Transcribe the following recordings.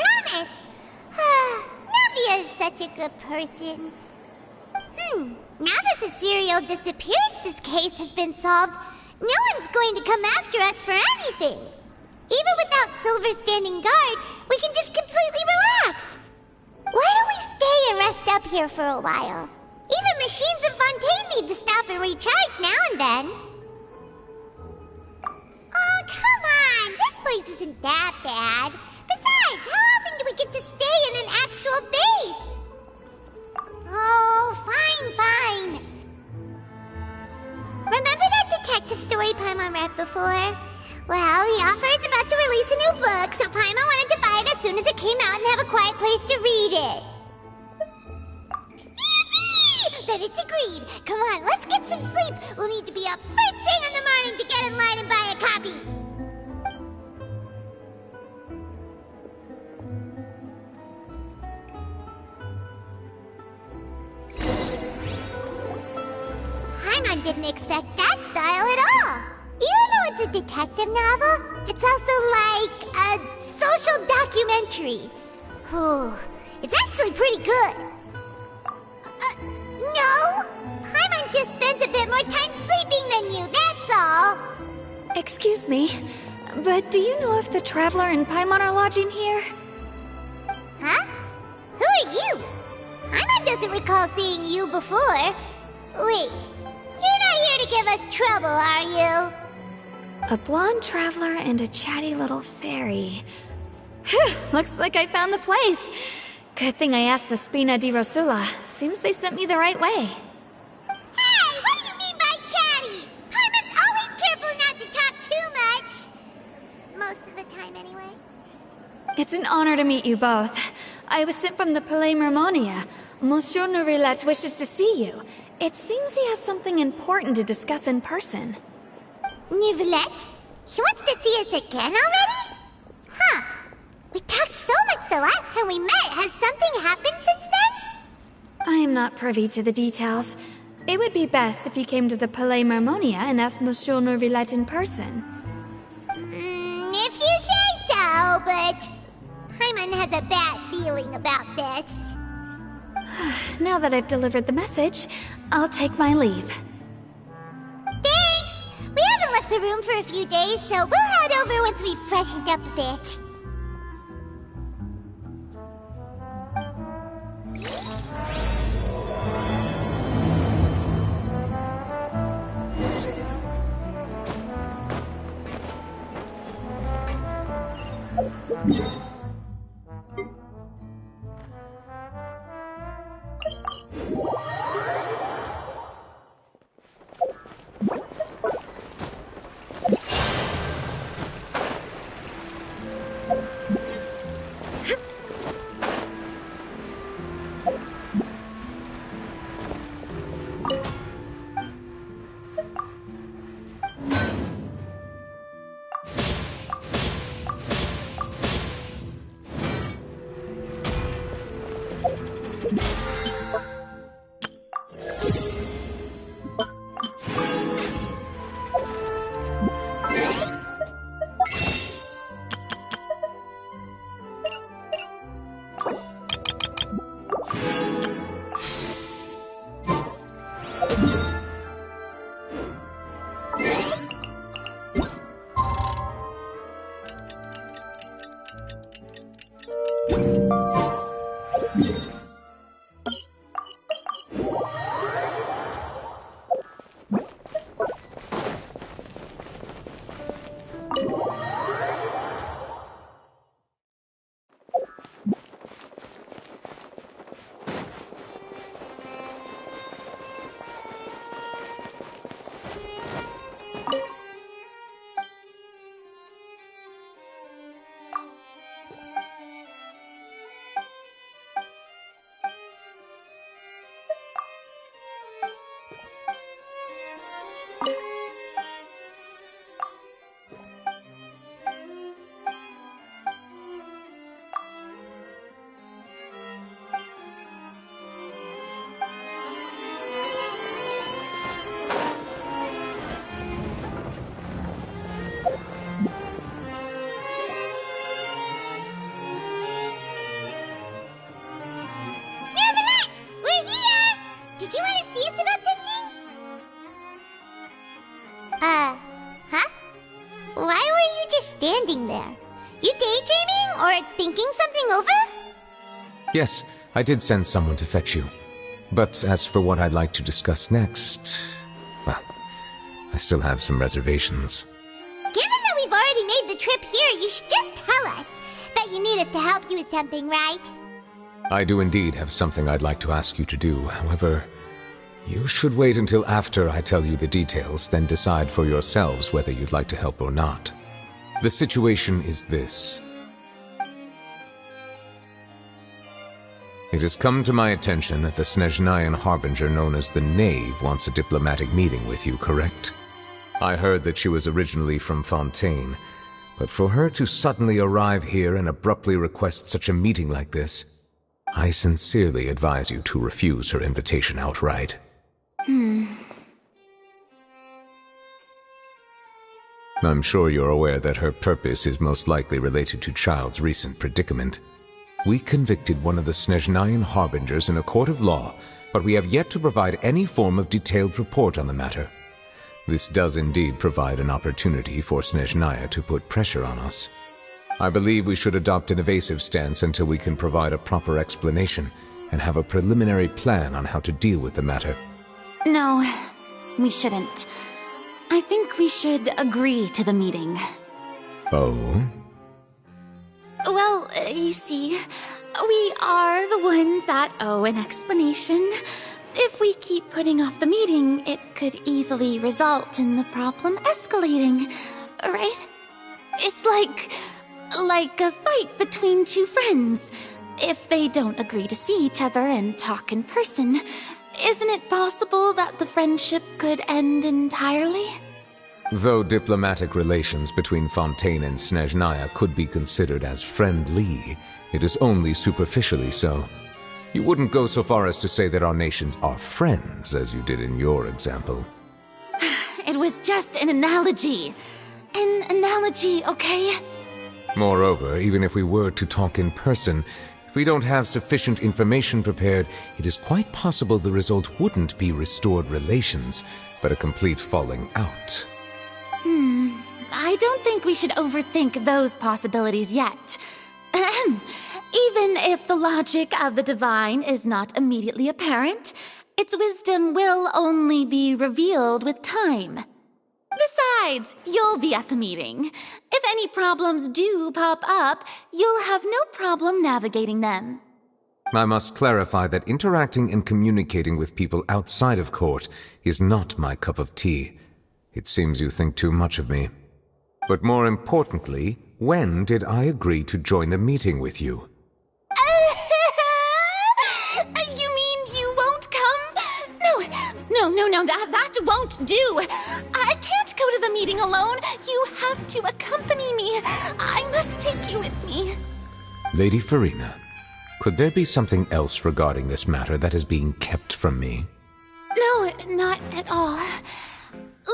promise. Navia is such a good person. Now that the serial disappearances case has been solved, no one's going to come after us for anything. Even without Silver standing guard, we can just completely relax. Why don't we stay and rest up here for a while? Even machines in Fontaine need to stop and recharge now and then. Oh, come on! This place isn't that bad. Besides, how often do we get to stay in an actual base? Oh, fine. Remember that detective story Paimon read before? Well, the author is about to release a new book, so Paimon wanted to buy it as soon as it came out and have a quiet place to read it. Yippee! Then it's agreed. Come on, let's get some sleep. We'll need to be up first thing in the morning to get in line and buy a copy. Paimon didn't expect that style at all. Even though it's a detective novel, it's also like a social documentary. It's actually pretty good. No! Paimon just spends a bit more time sleeping than you, that's all. Excuse me, but do you know if the Traveler and Paimon are lodging here? Huh? Who are you? Paimon doesn't recall seeing you before. Wait, you're not here to give us trouble, are you? A blonde traveler and a chatty little fairy. Phew, looks like I found the place. Good thing I asked the Spina di Rosula. Seems they sent me the right way. Hey, what do you mean by chatty? Paimon's always careful not to talk too much. Most of the time, anyway. It's an honor to meet you both. I was sent from the Palais Mermonia. Monsieur Nourilette wishes to see you. It seems he has something important to discuss in person. Nourilette? He wants to see us again already? Huh. We talked so much the last time we met. Has something happened since then? I am not privy to the details. It would be best if you came to the Palais Mermonia and asked Monsieur Nourilette in person. If you say so, but Paimon has a bad feeling about this. Now that I've delivered the message, I'll take my leave. Thanks! We haven't left the room for a few days, so we'll head over once we've freshened up a bit. or thinking something over? Yes, I did send someone to fetch you. But as for what I'd like to discuss next, well, I still have some reservations. Given that we've already made the trip here, you should just tell us. Bet you need us to help you with something, right? I do indeed have something I'd like to ask you to do. However, you should wait until after I tell you the details, then decide for yourselves whether you'd like to help or not. The situation is this. It has come to my attention that the Snezhnayan harbinger known as the Knave wants a diplomatic meeting with you, correct? I heard that she was originally from Fontaine, but for her to suddenly arrive here and abruptly request such a meeting like this, I sincerely advise you to refuse her invitation outright. I'm sure you're aware that her purpose is most likely related to Child's recent predicament. We convicted one of the Snezhnayan harbingers in a court of law, but we have yet to provide any form of detailed report on the matter. This does indeed provide an opportunity for Snezhnaya to put pressure on us. I believe we should adopt an evasive stance until we can provide a proper explanation and have a preliminary plan on how to deal with the matter. No, we shouldn't. I think we should agree to the meeting. Oh? Well, you see, we are the ones that owe an explanation. If we keep putting off the meeting, it could easily result in the problem escalating, right? It's like a fight between two friends. If they don't agree to see each other and talk in person, isn't it possible that the friendship could end entirely? Though diplomatic relations between Fontaine and Snezhnaya could be considered as friendly, it is only superficially so. You wouldn't go so far as to say that our nations are friends, as you did in your example. It was just an analogy. An analogy, okay? Moreover, even if we were to talk in person, if we don't have sufficient information prepared, it is quite possible the result wouldn't be restored relations, but a complete falling out. I don't think we should overthink those possibilities yet. Ahem. Even if the logic of the divine is not immediately apparent, its wisdom will only be revealed with time. Besides, you'll be at the meeting. If any problems do pop up, you'll have no problem navigating them. I must clarify that interacting and communicating with people outside of court is not my cup of tea. It seems you think too much of me. But more importantly, when did I agree to join the meeting with you? You mean you won't come? No, that won't do. I can't go to the meeting alone. You have to accompany me. I must take you with me. Lady Farina, could there be something else regarding this matter that is being kept from me? No, not at all.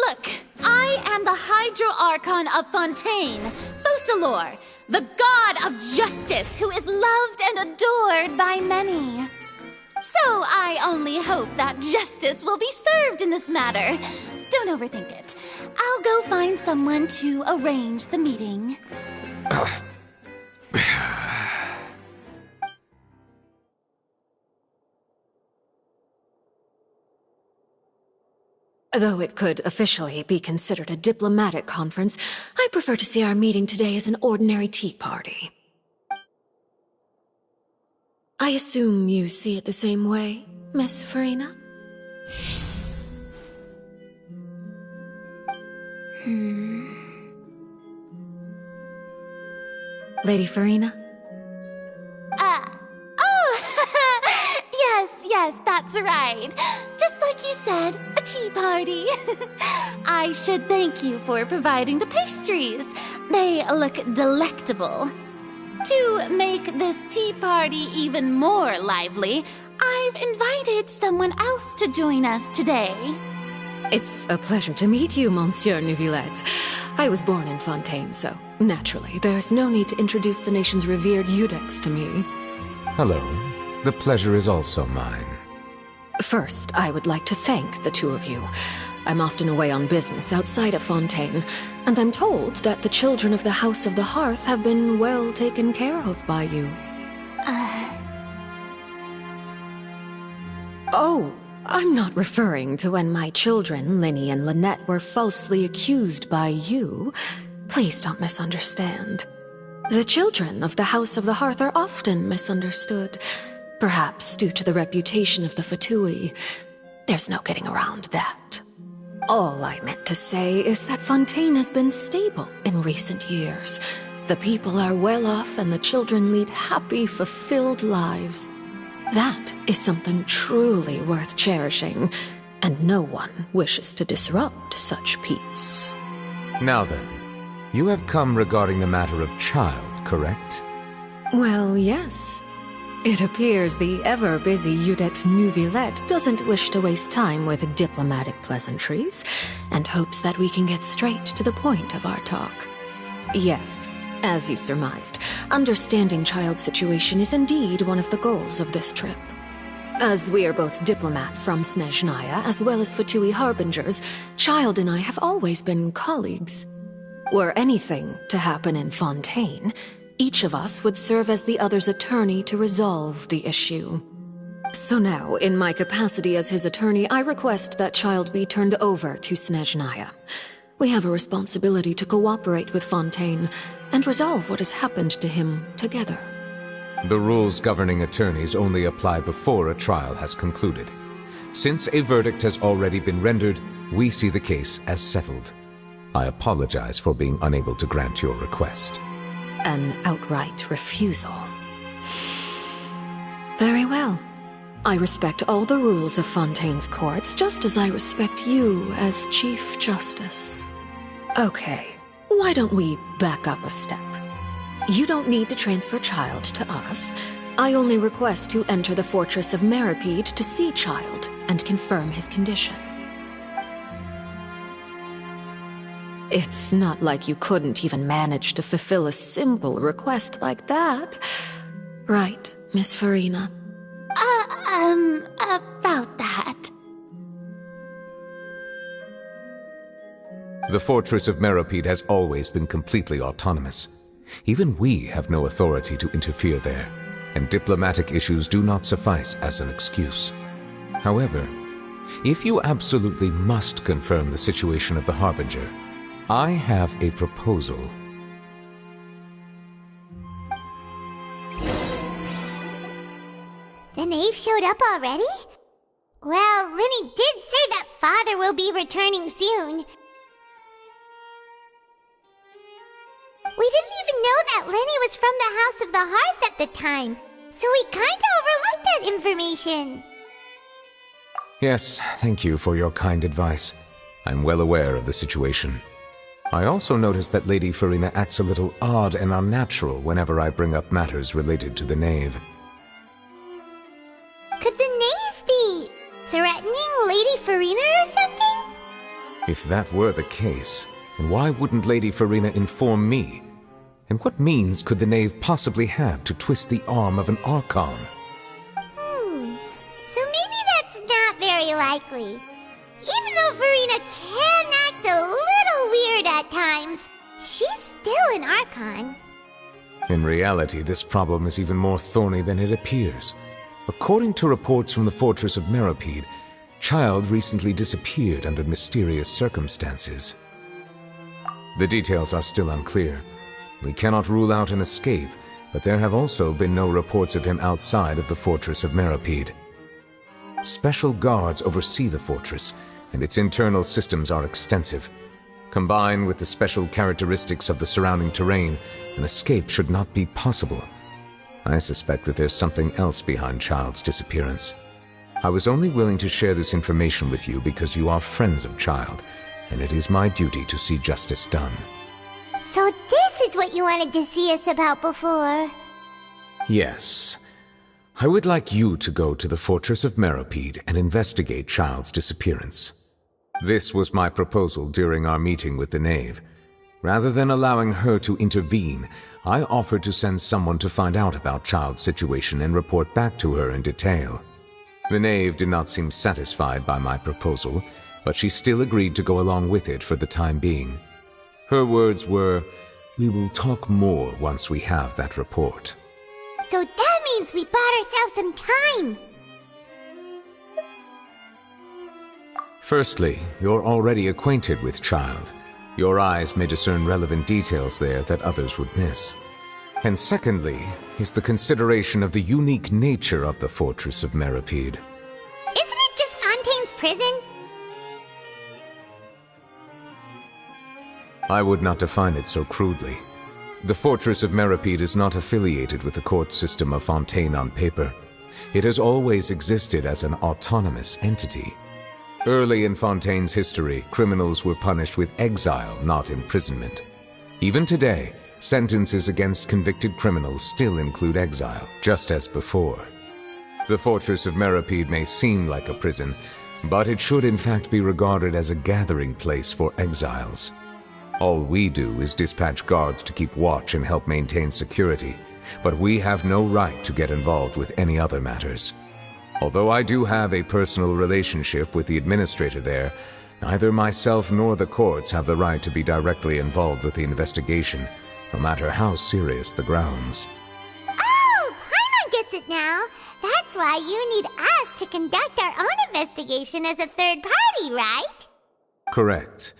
Look, I am the Hydro-Archon of Fontaine, Focalor, the god of justice who is loved and adored by many. So I only hope that justice will be served in this matter. Don't overthink it. I'll go find someone to arrange the meeting. Though it could officially be considered a diplomatic conference, I prefer to see our meeting today as an ordinary tea party. I assume you see it the same way, Miss Farina? Lady Farina? Yes, that's right. Just like you said, a tea party. I should thank you for providing the pastries. They look delectable. To make this tea party even more lively, I've invited someone else to join us today. It's a pleasure to meet you, Monsieur Neuvillette. I was born in Fontaine, so naturally, there's no need to introduce the nation's revered Eudex to me. Hello. The pleasure is also mine. First, I would like to thank the two of you. I'm often away on business outside of Fontaine, and I'm told that the children of the House of the Hearth have been well taken care of by you. Oh, I'm not referring to when my children, Linny and Lynette, were falsely accused by you. Please don't misunderstand. The children of the House of the Hearth are often misunderstood, perhaps due to the reputation of the Fatui. There's no getting around that. All I meant to say is that Fontaine has been stable in recent years. The people are well off and the children lead happy, fulfilled lives. That is something truly worth cherishing, and no one wishes to disrupt such peace. Now then, you have come regarding the matter of child, correct? Well, yes. It appears the ever-busy Iudex Neuvillette doesn't wish to waste time with diplomatic pleasantries, and hopes that we can get straight to the point of our talk. Yes, as you surmised, understanding Child's situation is indeed one of the goals of this trip. As we are both diplomats from Snezhnaya as well as Fatui Harbingers, Child and I have always been colleagues. Were anything to happen in Fontaine, each of us would serve as the other's attorney to resolve the issue. So now, in my capacity as his attorney, I request that Child be turned over to Snezhnaya. We have a responsibility to cooperate with Fontaine and resolve what has happened to him together. The rules governing attorneys only apply before a trial has concluded. Since a verdict has already been rendered, we see the case as settled. I apologize for being unable to grant your request. An outright refusal. Very well. I respect all the rules of Fontaine's courts, just as I respect you as Chief Justice. Okay, why don't we back up a step? You don't need to transfer Child to us. I only request to enter the fortress of Meripede to see Child and confirm his condition. It's not like you couldn't even manage to fulfill a simple request like that. Right, Miss Farina? About that. The fortress of Meripede has always been completely autonomous. Even we have no authority to interfere there, and diplomatic issues do not suffice as an excuse. However, if you absolutely must confirm the situation of the Harbinger, I have a proposal. The knave showed up already? Well, Linny did say that Father will be returning soon. We didn't even know that Lenny was from the House of the Hearth at the time, so we kinda overlooked that information. Yes, thank you for your kind advice. I'm well aware of the situation. I also noticed that Lady Farina acts a little odd and unnatural whenever I bring up matters related to the knave. Could the knave be threatening Lady Farina or something? If that were the case, then why wouldn't Lady Farina inform me? And what means could the knave possibly have to twist the arm of an Archon? So maybe that's not very likely. Even though Farina can act a little weird at times, she's still an Archon. In reality, this problem is even more thorny than it appears. According to reports from the fortress of Meripede, Child recently disappeared under mysterious circumstances. The details are still unclear. We cannot rule out an escape, but there have also been no reports of him outside of the fortress of Meripede. Special guards oversee the fortress, and its internal systems are extensive. Combined with the special characteristics of the surrounding terrain, an escape should not be possible. I suspect that there's something else behind Child's disappearance. I was only willing to share this information with you because you are friends of Child, and it is my duty to see justice done. So this is what you wanted to see us about before. Yes. I would like you to go to the fortress of Meripede and investigate Child's disappearance. This was my proposal during our meeting with the knave. Rather than allowing her to intervene, I offered to send someone to find out about Child's situation and report back to her in detail. The knave did not seem satisfied by my proposal, but she still agreed to go along with it for the time being. Her words were, "We will talk more once we have that report." So that means we bought ourselves some time. Firstly, you're already acquainted with Child. Your eyes may discern relevant details there that others would miss. And secondly, is the consideration of the unique nature of the Fortress of Meripede. Isn't it just Fontaine's prison? I would not define it so crudely. The Fortress of Meripede is not affiliated with the court system of Fontaine on paper. It has always existed as an autonomous entity. Early in Fontaine's history, criminals were punished with exile, not imprisonment. Even today, sentences against convicted criminals still include exile, just as before. The Fortress of Meripede may seem like a prison, but it should in fact be regarded as a gathering place for exiles. All we do is dispatch guards to keep watch and help maintain security, but we have no right to get involved with any other matters. Although I do have a personal relationship with the administrator there, neither myself nor the courts have the right to be directly involved with the investigation, no matter how serious the grounds. Oh, Paimon gets it now. That's why you need us to conduct our own investigation as a third party, right? Correct.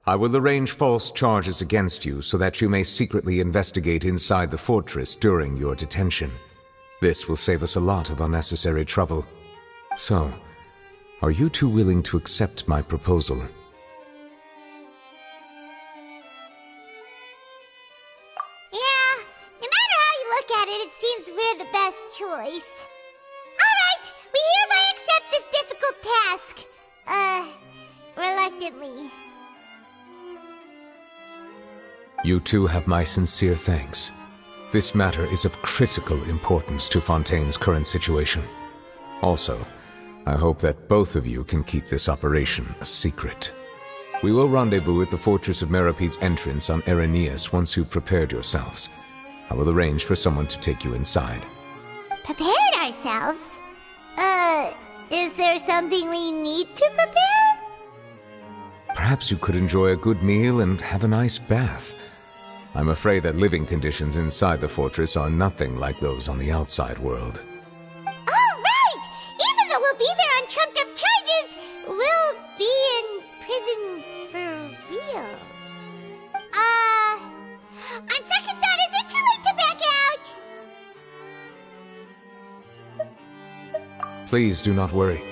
I will arrange false charges against you so that you may secretly investigate inside the fortress during your detention. This will save us a lot of unnecessary trouble. So, are you two willing to accept my proposal? Yeah, no matter how you look at it, it seems we're the best choice. Alright, we hereby accept this difficult task. Reluctantly. You two have my sincere thanks. This matter is of critical importance to Fontaine's current situation. Also, I hope that both of you can keep this operation a secret. We will rendezvous at the Fortress of Meripede's entrance on Erinius once you've prepared yourselves. I will arrange for someone to take you inside. Prepared ourselves? Is there something we need to prepare? Perhaps you could enjoy a good meal and have a nice bath. I'm afraid that living conditions inside the fortress are nothing like those on the outside world. Oh, right! Even though we'll be there on trumped-up charges, we'll be in prison for real. On second thought, is it too late to back out? Please do not worry.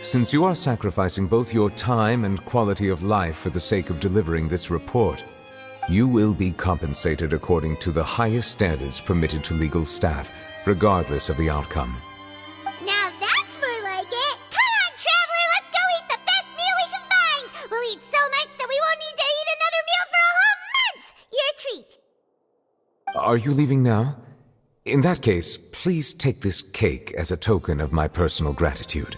Since you are sacrificing both your time and quality of life for the sake of delivering this report, you will be compensated according to the highest standards permitted to legal staff, regardless of the outcome. Now that's more like it! Come on, Traveler, let's go eat the best meal we can find! We'll eat so much that we won't need to eat another meal for a whole month! You're a treat! Are you leaving now? In that case, please take this cake as a token of my personal gratitude.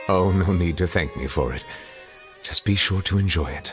Oh, no need to thank me for it. Just be sure to enjoy it.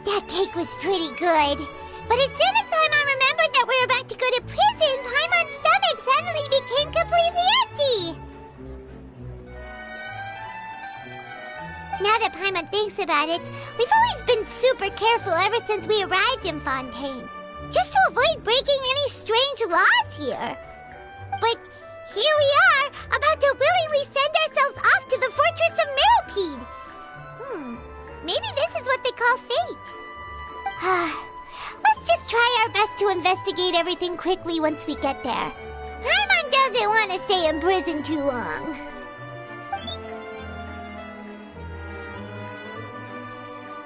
That cake was pretty good. But as soon as Paimon remembered that we were about to go to prison, Paimon's stomach suddenly became completely empty. Now that Paimon thinks about it, we've always been super careful ever since we arrived in Fontaine, just to avoid breaking any strange laws here. But here we are, about to willingly send ourselves off to the Fortress of Meripede. Maybe this is what they call fate. Let's just try our best to investigate everything quickly once we get there. Paimon doesn't want to stay in prison too long.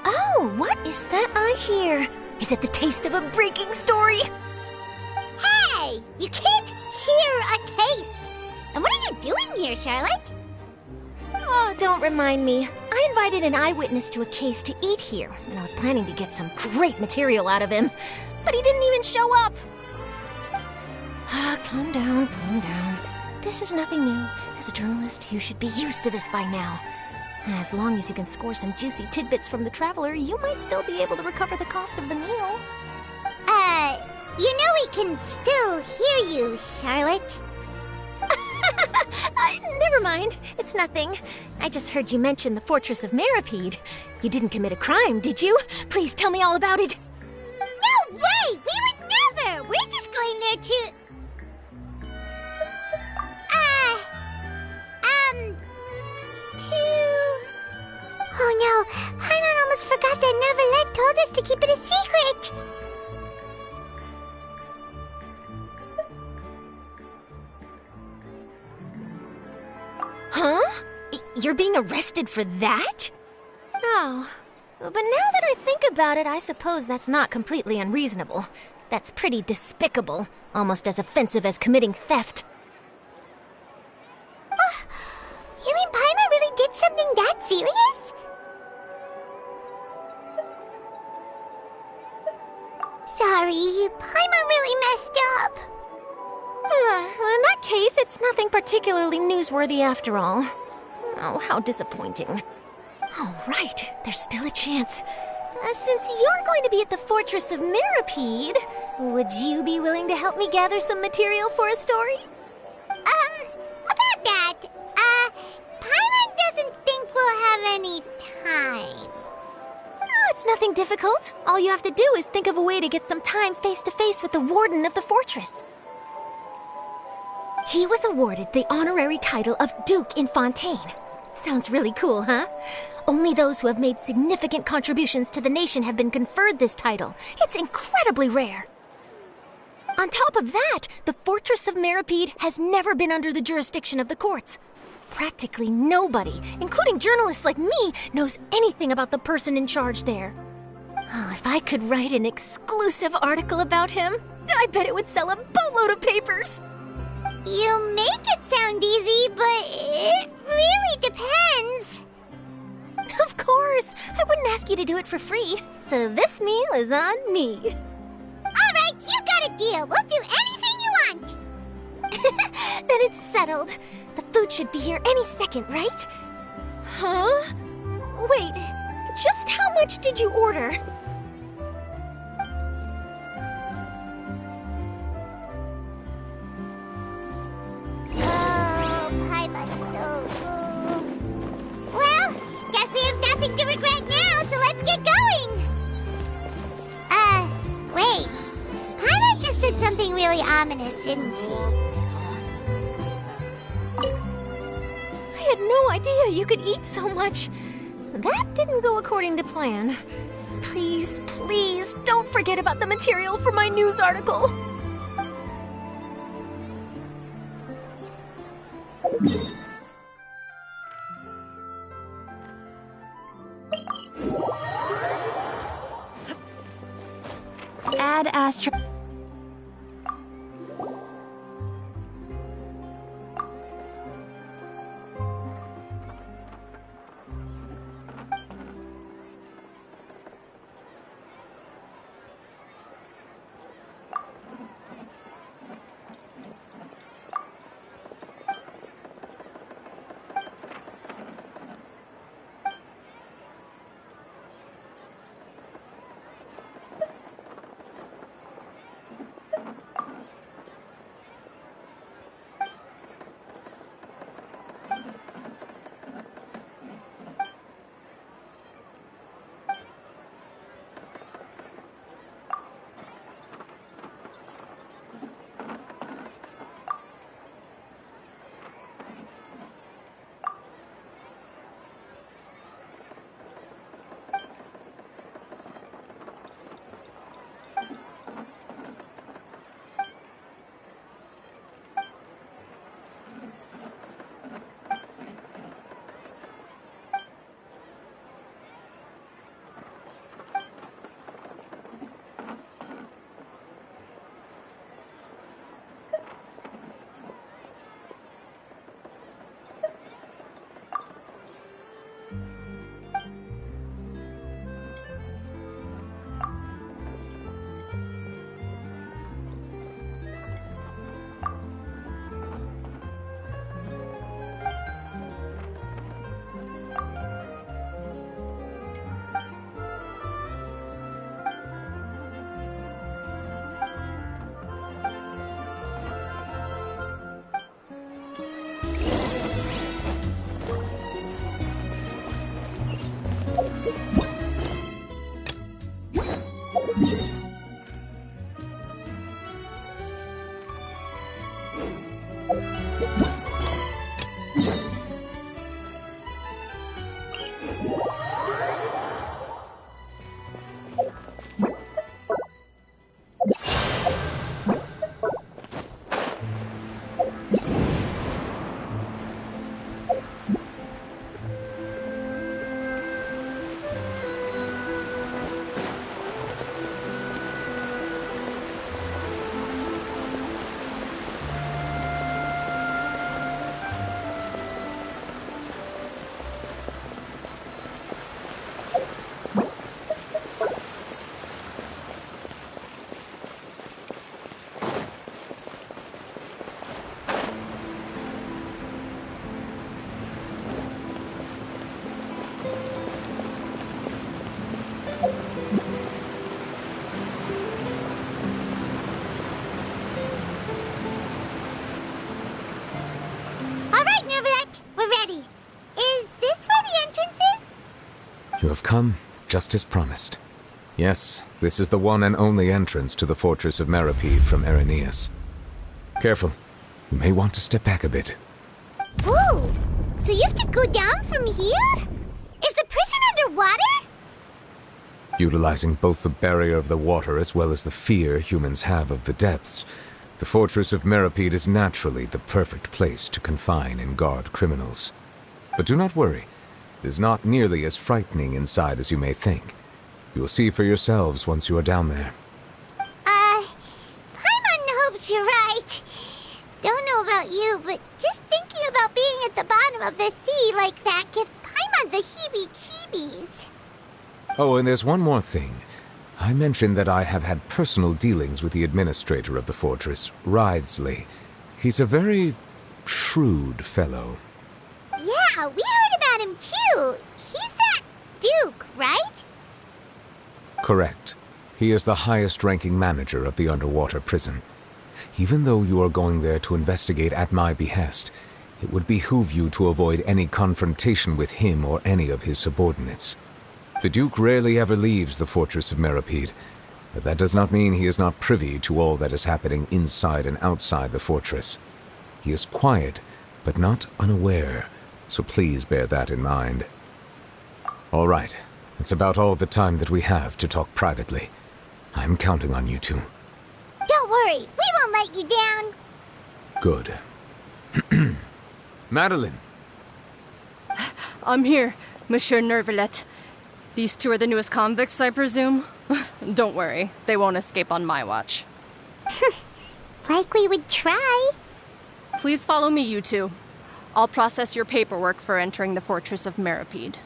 Oh, what is that I hear? Is it the taste of a breaking story? Hey! You can't hear a taste! And what are you doing here, Charlotte? Oh, don't remind me. I invited an eyewitness to a case to eat here, and I was planning to get some great material out of him. But he didn't even show up. Calm down, calm down. This is nothing new. As a journalist, you should be used to this by now. As long as you can score some juicy tidbits from the Traveler, you might still be able to recover the cost of the meal. You know we can still hear you, Charlotte. Never mind. It's nothing. I just heard you mention the Fortress of Meripede. You didn't commit a crime, did you? Please tell me all about it. No way! We would never! We're just going there to... Oh no, Paimon almost forgot that Neverlet told us to keep it a secret! Huh? You're being arrested for that? Oh, but now that I think about it, I suppose that's not completely unreasonable. That's pretty despicable, almost as offensive as committing theft. You mean Paimon really did something that serious? Sorry, Paimon really messed up. In that case, it's nothing particularly newsworthy after all. Oh, how disappointing. All right, there's still a chance. Since you're going to be at the Fortress of Meripede, would you be willing to help me gather some material for a story? About that, Paimon doesn't think we'll have any time. Oh, it's nothing difficult. All you have to do is think of a way to get some time face-to-face with the warden of the fortress. He was awarded the honorary title of Duke in Fontaine. Sounds really cool, huh? Only those who have made significant contributions to the nation have been conferred this title. It's incredibly rare. On top of that, the Fortress of Meripede has never been under the jurisdiction of the courts. Practically nobody, including journalists like me, knows anything about the person in charge there. Oh, if I could write an exclusive article about him, I bet it would sell a boatload of papers. You make it sound easy, but it really depends. Of course, I wouldn't ask you to do it for free, so this meal is on me. All right, you got a deal. We'll do anything you want. Then it's settled. The food should be here any second, right? Huh? Wait, just how much did you order? Oh, Paimon's so cool. Well, guess we have nothing to regret now, so let's get going. Wait. Paimon just said something really ominous, didn't she? I had no idea you could eat so much. That didn't go according to plan. Please, please, don't forget about the material for my news article. Ad Astra. You have come just as promised. Yes, this is the one and only entrance to the fortress of Meripede from Irenaeus. Careful. You may want to step back a bit. Whoa! So you have to go down from here? Is the prison underwater? Utilizing both the barrier of the water as well as the fear humans have of the depths, the fortress of Meripede is naturally the perfect place to confine and guard criminals. But do not worry. It is not nearly as frightening inside as you may think. You will see for yourselves once you are down there. Paimon hopes you're right. Don't know about you, but just thinking about being at the bottom of the sea like that gives Paimon the heebie-jeebies. Oh, and there's one more thing. I mentioned that I have had personal dealings with the administrator of the fortress, Wriothesley. He's a very shrewd fellow. Yeah, we heard about him too. He's that Duke, right? Correct. He is the highest-ranking manager of the underwater prison. Even though you are going there to investigate at my behest, it would behoove you to avoid any confrontation with him or any of his subordinates. The Duke rarely ever leaves the fortress of Meripede, but that does not mean he is not privy to all that is happening inside and outside the fortress. He is quiet, but not unaware, so please bear that in mind. All right, it's about all the time that we have to talk privately. I'm counting on you two. Don't worry, we won't let you down. Good. Madeline! I'm here, Monsieur Nervalet. These two are the newest convicts, I presume? Don't worry, they won't escape on my watch. Like we would try. Please follow me, you two. I'll process your paperwork for entering the Fortress of Meripede.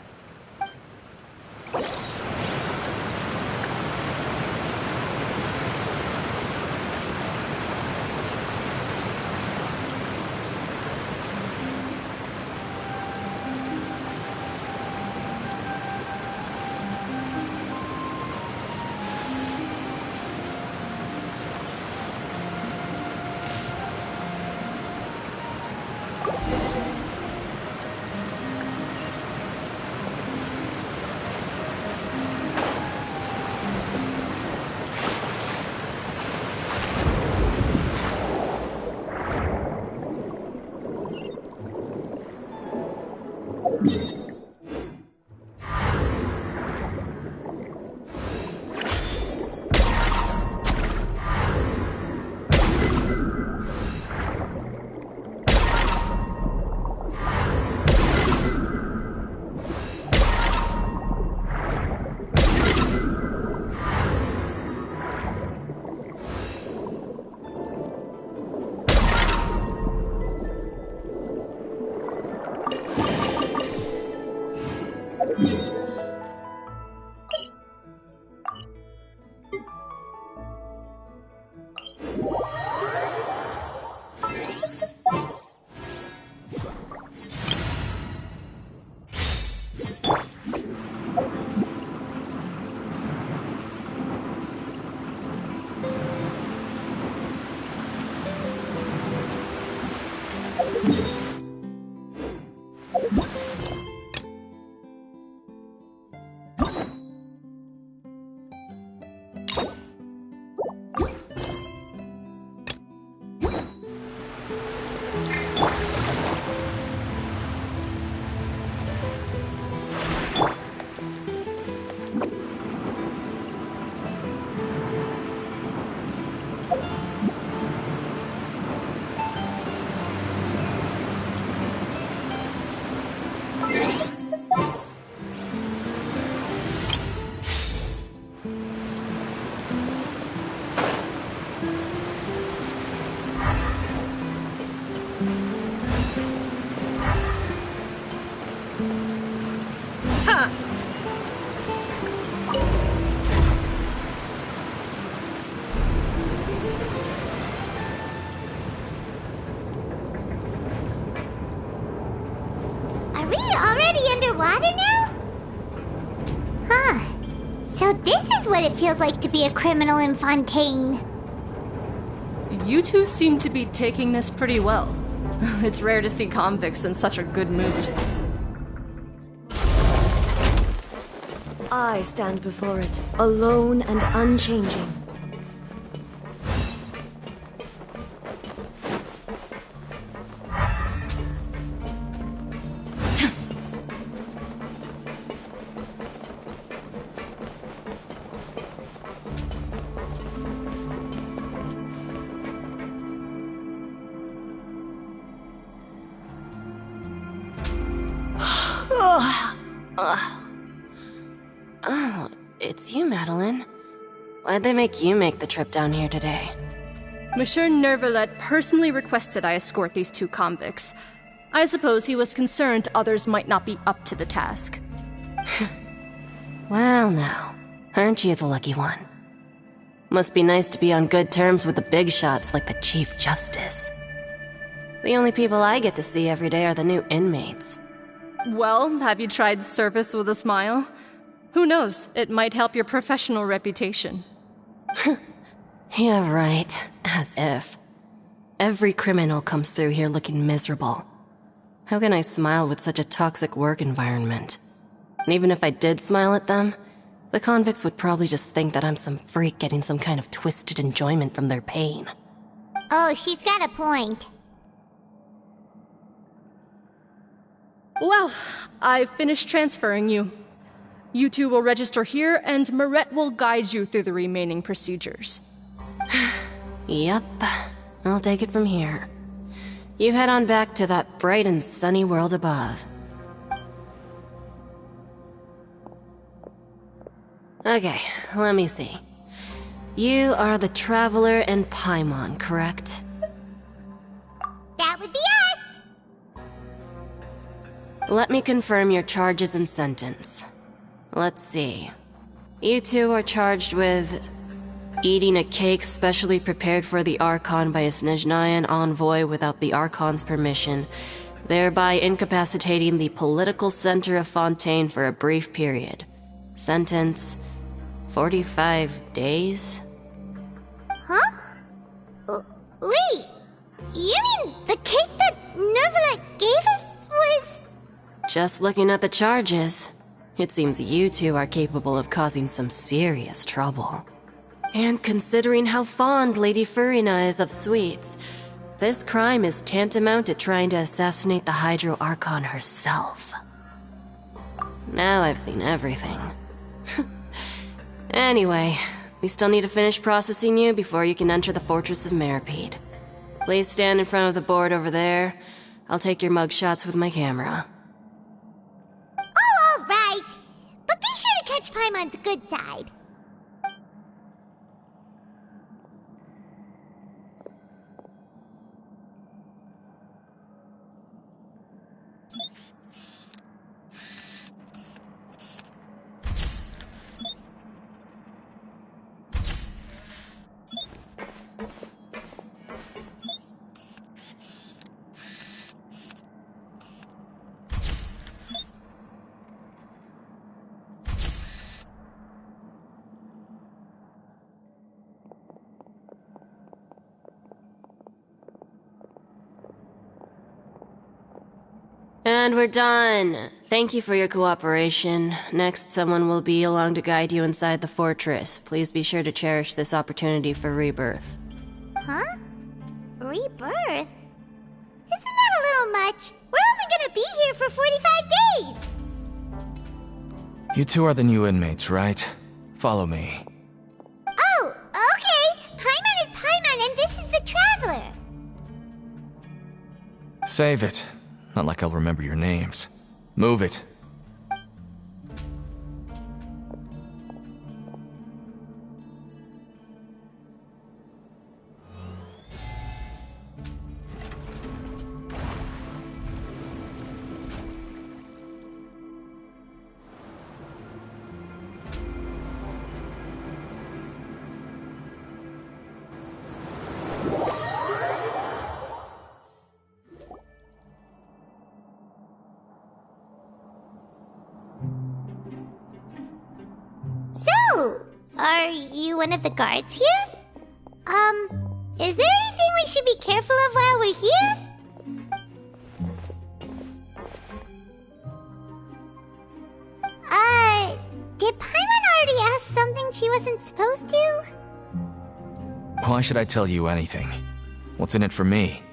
Are we already underwater now? Huh. So this is what it feels like to be a criminal in Fontaine. You two seem to be taking this pretty well. It's rare to see convicts in such a good mood. I stand before it, alone and unchanging. Oh, it's you, Madeline. Why'd they make you make the trip down here today? Monsieur Nervalet personally requested I escort these two convicts. I suppose he was concerned others might not be up to the task. Well now, aren't you the lucky one? Must be nice to be on good terms with the big shots like the Chief Justice. The only people I get to see every day are the new inmates. Well, have you tried service with a smile? Who knows, it might help your professional reputation. Yeah, right. As if. Every criminal comes through here looking miserable. How can I smile with such a toxic work environment? And even if I did smile at them, the convicts would probably just think that I'm some freak getting some kind of twisted enjoyment from their pain. Oh, she's got a point. Well, I've finished transferring you. You two will register here, and Marette will guide you through the remaining procedures. Yep, I'll take it from here. You head on back to that bright and sunny world above. Okay, let me see. You are the Traveler and Paimon, correct? That would be us! Let me confirm your charges and sentence. Let's see. You two are charged with eating a cake specially prepared for the Archon by a Snezhnayan envoy without the Archon's permission, thereby incapacitating the political center of Fontaine for a brief period. Sentence: 45 days? Huh? Wait, you mean the cake that Nervalet gave us was... Just looking at the charges, it seems you two are capable of causing some serious trouble. And considering how fond Lady Furina is of sweets, this crime is tantamount to trying to assassinate the Hydro Archon herself. Now I've seen everything. Anyway, we still need to finish processing you before you can enter the Fortress of Meripede. Please stand in front of the board over there. I'll take your mugshots with my camera. Oh, all right. But be sure to catch Paimon's good side. And we're done. Thank you for your cooperation. Next, someone will be along to guide you inside the fortress. Please be sure to cherish this opportunity for rebirth. Huh? Rebirth? Isn't that a little much? We're only gonna be here for 45 days! You two are the new inmates, right? Follow me. Oh, okay! Paimon is Paimon and this is the Traveler! Save it. Not like I'll remember your names. Move it. So, are you one of the guards here? Is there anything we should be careful of while we're here? There Did Paimon already ask something she wasn't supposed to? Why should I tell you anything? What's in it for me?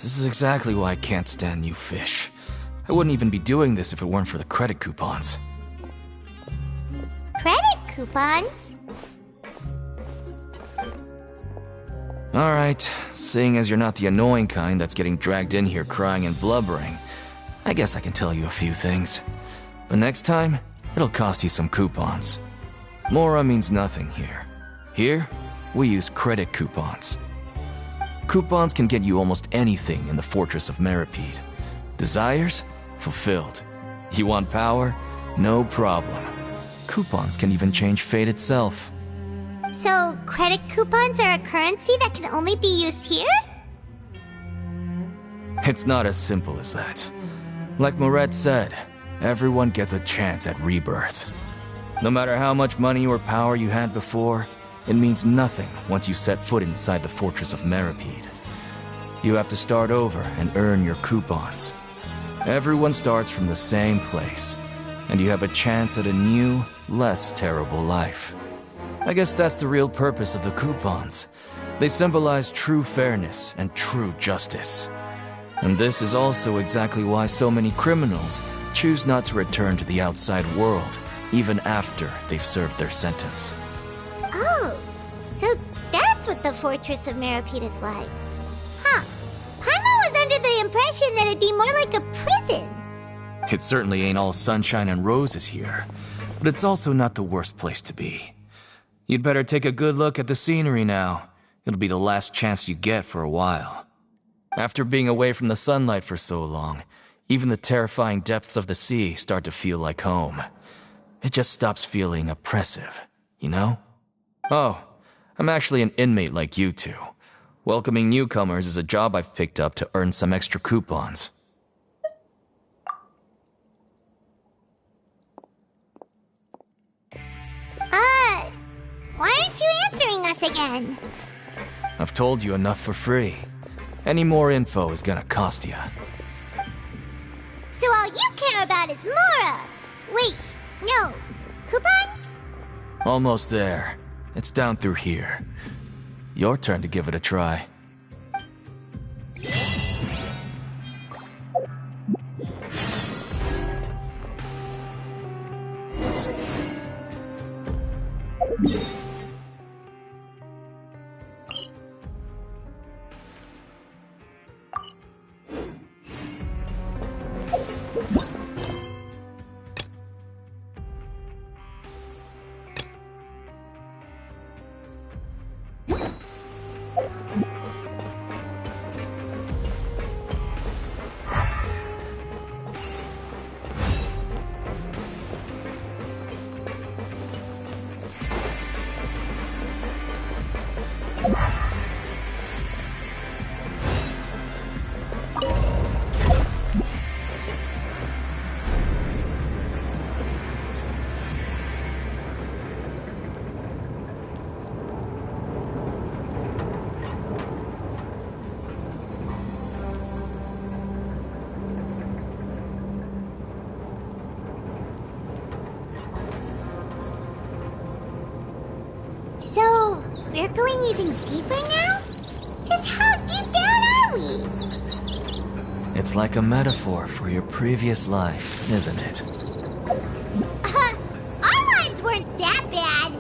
This is exactly why I can't stand you fish. I wouldn't even be doing this if it weren't for the credit coupons. Credit coupons? Alright, seeing as you're not the annoying kind that's getting dragged in here crying and blubbering, I guess I can tell you a few things. But next time, it'll cost you some coupons. Mora means nothing here. Here, we use credit coupons. Coupons can get you almost anything in the Fortress of Meripede. Desires? Fulfilled. You want power? No problem. Coupons can even change fate itself. So, credit coupons are a currency that can only be used here? It's not as simple as that. Like Moret said, everyone gets a chance at rebirth. No matter how much money or power you had before, it means nothing once you set foot inside the Fortress of Meripede. You have to start over and earn your coupons. Everyone starts from the same place, and you have a chance at a new, less terrible life. I guess that's the real purpose of the coupons. They symbolize true fairness and true justice. And this is also exactly why so many criminals choose not to return to the outside world, even after they've served their sentence. Oh, so that's what the Fortress of Meripede is like. Huh. Paimon was under the impression that it'd be more like a prison. It certainly ain't all sunshine and roses here, but it's also not the worst place to be. You'd better take a good look at the scenery now. It'll be the last chance you get for a while. After being away from the sunlight for so long, even the terrifying depths of the sea start to feel like home. It just stops feeling oppressive, you know? Oh, I'm actually an inmate like you two. Welcoming newcomers is a job I've picked up to earn some extra coupons. Why aren't you answering us again? I've told you enough for free. Any more info is gonna cost you. So all you care about is Mora! Wait, no. Coupons? Almost there. It's down through here. Your turn to give it a try. So, we're going even deeper now? Just how deep down are we? It's like a metaphor for your previous life, isn't it? Our lives weren't that bad.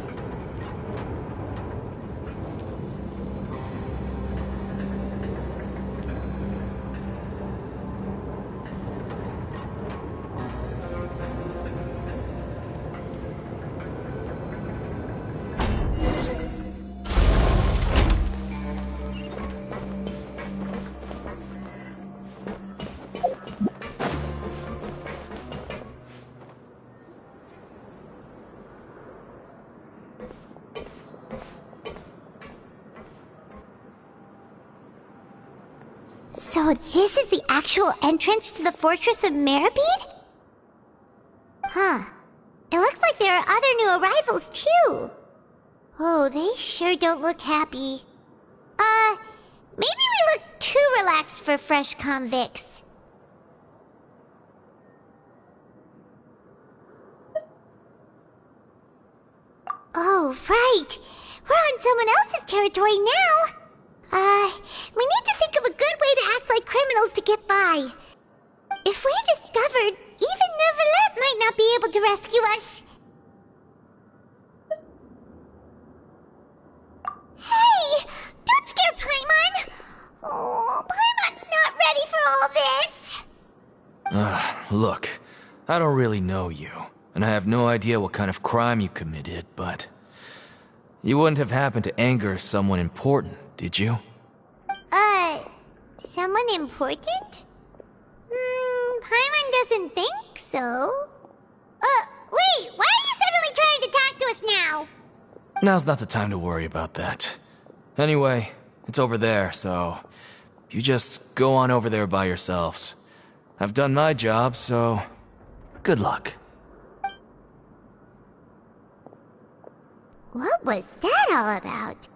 So this is the actual entrance to the Fortress of Meripede? Huh. It looks like there are other new arrivals, too. Oh, they sure don't look happy. Maybe we look too relaxed for fresh convicts. Oh, right. We're on someone else's territory now. We need to think of a good way to act like criminals to get by. If we're discovered, even Neuvillette might not be able to rescue us. Hey! Don't scare Paimon! Oh, Paimon's not ready for all this! Look, I don't really know you, and I have no idea what kind of crime you committed, but... You wouldn't have happened to anger someone important, did you? Someone important? Paimon doesn't think so. Wait, why are you suddenly trying to talk to us now? Now's not the time to worry about that. Anyway, it's over there, so... You just go on over there by yourselves. I've done my job, so... Good luck. What was that all about?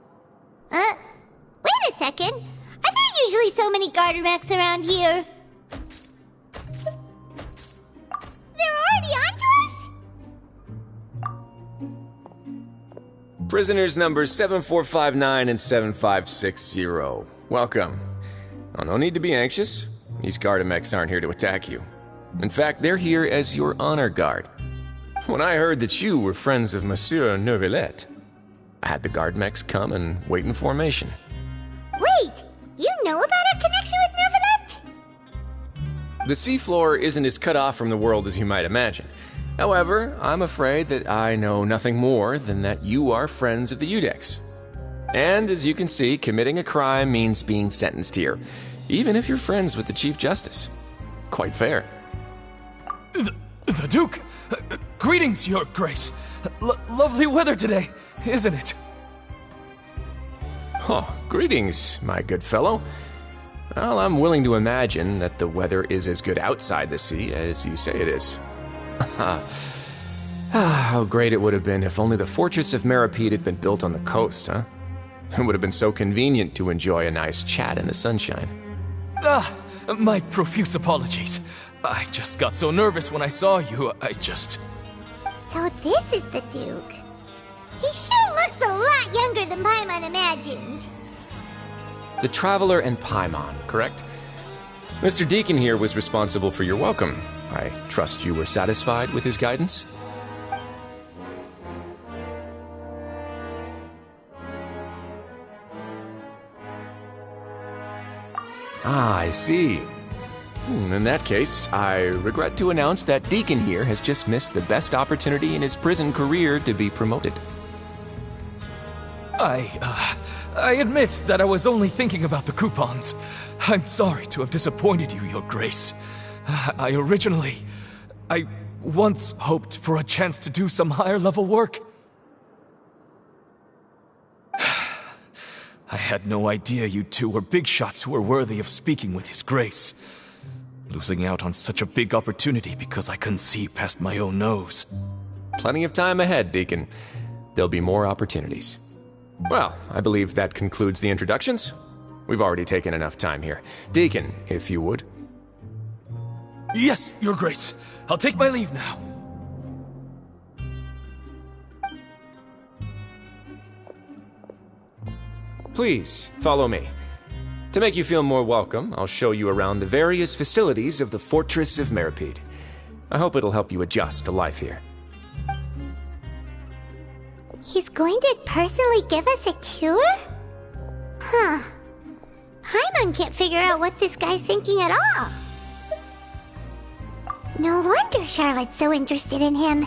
Wait a second. Are there usually so many Garderex around here? They're already onto us? Prisoners numbers 7459 and 7560. Welcome. Oh, no need to be anxious. These Gardemex aren't here to attack you. In fact, they're here as your honor guard. When I heard that you were friends of Monsieur Neuvillette, I had the Gardemex come and wait in formation. Wait! You know about our connection with Neuvillette? The seafloor isn't as cut off from the world as you might imagine. However, I'm afraid that I know nothing more than that you are friends of the Udex. And as you can see, committing a crime means being sentenced here, even if you're friends with the Chief Justice. Quite fair. The Duke! Greetings, Your Grace. Lovely weather today, isn't it? Oh, greetings, my good fellow. Well, I'm willing to imagine that the weather is as good outside the sea as you say it is. How great it would have been if only the Fortress of Meripede had been built on the coast, huh? It would have been so convenient to enjoy a nice chat in the sunshine. My profuse apologies. I just got so nervous when I saw you, So this is the Duke. He sure looks a lot younger than Paimon imagined. The Traveler and Paimon, correct? Mr. Deacon here was responsible for your welcome. I trust you were satisfied with his guidance? Ah, I see. In that case, I regret to announce that Deacon here has just missed the best opportunity in his prison career to be promoted. I admit that I was only thinking about the coupons. I'm sorry to have disappointed you, Your Grace. I once hoped for a chance to do some higher-level work. I had no idea you two were big shots who were worthy of speaking with His Grace. Losing out on such a big opportunity because I couldn't see past my own nose. Plenty of time ahead, Deacon. There'll be more opportunities. Well, I believe that concludes the introductions. We've already taken enough time here. Deacon, if you would. Yes, Your Grace. I'll take my leave now. Please, follow me. To make you feel more welcome, I'll show you around the various facilities of the Fortress of Meripede. I hope it'll help you adjust to life here. He's going to personally give us a cure? Huh. Paimon can't figure out what this guy's thinking at all. No wonder Charlotte's so interested in him.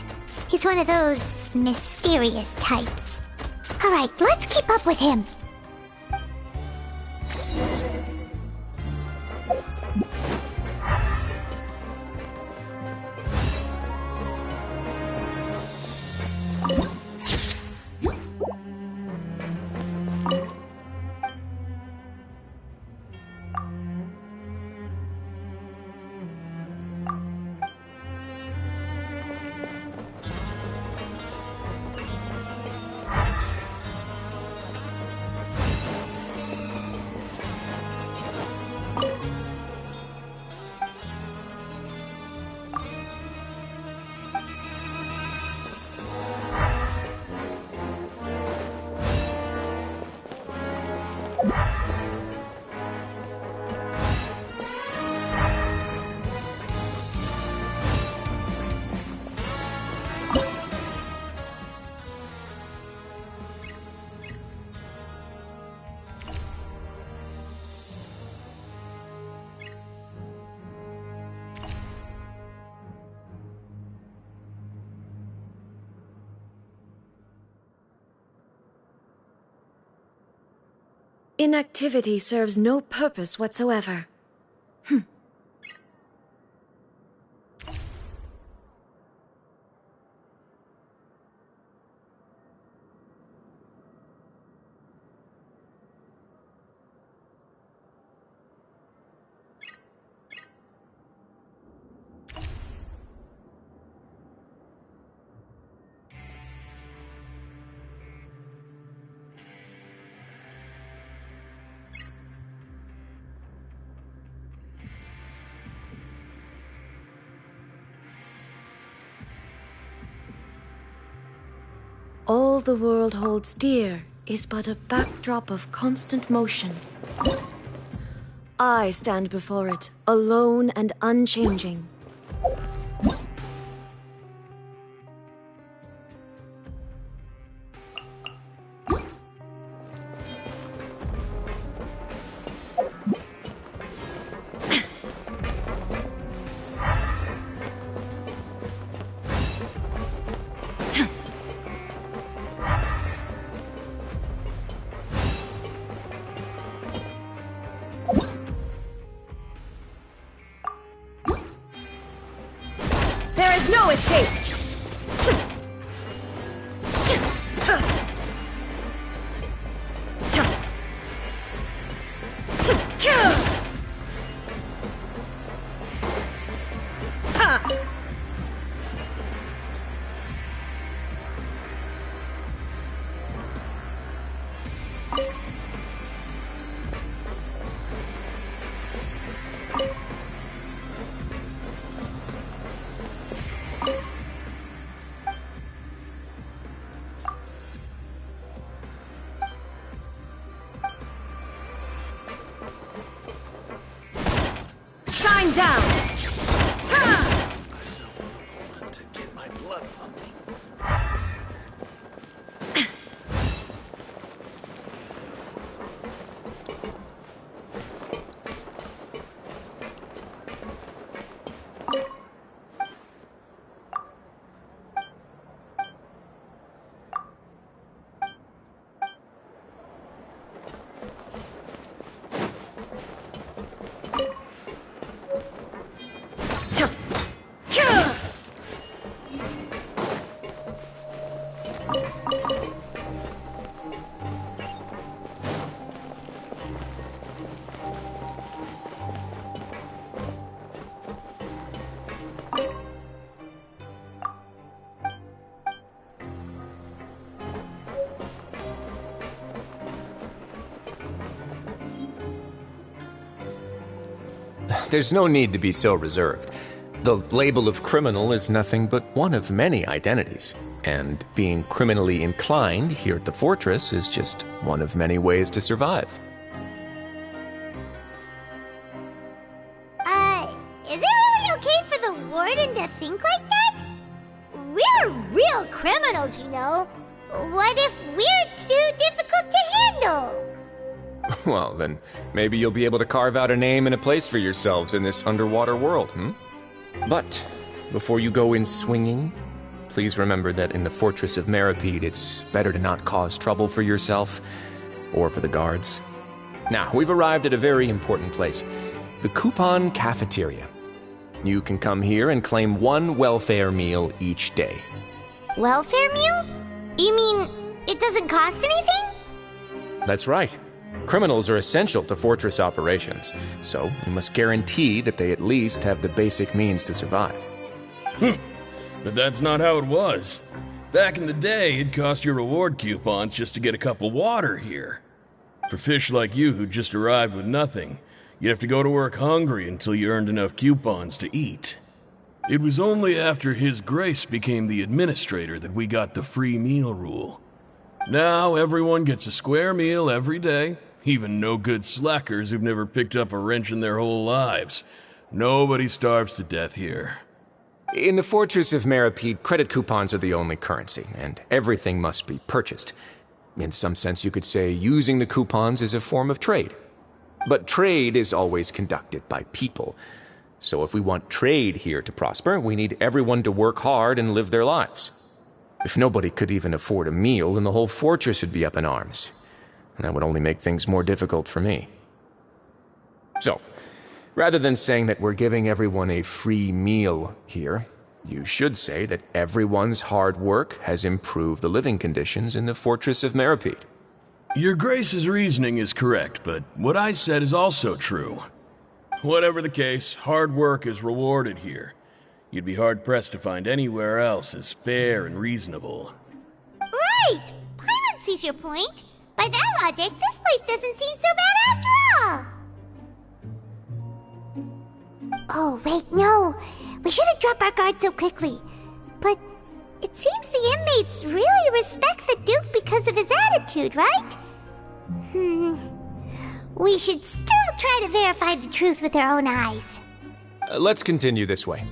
He's one of those mysterious types. Alright, let's keep up with him. inactivity serves no purpose whatsoever. All the world holds dear is but a backdrop of constant motion. I stand before it, alone and unchanging. There is no escape! Shine down! To get my blood pumping. There's no need to be so reserved. The label of criminal is nothing but one of many identities, and being criminally inclined here at the fortress is just one of many ways to survive. Is it really okay for the warden to think like that? We're real criminals, you know. What if we're too difficult to handle? Well, then maybe you'll be able to carve out a name and a place for yourselves in this underwater world, But before you go in swinging, please remember that in the Fortress of Meripede, it's better to not cause trouble for yourself or for the guards. Now, we've arrived at a very important place, the Coupon Cafeteria. You can come here and claim one welfare meal each day. Welfare meal? You mean it doesn't cost anything? That's right. Criminals are essential to fortress operations, so we must guarantee that they at least have the basic means to survive. But that's not how it was. Back in the day, it cost your reward coupons just to get a cup of water here. For fish like you who just arrived with nothing, you'd have to go to work hungry until you earned enough coupons to eat. It was only after His Grace became the administrator that we got the free meal rule. Now everyone gets a square meal every day, even no-good slackers who've never picked up a wrench in their whole lives. Nobody starves to death here. In the Fortress of Meripede, credit coupons are the only currency, and everything must be purchased. In some sense, you could say using the coupons is a form of trade. But trade is always conducted by people. So if we want trade here to prosper, we need everyone to work hard and live their lives. If nobody could even afford a meal, then the whole fortress would be up in arms. That would only make things more difficult for me. So, rather than saying that we're giving everyone a free meal here, you should say that everyone's hard work has improved the living conditions in the Fortress of Meripede. Your Grace's reasoning is correct, but what I said is also true. Whatever the case, hard work is rewarded here. You'd be hard-pressed to find anywhere else as fair and reasonable. Right! Paimon sees your point. By that logic, this place doesn't seem so bad after all. Oh, wait, no. We shouldn't drop our guard so quickly. But it seems the inmates really respect the Duke because of his attitude, right? We should still try to verify the truth with our own eyes. Let's continue this way.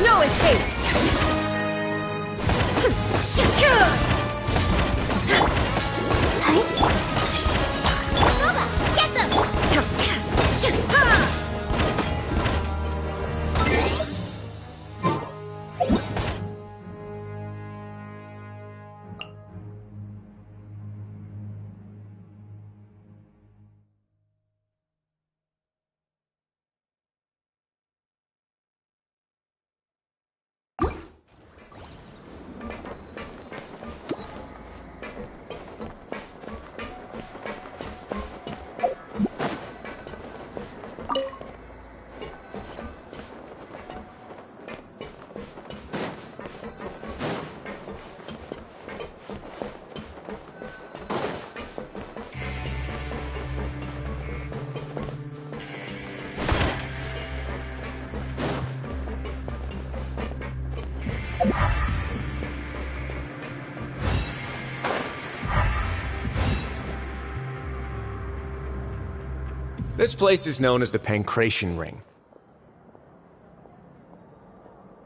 No escape! Get them! This place is known as the Pancration Ring.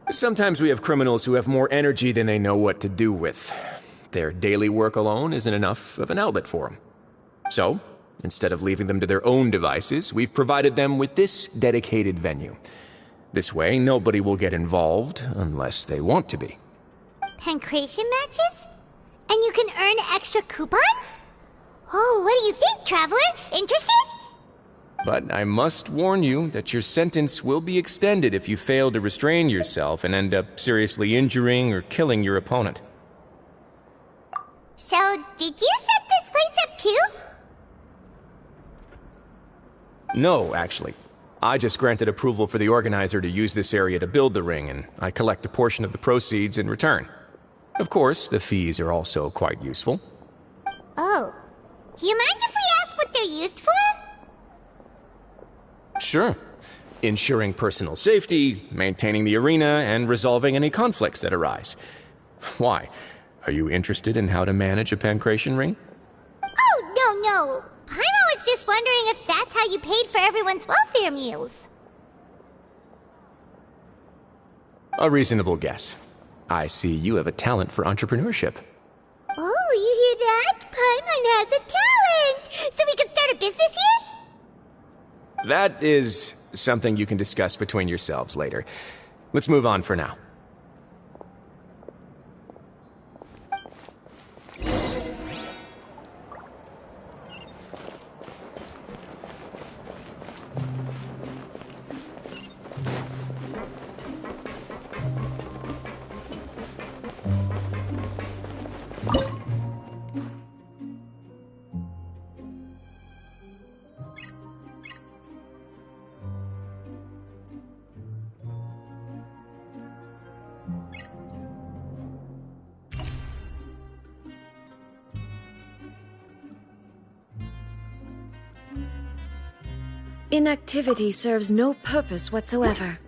Sometimes we have criminals who have more energy than they know what to do with. Their daily work alone isn't enough of an outlet for them. So, instead of leaving them to their own devices, we've provided them with this dedicated venue. This way, nobody will get involved unless they want to be. Pancration matches? And you can earn extra coupons? Oh, what do you think, Traveler? Interested? But I must warn you that your sentence will be extended if you fail to restrain yourself and end up seriously injuring or killing your opponent. So, did you set this place up too? No, actually. I just granted approval for the organizer to use this area to build the ring, and I collect a portion of the proceeds in return. Of course, the fees are also quite useful. Oh. Do you mind if we ask what they're used for? Sure. Ensuring personal safety, maintaining the arena, and resolving any conflicts that arise. Why? Are you interested in how to manage a pancration ring? Oh, no. Paimon was just wondering if that's how you paid for everyone's welfare meals. A reasonable guess. I see you have a talent for entrepreneurship. Oh, you hear that? Paimon has a talent! So we can start a business here? That is something you can discuss between yourselves later. Let's move on for now. Inactivity serves no purpose whatsoever.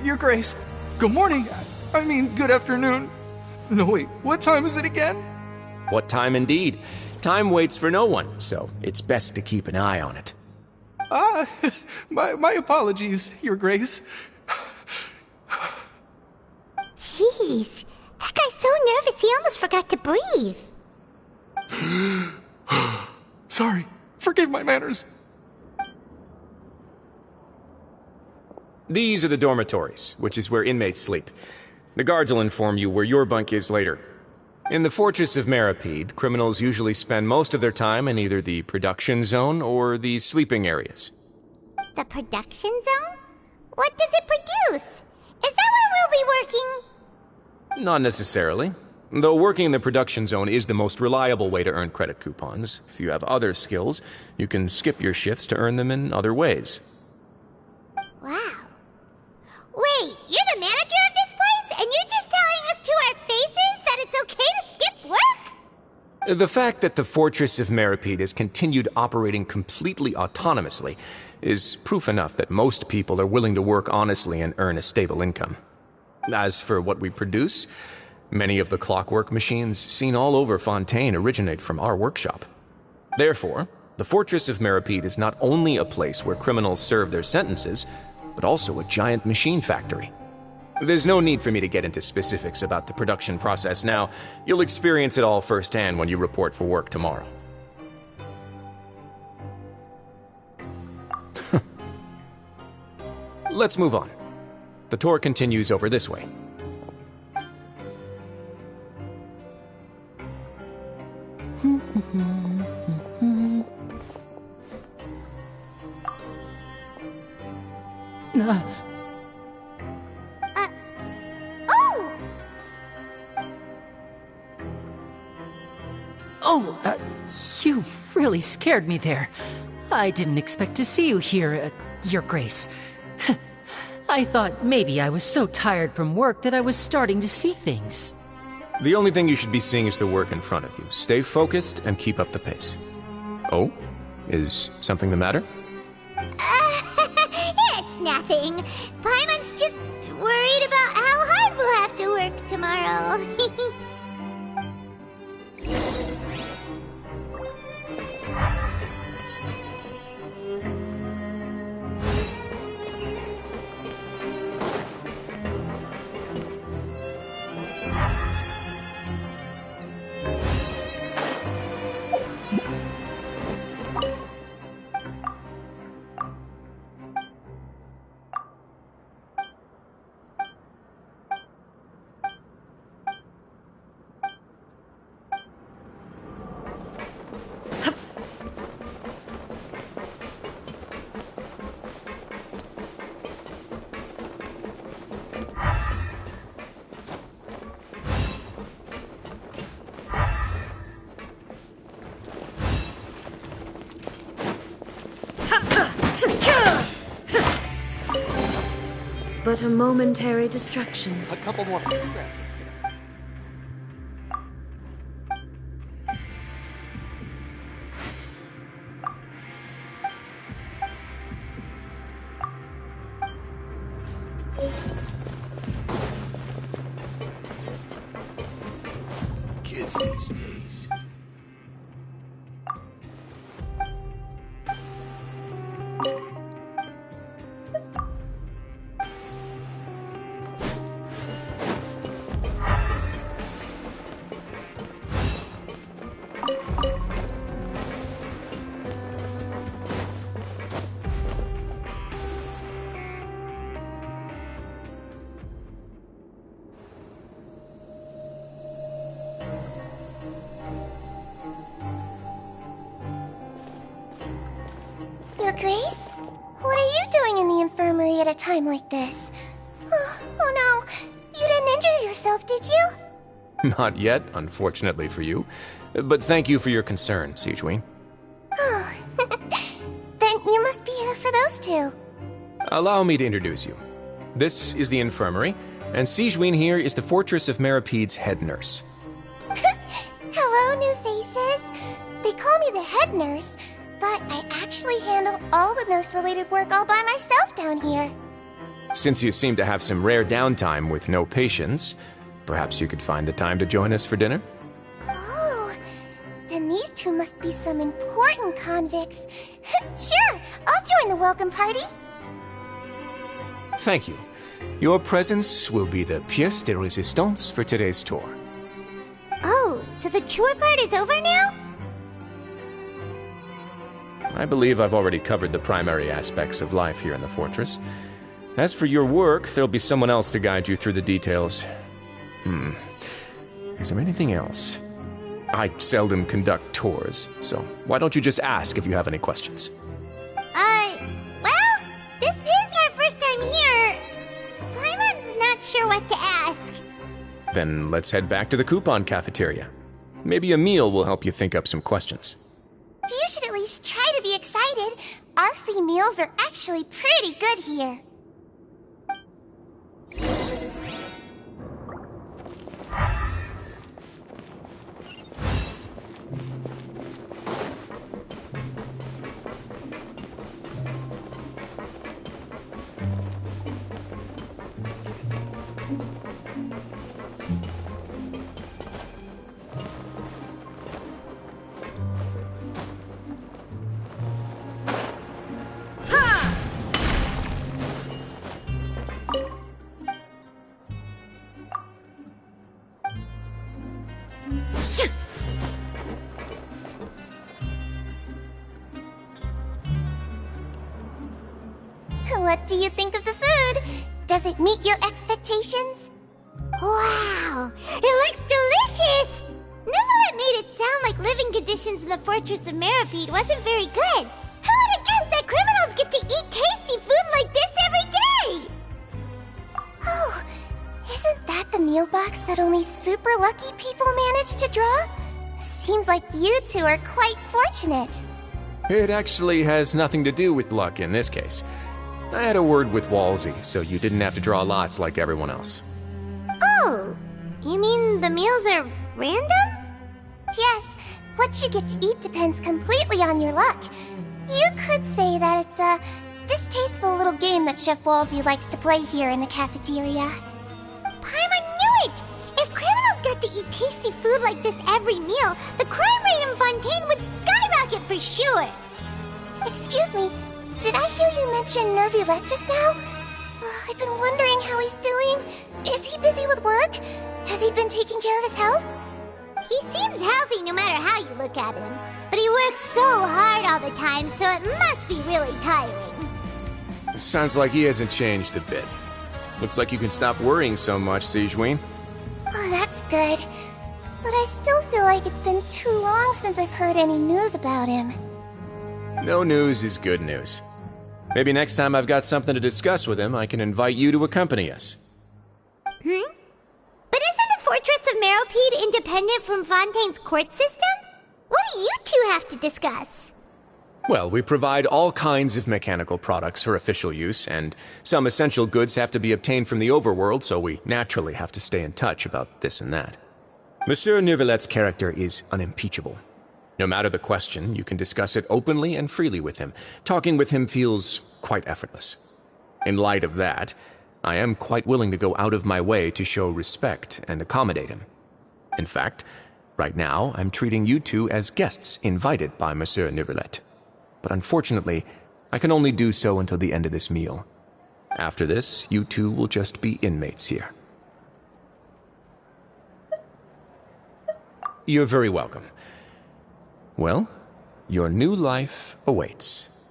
Your Grace. Good morning. I mean, good afternoon. No, wait, what time is it again? What time indeed? Time waits for no one, so it's best to keep an eye on it. My apologies, Your Grace. Jeez, that guy's so nervous he almost forgot to breathe. Sorry, forgive my manners. These are the dormitories, which is where inmates sleep. The guards will inform you where your bunk is later. In the Fortress of Meripede, criminals usually spend most of their time in either the production zone or the sleeping areas. The production zone? What does it produce? Is that where we'll be working? Not necessarily. Though working in the production zone is the most reliable way to earn credit coupons. If you have other skills, you can skip your shifts to earn them in other ways. Wow. Wait, you're the manager of this place, and you're just telling us to our faces that it's okay to skip work? The fact that the Fortress of Meripede has continued operating completely autonomously is proof enough that most people are willing to work honestly and earn a stable income. As for what we produce, many of the clockwork machines seen all over Fontaine originate from our workshop. Therefore, the Fortress of Meripede is not only a place where criminals serve their sentences, but also a giant machine factory. There's no need for me to get into specifics about the production process now. You'll experience it all firsthand when you report for work tomorrow. Let's move on. The tour continues over this way. You really scared me there. I didn't expect to see you here, Your Grace. I thought maybe I was so tired from work that I was starting to see things. The only thing you should be seeing is the work in front of you. Stay focused and keep up the pace. Oh? Is something the matter? It's nothing. Paimon's just worried about how hard we'll have to work tomorrow. but a momentary distraction. A couple more paragraphs. Kids these days. Your Grace? What are you doing in the infirmary at a time like this? Oh no, you didn't injure yourself, did you? Not yet, unfortunately for you. But thank you for your concern, Sigewin. Oh, then you must be here for those two. Allow me to introduce you. This is the infirmary, and Sigewin here is the Fortress of Meripede's head nurse. Hello, new faces. They call me the head nurse, but I actually handle all the nurse-related work all by myself down here. Since you seem to have some rare downtime with no patients, perhaps you could find the time to join us for dinner? Oh, then these two must be some important convicts. Sure, I'll join the welcome party. Thank you. Your presence will be the pièce de résistance for today's tour. Oh, so the tour part is over now? I believe I've already covered the primary aspects of life here in the fortress. As for your work, there'll be someone else to guide you through the details. Is there anything else? I seldom conduct tours, so why don't you just ask if you have any questions? Well, this is our first time here. Paimon's not sure what to ask. Then let's head back to the coupon cafeteria. Maybe a meal will help you think up some questions. You should at least try to be excited. Our free meals are actually pretty good here. What do you think of the food? Does it meet your expectations? Wow, it looks delicious! Neverlet made it sound like living conditions in the Fortress of Meripede wasn't very good. Who would have guessed that criminals get to eat tasty food like this every day? Oh, isn't that the meal box that only super lucky people manage to draw? Seems like you two are quite fortunate. It actually has nothing to do with luck in this case. I had a word with Walsey, so you didn't have to draw lots like everyone else. Oh, you mean the meals are random? Yes, what you get to eat depends completely on your luck. You could say that it's a distasteful little game that Chef Walsey likes to play here in the cafeteria. Paimon knew it! If criminals got to eat tasty food like this every meal, the crime rate in Fontaine would skyrocket for sure! Excuse me, did I hear you mention Nervulette just now? I've been wondering how he's doing. Is he busy with work? Has he been taking care of his health? He seems healthy no matter how you look at him. But he works so hard all the time, so it must be really tiring. Sounds like he hasn't changed a bit. Looks like you can stop worrying so much, Sigewin. Oh, that's good. But I still feel like it's been too long since I've heard any news about him. No news is good news. Maybe next time I've got something to discuss with him, I can invite you to accompany us. But isn't the Fortress of Meropede independent from Fontaine's court system? What do you two have to discuss? Well, we provide all kinds of mechanical products for official use, and some essential goods have to be obtained from the overworld, so we naturally have to stay in touch about this and that. Monsieur Neuvillette's character is unimpeachable. No matter the question, you can discuss it openly and freely with him. Talking with him feels quite effortless. In light of that, I am quite willing to go out of my way to show respect and accommodate him. In fact, right now, I'm treating you two as guests invited by Monsieur Neuvillette. But unfortunately, I can only do so until the end of this meal. After this, you two will just be inmates here. You're very welcome. Well, your new life awaits.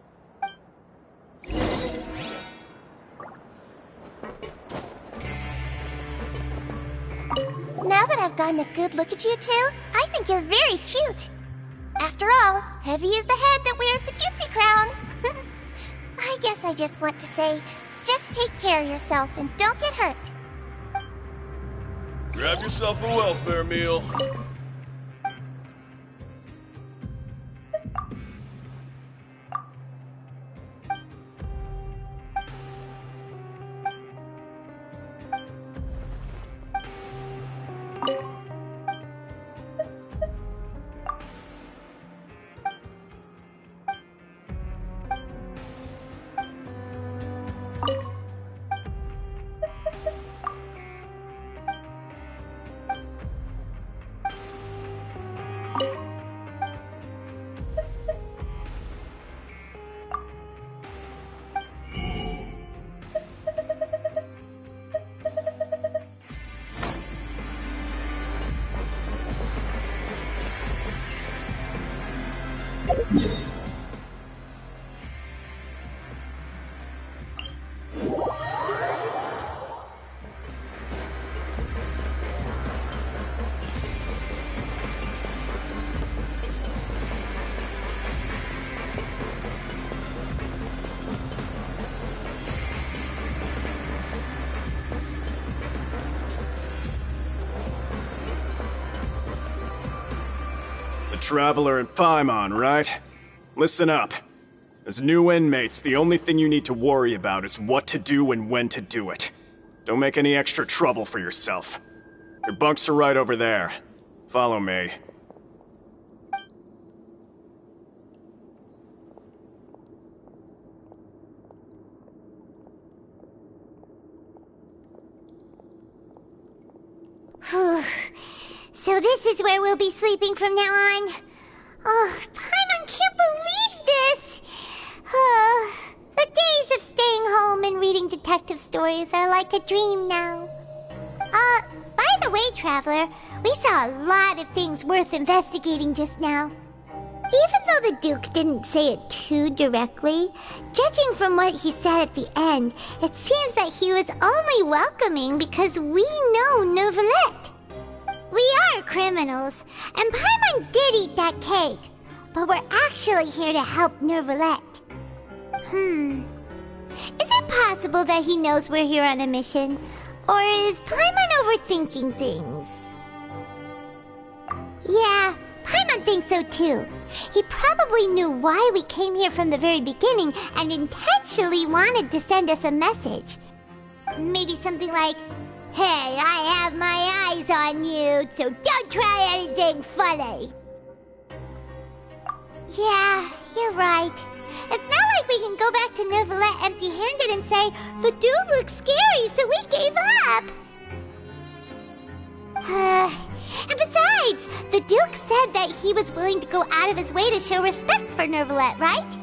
Now that I've gotten a good look at you two, I think you're very cute. After all, heavy is the head that wears the cutesy crown. I guess I just want to say, just take care of yourself and don't get hurt. Grab yourself a welfare meal. Traveler in Paimon, right? Listen up. As new inmates, the only thing you need to worry about is what to do and when to do it. Don't make any extra trouble for yourself. Your bunks are right over there. Follow me. So this is where we'll be sleeping from now on. Oh, Paimon can't believe this! The days of staying home and reading detective stories are like a dream now. By the way, Traveler, we saw a lot of things worth investigating just now. Even though the Duke didn't say it too directly, judging from what he said at the end, it seems that he was only welcoming because we know Neuvillette. We are criminals, and Paimon did eat that cake, but we're actually here to help Neuvillette. Is it possible that he knows we're here on a mission? Or is Paimon overthinking things? Yeah, Paimon thinks so too. He probably knew why we came here from the very beginning and intentionally wanted to send us a message. Maybe something like, "Hey, I have my eyes on you, so don't try anything funny." Yeah, you're right. It's not like we can go back to Neuvillette empty-handed and say, "The dude looks scary, so we gave up." And besides, the Duke said that he was willing to go out of his way to show respect for Neuvillette, right?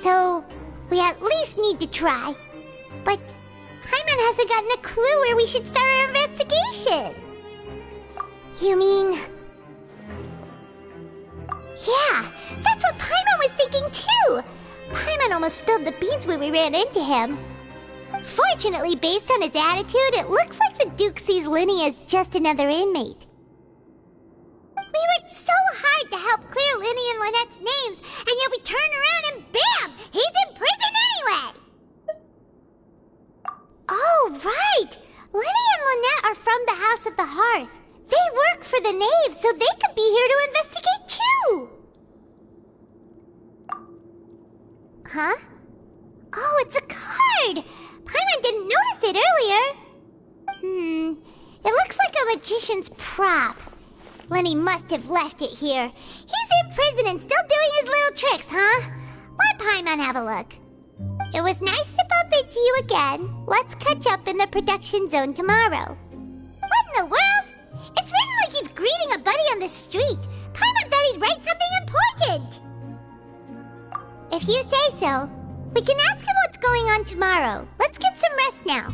So, we at least need to try. But Paimon hasn't gotten a clue where we should start our investigation. You mean... Yeah, that's what Paimon was thinking too! Paimon almost spilled the beans when we ran into him. Fortunately, based on his attitude, it looks like the Duke sees Linny as just another inmate. We worked so hard to help clear Linny and Lynette's names, and yet we turn around and bam! He's in prison anyway! Oh, right! Linny and Lynette are from the House of the Hearth. They work for the Knave, so they could be here to investigate too! Huh? Oh, it's a card! Paimon didn't notice it earlier. It looks like a magician's prop. Lenny must have left it here. He's in prison and still doing his little tricks, huh? Let Paimon have a look. It was nice to bump into you again. Let's catch up in the production zone tomorrow. What in the world? It's written like he's greeting a buddy on the street. Paimon thought he'd write something important. If you say so, we can ask him what's going on tomorrow. Let's get some rest now.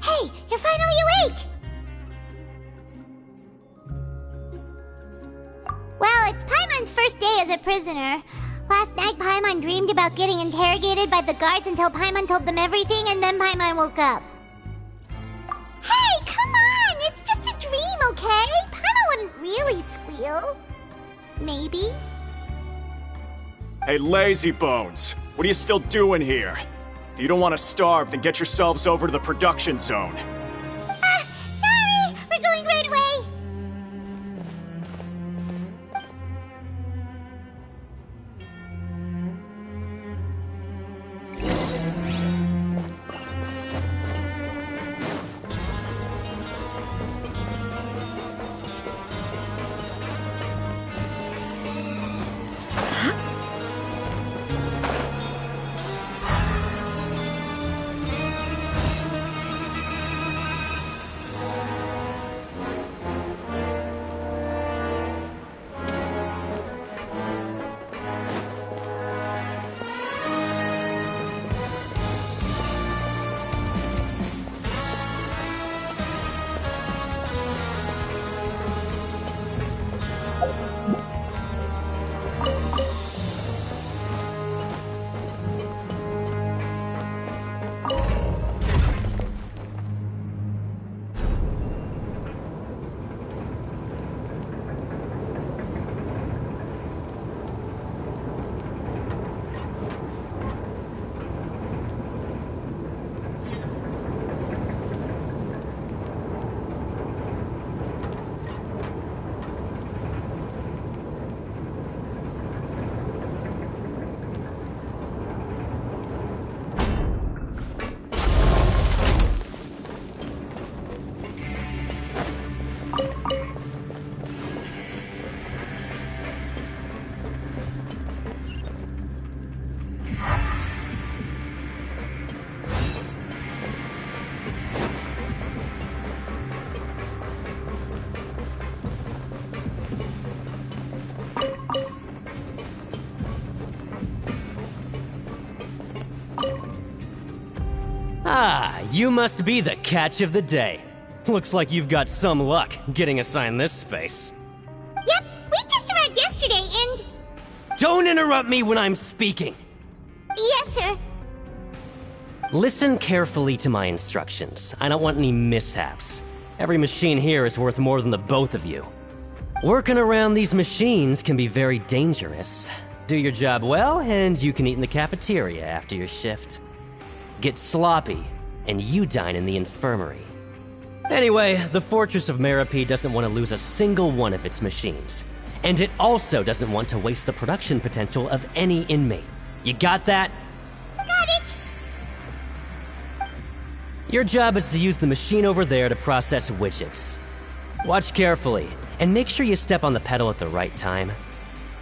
Hey, you're finally awake! Well, it's Paimon's first day as a prisoner. Last night, Paimon dreamed about getting interrogated by the guards until Paimon told them everything, and then Paimon woke up. Hey, come on! It's just a dream, okay? Paimon wouldn't really squeal. Maybe. Hey, lazy bones! What are you still doing here? If you don't want to starve, then get yourselves over to the production zone. Sorry! We're going right away! Ah, you must be the catch of the day. Looks like you've got some luck getting assigned this space. Yep, we just arrived yesterday and... Don't interrupt me when I'm speaking! Yes, sir. Listen carefully to my instructions. I don't want any mishaps. Every machine here is worth more than the both of you. Working around these machines can be very dangerous. Do your job well, and you can eat in the cafeteria after your shift. Get sloppy, and you dine in the infirmary. Anyway, the Fortress of Meropide doesn't want to lose a single one of its machines. And it also doesn't want to waste the production potential of any inmate. You got that? Got it! Your job is to use the machine over there to process widgets. Watch carefully, and make sure you step on the pedal at the right time.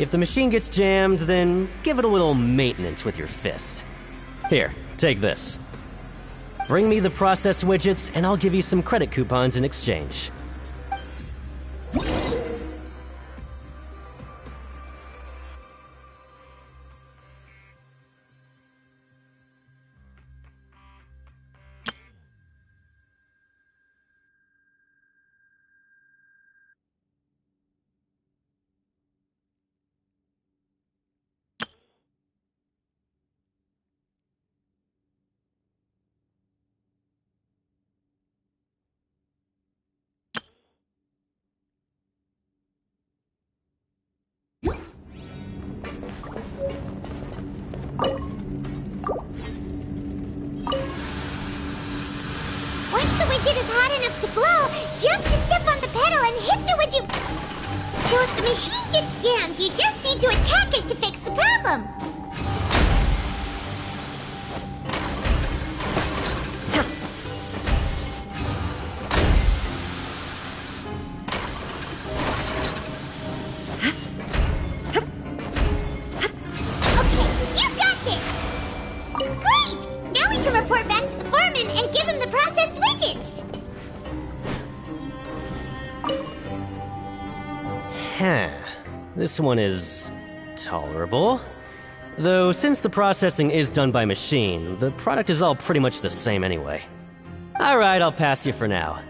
If the machine gets jammed, then give it a little maintenance with your fist. Here, take this. Bring me the process widgets, and I'll give you some credit coupons in exchange. widget is hot enough to glow, jump to step on the pedal and hit the widget. So if the machine gets jammed, you just need to attack it to fix the problem. Report back to the foreman and give him the processed widgets! This one is tolerable. Though, since the processing is done by machine, the product is all pretty much the same anyway. Alright, I'll pass you for now.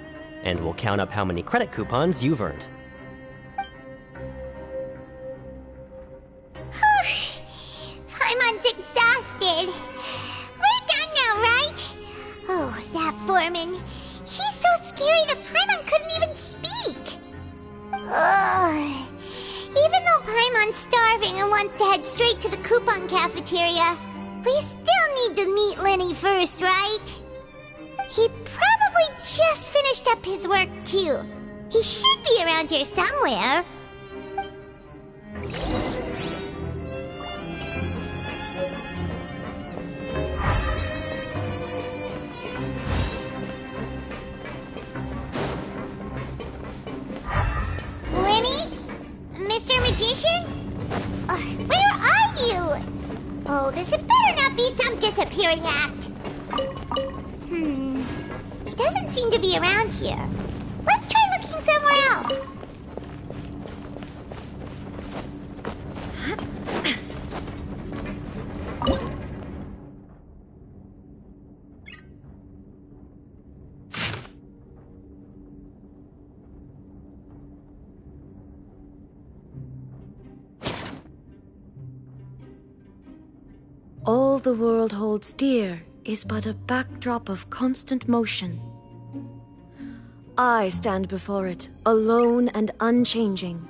And we'll count up how many credit coupons you've earned. Paimon's exhausted. We're done now, right? Oh, that foreman. He's so scary that Paimon couldn't even speak. Ugh. Even though Paimon's starving and wants to head straight to the coupon cafeteria, we still need to meet Lenny first, right? He probably just finished up his work, too. He should be around here somewhere. Mr. Magician? Where are you? Oh, this had better not be some disappearing act. He doesn't seem to be around here. Let's try looking somewhere else. All the world holds dear is but a backdrop of constant motion. I stand before it, alone and unchanging.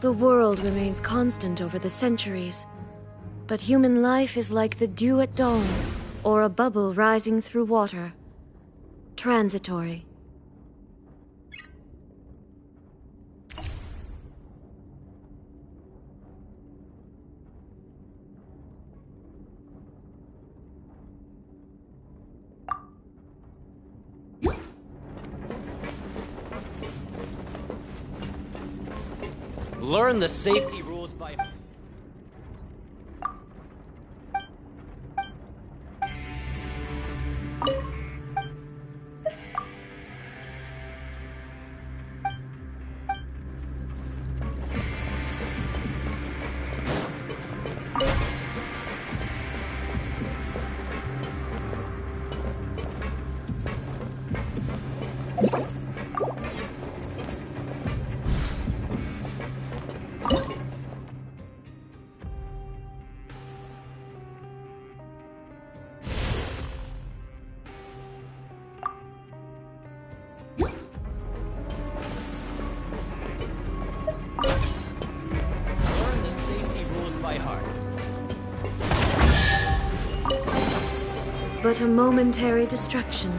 The world remains constant over the centuries, but human life is like the dew at dawn, or a bubble rising through water. Transitory. Learn the safety rules by... but a momentary distraction.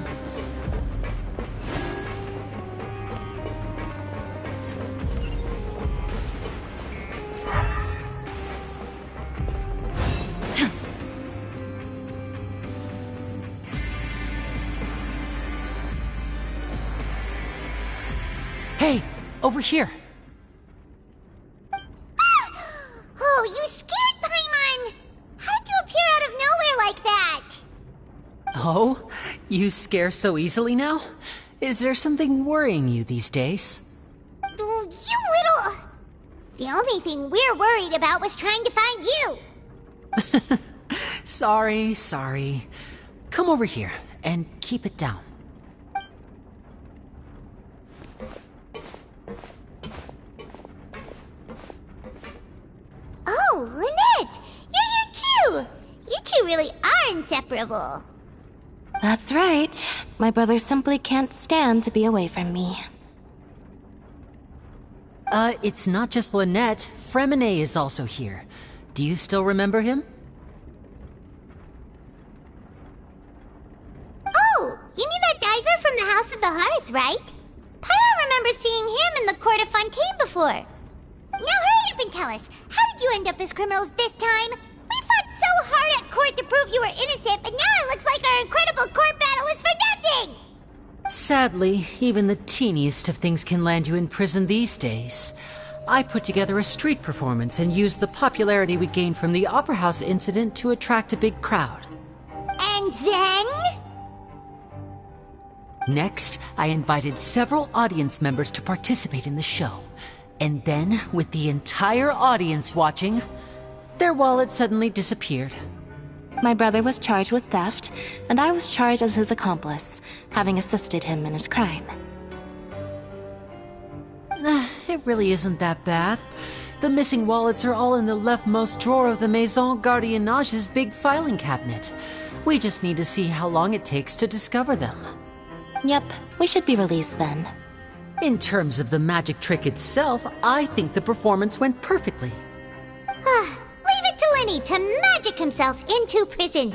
Hey, over here. Oh, you scared Paimon! How did you appear out of nowhere like that? Oh, you scare so easily now? Is there something worrying you these days? Oh, you little... The only thing we're worried about was trying to find you. Sorry. Come over here and keep it down. Oh, Lynette! You're here too! You two really are inseparable. That's right. My brother simply can't stand to be away from me. It's not just Lynette. Fremine is also here. Do you still remember him? Oh, you mean that diver from the House of the Hearth, right? Pyro remembers seeing him in the court of Fontaine before. Now hurry up and tell us, how did you end up as criminals this time? We fought so hard at court to prove you were innocent, but now it looks like our incredible court battle was for nothing! Sadly, even the teeniest of things can land you in prison these days. I put together a street performance and used the popularity we gained from the Opera House incident to attract a big crowd. And then? Next, I invited several audience members to participate in the show. And then, with the entire audience watching, their wallet suddenly disappeared. My brother was charged with theft, and I was charged as his accomplice, having assisted him in his crime. It really isn't that bad. The missing wallets are all in the leftmost drawer of the Maison Gardiennage's big filing cabinet. We just need to see how long it takes to discover them. Yep, we should be released then. In terms of the magic trick itself, I think the performance went perfectly. Leave it to Lenny to magic himself into prison.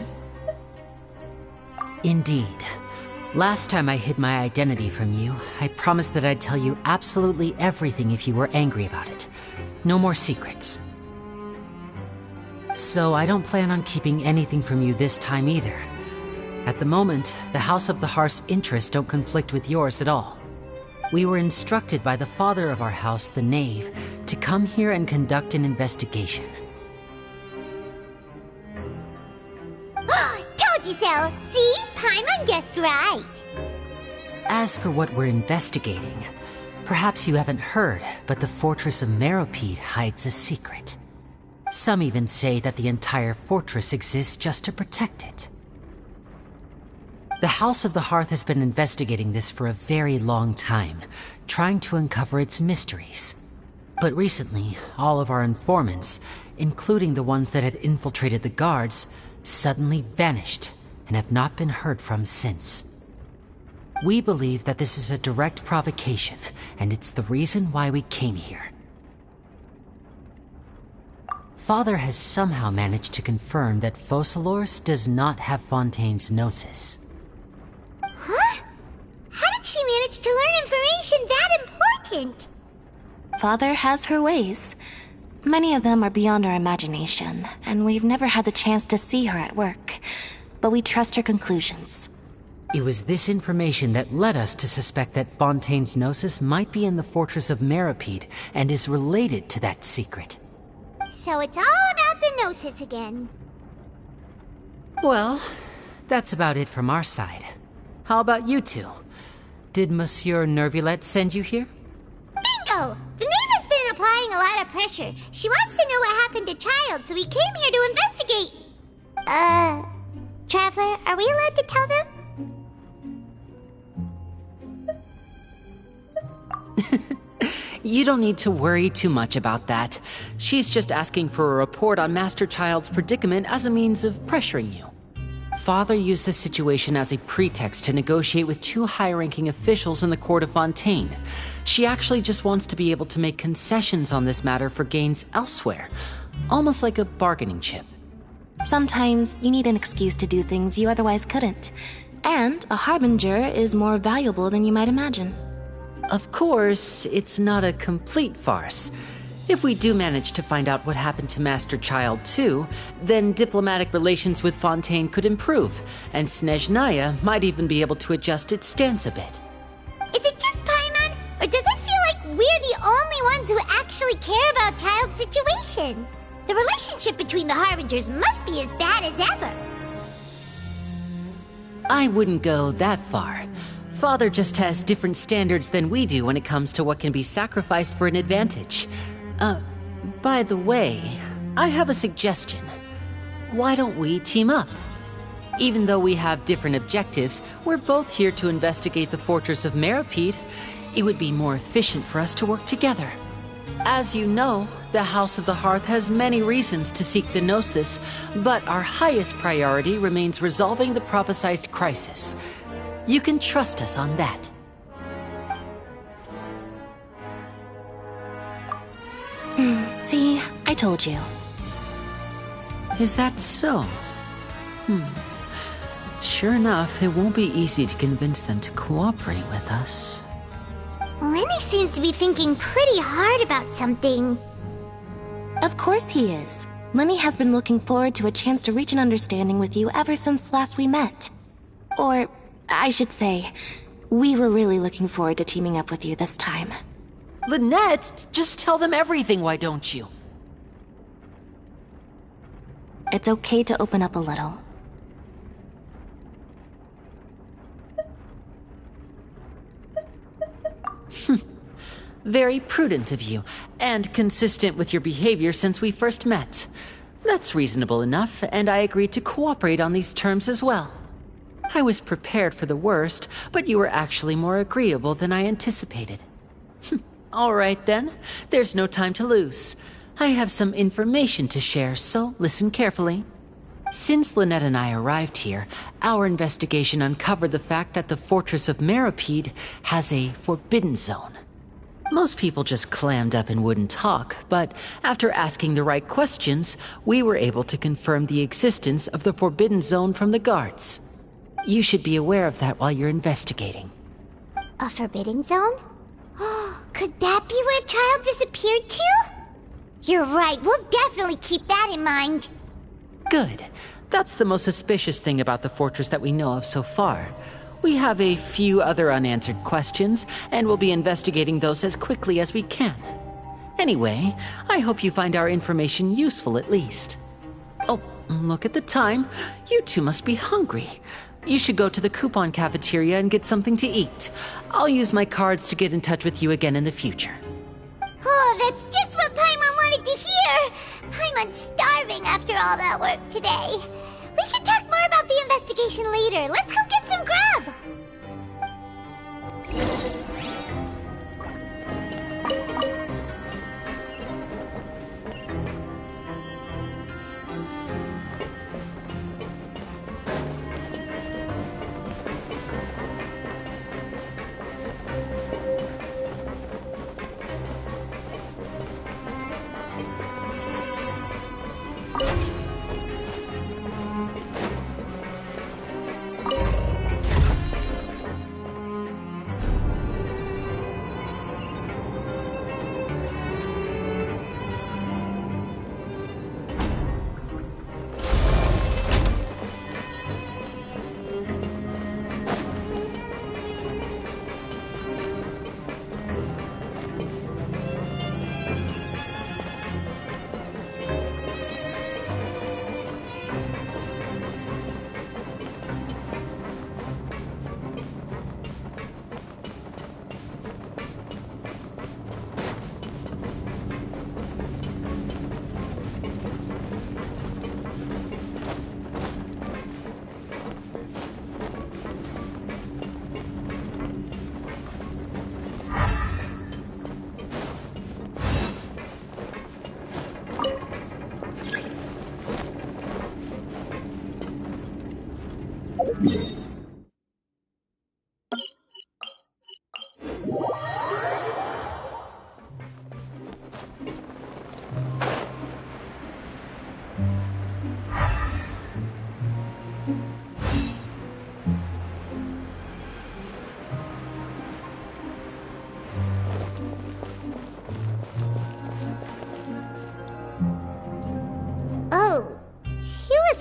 Indeed. Last time I hid my identity from you, I promised that I'd tell you absolutely everything if you were angry about it. No more secrets. So I don't plan on keeping anything from you this time either. At the moment, the House of the Hearth's interests don't conflict with yours at all. We were instructed by the father of our house, the Knave, to come here and conduct an investigation. Told you so! See? Paimon guessed right. As for what we're investigating, perhaps you haven't heard, but the fortress of Meropide hides a secret. Some even say that the entire fortress exists just to protect it. The House of the Hearth has been investigating this for a very long time, trying to uncover its mysteries. But recently, all of our informants, including the ones that had infiltrated the guards, suddenly vanished and have not been heard from since. We believe that this is a direct provocation, and it's the reason why we came here. Father has somehow managed to confirm that Focalors does not have Fontaine's Gnosis. Huh? How did she manage to learn information that important? Father has her ways. Many of them are beyond our imagination, and we've never had the chance to see her at work. But we trust her conclusions. It was this information that led us to suspect that Fontaine's Gnosis might be in the fortress of Meropide and is related to that secret. So it's all about the Gnosis again. Well, that's about it from our side. How about you two? Did Monsieur Nervulette send you here? Bingo! The Knave has been applying a lot of pressure. She wants to know what happened to Child, so we came here to investigate. Traveler, are we allowed to tell them? You don't need to worry too much about that. She's just asking for a report on Master Child's predicament as a means of pressuring you. Father used the situation as a pretext to negotiate with two high-ranking officials in the court of Fontaine. She actually just wants to be able to make concessions on this matter for gains elsewhere, almost like a bargaining chip. Sometimes you need an excuse to do things you otherwise couldn't. And a harbinger is more valuable than you might imagine. Of course, it's not a complete farce. If we do manage to find out what happened to Master Child 2, then diplomatic relations with Fontaine could improve, and Snezhnaya might even be able to adjust its stance a bit. Is it just Paimon, or does it feel like we're the only ones who actually care about Child's situation? The relationship between the Harbingers must be as bad as ever. I wouldn't go that far. Father just has different standards than we do when it comes to what can be sacrificed for an advantage. By the way, I have a suggestion. Why don't we team up? Even though we have different objectives, we're both here to investigate the fortress of Meripede. It would be more efficient for us to work together. As you know, the House of the Hearth has many reasons to seek the Gnosis, but our highest priority remains resolving the prophesized crisis. You can trust us on that. See, I told you. Is that so? Sure enough, it won't be easy to convince them to cooperate with us. Lenny seems to be thinking pretty hard about something. Of course he is. Lenny has been looking forward to a chance to reach an understanding with you ever since last we met. Or, I should say, we were really looking forward to teaming up with you this time. Lynette, just tell them everything, why don't you? It's okay to open up a little. Very prudent of you, and consistent with your behavior since we first met. That's reasonable enough, and I agreed to cooperate on these terms as well. I was prepared for the worst, but you were actually more agreeable than I anticipated. All right then, there's no time to lose. I have some information to share, so listen carefully. Since Lynette and I arrived here, our investigation uncovered the fact that the Fortress of Meripede has a forbidden zone. Most people just clammed up and wouldn't talk, but after asking the right questions, we were able to confirm the existence of the forbidden zone from the guards. You should be aware of that while you're investigating. A forbidden zone? Could that be where Child disappeared to? You're right, we'll definitely keep that in mind. Good. That's the most suspicious thing about the fortress that we know of so far. We have a few other unanswered questions, and we'll be investigating those as quickly as we can. Anyway, I hope you find our information useful at least. Oh, look at the time. You two must be hungry. You should go to the coupon cafeteria and get something to eat. I'll use my cards to get in touch with you again in the future. Oh, that's just what Paimon wanted to hear! Paimon's starving after all that work today. We can talk more about the investigation later. Let's go get some grub!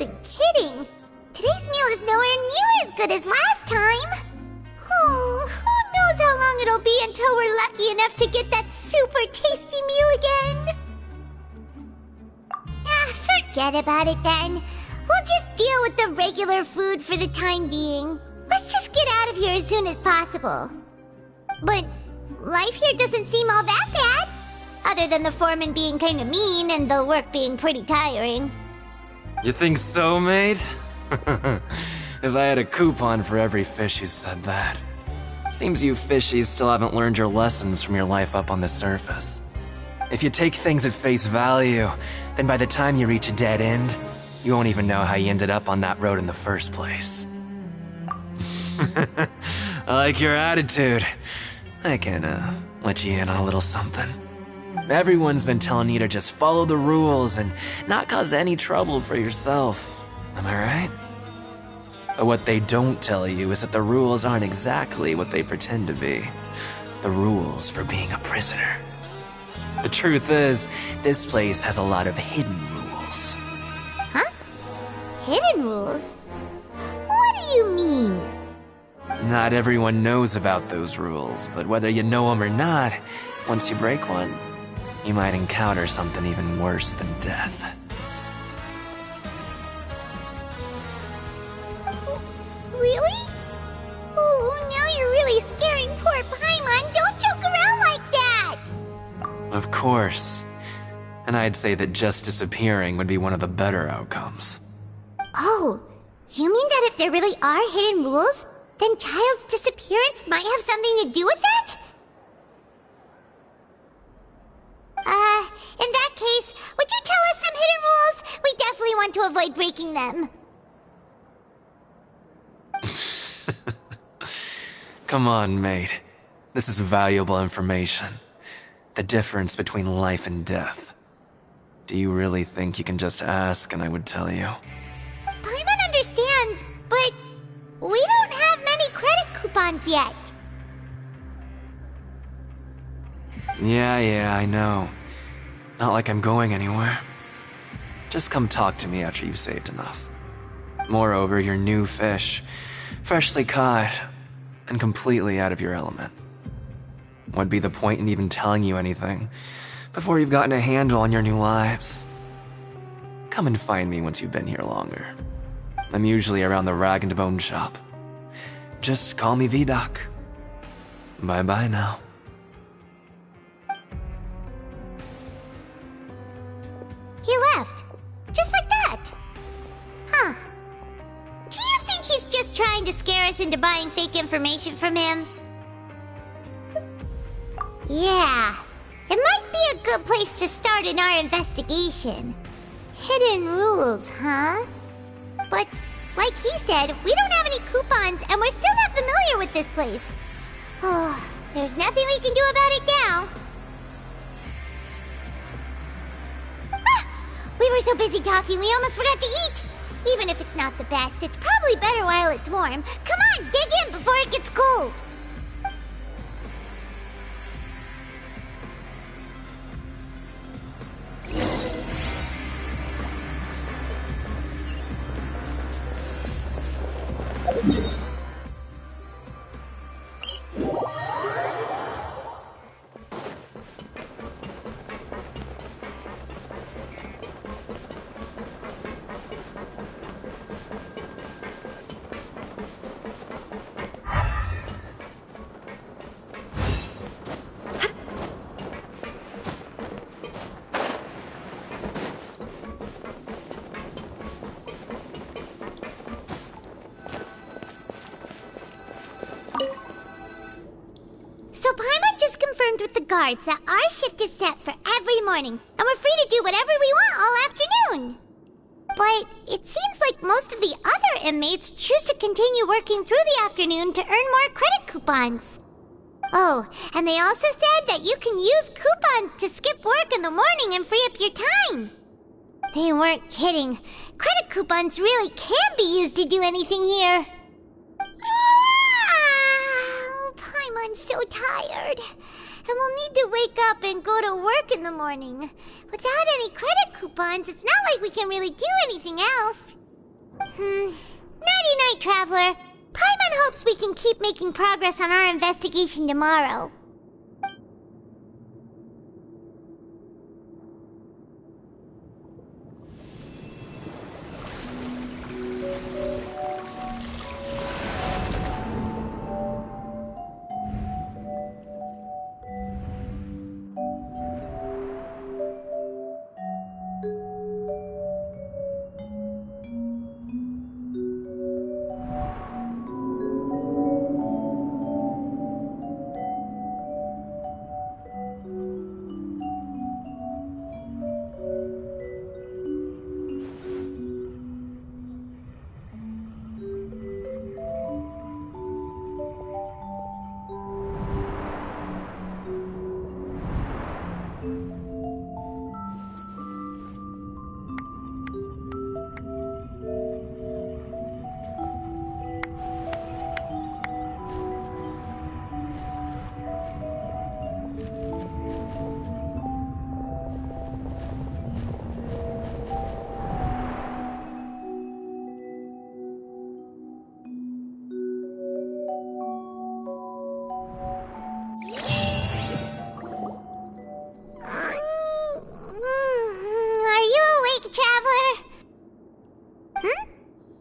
wasn't kidding. Today's meal is nowhere near as good as last time. Oh, who knows how long it'll be until we're lucky enough to get that super tasty meal again. Forget about it then. We'll just deal with the regular food for the time being. Let's just get out of here as soon as possible. But life here doesn't seem all that bad. Other than the foreman being kinda mean and the work being pretty tiring. You think so, mate? If I had a coupon for every fish who said that. Seems you fishies still haven't learned your lessons from your life up on the surface. If you take things at face value, then by the time you reach a dead end, you won't even know how you ended up on that road in the first place. I like your attitude. I can, let you in on a little something. Everyone's been telling you to just follow the rules and not cause any trouble for yourself. Am I right? But what they don't tell you is that the rules aren't exactly what they pretend to be. The rules for being a prisoner. The truth is, this place has a lot of hidden rules. Huh? Hidden rules? What do you mean? Not everyone knows about those rules, but whether you know them or not, once you break one, you might encounter something even worse than death. Really? Oh, now you're really scaring poor Paimon. Don't joke around like that! Of course. And I'd say that just disappearing would be one of the better outcomes. Oh, you mean that if there really are hidden rules, then Child's disappearance might have something to do with that? In that case, would you tell us some hidden rules? We definitely want to avoid breaking them. Come on, mate. This is valuable information. The difference between life and death. Do you really think you can just ask and I would tell you? Paimon understands, but we don't have many credit coupons yet. Yeah, I know. Not like I'm going anywhere. Just come talk to me after you've saved enough. Moreover, you're new fish, freshly caught, and completely out of your element. What'd be the point in even telling you anything before you've gotten a handle on your new lives? Come and find me once you've been here longer. I'm usually around the rag and bone shop. Just call me V-Doc. Bye-bye now. He left. Just like that. Huh. Do you think he's just trying to scare us into buying fake information from him? Yeah. It might be a good place to start in our investigation. Hidden rules, huh? But, like he said, we don't have any coupons and we're still not familiar with this place. Oh, there's nothing we can do about it now. We were so busy talking, we almost forgot to eat! Even if it's not the best, it's probably better while it's warm. Come on, dig in before it gets cold! So Paimon just confirmed with the guards that our shift is set for every morning, and we're free to do whatever we want all afternoon. But it seems like most of the other inmates choose to continue working through the afternoon to earn more credit coupons. Oh, and they also said that you can use coupons to skip work in the morning and free up your time. They weren't kidding. Credit coupons really can be used to do anything here. Paimon's so tired. And we'll need to wake up and go to work in the morning. Without any credit coupons, it's not like we can really do anything else. Nighty-night, Traveler. Paimon hopes we can keep making progress on our investigation tomorrow.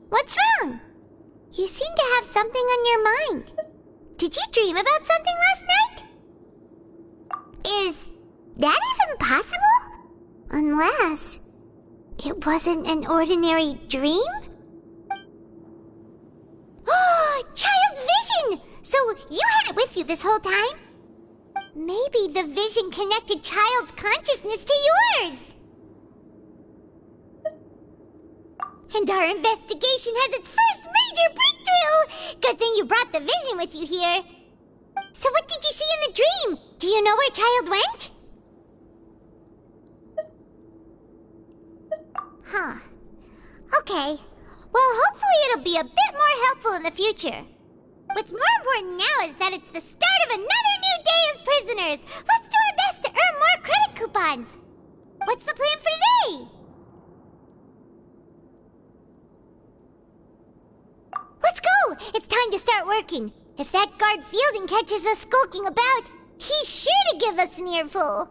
What's wrong? You seem to have something on your mind. Did you dream about something last night? Is that even possible? Unless it wasn't an ordinary dream? Oh, Child's vision! So you had it with you this whole time? Maybe the vision connected Child's consciousness to yours. And our investigation has its first major breakthrough! Good thing you brought the vision with you here. So what did you see in the dream? Do you know where Child went? Huh. Okay. Well, hopefully it'll be a bit more helpful in the future. What's more important now is that it's the start of another new day as prisoners. Let's do our best to earn more credit coupons. What's the plan for today? Let's go! It's time to start working. If that guard Fielding catches us skulking about, he's sure to give us an earful.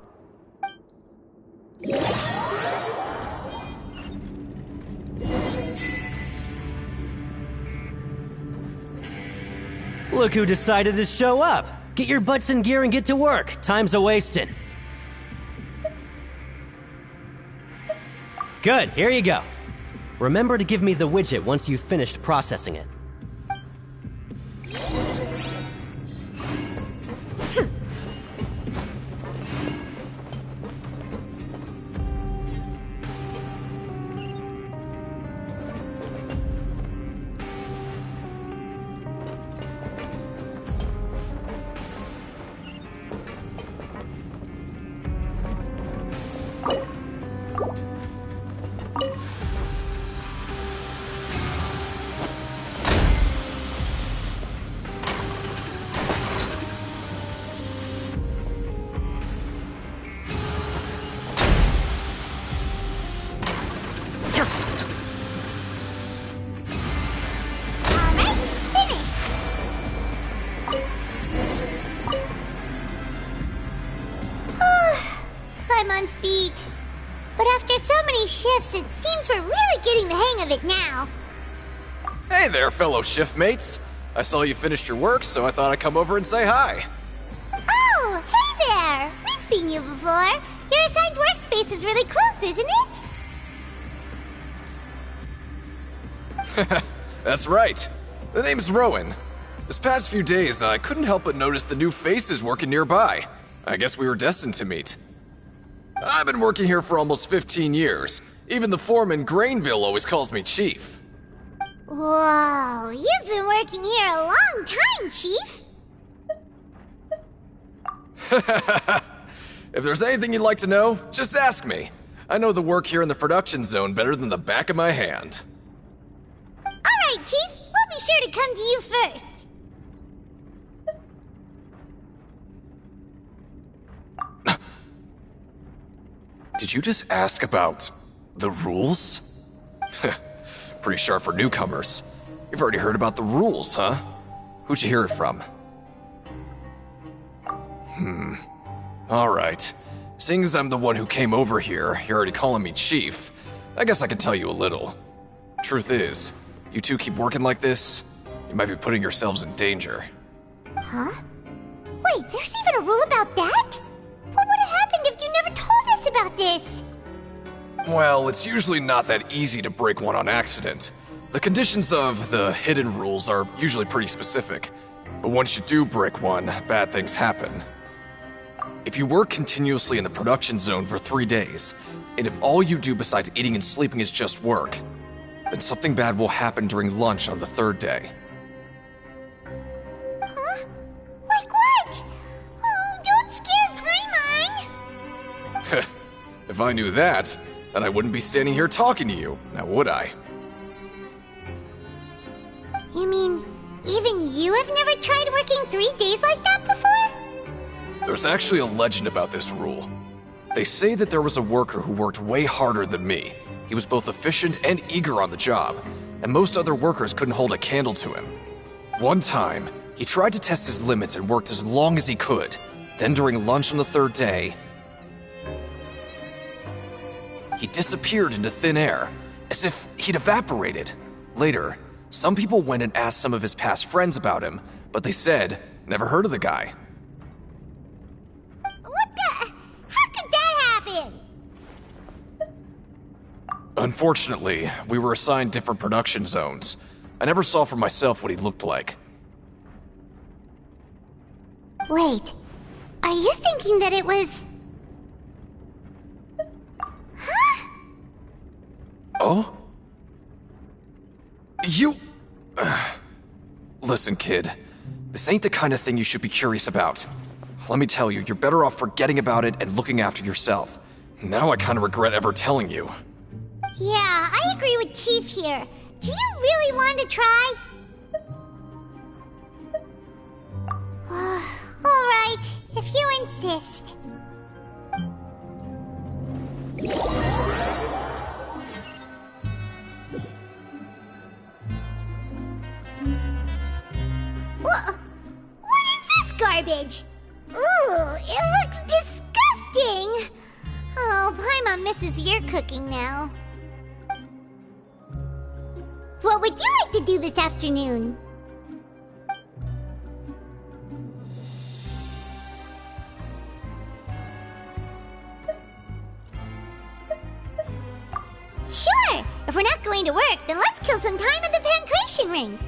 Look who decided to show up! Get your butts in gear and get to work. Time's a-wasting. Good, here you go. Remember to give me the widget once you've finished processing it. Speed. But after so many shifts, it seems we're really getting the hang of it now. Hey there, fellow shiftmates. I saw you finished your work, so I thought I'd come over and say hi. Oh, hey there! We've seen you before. Your assigned workspace is really close, isn't it? That's right. The name's Rowan. This past few days, I couldn't help but notice the new faces working nearby. I guess we were destined to meet. I've been working here for almost 15 years. Even the foreman, Grainville, always calls me Chief. Whoa, you've been working here a long time, Chief. If there's anything you'd like to know, just ask me. I know the work here in the production zone better than the back of my hand. All right, Chief. We'll be sure to come to you first. Did you just ask about the rules? Pretty sharp for newcomers. You've already heard about the rules, huh? Who'd you hear it from? Alright. Seeing as I'm the one who came over here, you're already calling me Chief. I guess I can tell you a little. Truth is, you two keep working like this, you might be putting yourselves in danger. Huh? Wait, there's even a rule about that? What would have happened if you never told us about this? Well, it's usually not that easy to break one on accident. The conditions of the hidden rules are usually pretty specific. But once you do break one, bad things happen. If you work continuously in the production zone for 3 days, and if all you do besides eating and sleeping is just work, then something bad will happen during lunch on the 3rd day. Huh? Like what? Oh, don't scare Paimon! If I knew that, then I wouldn't be standing here talking to you, now would I? You mean, even you have never tried working 3 days like that before? There's actually a legend about this rule. They say that there was a worker who worked way harder than me. He was both efficient and eager on the job, and most other workers couldn't hold a candle to him. One time, he tried to test his limits and worked as long as he could. Then during lunch on the 3rd day, he disappeared into thin air, as if he'd evaporated. Later, some people went and asked some of his past friends about him, but they said, never heard of the guy. What the? How could that happen? Unfortunately, we were assigned different production zones. I never saw for myself what he looked like. Wait, are you thinking that it was... Huh? Oh? You... Listen, kid. This ain't the kind of thing you should be curious about. Let me tell you, you're better off forgetting about it and looking after yourself. Now I kinda regret ever telling you. Yeah, I agree with Chief here. Do you really want to try? Alright, if you insist. What is this garbage? Ooh, it looks disgusting! Oh, Paimon misses your cooking now. What would you like to do this afternoon? Sure! If we're not going to work, then let's kill some time at the Pancration Ring!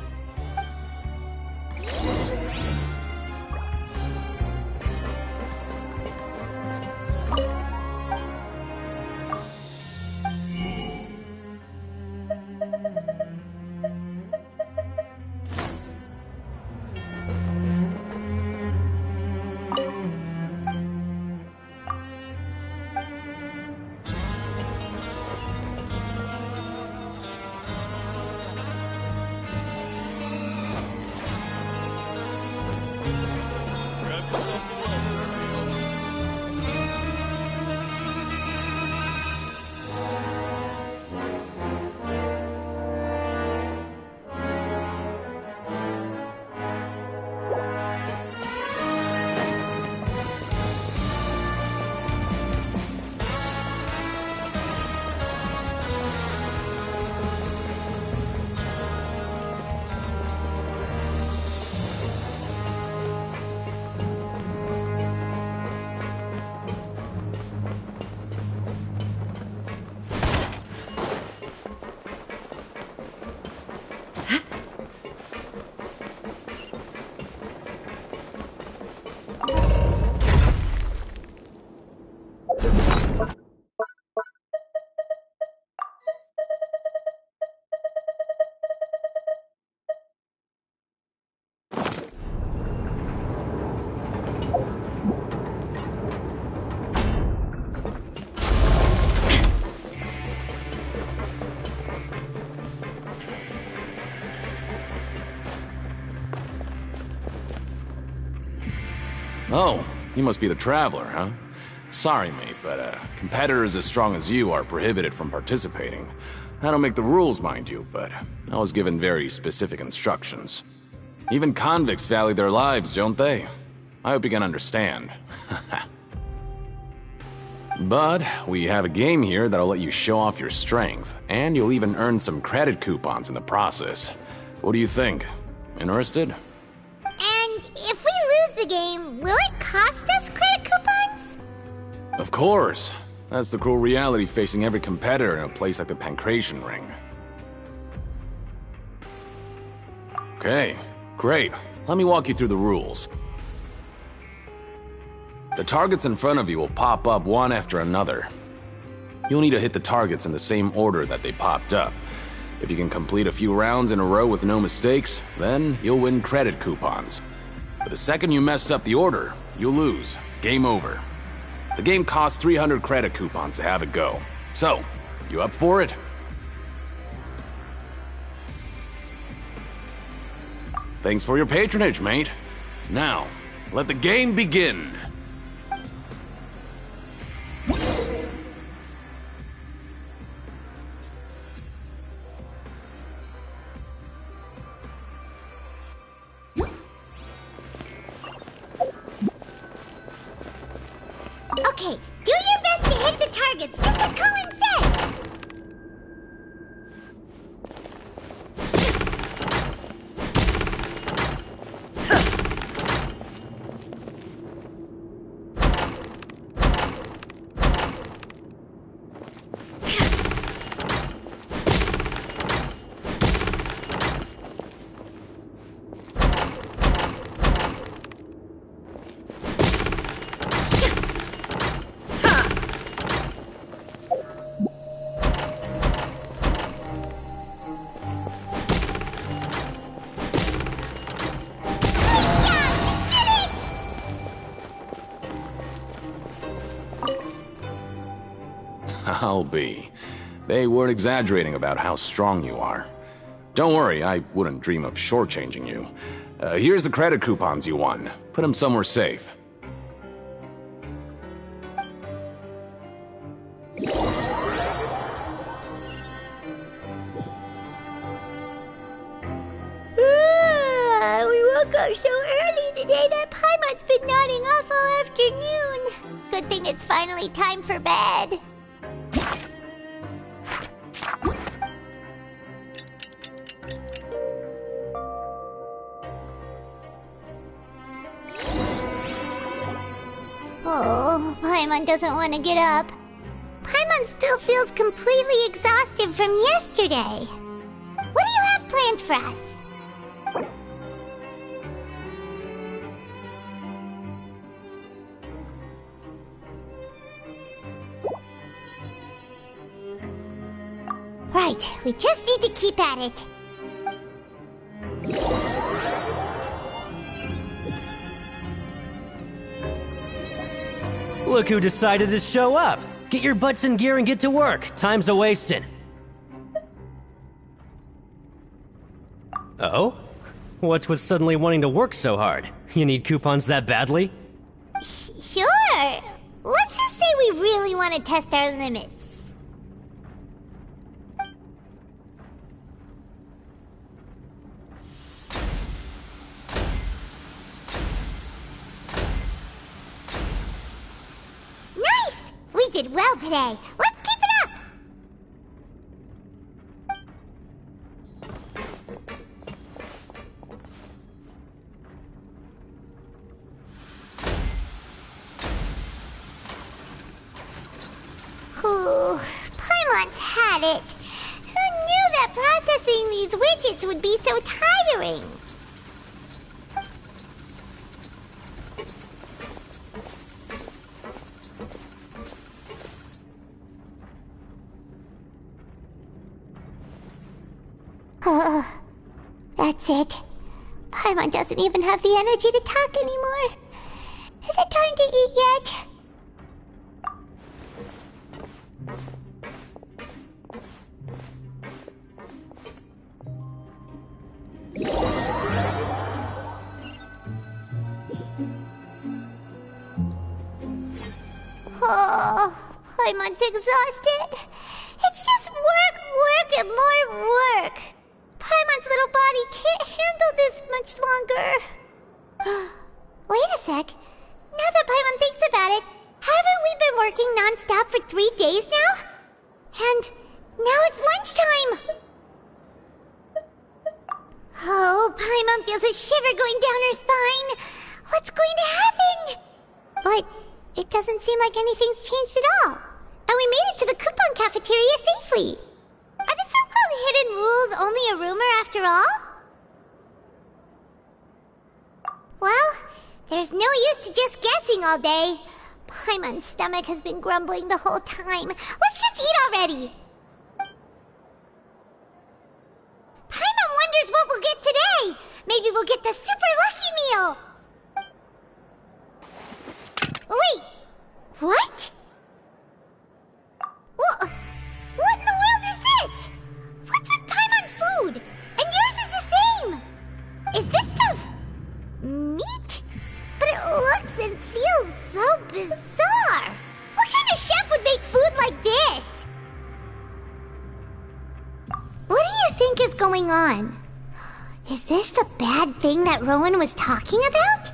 Oh, you must be the Traveler, huh? Sorry, mate, but competitors as strong as you are prohibited from participating. I don't make the rules, mind you, but I was given very specific instructions. Even convicts value their lives, don't they? I hope you can understand. But we have a game here that'll let you show off your strength, and you'll even earn some credit coupons in the process. What do you think? Interested? And if we lose the game, will it cost us credit coupons? Of course. That's the cruel reality facing every competitor in a place like the Pancration Ring. Okay, great. Let me walk you through the rules. The targets in front of you will pop up one after another. You'll need to hit the targets in the same order that they popped up. If you can complete a few rounds in a row with no mistakes, then you'll win credit coupons. But the second you mess up the order, you'll lose. Game over. The game costs 300 credit coupons to have it go. So, you up for it? Thanks for your patronage, mate. Now, let the game begin. Okay, do your best to hit the targets, just like Colin said! I'll be. They weren't exaggerating about how strong you are. Don't worry, I wouldn't dream of shortchanging you. Here's the credit coupons you won. Put them somewhere safe. We woke up so early today that Paimon's been nodding off all afternoon. Good thing it's finally time for bed. Oh, Paimon doesn't want to get up. Paimon still feels completely exhausted from yesterday. What do you have planned for us? Right, we just need to keep at it. Look who decided to show up! Get your butts in gear and get to work. Time's a-wasting. Oh? What's with suddenly wanting to work so hard? You need coupons that badly? Sure. Let's just say we really want to test our limits. Nice! We did well today. Let's keep it up! Ooh, Paimon's had it. Who knew that processing these widgets would be so tiring? That's it. Paimon doesn't even have the energy to talk anymore. Is it time to eat yet? Oh, Paimon's exhausted. It's just work, and more work. Paimon's little body can't handle this much longer. Wait a sec. Now that Paimon thinks about it, haven't we been working non-stop for 3 days now? And now it's lunchtime! Oh, Paimon feels a shiver going down her spine. What's going to happen? But it doesn't seem like anything's changed at all. And we made it to the coupon cafeteria safely. Are the so-called hidden rules only a rumor after all? Well, there's no use to just guessing all day. Paimon's stomach has been grumbling the whole time. Let's just eat already. Paimon wonders what we'll get today. Maybe we'll get the super lucky meal. Wait, what? What in the world is this? What's with Paimon's food? And yours is the same. Is this stuff meat? But it looks and feels so bizarre. What kind of chef would make food like this? What do you think is going on? Is this the bad thing that Rowan was talking about?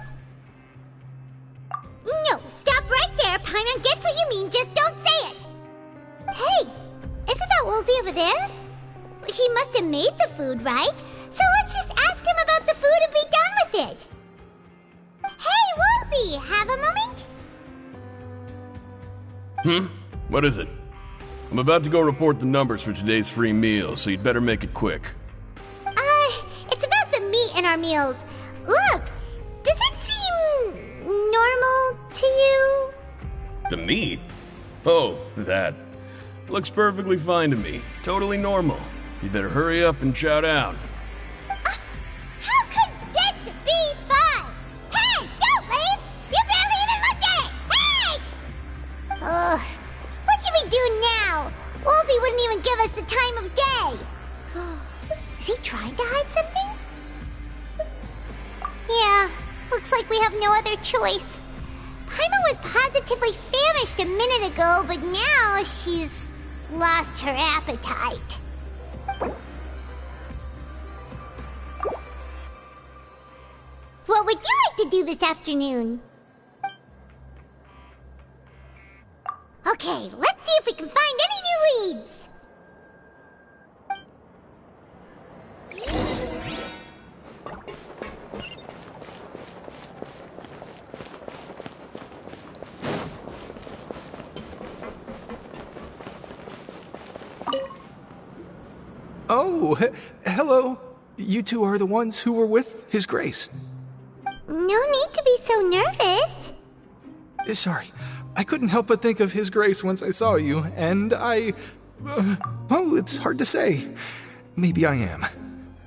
No, stop right there. Paimon gets what you mean, just don't say it. Hey, isn't that Woolsey over there? He must have made the food, right? So let's just ask him about the food and be done with it. Hey, Woolsey, have a moment? What is it? I'm about to go report the numbers for today's free meal, so you'd better make it quick. It's about the meat in our meals. Look, does it seem normal to you? The meat? Oh, that. Looks perfectly fine to me. Totally normal. You better hurry up and chow down. How could this be fun? Hey, don't leave! You barely even looked at it! Hey! Ugh, what should we do now? Woolsey wouldn't even give us the time of day. Is he trying to hide something? Yeah, looks like we have no other choice. Paimon was positively famished a minute ago, but now she's lost her appetite. What would you like to do this afternoon? Okay, let's see if we can find any new leads. Oh, hello. You two are the ones who were with His Grace. No need to be so nervous. Sorry, I couldn't help but think of His Grace once I saw you, and well, it's hard to say. Maybe I am.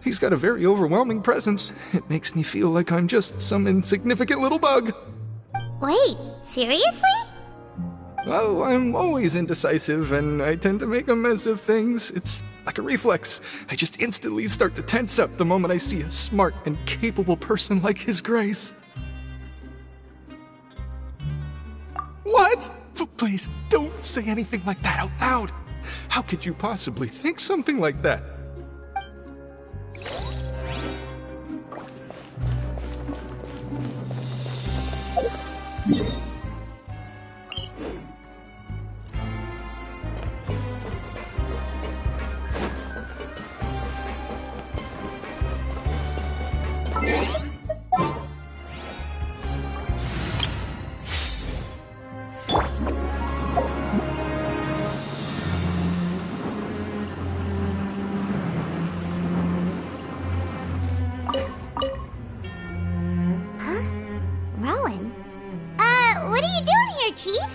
He's got a very overwhelming presence. It makes me feel like I'm just some insignificant little bug. Wait, seriously? Oh, I'm always indecisive, and I tend to make a mess of things. It's like a reflex. I just instantly start to tense up the moment I see a smart and capable person like His Grace. What? Please, don't say anything like that out loud. How could you possibly think something like that? Rowan? What are you doing here, Chief?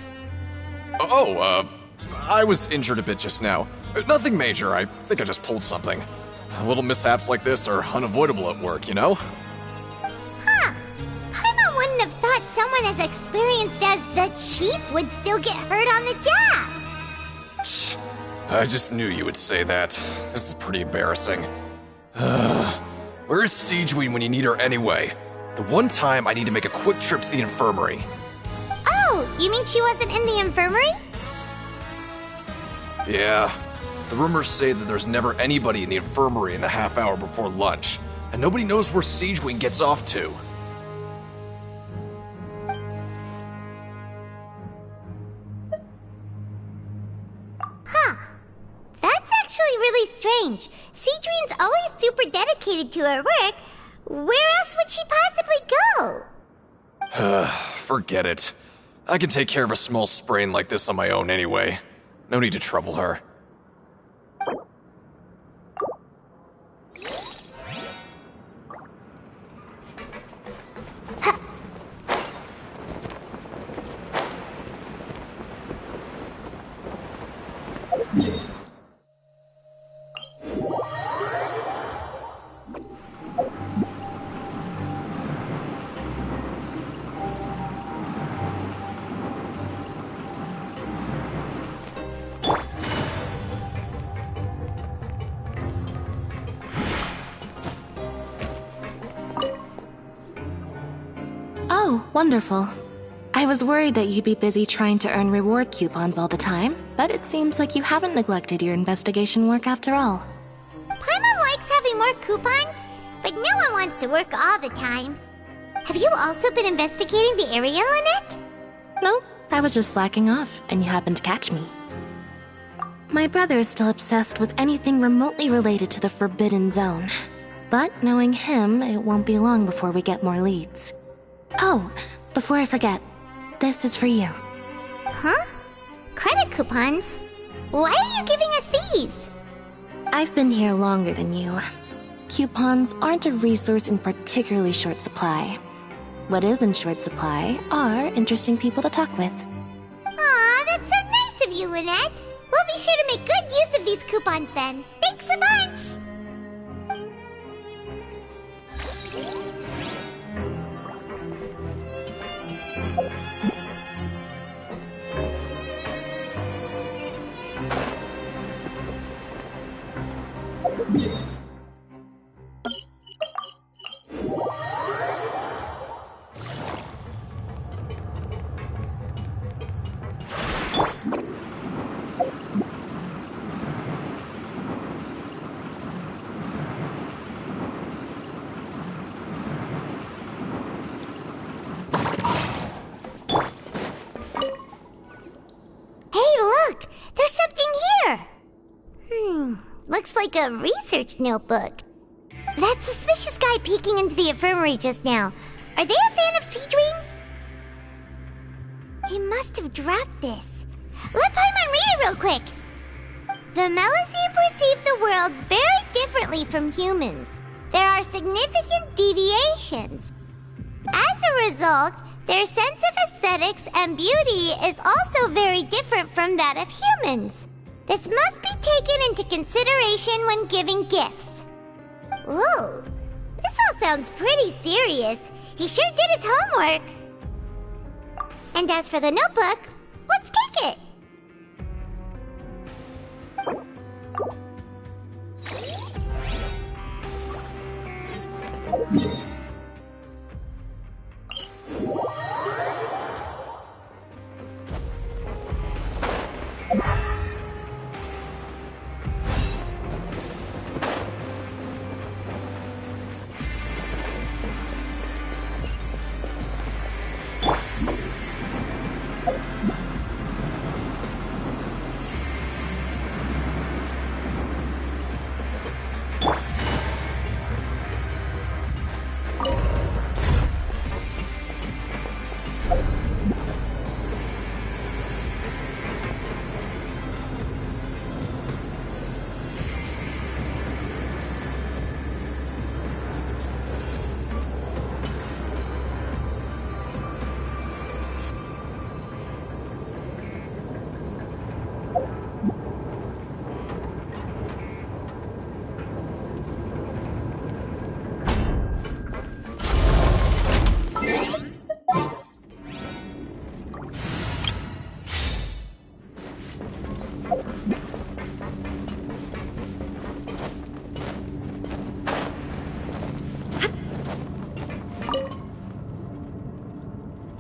I was injured a bit just now. Nothing major, I think I just pulled something. Little mishaps like this are unavoidable at work, you know? Huh. Paimon wouldn't have thought someone as experienced as the Chief would still get hurt on the job. I just knew you would say that. This is pretty embarrassing. Where's Siegeweed when you need her anyway? The one time I need to make a quick trip to the infirmary. Oh, you mean she wasn't in the infirmary? Yeah, The rumors say that there's never anybody in the infirmary in the half hour before lunch, and nobody knows where Siege Wing gets off to. Huh. That's actually really strange. Cedrine's always super dedicated to her work. Where else would she possibly go? Forget it. I can take care of a small sprain like this on my own anyway. No need to trouble her. Oh, wonderful. I was worried that you'd be busy trying to earn reward coupons all the time, but it seems like you haven't neglected your investigation work after all. Paimon likes having more coupons, but no one wants to work all the time. Have you also been investigating the area, Lynette? No, I was just slacking off, and you happened to catch me. My brother is still obsessed with anything remotely related to the Forbidden Zone. But knowing him, it won't be long before we get more leads. Oh, before I forget, this is for you. Huh? Credit coupons? Why are you giving us these? I've been here longer than you. Coupons aren't a resource in particularly short supply. What is in short supply are interesting people to talk with. Aw, that's so nice of you, Lynette. We'll be sure to make good use of these coupons then. Thanks a bunch! Looks like a research notebook. That suspicious guy peeking into the infirmary just now. Are they a fan of Cedrine? He must have dropped this. Let Paimon read it real quick. The Melusine perceive the world very differently from humans. There are significant deviations. As a result, their sense of aesthetics and beauty is also very different from that of humans. This must be taken into consideration when giving gifts. Ooh, this all sounds pretty serious. He sure did his homework. And as for the notebook, let's take it.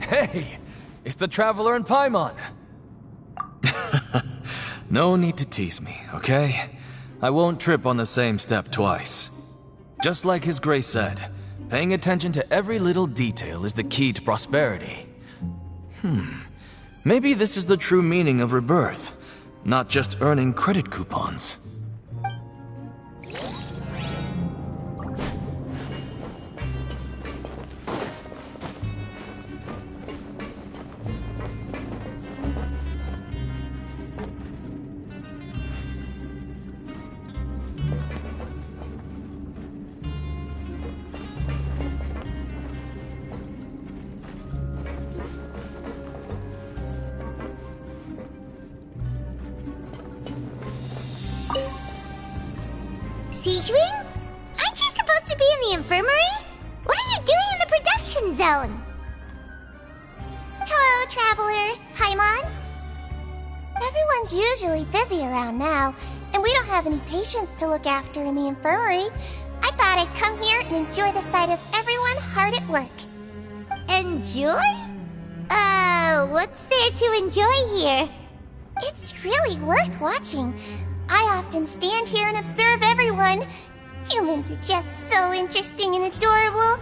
Hey, it's the Traveler and Paimon. No need to tease me, okay? I won't trip on the same step twice. Just like His Grace said, paying attention to every little detail is the key to prosperity. Maybe this is the true meaning of rebirth, not just earning credit coupons. Siegewing? Aren't you supposed to be in the infirmary? What are you doing in the production zone? Hello, Traveler. Paimon? Everyone's usually busy around now, and we don't have any patients to look after in the infirmary. I thought I'd come here and enjoy the sight of everyone hard at work. Enjoy? What's there to enjoy here? It's really worth watching. I often stand here and observe everyone. Humans are just so interesting and adorable.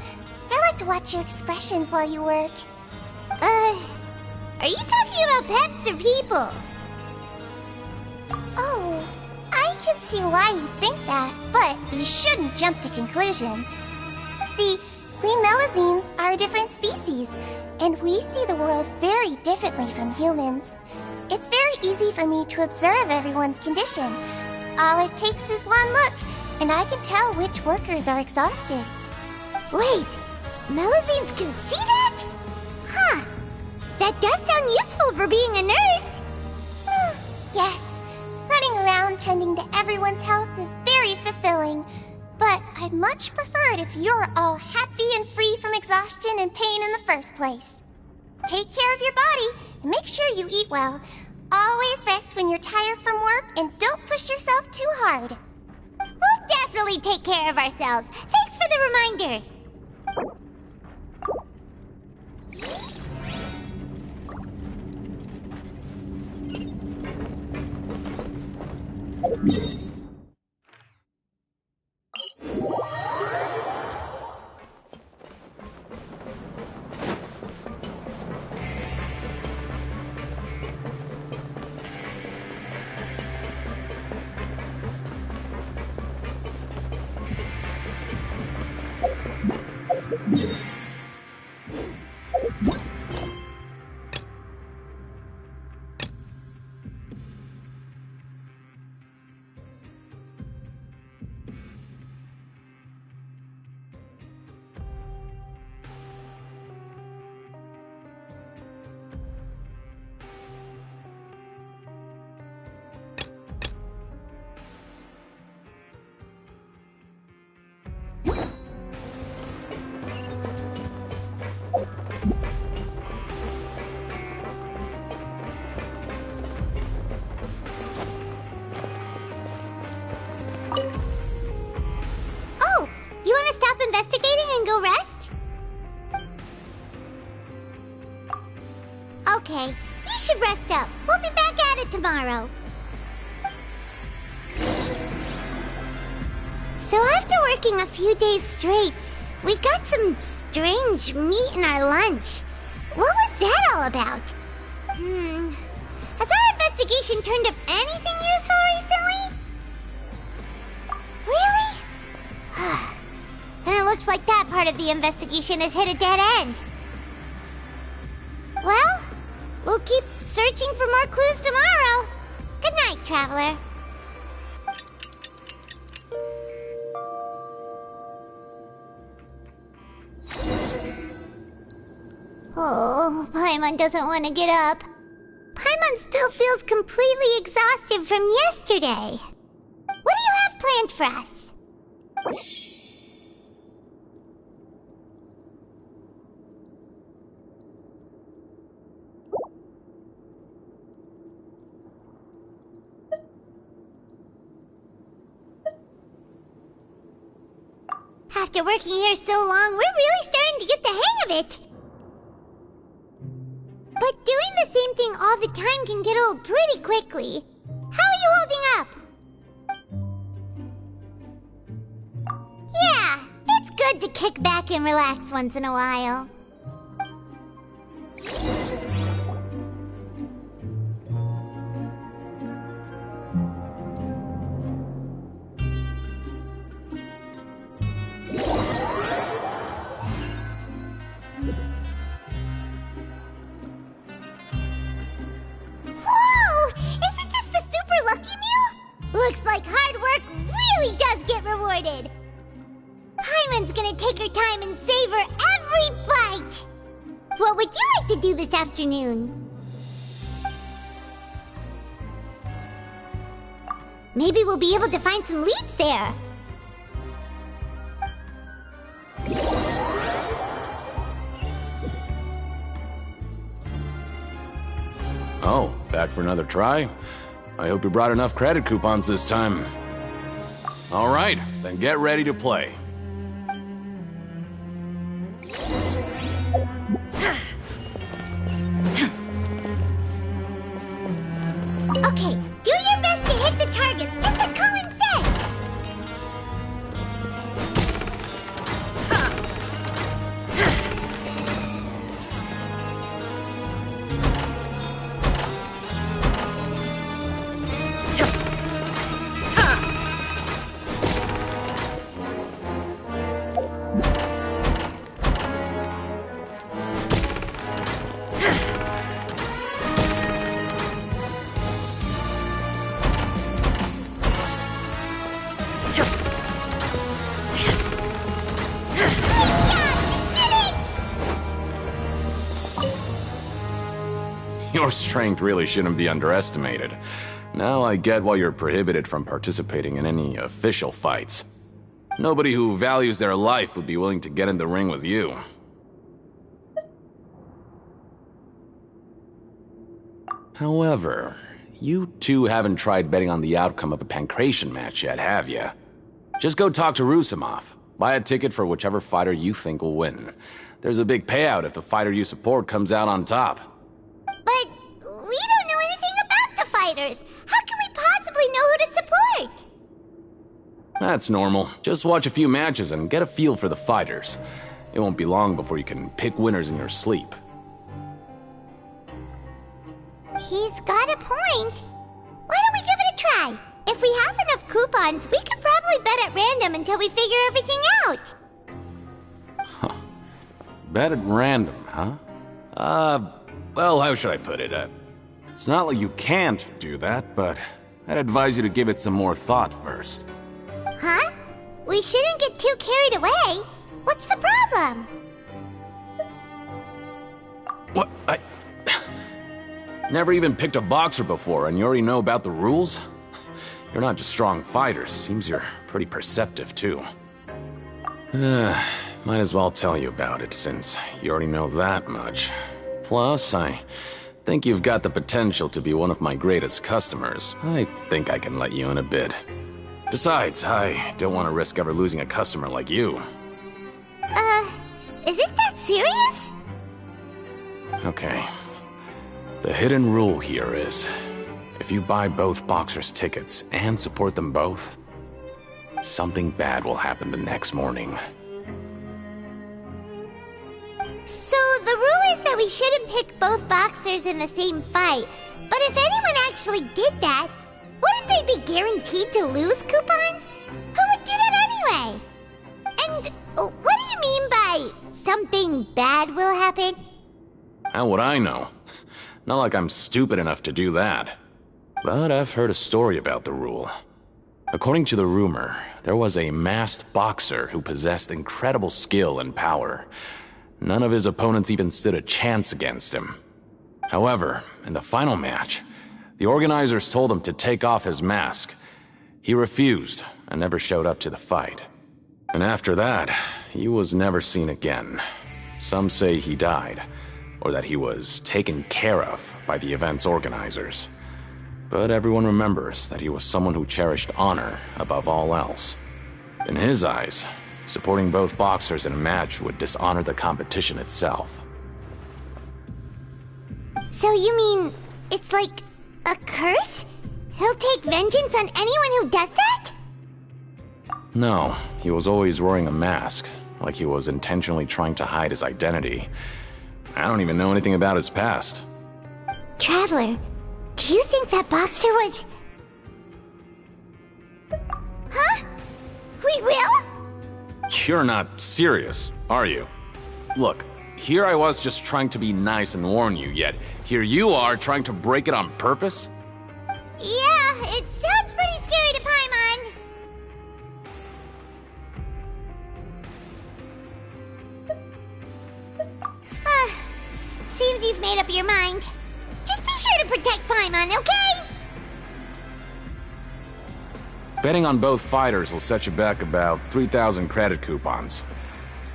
I like to watch your expressions while you work. Are you talking about pets or people? Oh, I can see why you think that, but you shouldn't jump to conclusions. See, we Melazines are a different species, and we see the world very differently from humans. It's very easy for me to observe everyone's condition. All it takes is one look, and I can tell which workers are exhausted. Wait, Melazines can see that? Huh. That does sound useful for being a nurse. Yes, running around tending to everyone's health is very fulfilling. But I'd much prefer it if you're all happy and free from exhaustion and pain in the first place. Take care of your body and make sure you eat well. Always rest when you're tired from work and don't push yourself too hard. We'll definitely take care of ourselves. Thanks for the reminder. Oh, you want to stop investigating and go rest? Okay, you should rest up. We'll be back at it tomorrow. So after working a few days straight, we got some strange meat in our lunch. What was that all about? Has our investigation turned up anything useful recently? Really? And it looks like that part of the investigation has hit a dead end. Well, we'll keep searching for more clues tomorrow. Good night, Traveler. Oh, Paimon doesn't want to get up. Paimon still feels completely exhausted from yesterday. What do you have planned for us? After working here so long, we're really starting to get the hang of it. But doing the same thing all the time can get old pretty quickly. How to kick back and relax once in a while. Whoa! Isn't this the super lucky meal? Looks like hard work really does get rewarded. Paimon's gonna take her time and savor every bite. What would you like to do this afternoon? Maybe we'll be able to find some leads there. Oh, back for another try? I hope you brought enough credit coupons this time. All right, then get ready to play. Okay, do your best to hit the targets, just like Colin said. Your strength really shouldn't be underestimated. Now I get why you're prohibited from participating in any official fights. Nobody who values their life would be willing to get in the ring with you. However, you two haven't tried betting on the outcome of a Pancration match yet, have you? Just go talk to Rusimov. Buy a ticket for whichever fighter you think will win. There's a big payout if the fighter you support comes out on top. But we don't know anything about the fighters. How can we possibly know who to support? That's normal. Just watch a few matches and get a feel for the fighters. It won't be long before you can pick winners in your sleep. He's got a point. Why don't we give it a try? If we have enough coupons, we could probably bet at random until we figure everything out. Bet at random, huh? Well, how should I put it? It's not like you can't do that, but I'd advise you to give it some more thought first. Huh? We shouldn't get too carried away. What's the problem? What? I never even picked a boxer before, and you already know about the rules? You're not just strong fighters. Seems you're pretty perceptive, too. Might as well tell you about it, since you already know that much. Plus, I think you've got the potential to be one of my greatest customers. I think I can let you in a bid. Besides, I don't want to risk ever losing a customer like you. Is it that serious? Okay. The hidden rule here is, if you buy both boxers' tickets and support them both, something bad will happen the next morning. So the rule is that we shouldn't pick both boxers in the same fight. But if anyone actually did that, wouldn't they be guaranteed to lose coupons? Who would do that anyway? And what do you mean by something bad will happen? How would I know? Not like I'm stupid enough to do that. But I've heard a story about the rule. According to the rumor, there was a masked boxer who possessed incredible skill and power. None of his opponents even stood a chance against him. However, in the final match, the organizers told him to take off his mask. He refused and never showed up to the fight. And after that, he was never seen again. Some say he died, or that he was taken care of by the event's organizers. But everyone remembers that he was someone who cherished honor above all else. In his eyes, supporting both boxers in a match would dishonor the competition itself. So you mean it's like a curse? He'll take vengeance on anyone who does that? No, he was always wearing a mask, like he was intentionally trying to hide his identity. I don't even know anything about his past. Traveler, do you think that boxer was... Huh? We will? You're not serious, are you? Look, here I was just trying to be nice and warn you, yet here you are trying to break it on purpose? Yeah, it sounds pretty scary to Paimon. Seems you've made up your mind. Just be sure to protect Paimon, okay? Betting on both fighters will set you back about 3,000 credit coupons.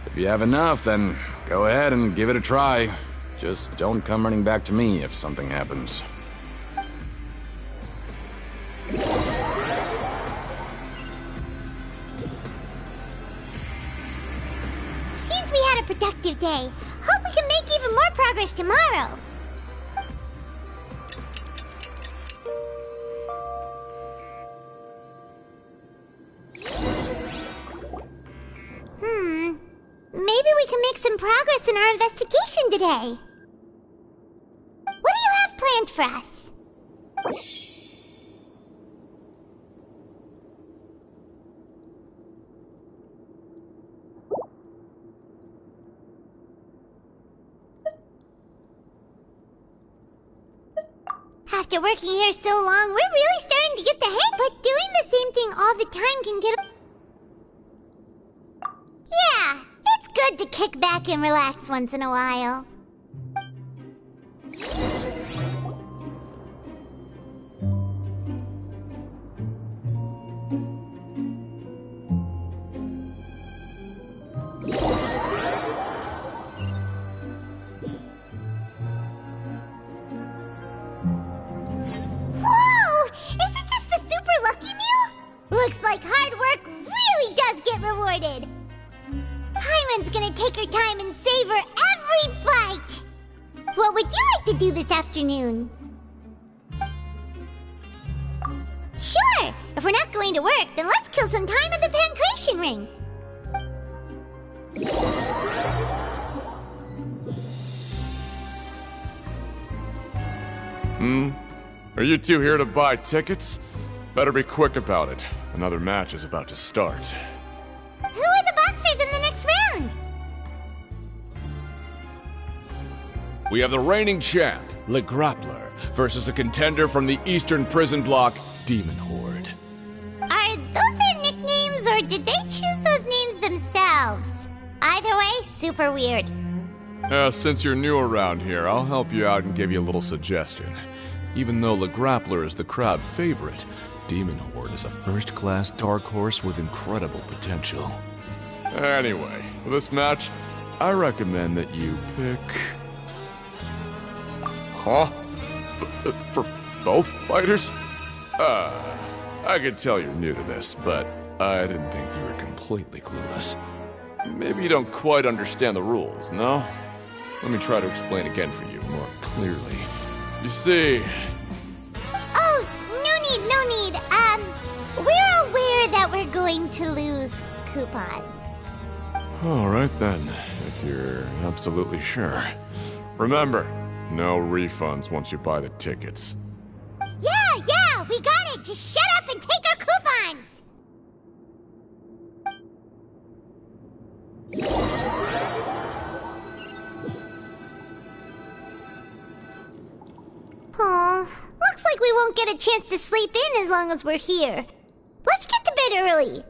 If you have enough, then go ahead and give it a try. Just don't come running back to me if something happens. Seems we had a productive day. Hope we can make even more progress tomorrow. Maybe we can make some progress in our investigation today. What do you have planned for us? After working here so long, we're really starting to get the hang, but doing the same thing all the time can get... Yeah, it's good to kick back and relax once in a while. Whoa! Isn't this the super lucky meal? Looks like hard work really does get rewarded. Paimon's gonna take her time and savor every bite. What would you like to do this afternoon? Sure! If we're not going to work, then let's kill some time at the Pancration Ring. Are you two here to buy tickets? Better be quick about it. Another match is about to start. Who are the boxers in the next round? We have the reigning champ, Le Grappler, versus a contender from the Eastern Prison Block, Demon Horde. Are those their nicknames, or did they choose those names themselves? Either way, super weird. Since you're new around here, I'll help you out and give you a little suggestion. Even though Le Grappler is the crowd favorite, Demon Horde is a first-class dark horse with incredible potential. Anyway, for this match, I recommend that you pick... Huh? For both fighters? I could tell you're new to this, but I didn't think you were completely clueless. Maybe you don't quite understand the rules, no? Let me try to explain again for you more clearly. You see... Oh, no need. We're aware that we're going to lose coupons. Alright then, if you're absolutely sure. Remember, no refunds once you buy the tickets. Yeah, we got it! Just shut up and take our coupons! Aw, looks like we won't get a chance to sleep in as long as we're here. Let's get to bed early.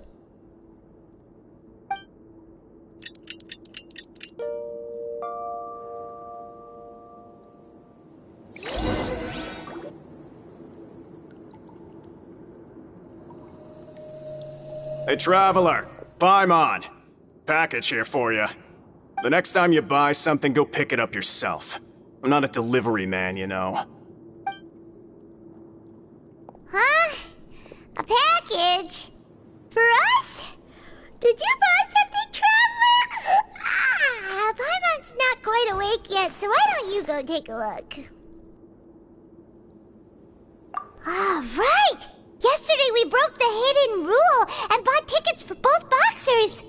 Hey, Traveler, Paimon. Package here for you. The next time you buy something, go pick it up yourself. I'm not a delivery man, you know. Huh? A package? For us? Did you buy something, Traveler? Paimon's not quite awake yet, so why don't you go take a look? Right! Yesterday we broke the hidden rule and bought tickets for both boxers.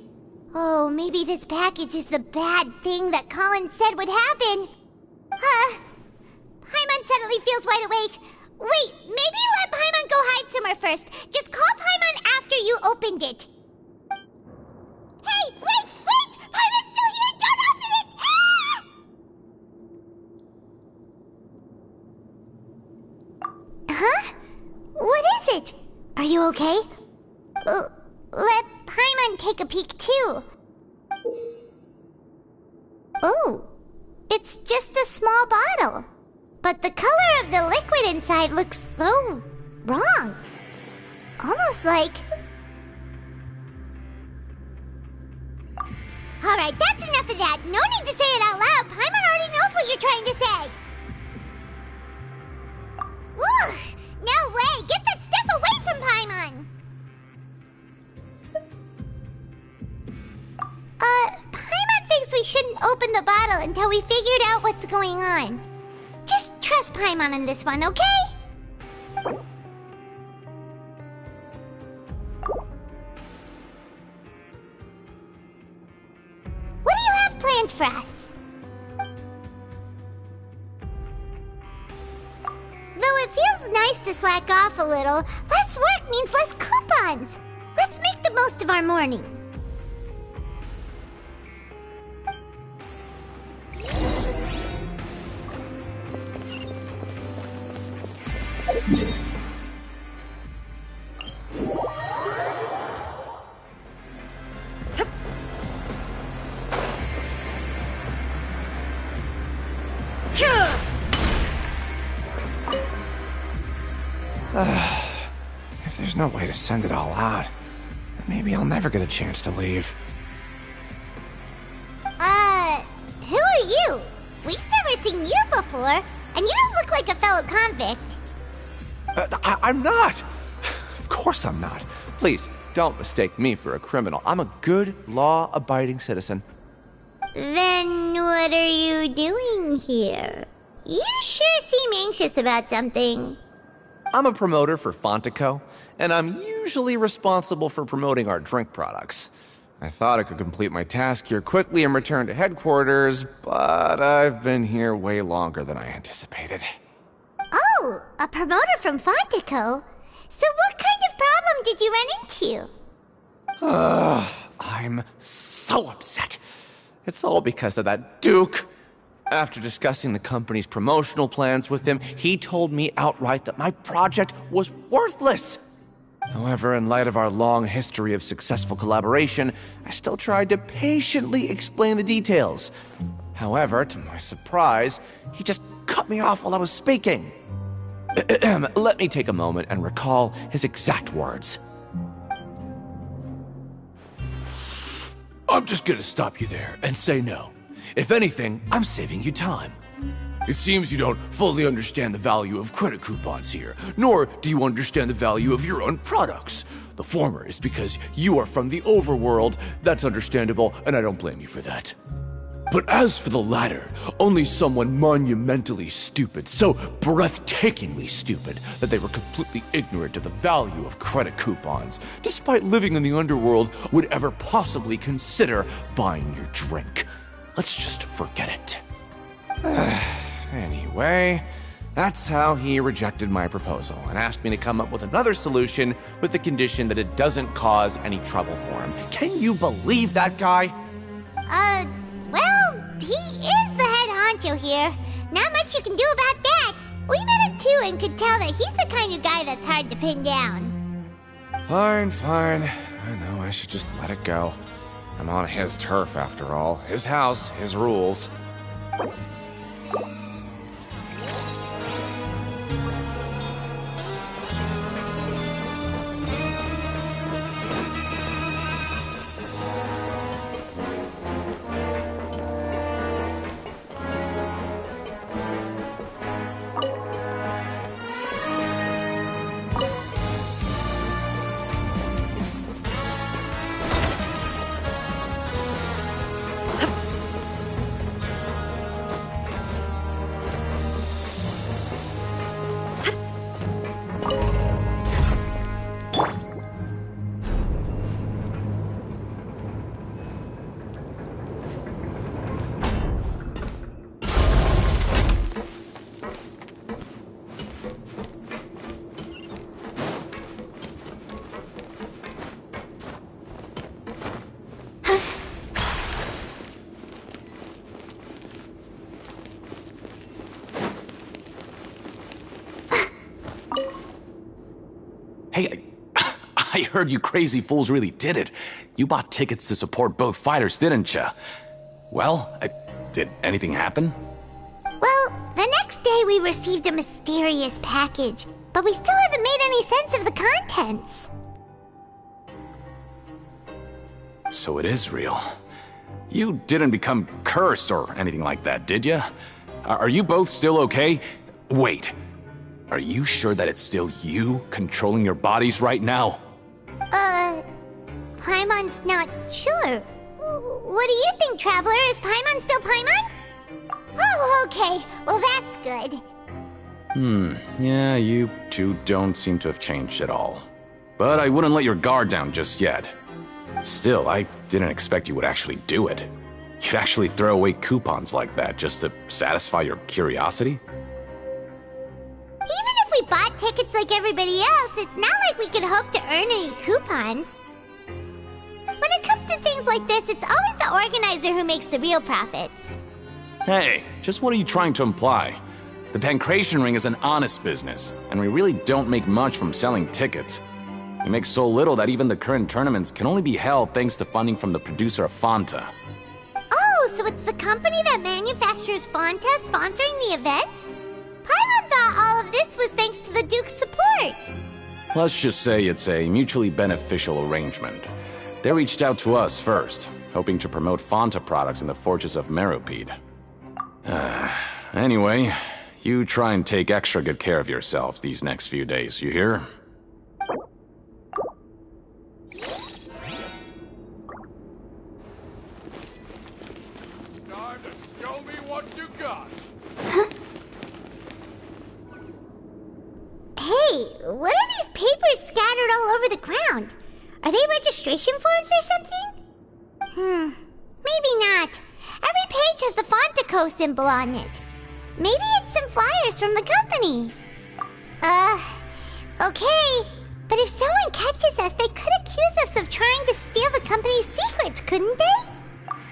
Oh, maybe this package is the bad thing that Colin said would happen. Paimon suddenly feels wide awake. Wait, maybe let Paimon go hide somewhere first. Just call Paimon after you opened it. Hey, wait! Paimon's still here! Don't open it! Ah! Huh? What is it? Are you okay? Let Paimon take a peek too. Oh, it's just a small bottle. But the color of the liquid inside looks so wrong. Almost like... Alright, that's enough of that. No need to say it out loud. Paimon already knows what you're trying to say. Ugh! No way! Get that stuff away from Paimon! Paimon thinks we shouldn't open the bottle until we figured out what's going on. Just trust Paimon on this one, okay? What do you have planned for us? Though it feels nice to slack off a little, less work means less coupons. Let's make the most of our morning. If there's no way to send it all out, then maybe I'll never get a chance to leave. Who are you? We've never seen you before, and you don't look like a fellow convict. I'm not! Of course I'm not. Please, don't mistake me for a criminal. I'm a good, law-abiding citizen. Then what are you doing here? You sure seem anxious about something. I'm a promoter for Fontico, and I'm usually responsible for promoting our drink products. I thought I could complete my task here quickly and return to headquarters, but I've been here way longer than I anticipated. Oh, a promoter from Fontico? So what kind of problem did you run into? I'm so upset. It's all because of that Duke. After discussing the company's promotional plans with him, he told me outright that my project was worthless. However, in light of our long history of successful collaboration, I still tried to patiently explain the details. However, to my surprise, he just cut me off while I was speaking. Let me take a moment and recall his exact words. I'm just gonna stop you there and say no. If anything, I'm saving you time. It seems you don't fully understand the value of credit coupons here, nor do you understand the value of your own products. The former is because you are from the overworld. That's understandable, and I don't blame you for that. But as for the latter, only someone monumentally stupid, so breathtakingly stupid that they were completely ignorant of the value of credit coupons, despite living in the underworld, would ever possibly consider buying your drink. Let's just forget it. Anyway, that's how he rejected my proposal and asked me to come up with another solution with the condition that it doesn't cause any trouble for him. Can you believe that guy? Well, he is the head honcho here. Not much you can do about that. We met him too and could tell that he's the kind of guy that's hard to pin down. Fine. I know I should just let it go. I'm on his turf after all. His house, his rules. Hey, I heard you crazy fools really did it. You bought tickets to support both fighters, didn't you? Well, did anything happen? Well, the next day we received a mysterious package, but we still haven't made any sense of the contents. So it is real. You didn't become cursed or anything like that, did you? Are you both still okay? Wait, are you sure that it's still you controlling your bodies right now? Paimon's not sure. What do you think, Traveler? Is Paimon still Paimon? Oh, okay. Well, that's good. Yeah, you two don't seem to have changed at all. But I wouldn't let your guard down just yet. Still, I didn't expect you would actually do it. You'd actually throw away coupons like that just to satisfy your curiosity? Even if we bought tickets like everybody else, it's not like we could hope to earn any coupons. When it comes to things like this, it's always the organizer who makes the real profits. Hey, just what are you trying to imply? The Pancration Ring is an honest business, and we really don't make much from selling tickets. We make so little that even the current tournaments can only be held thanks to funding from the producer of Fanta. Oh, so it's the company that manufactures Fanta sponsoring the events? Paimon thought all of this was thanks to the Duke's support. Let's just say it's a mutually beneficial arrangement. They reached out to us first, hoping to promote Fanta products in the Fortress of Meropide. Anyway, you try and take extra good care of yourselves these next few days, you hear? Time to show me what you got. Hey, what are these papers scattered all over the ground? Are they registration forms or something? Maybe not. Every page has the Fontaco symbol on it. Maybe it's some flyers from the company. Okay. But if someone catches us, they could accuse us of trying to steal the company's secrets, couldn't they?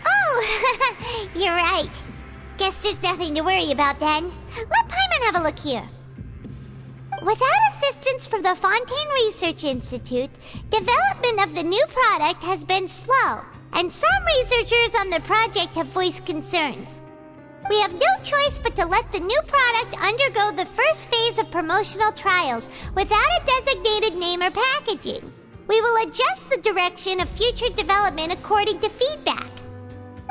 Oh, you're right. Guess there's nothing to worry about then. Let Paimon have a look here. Without assistance from the Fontaine Research Institute, development of the new product has been slow, and some researchers on the project have voiced concerns. We have no choice but to let the new product undergo the first phase of promotional trials without a designated name or packaging. We will adjust the direction of future development according to feedback.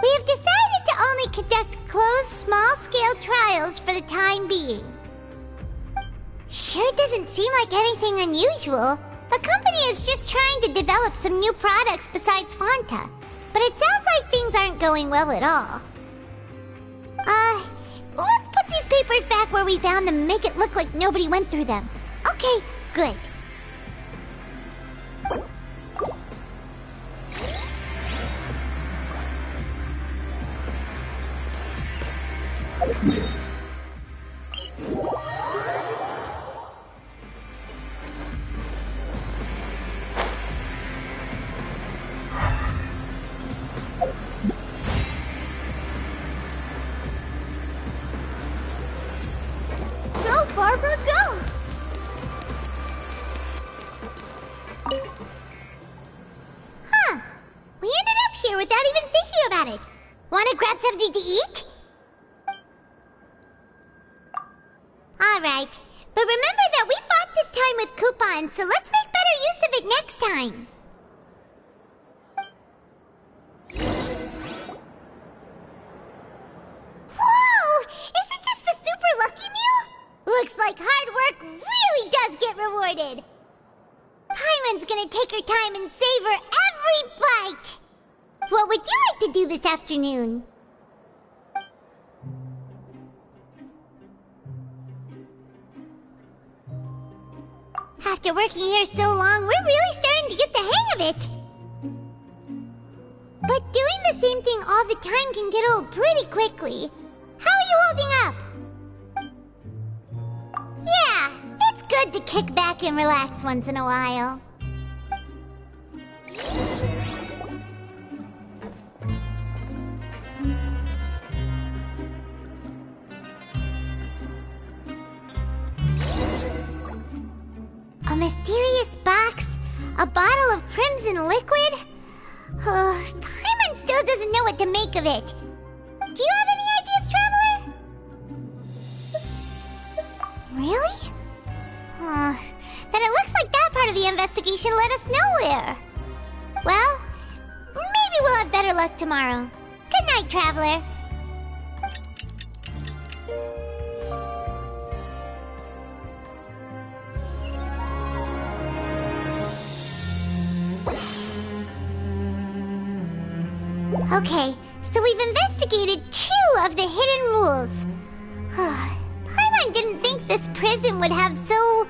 We have decided to only conduct closed, small-scale trials for the time being. Sure doesn't seem like anything unusual. The company is just trying to develop some new products besides Fanta. But it sounds like things aren't going well at all. Let's put these papers back where we found them and make it look like nobody went through them. Okay, good. Go, Barbara, go! Huh. We ended up here without even thinking about it. Wanna grab something to eat? Alright. But remember that we bought this time with coupons, so let's make better use of it next time. Whoa! Isn't this the Super Lucky Meal? Looks like hard work really does get rewarded. Paimon's gonna take her time and savor every bite. What would you like to do this afternoon? After working here so long, we're really starting to get the hang of it. But doing the same thing all the time can get old pretty quickly. How are you holding up? Yeah, it's good to kick back and relax once in a while. A mysterious box A bottle of crimson liquid? Paimon still doesn't know what to make of it. Do you have any ideas, Traveler? Really? Then it looks like that part of the investigation led us nowhere. Well, maybe we'll have better luck tomorrow. Good night, Traveler. Okay, so we've investigated 2 of the hidden rules. Paimon didn't think this prison would have so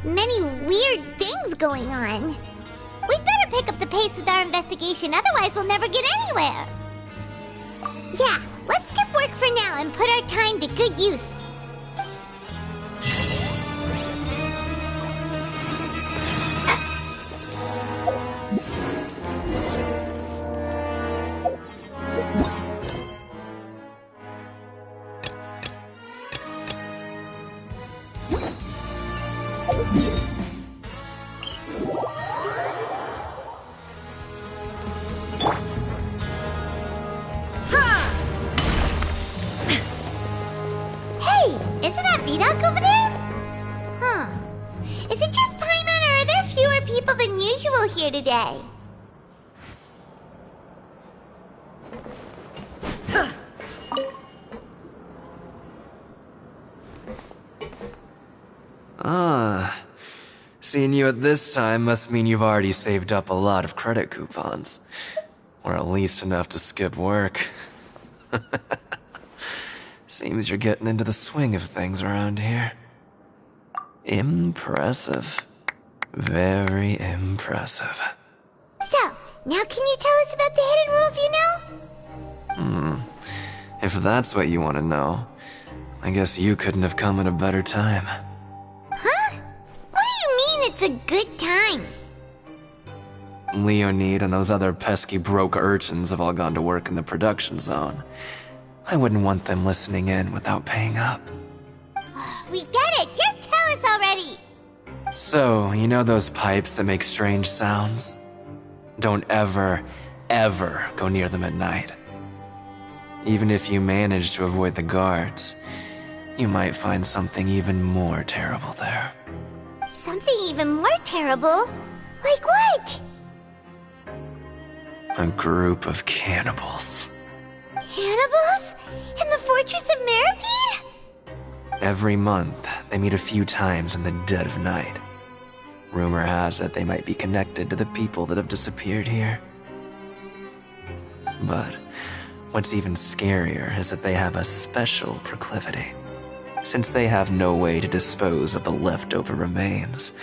many weird things going on. We'd better pick up the pace with our investigation, otherwise we'll never get anywhere. Yeah, let's skip work for now and put our time to good use. Here today. Seeing you at this time must mean you've already saved up a lot of credit coupons. Or at least enough to skip work. Seems you're getting into the swing of things around here. Impressive. Very impressive. So, now can you tell us about the hidden rules you know? If that's what you want to know, I guess you couldn't have come at a better time. Huh? What do you mean it's a good time? Leonid and those other pesky broke urchins have all gone to work in the production zone. I wouldn't want them listening in without paying up. We get it! Just tell us already! So, you know those pipes that make strange sounds? Don't ever, ever go near them at night. Even if you manage to avoid the guards, you might find something even more terrible there. Something even more terrible? Like what? A group of cannibals. Cannibals? In the Fortress of Meripede? Every month, they meet a few times in the dead of night. Rumor has it they might be connected to the people that have disappeared here. But what's even scarier is that they have a special proclivity. Since they have no way to dispose of the leftover remains,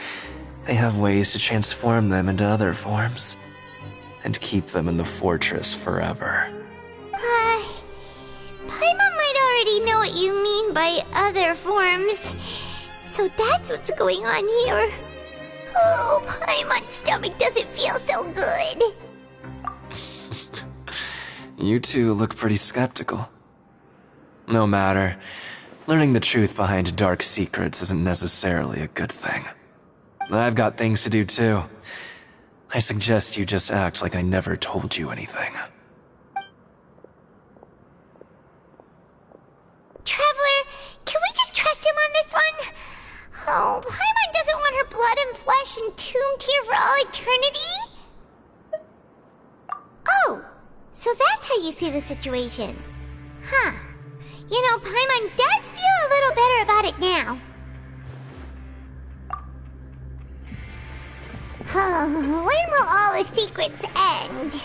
they have ways to transform them into other forms and keep them in the fortress forever. Paimon might already know what you mean by other forms. So that's what's going on here. Oh, Paimon's stomach doesn't feel so good. You two look pretty skeptical. No matter. Learning the truth behind dark secrets isn't necessarily a good thing. I've got things to do too. I suggest you just act like I never told you anything. Traveler, can we just trust him on this one? Oh, Paimon doesn't want her blood and flesh entombed here for all eternity? Oh, so that's how you see the situation. Huh. You know, Paimon does feel a little better about it now. When will all the secrets end?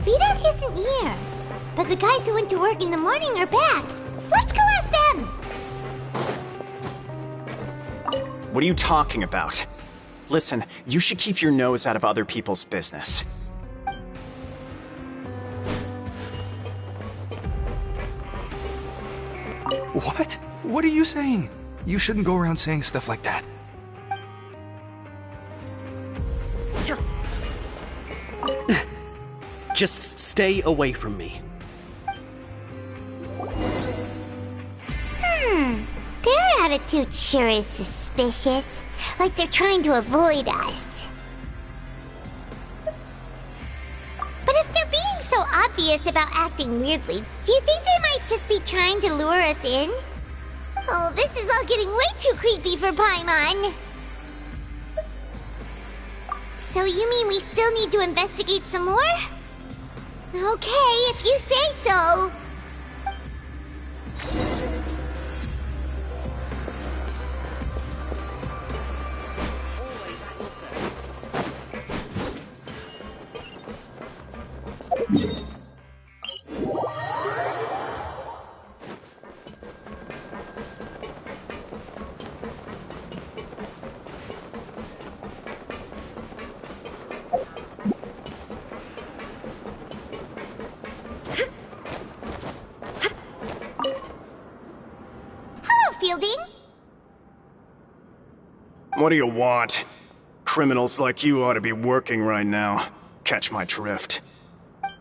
Vidok isn't here. But the guys who went to work in the morning are back. Let's go ask them! What are you talking about? Listen, you should keep your nose out of other people's business. What? What are you saying? You shouldn't go around saying stuff like that. Just stay away from me. Their attitude sure is suspicious. Like they're trying to avoid us. But if they're being so obvious about acting weirdly, do you think they might just be trying to lure us in? Oh, this is all getting way too creepy for Paimon. So you mean we still need to investigate some more? Okay, if you say so. What do you want? Criminals like you ought to be working right now. Catch my drift.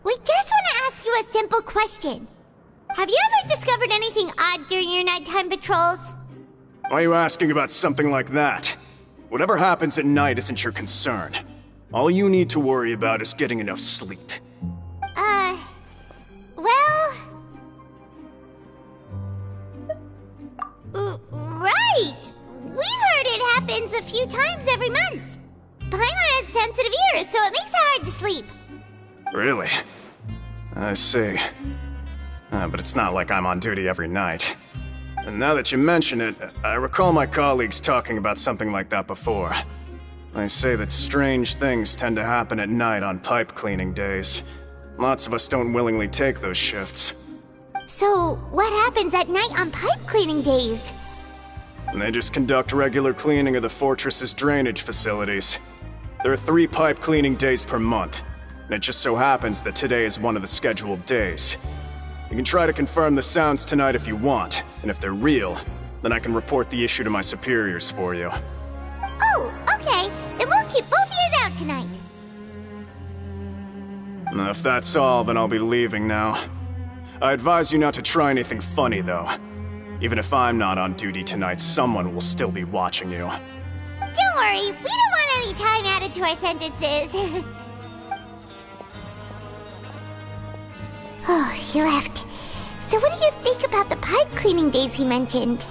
We just want to ask you a simple question. Have you ever discovered anything odd during your nighttime patrols? Why are you asking about something like that? Whatever happens at night isn't your concern. All you need to worry about is getting enough sleep. Well... right! We've heard it happens a few times every month. Paimon has sensitive ears, so it makes it hard to sleep. Really? I see. But it's not like I'm on duty every night. And now that you mention it, I recall my colleagues talking about something like that before. They say that strange things tend to happen at night on pipe cleaning days. Lots of us don't willingly take those shifts. So, what happens at night on pipe cleaning days? And they just conduct regular cleaning of the fortress's drainage facilities. There are 3 pipe cleaning days per month, and it just so happens that today is one of the scheduled days. You can try to confirm the sounds tonight if you want, and if they're real, then I can report the issue to my superiors for you. Oh, okay. Then we'll keep both ears out tonight. If that's all, then I'll be leaving now. I advise you not to try anything funny, though. Even if I'm not on duty tonight, someone will still be watching you. Don't worry, we don't want any time added to our sentences. Oh, he left. So what do you think about the pipe cleaning days he mentioned?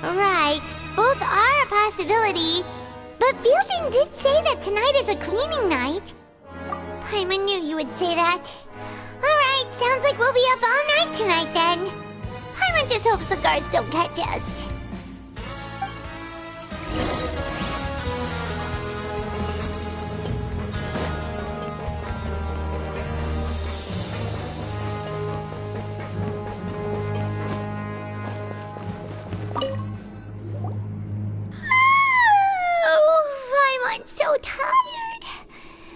Right, both are a possibility. But Fielding did say that tonight is a cleaning night. Paimon knew you would say that. Alright, sounds like we'll be up all night tonight then. Paimon just hopes the guards don't catch us. I'm so tired.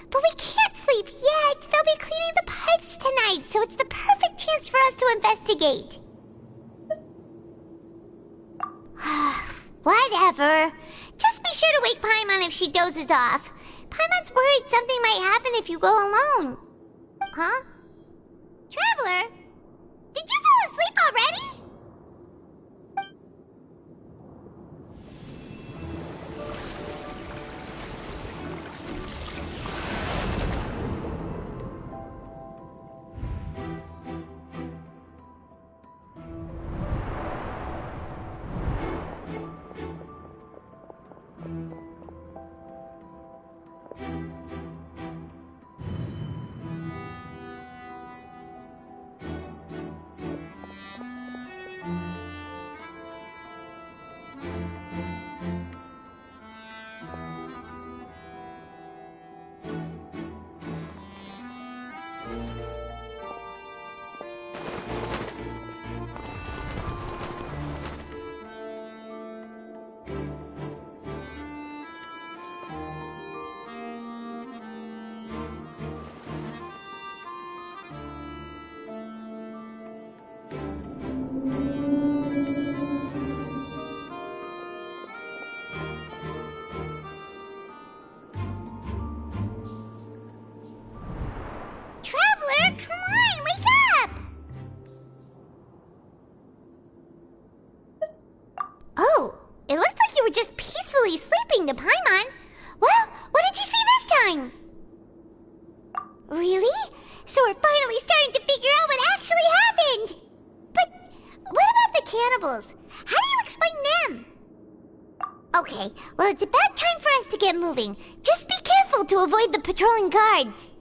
But we can't sleep yet. They'll be cleaning the pipes tonight, so it's the perfect chance for us to investigate. Whatever. Just be sure to wake Paimon if she dozes off. Paimon's worried something might happen if you go alone. Huh? Traveler? Did you fall asleep already? Really? So we're finally starting to figure out what actually happened! But what about the cannibals? How do you explain them? Okay, well, it's about time for us to get moving. Just be careful to avoid the patrolling guards.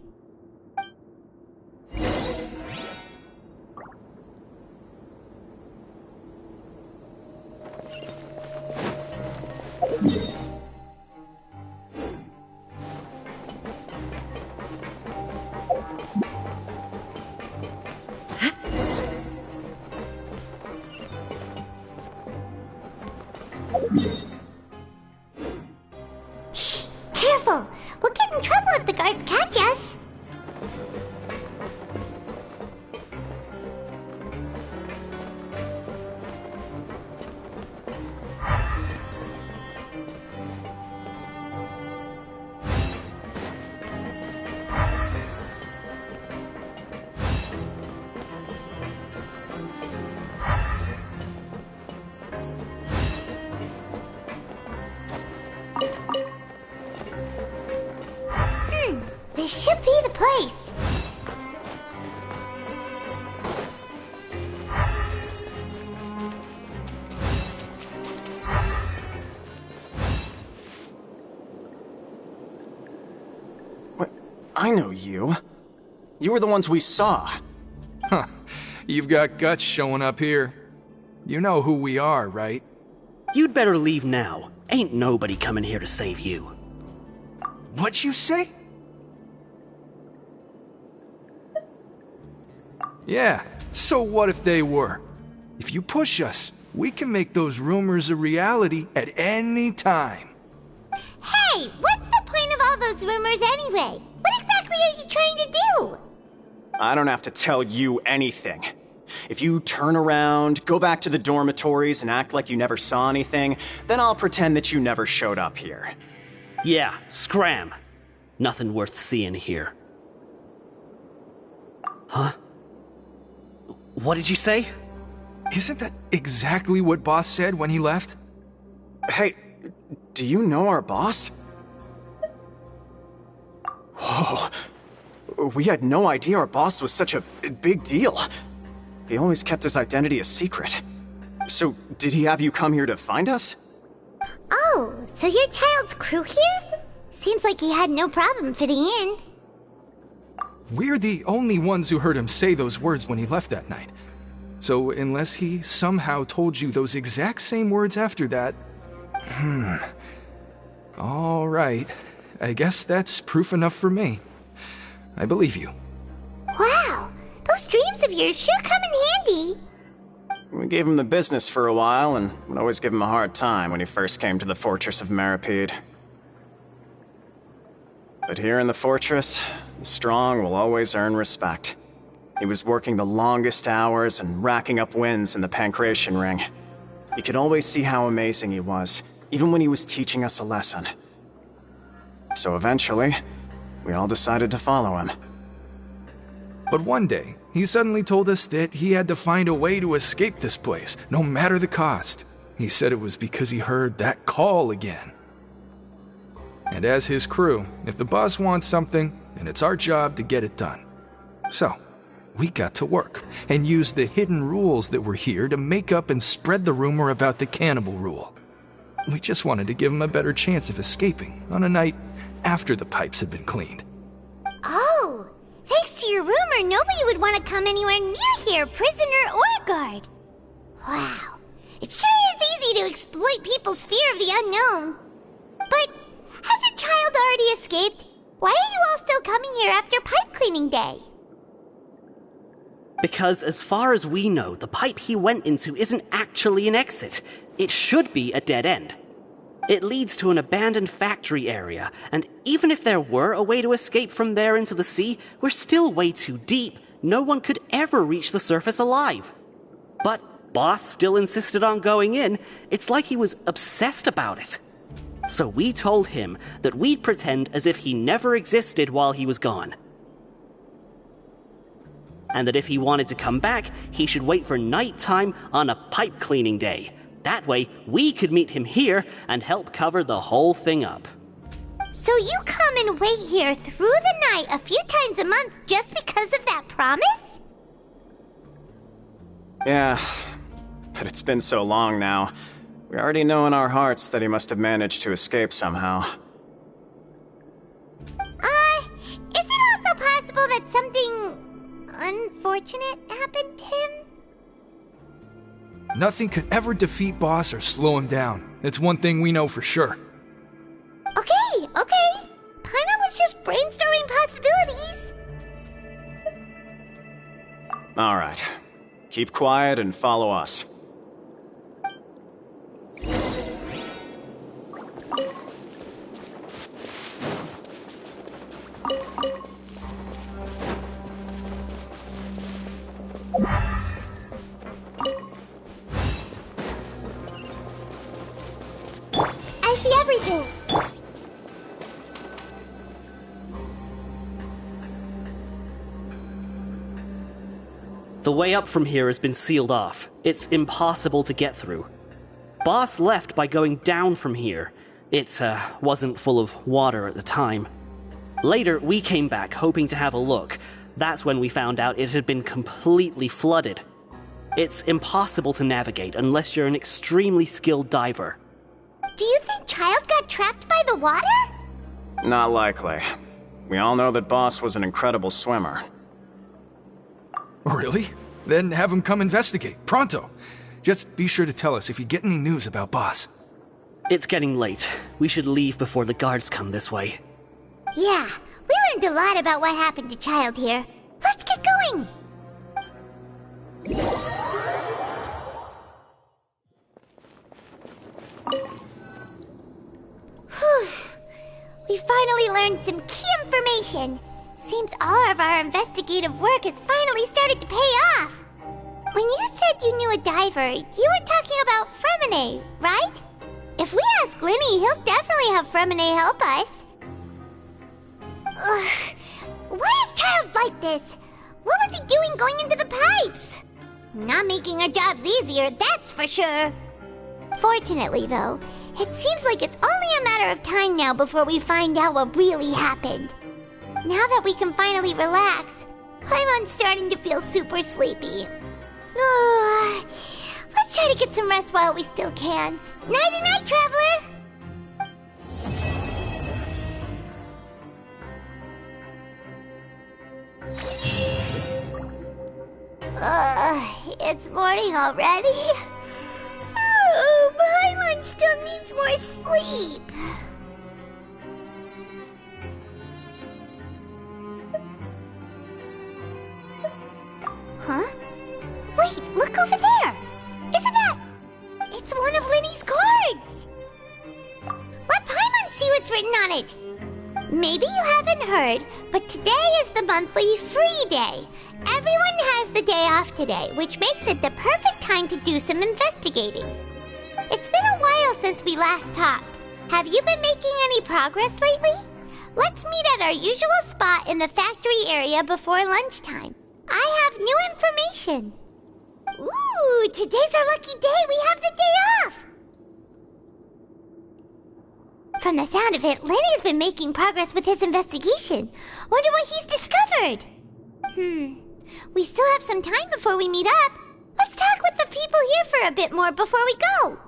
Shh! Careful! We'll get in trouble if the guards catch us! This should be the place. What? I know you. You were the ones we saw. Huh. You've got guts showing up here. You know who we are, right? You'd better leave now. Ain't nobody coming here to save you. What'd you say? Yeah, so what if they were? If you push us, we can make those rumors a reality at any time. Hey, what's the point of all those rumors anyway? What exactly are you trying to do? I don't have to tell you anything. If you turn around, go back to the dormitories and act like you never saw anything, then I'll pretend that you never showed up here. Yeah, scram. Nothing worth seeing here. Huh? What did you say? Isn't that exactly what Boss said when he left? Hey, do you know our boss? Whoa. We had no idea our boss was such a big deal. He always kept his identity a secret. So, did he have you come here to find us? Oh, so your child's crew here? Seems like he had no problem fitting in. We're the only ones who heard him say those words when he left that night. So unless he somehow told you those exact same words after that... All right. I guess that's proof enough for me. I believe you. Wow! Those dreams of yours sure come in handy! We gave him the business for a while and would always give him a hard time when he first came to the fortress of Maripede. But here in the fortress, the strong will always earn respect. He was working the longest hours and racking up wins in the Pancration Ring. You could always see how amazing he was, even when he was teaching us a lesson. So eventually, we all decided to follow him. But one day, he suddenly told us that he had to find a way to escape this place, no matter the cost. He said it was because he heard that call again. And as his crew, if the boss wants something, then it's our job to get it done. So, we got to work, and used the hidden rules that were here to make up and spread the rumor about the cannibal rule. We just wanted to give him a better chance of escaping on a night after the pipes had been cleaned. Oh, thanks to your rumor, nobody would want to come anywhere near here, prisoner or guard. Wow, it sure is easy to exploit people's fear of the unknown. But has a child already escaped? Why are you all still coming here after pipe cleaning day? Because as far as we know, the pipe he went into isn't actually an exit. It should be a dead end. It leads to an abandoned factory area, and even if there were a way to escape from there into the sea, we're still way too deep. No one could ever reach the surface alive. But Boss still insisted on going in. It's like he was obsessed about it. So we told him that we'd pretend as if he never existed while he was gone. And that if he wanted to come back, he should wait for nighttime on a pipe cleaning day. That way, we could meet him here and help cover the whole thing up. So you come and wait here through the night a few times a month just because of that promise? Yeah, but it's been so long now. We already know in our hearts that he must have managed to escape somehow. Is it also possible that something unfortunate happened to him? Nothing could ever defeat Boss or slow him down. It's one thing we know for sure. Okay. Paimon was just brainstorming possibilities. Alright. Keep quiet and follow us. I see everything. The way up from here has been sealed off. It's impossible to get through. Boss left by going down from here. It wasn't full of water at the time. Later, we came back hoping to have a look. That's when we found out it had been completely flooded. It's impossible to navigate unless you're an extremely skilled diver. Do you think Child got trapped by the water? Not likely. We all know that Boss was an incredible swimmer. Really? Then have him come investigate, pronto. Just be sure to tell us if you get any news about Boss. It's getting late. We should leave before the guards come this way. Yeah, we learned a lot about what happened to Child here. Let's get going! Whew. We finally learned some key information. Seems all of our investigative work has finally started to pay off. When you said you knew a diver, you were talking about Fremine, right? If we ask Linny, he'll definitely have Fremine help us. Ugh. Why is Child like this? What was he doing going into the pipes? Not making our jobs easier, that's for sure. Fortunately, though, it seems like it's only a matter of time now before we find out what really happened. Now that we can finally relax, I'm starting to feel super sleepy. Let's try to get some rest while we still can. Nighty-night, traveler! It's morning already? Paimon still needs more sleep. Huh? Wait, look over there! Isn't that... It's one of Linny's cards! Let Paimon see what's written on it! Maybe you haven't heard, but today is the monthly free day. Everyone has the day off today, which makes it the perfect time to do some investigating. It's been a while since we last talked. Have you been making any progress lately? Let's meet at our usual spot in the factory area before lunchtime. I have new information. Ooh, today's our lucky day. We have the day off. From the sound of it, Lenny's been making progress with his investigation. Wonder what he's discovered. We still have some time before we meet up. Let's talk with the people here for a bit more before we go.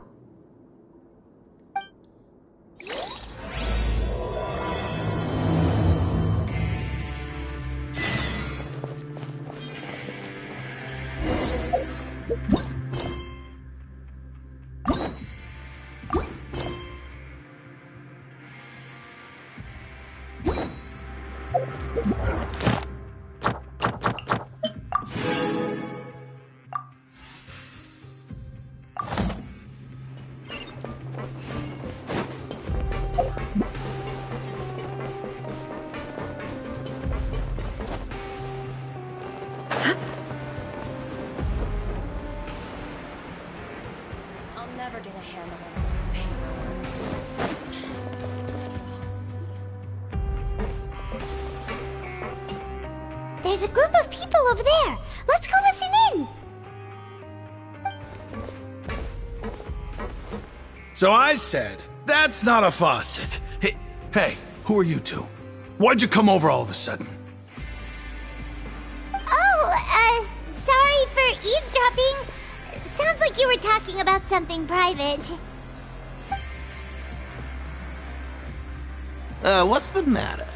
There's a group of people over there. Let's go listen in. So I said, that's not a faucet. Hey, who are you two? Why'd you come over all of a sudden? Oh, sorry for eavesdropping. Sounds like you were talking about something private. What's the matter?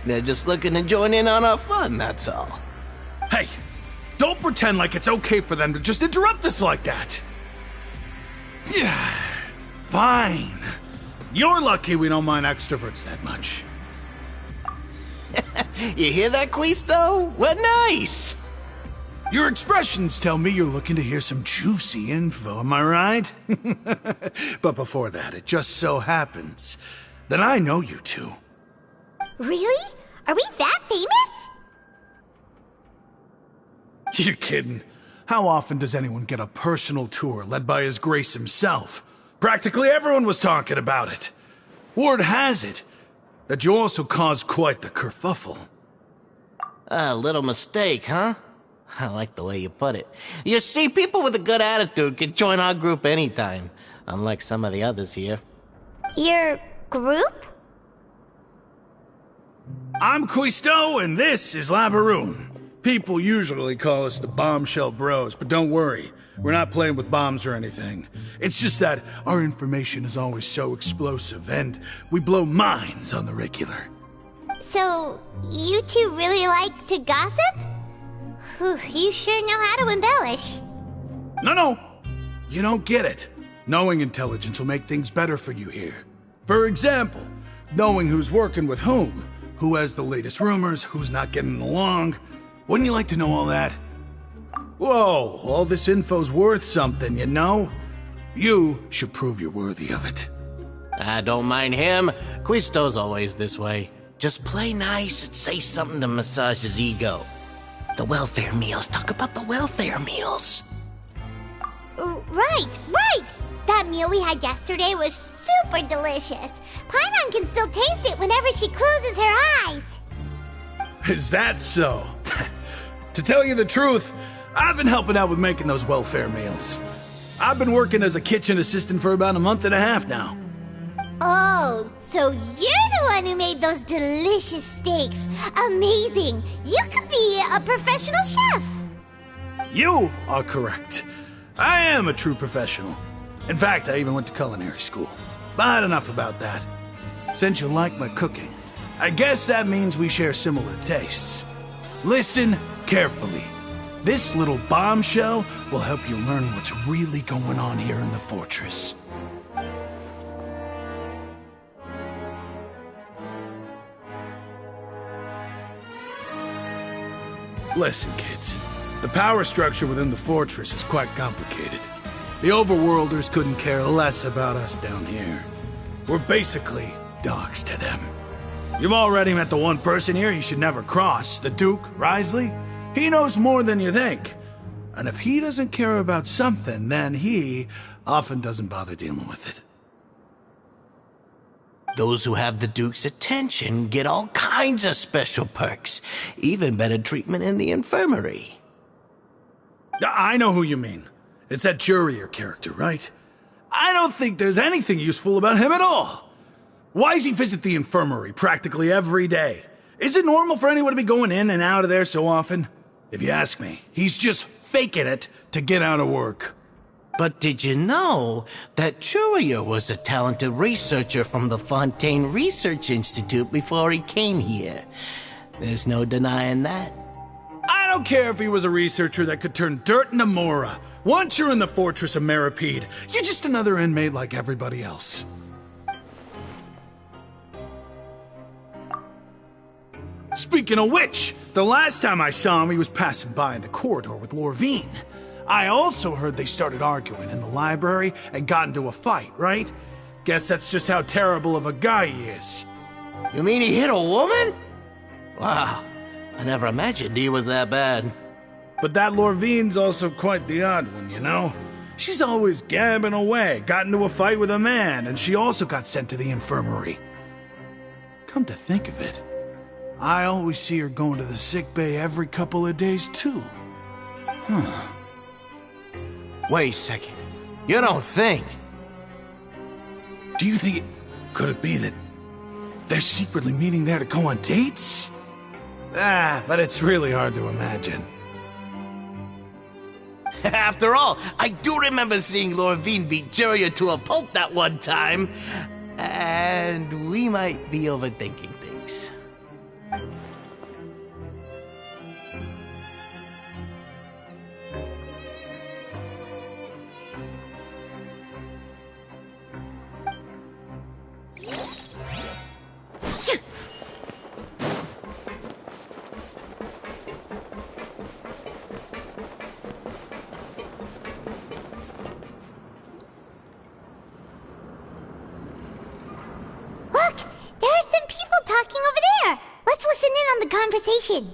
They're just looking to join in on our fun, that's all. Hey, don't pretend like it's okay for them to just interrupt us like that. Yeah, fine. You're lucky we don't mind extroverts that much. You hear that, Quisto? What nice! Your expressions tell me you're looking to hear some juicy info, am I right? But before that, it just so happens that I know you two. Really? Are we that famous? You're kidding. How often does anyone get a personal tour led by His Grace himself? Practically everyone was talking about it. Word has it that you also caused quite the kerfuffle. A little mistake, huh? I like the way you put it. You see, people with a good attitude can join our group anytime, unlike some of the others here. Your group? I'm Quisto, and this is Lavaroon. People usually call us the Bombshell Bros, but don't worry. We're not playing with bombs or anything. It's just that our information is always so explosive, and we blow minds on the regular. So, you two really like to gossip? Whew, you sure know how to embellish. No. You don't get it. Knowing intelligence will make things better for you here. For example, knowing who's working with whom, who has the latest rumors, who's not getting along. Wouldn't you like to know all that? Whoa, all this info's worth something, you know? You should prove you're worthy of it. I don't mind him. Quisto's always this way. Just play nice and say something to massage his ego. The welfare meals. Talk about the welfare meals. Right. That meal we had yesterday was super delicious. Paimon can still taste it whenever she closes her eyes. Is that so? To tell you the truth, I've been helping out with making those welfare meals. I've been working as a kitchen assistant for about a month and a half now. Oh, so you're the one who made those delicious steaks. Amazing. You could be a professional chef. You are correct. I am a true professional. In fact, I even went to culinary school. But enough about that. Since you like my cooking, I guess that means we share similar tastes. Listen carefully. This little bombshell will help you learn what's really going on here in the fortress. Listen, kids. The power structure within the fortress is quite complicated. The Overworlders couldn't care less about us down here. We're basically dogs to them. You've already met the one person here you should never cross, the Duke, Risley. He knows more than you think. And if he doesn't care about something, then he often doesn't bother dealing with it. Those who have the Duke's attention get all kinds of special perks, even better treatment in the infirmary. I know who you mean. It's that Jurier character, right? I don't think there's anything useful about him at all. Why does he visit the infirmary practically every day? Is it normal for anyone to be going in and out of there so often? If you ask me, he's just faking it to get out of work. But did you know that Jurier was a talented researcher from the Fontaine Research Institute before he came here? There's no denying that. I don't care if he was a researcher that could turn dirt into Mora. Once you're in the fortress of Meripede, you're just another inmate like everybody else. Speaking of which, the last time I saw him, he was passing by in the corridor with Lorvine. I also heard they started arguing in the library and got into a fight, right? Guess that's just how terrible of a guy he is. You mean he hit a woman? Wow, I never imagined he was that bad. But that Lorvine's also quite the odd one, you know? She's always gabbing away, got into a fight with a man, and she also got sent to the infirmary. Come to think of it, I always see her going to the sick bay every couple of days, too. Wait a second. You don't think? Do you think could it be that they're secretly meeting there to go on dates? But it's really hard to imagine. After all, I do remember seeing Lorvine beat Juria to a pulp that one time. And we might be overthinking things. Look! There are some people talking over there! Let's listen in on the conversation.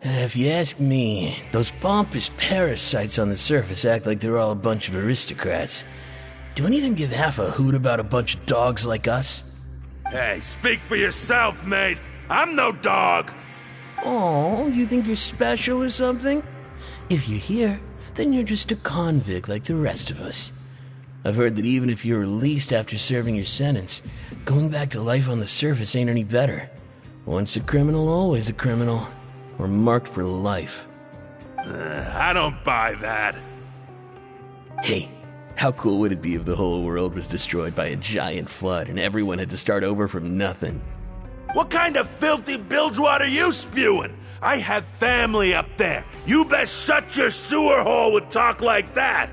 If you ask me, those pompous parasites on the surface act like they're all a bunch of aristocrats. Do any of them give half a hoot about a bunch of dogs like us? Hey, speak for yourself, mate. I'm no dog. Oh, you think you're special or something? If you're here, then you're just a convict like the rest of us. I've heard that even if you're released after serving your sentence, going back to life on the surface ain't any better. Once a criminal, always a criminal. Or marked for life. I don't buy that. Hey, how cool would it be if the whole world was destroyed by a giant flood and everyone had to start over from nothing? What kind of filthy bilgewater are you spewing? I have family up there. You best shut your sewer hole with talk like that.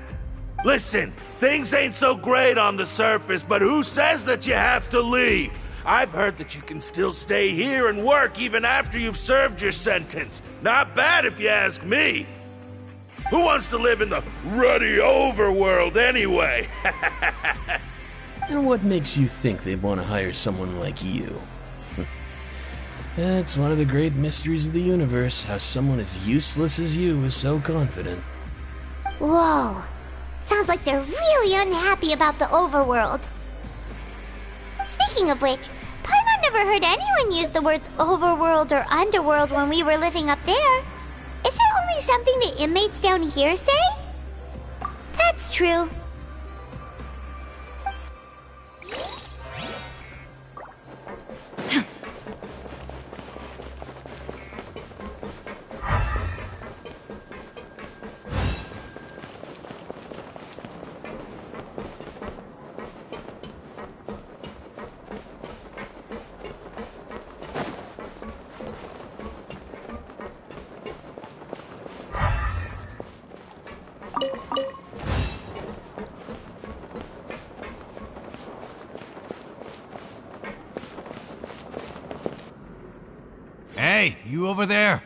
Listen, things ain't so great on the surface, but who says that you have to leave? I've heard that you can still stay here and work even after you've served your sentence. Not bad if you ask me. Who wants to live in the ruddy overworld anyway? And what makes you think they'd want to hire someone like you? That's one of the great mysteries of the universe, how someone as useless as you is so confident. Whoa. Sounds like they're really unhappy about the overworld. Speaking of which, Paimon never heard anyone use the words overworld or underworld when we were living up there. Is it only something the inmates down here say? That's true. Hey, you over there?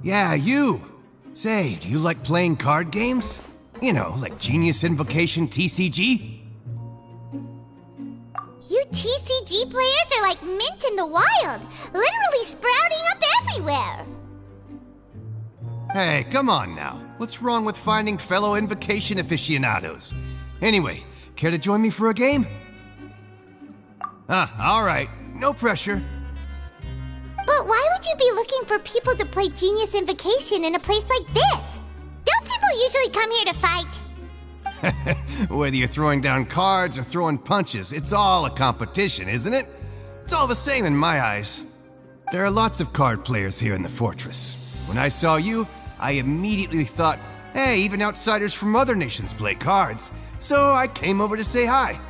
Yeah, you! Say, do you like playing card games? You know, like Genius Invocation TCG? You TCG players are like mint in the wild, literally sprouting up everywhere. Hey, come on now. What's wrong with finding fellow Invocation aficionados? Anyway, care to join me for a game? Alright. No pressure. But why would you be looking for people to play Genius Invocation in a place like this? Don't people usually come here to fight? Whether you're throwing down cards or throwing punches, it's all a competition, isn't it? It's all the same in my eyes. There are lots of card players here in the fortress. When I saw you, I immediately thought, hey, even outsiders from other nations play cards. So I came over to say hi.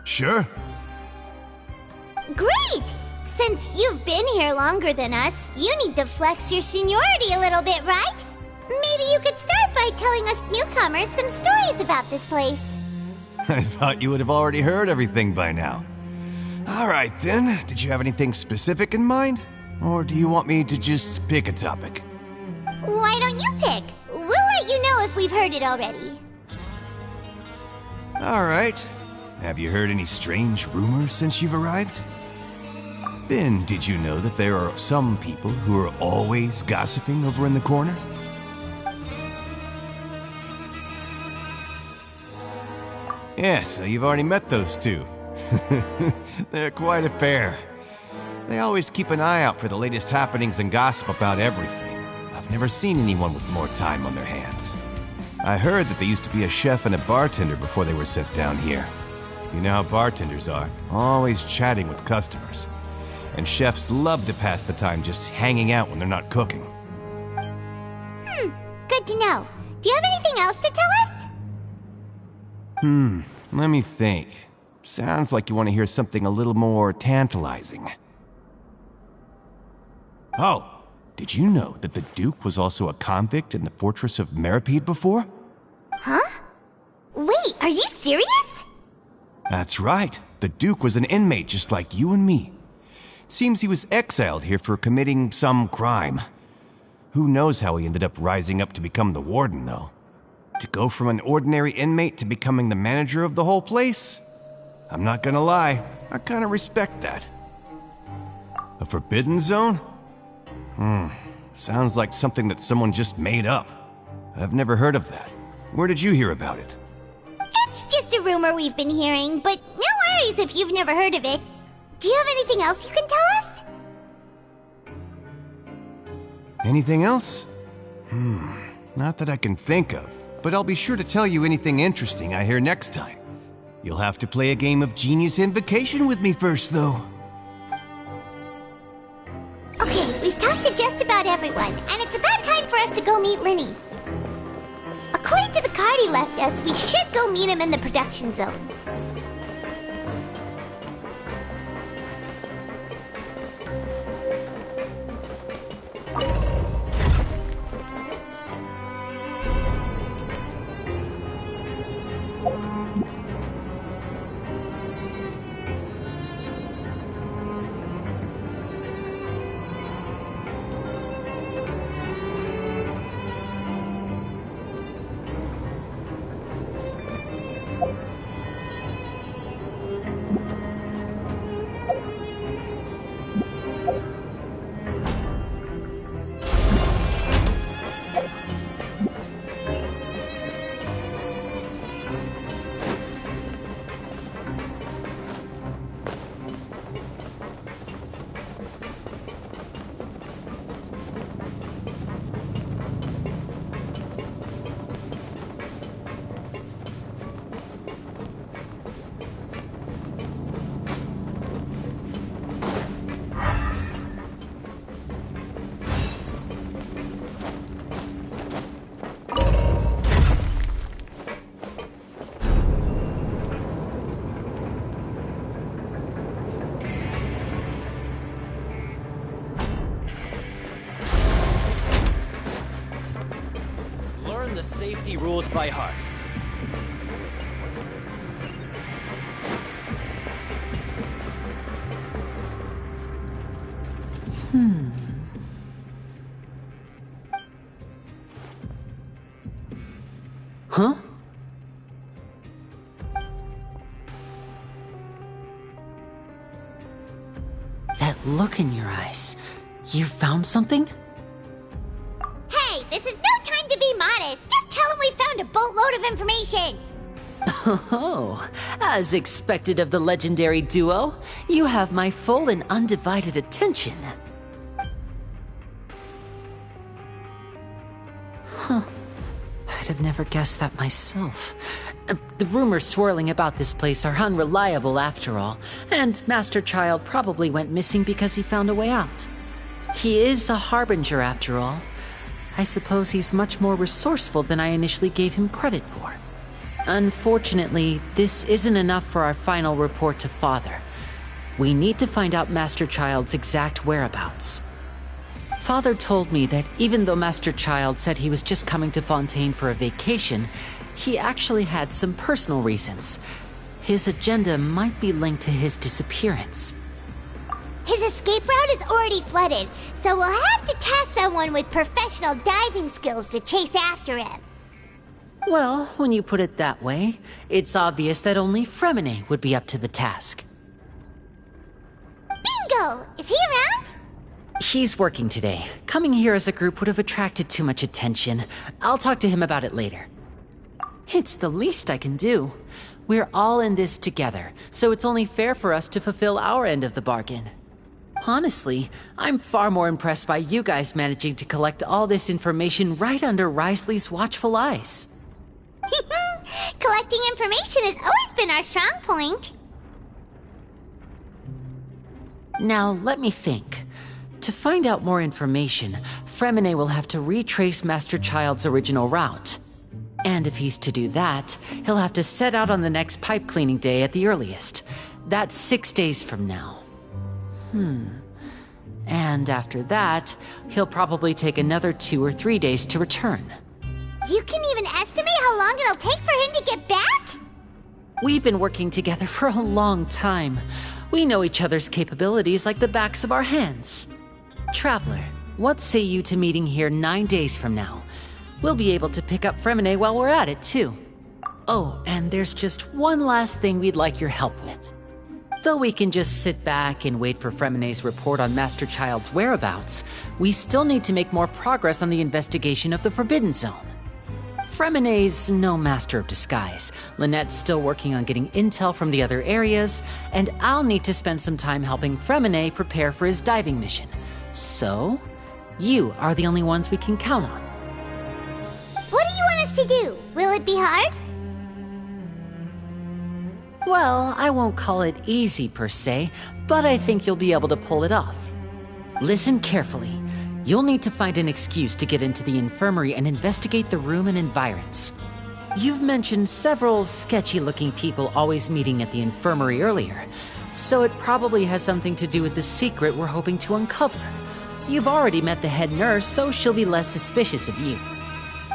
Sure. Great! Since you've been here longer than us, you need to flex your seniority a little bit, right? Maybe you could start by telling us newcomers some stories about this place. I thought you would have already heard everything by now. Alright then, did you have anything specific in mind? Or do you want me to just pick a topic? Why don't you pick? We'll let you know if we've heard it already. Alright. Have you heard any strange rumors since you've arrived? Ben, did you know that there are some people who are always gossiping over in the corner? Yeah, so you've already met those two. They're quite a pair. They always keep an eye out for the latest happenings and gossip about everything. I've never seen anyone with more time on their hands. I heard that there used to be a chef and a bartender before they were sent down here. You know how bartenders are, always chatting with customers. And chefs love to pass the time just hanging out when they're not cooking. Good to know. Do you have anything else to tell us? Let me think. Sounds like you want to hear something a little more tantalizing. Oh, did you know that the Duke was also a convict in the fortress of Meripede before? Huh? Wait, are you serious? That's right. The Duke was an inmate just like you and me. Seems he was exiled here for committing some crime. Who knows how he ended up rising up to become the warden, though. To go from an ordinary inmate to becoming the manager of the whole place? I'm not gonna lie, I kinda respect that. A forbidden zone? Sounds like something that someone just made up. I've never heard of that. Where did you hear about it? It's just a rumor we've been hearing, but no worries if you've never heard of it. Do you have anything else you can tell us? Anything else? Not that I can think of, but I'll be sure to tell you anything interesting I hear next time. You'll have to play a game of Genius Invocation with me first, though. Okay, we've talked to just about everyone, and it's about time for us to go meet Linny. According to the card he left us, we should go meet him in the production zone. The safety rules by heart. Huh? That look in your eyes. You found something? Hey, this is no time to be modest. Just tell him we found a boatload of information. Oh, as expected of the legendary duo, you have my full and undivided attention. Huh. I'd have never guessed that myself. The rumors swirling about this place are unreliable after all, and Master Child probably went missing because he found a way out. He is a harbinger after all. I suppose he's much more resourceful than I initially gave him credit for. Unfortunately, this isn't enough for our final report to Father. We need to find out Master Child's exact whereabouts. Father told me that even though Master Child said he was just coming to Fontaine for a vacation, he actually had some personal reasons. His agenda might be linked to his disappearance. His escape route is already flooded, so we'll have to task someone with professional diving skills to chase after him. Well, when you put it that way, it's obvious that only Fremine would be up to the task. Bingo! Is he around? He's working today. Coming here as a group would have attracted too much attention. I'll talk to him about it later. It's the least I can do. We're all in this together, so it's only fair for us to fulfill our end of the bargain. Honestly, I'm far more impressed by you guys managing to collect all this information right under Risley's watchful eyes. Collecting information has always been our strong point. Now, let me think. To find out more information, Fremine will have to retrace Master Child's original route. And if he's to do that, he'll have to set out on the next pipe cleaning day at the earliest. That's 6 days from now. And after that, he'll probably take another 2 or 3 days to return. You can even estimate how long it'll take for him to get back? We've been working together for a long time. We know each other's capabilities like the backs of our hands. Traveler, what say you to meeting here 9 days from now? We'll be able to pick up Fremine while we're at it, too. Oh, and there's just one last thing we'd like your help with. Though we can just sit back and wait for Fremine's report on Master Child's whereabouts, we still need to make more progress on the investigation of the Forbidden Zone. Fremine's no master of disguise. Lynette's still working on getting intel from the other areas, and I'll need to spend some time helping Fremine prepare for his diving mission. So, you are the only ones we can count on. What do you want us to do? Will it be hard? Well, I won't call it easy per se, but I think you'll be able to pull it off. Listen carefully. You'll need to find an excuse to get into the infirmary and investigate the room and environs. You've mentioned several sketchy-looking people always meeting at the infirmary earlier, so it probably has something to do with the secret we're hoping to uncover. You've already met the head nurse, so she'll be less suspicious of you.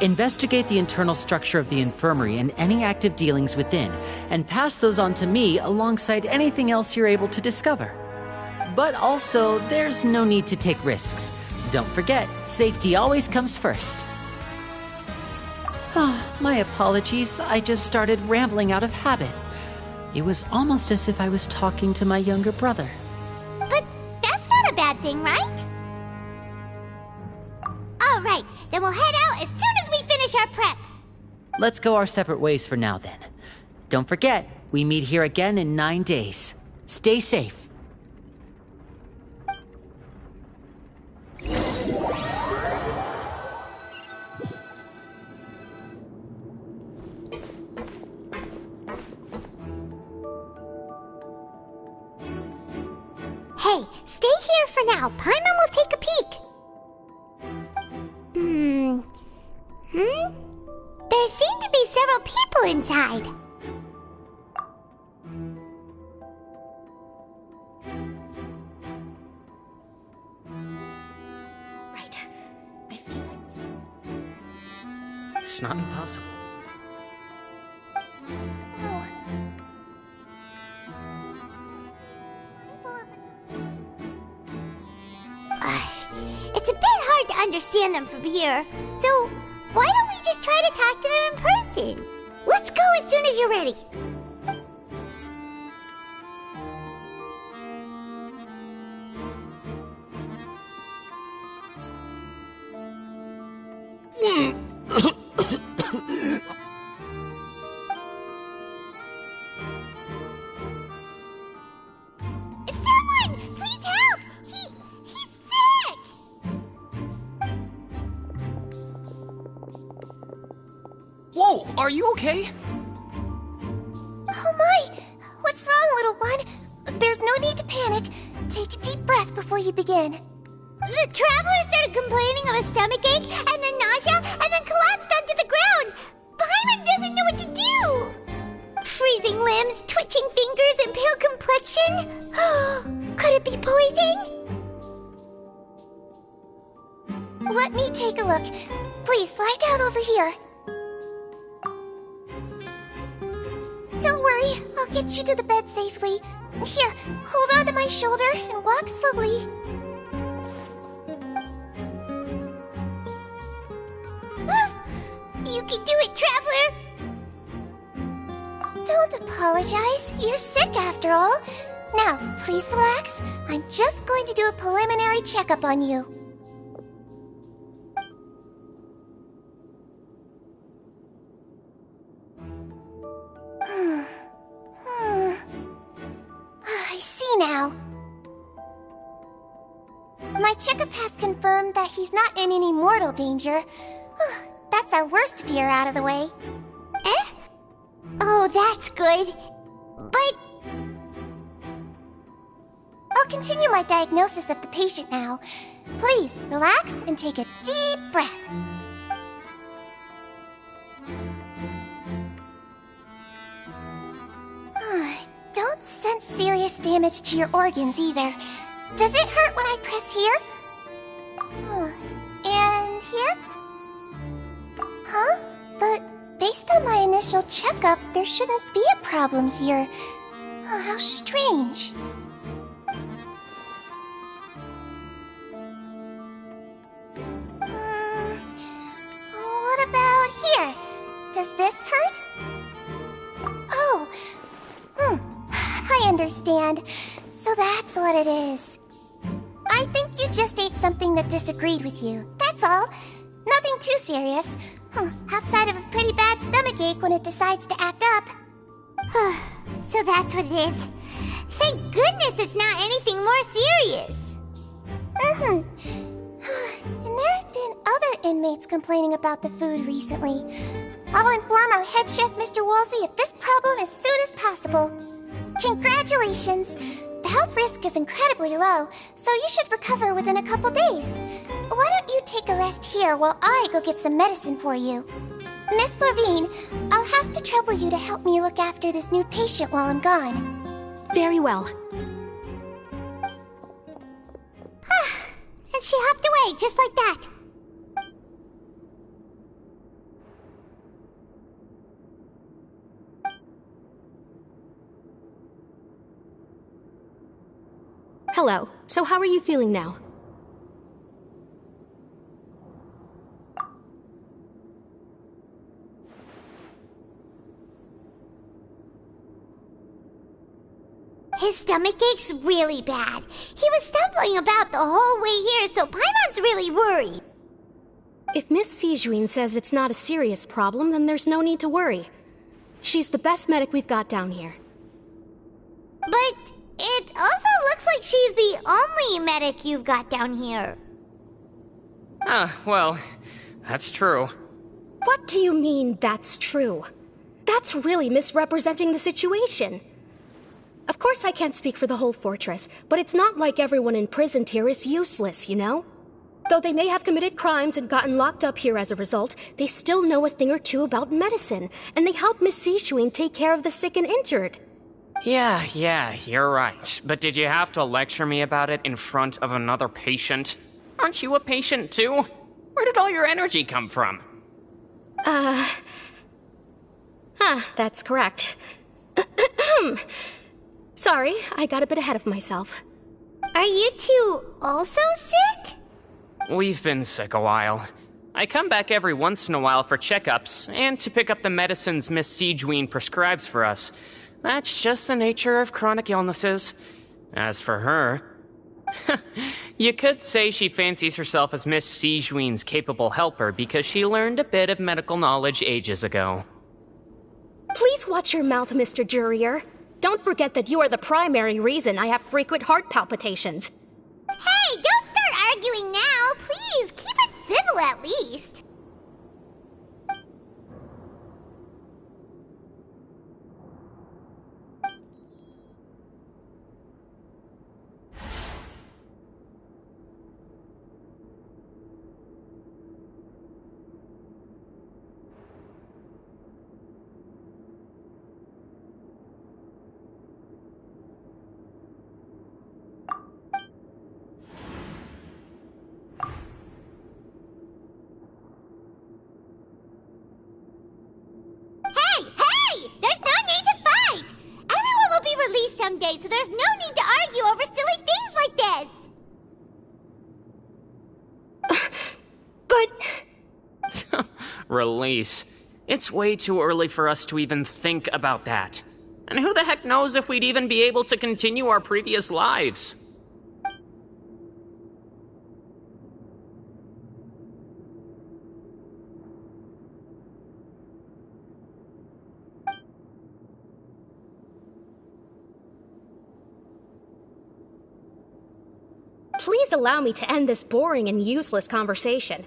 Investigate the internal structure of the infirmary and any active dealings within, and pass those on to me alongside anything else you're able to discover. But also, there's no need to take risks. Don't forget, safety always comes first. My apologies, I just started rambling out of habit. It was almost as if I was talking to my younger brother. But that's not a bad thing, right? All right, then we'll head out as soon as we finish our prep. Let's go our separate ways for now, then. Don't forget, we meet here again in 9 days. Stay safe. Hey, stay here for now. Paimon will take a peek. There seem to be several people inside. Right. I feel like It's not impossible. It's a bit hard to understand them from here, so why don't we just try to talk to them in person? Let's go as soon as you're ready. Someone! Please help! He's sick! Whoa, are you okay? Oh my! What's wrong, little one? There's no need to panic. Take a deep breath before you begin. The traveler started complaining of a stomachache, and then nausea, and then collapsed onto the ground. Paimon doesn't know what to do. Freezing limbs, twitching fingers, and pale complexion. Could it be poison? Let me take a look. Please, lie down over here. Don't worry, I'll get you to the bed safely. Here, hold on to my shoulder and walk slowly. You can do it, traveler! Don't apologize. You're sick after all. Now, please relax. I'm just going to do a preliminary checkup on you. I see now. My checkup has confirmed that he's not in any mortal danger. That's our worst fear out of the way. Eh? Oh, that's good. But... I'll continue my diagnosis of the patient now. Please, relax and take a deep breath. Don't sense serious damage to your organs either. Does it hurt when I press here? And here? Huh? But based on my initial checkup, there shouldn't be a problem here. Oh, how strange. What about here? Does this hurt? Oh, I understand. So that's what it is. I think you just ate something that disagreed with you. That's all. Nothing too serious. Outside of a pretty bad stomachache when it decides to act up. So that's what it is. Thank goodness it's not anything more serious. And there have been other inmates complaining about the food recently. I'll inform our head chef, Mr. Woolsey, of this problem as soon as possible. Congratulations! The health risk is incredibly low, so you should recover within a couple days. Why don't you take a rest here while I go get some medicine for you? Miss Levine, I'll have to trouble you to help me look after this new patient while I'm gone. Very well. And she hopped away just like that. Hello. So how are you feeling now? His stomach ache's really bad. He was stumbling about the whole way here, so Paimon's really worried. If Miss Sijuin says it's not a serious problem, then there's no need to worry. She's the best medic we've got down here. But it also looks like she's the only medic you've got down here. Well, that's true. What do you mean, that's true? That's really misrepresenting the situation. Of course I can't speak for the whole fortress, but it's not like everyone imprisoned here is useless, you know? Though they may have committed crimes and gotten locked up here as a result, they still know a thing or two about medicine, and they help Miss Sijuin take care of the sick and injured. Yeah, you're right. But did you have to lecture me about it in front of another patient? Aren't you a patient too? Where did all your energy come from? That's correct. Sorry, I got a bit ahead of myself. Are you two also sick? We've been sick a while. I come back every once in a while for checkups, and to pick up the medicines Miss Sijuin prescribes for us. That's just the nature of chronic illnesses. As for her... you could say she fancies herself as Miss Sijuin's capable helper because she learned a bit of medical knowledge ages ago. Please watch your mouth, Mr. Jurier. Don't forget that you are the primary reason I have frequent heart palpitations. Hey, don't start arguing now! Please, keep it civil at least. Someday, so there's no need to argue over silly things like this. But... Release. It's way too early for us to even think about that. And who the heck knows if we'd even be able to continue our previous lives? please allow me to end this boring and useless conversation.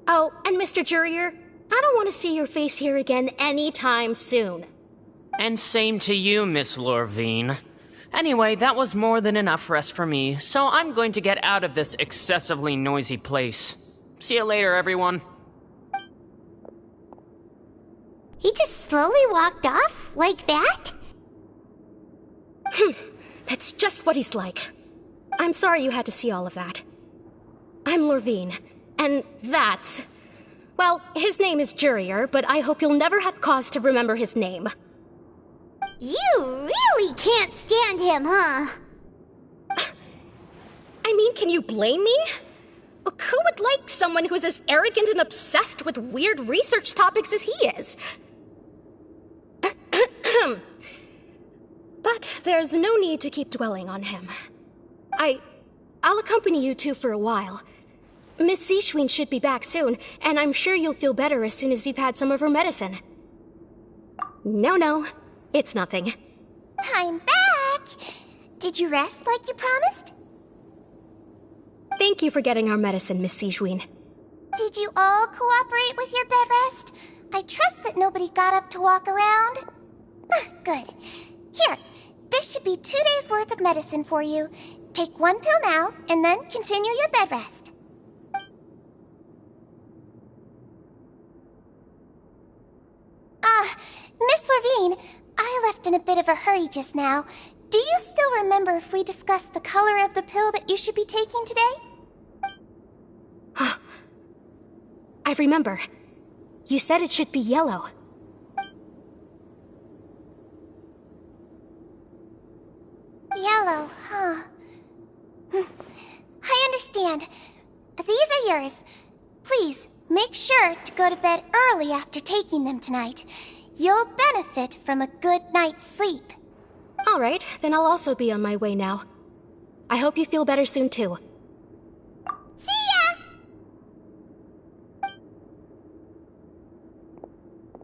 Oh, and Mr. Jurier, I don't want to see your face here again anytime soon. And same to you, Miss Lorvine. Anyway, that was more than enough rest for me, so I'm going to get out of this excessively noisy place. See you later, everyone. He just slowly walked off like that? That's just what he's like. I'm sorry you had to see all of that. I'm Lorvine, and that's... Well, his name is Jurier, but I hope you'll never have cause to remember his name. You really can't stand him, huh? I mean, can you blame me? Look, who would like someone who's as arrogant and obsessed with weird research topics as he is? But there's no need to keep dwelling on him. I'll accompany you two for a while. Miss Seashween should be back soon, and I'm sure you'll feel better as soon as you've had some of her medicine. No, it's nothing. I'm back! Did you rest like you promised? Thank you for getting our medicine, Miss Seashween. Did you all cooperate with your bed rest? I trust that nobody got up to walk around. Good. Here, this should be 2 days' worth of medicine for you. Take 1 pill now, and then continue your bed rest. Miss Lorvine, I left in a bit of a hurry just now. Do you still remember if we discussed the color of the pill that you should be taking today? I remember. You said it should be yellow. Yellow, huh? I understand. These are yours. Please, make sure to go to bed early after taking them tonight. You'll benefit from a good night's sleep. All right, then I'll also be on my way now. I hope you feel better soon, too. See ya!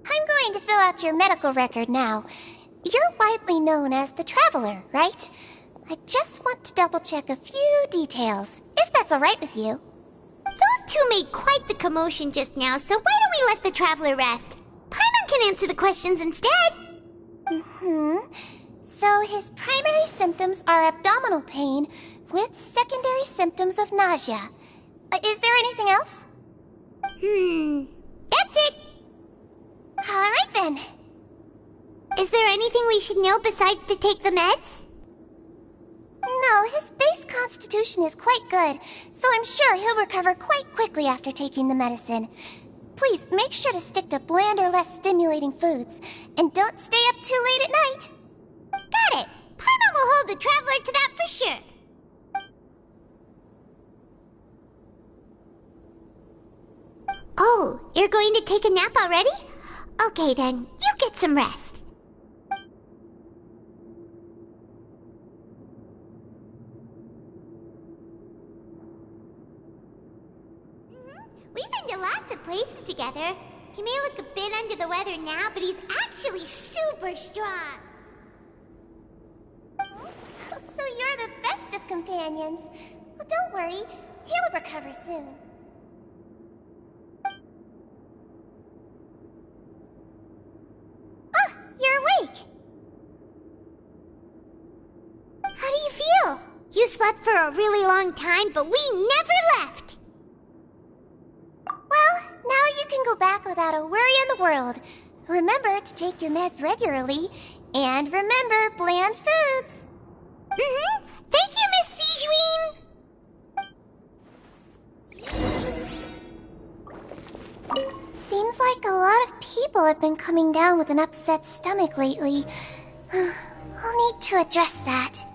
I'm going to fill out your medical record now. You're widely known as the Traveler, right? I just want to double-check a few details, if that's all right with you. Those two made quite the commotion just now, so why don't we let the Traveler rest? Paimon can answer the questions instead. So his primary symptoms are abdominal pain with secondary symptoms of nausea. Is there anything else? That's it. All right then. Is there anything we should know besides to take the meds? No, his base constitution is quite good, so I'm sure he'll recover quite quickly after taking the medicine. Please make sure to stick to bland or less stimulating foods, and don't stay up too late at night. Got it. Paimon will hold the Traveler to that for sure. Oh, you're going to take a nap already? Okay then, you get some rest. We've been to lots of places together. He may look a bit under the weather now, but he's actually super strong. So you're the best of companions. Well, don't worry, he'll recover soon. You're awake. How do you feel? You slept for a really long time, but we never left. Well, now you can go back without a worry in the world. Remember to take your meds regularly, and remember bland foods. Thank you, Miss Seashween. Seems like a lot of people have been coming down with an upset stomach lately. I'll need to address that.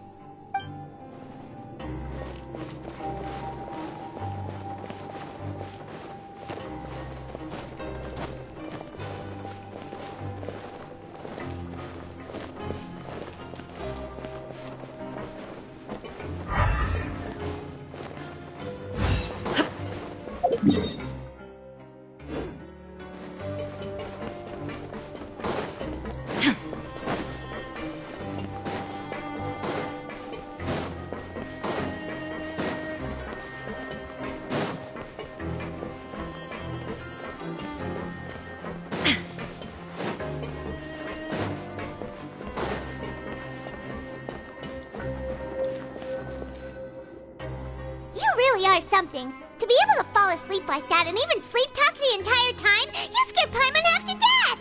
something. To be able to fall asleep like that and even sleep talk the entire time, you scared Paimon half to death!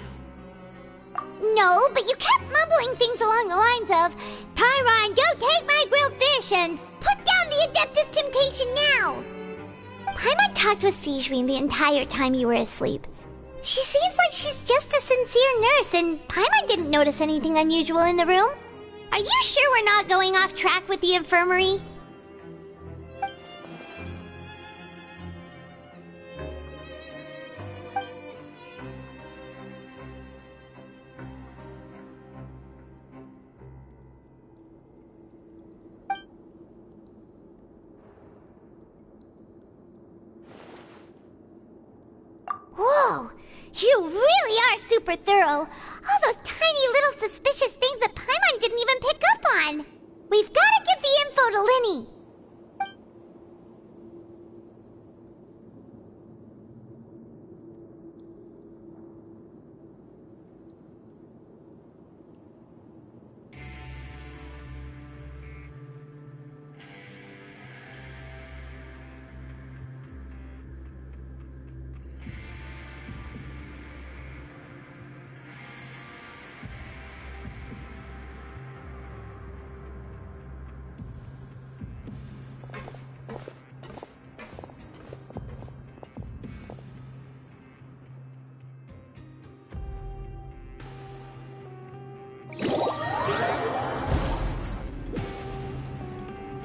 No, but you kept mumbling things along the lines of, Pyron, don't take my grilled fish, and put down the Adeptus Temptation now! Paimon talked with Sigewinne the entire time you were asleep. She seems like she's just a sincere nurse, and Paimon didn't notice anything unusual in the room. Are you sure we're not going off track with the infirmary? Whoa! You really are super thorough! All those tiny little suspicious things that Paimon didn't even pick up on! We've gotta get the info to Lyney!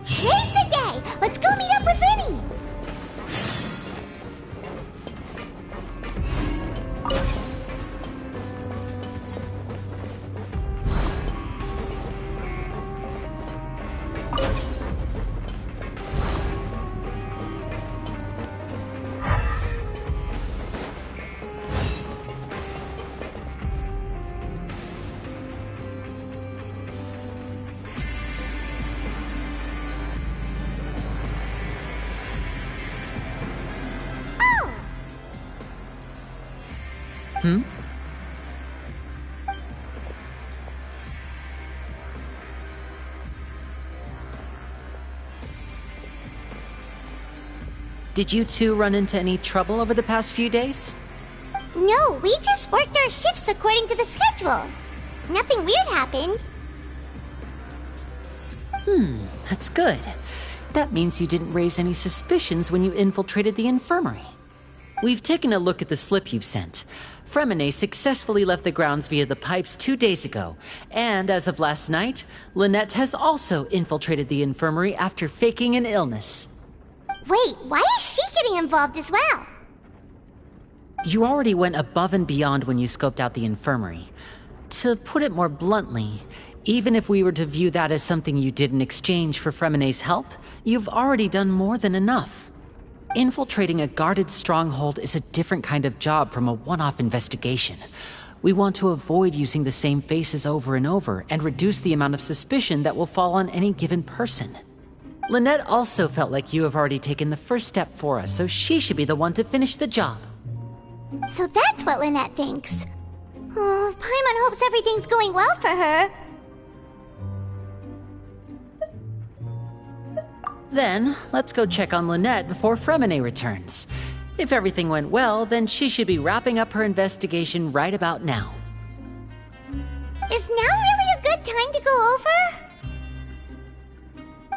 Today's the day! Let's go meet up with Lyney! Did you two run into any trouble over the past few days? No, we just worked our shifts according to the schedule. Nothing weird happened. That's good. That means you didn't raise any suspicions when you infiltrated the infirmary. We've taken a look at the slip you've sent. Fremine successfully left the grounds via the pipes 2 days ago, and as of last night, Lynette has also infiltrated the infirmary after faking an illness. Wait, why is she getting involved as well? You already went above and beyond when you scoped out the infirmary. To put it more bluntly, even if we were to view that as something you did in exchange for Fremine's help, you've already done more than enough. Infiltrating a guarded stronghold is a different kind of job from a one-off investigation. We want to avoid using the same faces over and over and reduce the amount of suspicion that will fall on any given person. Lynette also felt like you have already taken the first step for us, so she should be the one to finish the job. So that's what Lynette thinks. Oh, Paimon hopes everything's going well for her. Then, let's go check on Lynette before Fremine returns. If everything went well, then she should be wrapping up her investigation right about now. Is now really a good time to go over?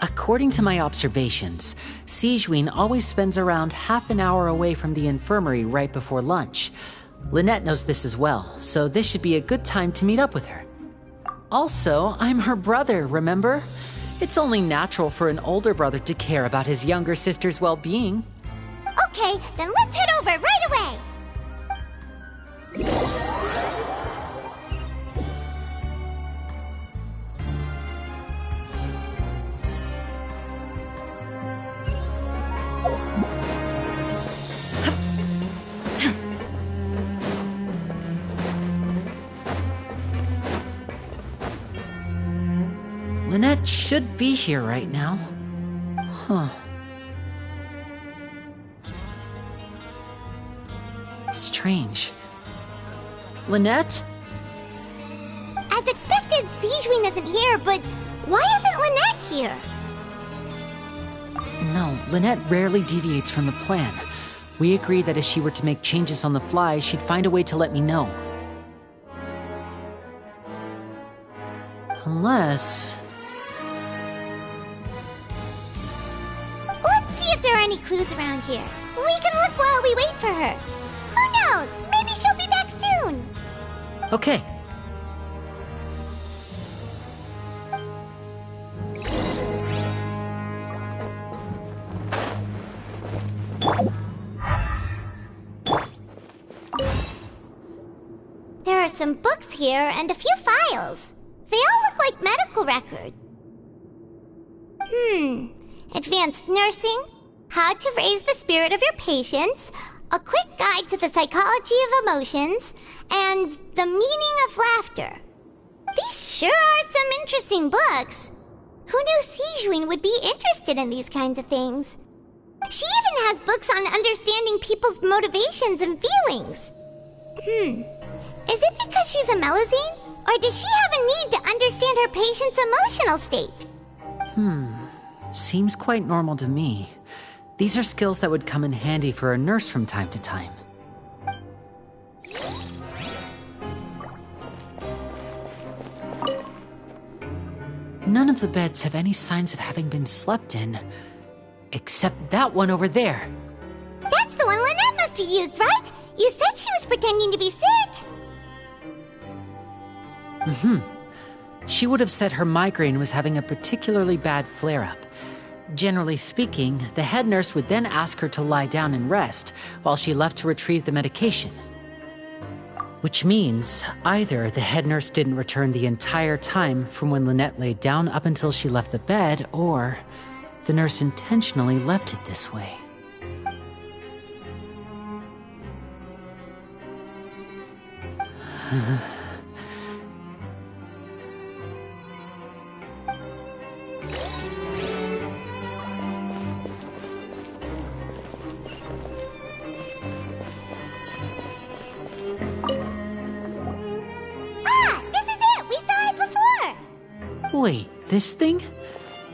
According to my observations, Sigewinne always spends around half an hour away from the infirmary right before lunch. Lynette knows this as well, so this should be a good time to meet up with her. Also, I'm her brother, remember? It's only natural for an older brother to care about his younger sister's well-being. Okay, then let's head over right away! Lynette should be here right now. Huh. Strange. Lynette? As expected, Sigewinne isn't here, but why isn't Lynette here? No, Lynette rarely deviates from the plan. We agreed that if she were to make changes on the fly, she'd find a way to let me know. Unless... Let's see if there are any clues around here. We can look while we wait for her. Who knows? Maybe she'll be back soon. Okay. There are some books here and a few files. They all look like medical records. Advanced nursing, how to raise the spirit of your patients, a quick guide to the psychology of emotions, and the meaning of laughter. These sure are some interesting books. Who knew Sijuin would be interested in these kinds of things? She even has books on understanding people's motivations and feelings. Is it because she's a Melusine? Or does she have a need to understand her patient's emotional state? Seems quite normal to me. These are skills that would come in handy for a nurse from time to time. None of the beds have any signs of having been slept in. Except that one over there. That's the one Lynette must have used, right? You said she was pretending to be sick. She would have said her migraine was having a particularly bad flare-up. Generally speaking, the head nurse would then ask her to lie down and rest, while she left to retrieve the medication. Which means, either the head nurse didn't return the entire time from when Lynette laid down up until she left the bed, or the nurse intentionally left it this way. Wait, this thing?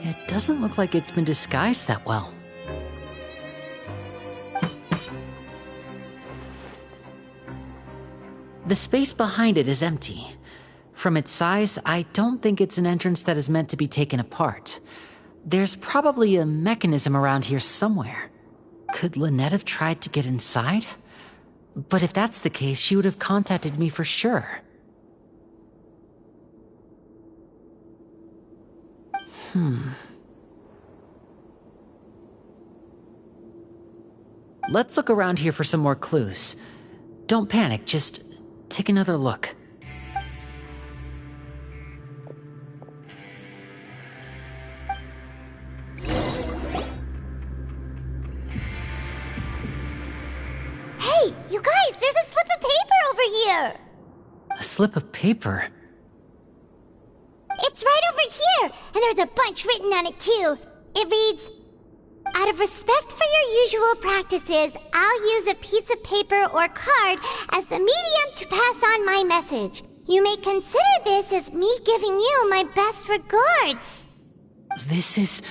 It doesn't look like it's been disguised that well. The space behind it is empty. From its size, I don't think it's an entrance that is meant to be taken apart. There's probably a mechanism around here somewhere. Could Lynette have tried to get inside? But if that's the case, she would have contacted me for sure. Let's look around here for some more clues. Don't panic, just take another look. Hey, you guys, there's a slip of paper over here! A slip of paper? It's right over here, and there's a bunch written on it too. It reads, "Out of respect for your usual practices, I'll use a piece of paper or card as the medium to pass on my message. You may consider this as me giving you my best regards." This is...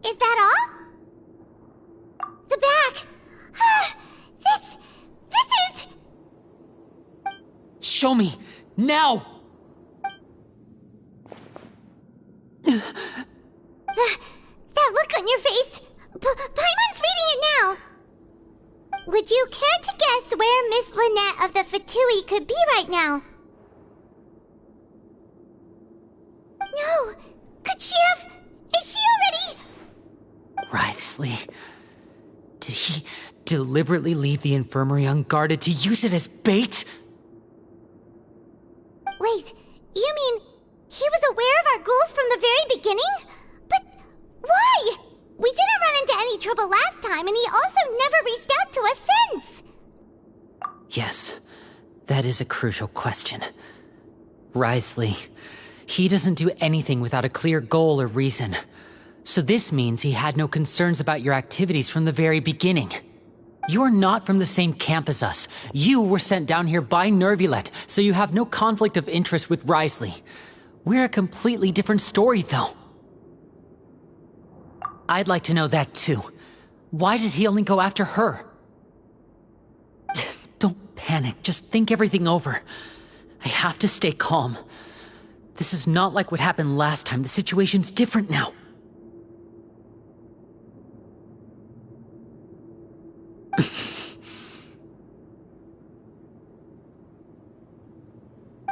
Is that all? The back. This is... Show me! Now! That look on your face! Paimon's reading it now! Would you care to guess where Miss Lynette of the Fatui could be right now? No! Could she have... Is she already... Wriothesley. Did he deliberately leave the infirmary unguarded to use it as bait? Wait, you mean he was aware of our goals from the very beginning? But why? We didn't run into any trouble last time, and he also never reached out to us since. Yes, that is a crucial question. Wriothesley, he doesn't do anything without a clear goal or reason. So this means he had no concerns about your activities from the very beginning. You're not from the same camp as us. You were sent down here by Nervulet, so you have no conflict of interest with Wriothesley. We're a completely different story, though. I'd like to know that too. Why did he only go after her? Don't panic, just think everything over. I have to stay calm. This is not like what happened last time. The situation's different now.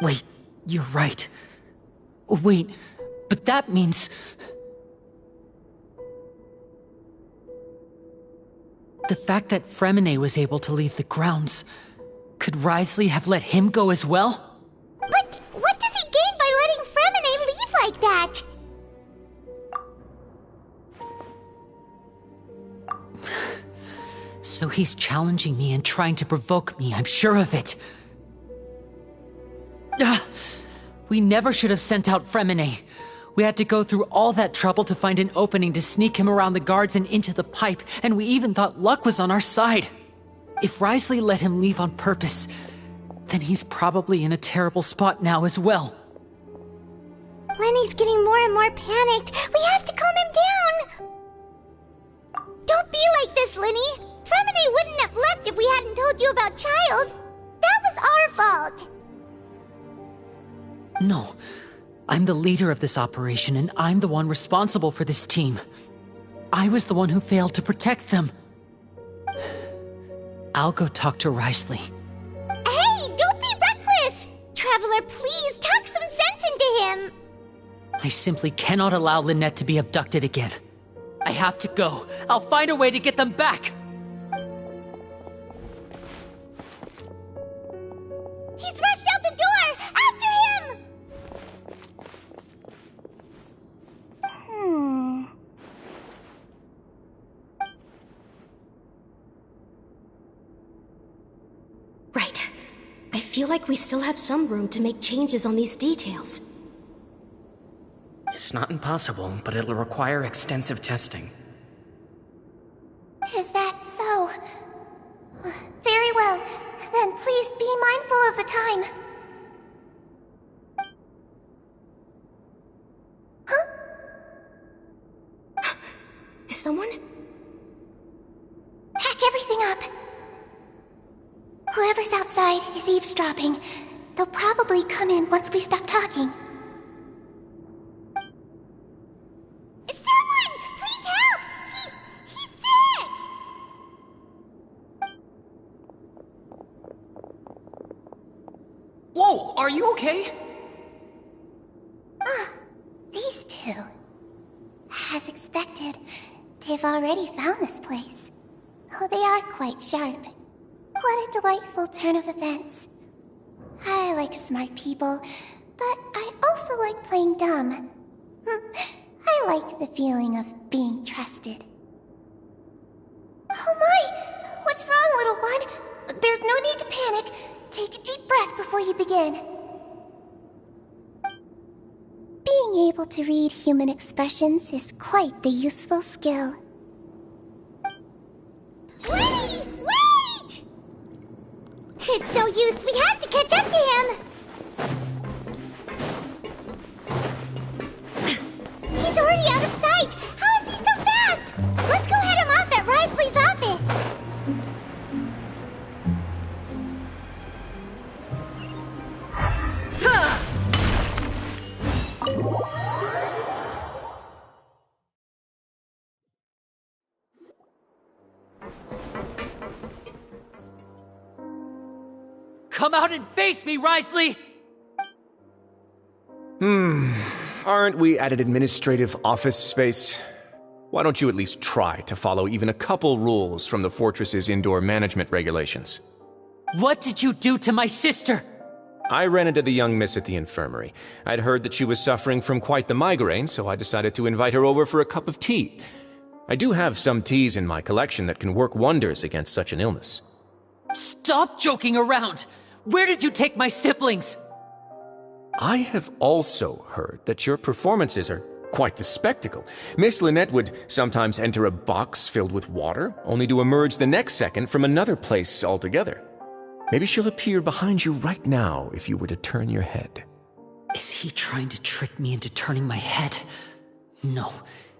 Wait, you're right. Wait, but that means... The fact that Fremine was able to leave the grounds... Could Wriothesley have let him go as well? But what does he gain by letting Fremine leave like that? So he's challenging me and trying to provoke me, I'm sure of it. We never should have sent out Fremine. We had to go through all that trouble to find an opening to sneak him around the guards and into the pipe, and we even thought luck was on our side. If Wriothesley let him leave on purpose, then he's probably in a terrible spot now as well. Lenny's getting more and more panicked. We have to calm him down. Don't be like this, Lenny. Fremine wouldn't have left if we hadn't told you about Child. That was our fault. No. I'm the leader of this operation, and I'm the one responsible for this team. I was the one who failed to protect them. I'll go talk to Wriothesley. Hey, don't be reckless! Traveler, please, talk some sense into him! I simply cannot allow Lynette to be abducted again. I have to go. I'll find a way to get them back! He's rushed out the door! After him! Right. I feel like we still have some room to make changes on these details. It's not impossible, but it'll require extensive testing. Is that so? Very well. Then please be mindful of the time. Huh? Is someone? Pack everything up. Whoever's outside is eavesdropping. They'll probably come in once we stop talking. Someone! Please help! He's sick! Whoa, are you okay? These two. As expected, they've already found this place. Oh, they are quite sharp. What a delightful turn of events. I like smart people, but I also like playing dumb. I like the feeling of being trusted. Oh my! What's wrong, little one? There's no need to panic. Take a deep breath before you begin. Being able to read human expressions is quite the useful skill. Wait! Wait! It's no use. We have to catch up to him. He's already out of sight. How is he so fast? Let's go head him off at Wriothesley's office. Come out and face me, Wriothesley! Aren't we at an administrative office space? Why don't you at least try to follow even a couple rules from the fortress's indoor management regulations? What did you do to my sister? I ran into the young miss at the infirmary. I'd heard that she was suffering from quite the migraine, so I decided to invite her over for a cup of tea. I do have some teas in my collection that can work wonders against such an illness. Stop joking around! Where did you take my siblings? I have also heard that your performances are quite the spectacle. Miss Lynette would sometimes enter a box filled with water, only to emerge the next second from another place altogether. Maybe she'll appear behind you right now if you were to turn your head. Is he trying to trick me into turning my head? No,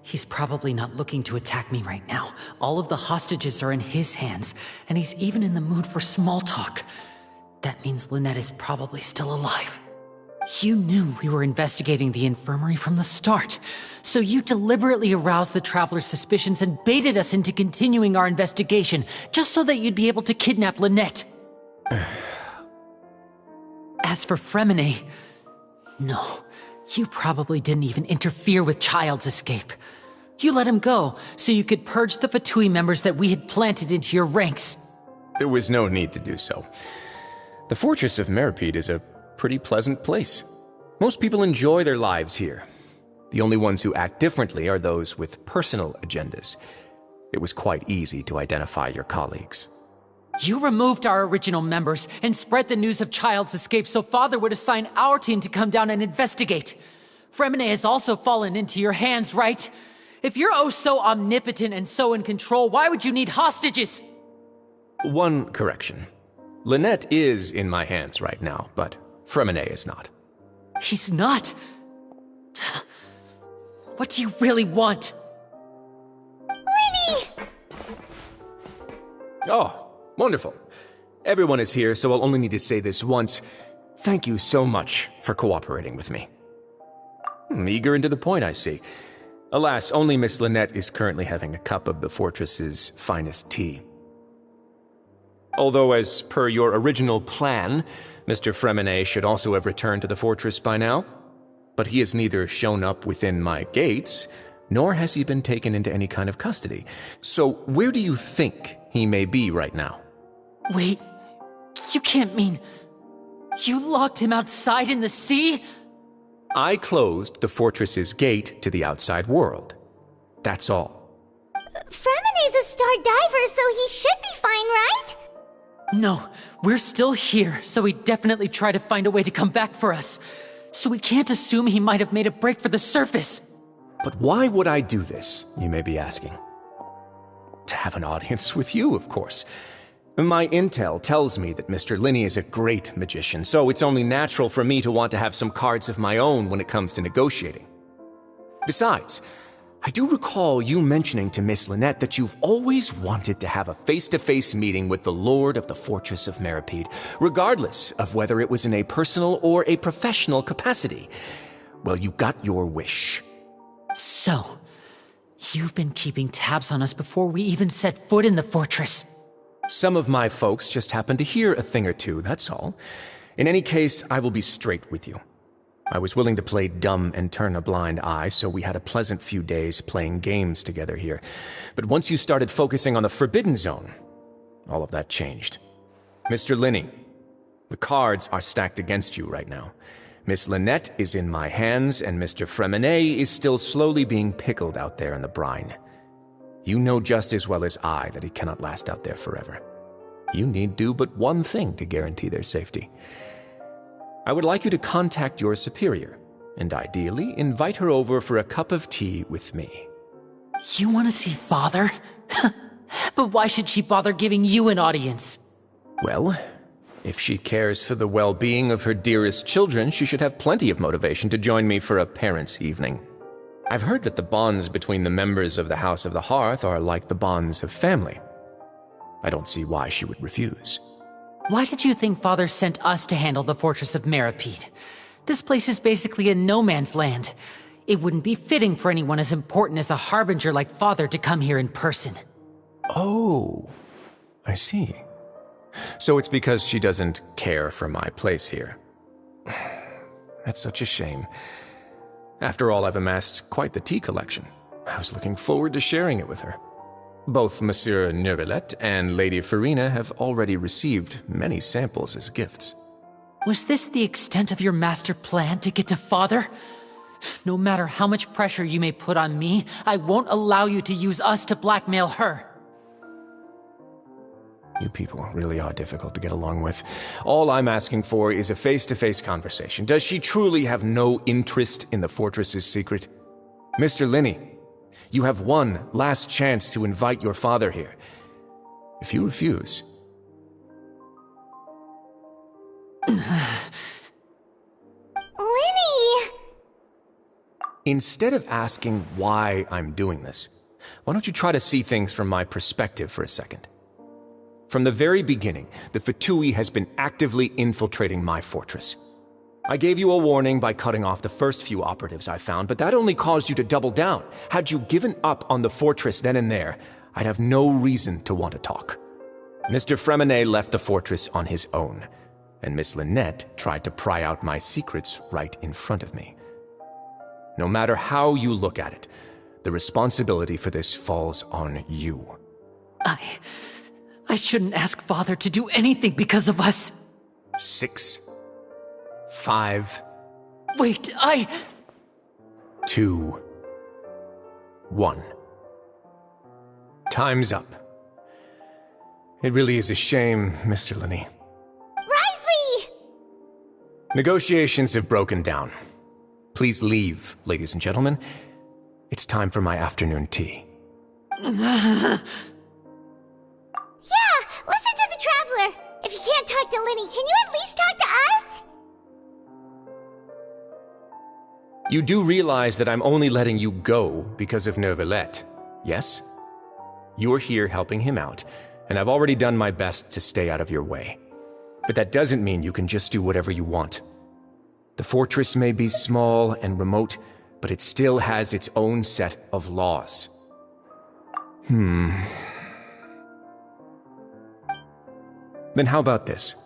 He's probably not looking to attack me right now. All of the hostages are in his hands, and he's even in the mood for small talk. That means Lynette is probably still alive. You knew we were investigating the infirmary from the start, so you deliberately aroused the Traveler's suspicions and baited us into continuing our investigation, just so that you'd be able to kidnap Lynette. As for Fremine, no, you probably didn't even interfere with Child's escape. You let him go, so you could purge the Fatui members that we had planted into your ranks. There was no need to do so. The Fortress of Meripede is a pretty pleasant place. Most people enjoy their lives here. The only ones who act differently are those with personal agendas. It was quite easy to identify your colleagues. You removed our original members and spread the news of Child's escape so Father would assign our team to come down and investigate. Fremine has also fallen into your hands, right? If you're oh so omnipotent and so in control, why would you need hostages? One correction. Lynette is in my hands right now, but Fremine is not. He's not? What do you really want? Lenny! Oh, wonderful. Everyone is here, so I'll only need to say this once. Thank you so much for cooperating with me. Eager and to the point, I see. Alas, only Miss Lynette is currently having a cup of the fortress's finest tea. Although, as per your original plan, Mr. Fremine should also have returned to the fortress by now. But he has neither shown up within my gates, nor has he been taken into any kind of custody. So where do you think he may be right now? Wait, you can't mean... You locked him outside in the sea? I closed the fortress's gate to the outside world. That's all. Fremine's a star diver, so he should be fine, right? No, we're still here, so he'd definitely try to find a way to come back for us. So we can't assume he might have made a break for the surface. But why would I do this, you may be asking? To have an audience with you, of course. My intel tells me that Mr. Linney is a great magician, so it's only natural for me to want to have some cards of my own when it comes to negotiating. Besides, I do recall you mentioning to Miss Lynette that you've always wanted to have a face-to-face meeting with the Lord of the Fortress of Meripede, regardless of whether it was in a personal or a professional capacity. Well, you got your wish. So, you've been keeping tabs on us before we even set foot in the fortress. Some of my folks just happened to hear a thing or two, that's all. In any case, I will be straight with you. I was willing to play dumb and turn a blind eye, so we had a pleasant few days playing games together here. But once you started focusing on the Forbidden Zone, all of that changed. Mr. Linney, the cards are stacked against you right now. Miss Lynette is in my hands, and Mr. Fremine is still slowly being pickled out there in the brine. You know just as well as I that he cannot last out there forever. You need do but one thing to guarantee their safety. I would like you to contact your superior, and ideally invite her over for a cup of tea with me. You want to see Father? But why should she bother giving you an audience? Well, if she cares for the well-being of her dearest children, she should have plenty of motivation to join me for a parents' evening. I've heard that the bonds between the members of the House of the Hearth are like the bonds of family. I don't see why she would refuse. Why did you think Father sent us to handle the Fortress of Meripede? This place is basically a no-man's land. It wouldn't be fitting for anyone as important as a harbinger like Father to come here in person. Oh, I see. So it's because she doesn't care for my place here. That's such a shame. After all, I've amassed quite the tea collection. I was looking forward to sharing it with her. Both Monsieur Neuvillette and Lady Farina have already received many samples as gifts. Was this the extent of your master plan to get to Father? No matter how much pressure you may put on me, I won't allow you to use us to blackmail her. You people really are difficult to get along with. All I'm asking for is a face-to-face conversation. Does she truly have no interest in the fortress's secret? Mr. Linney, you have one last chance to invite your father here. If you refuse... Lenny! Instead of asking why I'm doing this, why don't you try to see things from my perspective for a second? From the very beginning, the Fatui has been actively infiltrating my fortress. I gave you a warning by cutting off the first few operatives I found, but that only caused you to double down. Had you given up on the fortress then and there, I'd have no reason to want to talk. Mr. Fremenet left the fortress on his own, and Miss Lynette tried to pry out my secrets right in front of me. No matter how you look at it, the responsibility for this falls on you. I shouldn't ask Father to do anything because of us. 6, 5... Wait, 2, 1. Time's up. It really is a shame, Mr. Linney. Risley! Negotiations have broken down. Please leave, ladies and gentlemen. It's time for my afternoon tea. Yeah, listen to the Traveler. If you can't talk to Linny, can you at least talk to us? You do realize that I'm only letting you go because of Neuvillette, yes? You're here helping him out, and I've already done my best to stay out of your way. But that doesn't mean you can just do whatever you want. The fortress may be small and remote, but it still has its own set of laws. Then how about this?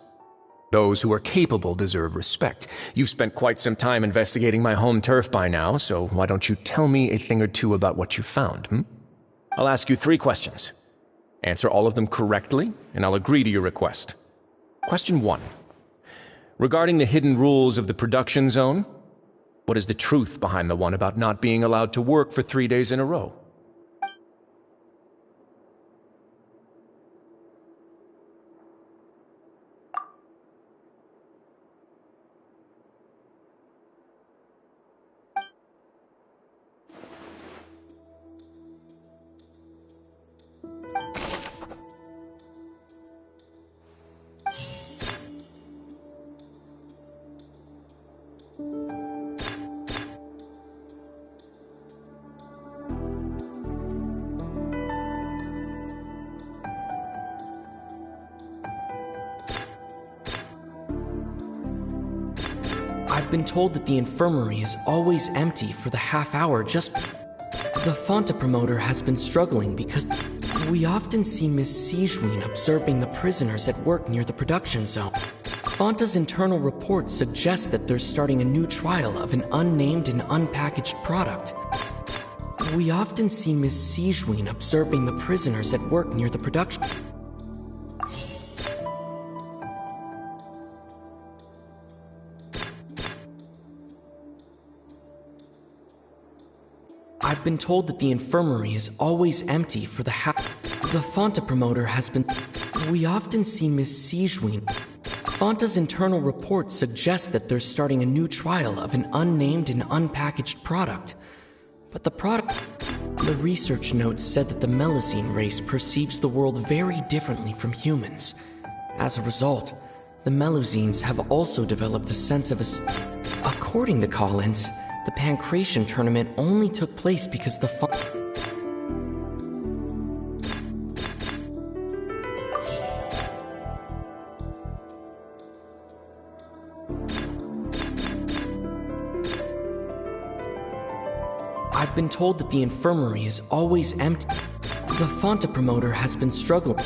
Those who are capable deserve respect. You've spent quite some time investigating my home turf by now, so why don't you tell me a thing or two about what you found, I'll ask you 3 questions. Answer all of them correctly, and I'll agree to your request. Question 1. Regarding the hidden rules of the production zone, what is the truth behind the one about not being allowed to work for 3 days in a row? I've been told that the infirmary is always empty for the half hour just... The Fonta promoter has been struggling because we often see Miss Sigewin observing the prisoners at work near the production zone. Fonta's internal reports suggest that they're starting a new trial of an unnamed and unpackaged product. We often see Miss Sigewin observing the prisoners at work near the production... I've been told that the infirmary is always empty for the The Fonta promoter has been... We often see Miss Sigewin... Fonta's internal reports suggest that they're starting a new trial of an unnamed and unpackaged product. But the product... The research notes said that the Melazine race perceives the world very differently from humans. As a result, the Melazines have also developed a sense of According to Collins, the Pancration tournament only took place because the I've been told that the infirmary is always empty. The Fonta promoter has been struggling.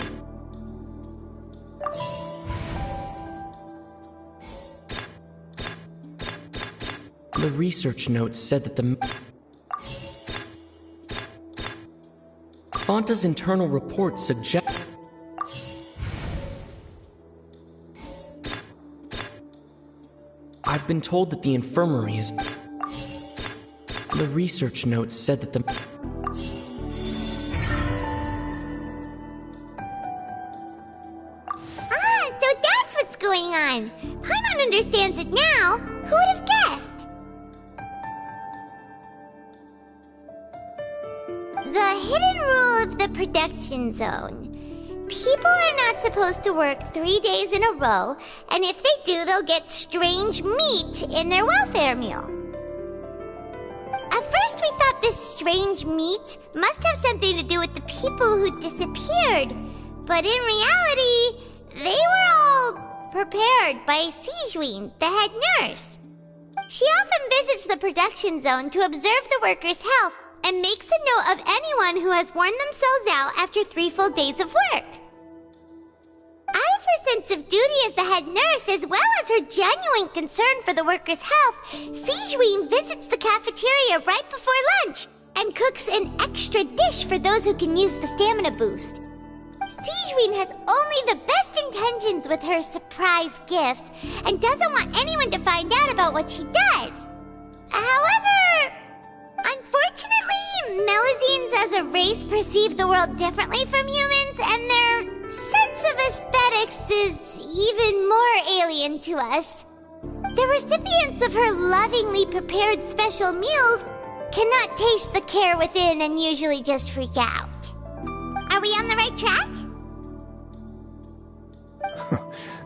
The research notes said that the Fonta's internal reports suggest... I've been told that the infirmary is... The research notes said that the... So that's what's going on. Paimon understands it now. Who would have guessed? The hidden rule of the production zone. People are not supposed to work 3 days in a row, and if they do, they'll get strange meat in their welfare meal. At first we thought this strange meat must have something to do with the people who disappeared. But in reality, they were all prepared by Sigewin, the head nurse. She often visits the production zone to observe the workers' health and makes a note of anyone who has worn themselves out after 3 full days of work. Out of her sense of duty as the head nurse, as well as her genuine concern for the workers' health, Sigewin visits the cafeteria right before lunch and cooks an extra dish for those who can use the stamina boost. Sigewin has only the best intentions with her surprise gift and doesn't want anyone to find out about what she does. However, unfortunately, Melusines as a race perceive the world differently from humans, and their sense of aesthetics is even more alien to us. The recipients of her lovingly prepared special meals cannot taste the care within and usually just freak out. Are we on the right track?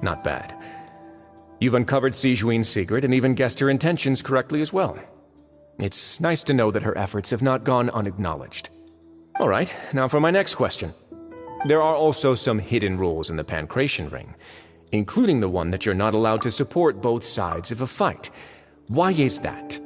Not bad. You've uncovered Sigewin's secret and even guessed her intentions correctly as well. It's nice to know that her efforts have not gone unacknowledged. All right, now for my next question. There are also some hidden rules in the Pancration Ring, including the one that you're not allowed to support both sides of a fight. Why is that?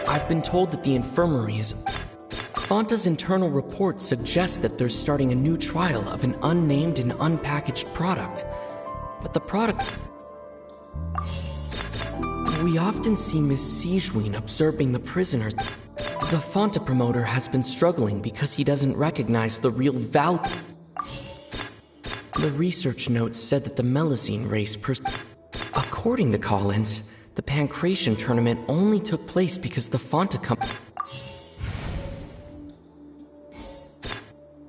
I've been told that the infirmary is... Fonta's internal report suggests that they're starting a new trial of an unnamed and unpackaged product. But the product... We often see Miss Sigewin observing the prisoners. The Fonta promoter has been struggling because he doesn't recognize the real value. The research notes said that the Melusine race According to Collins, the Pancration tournament only took place because the Fonta company...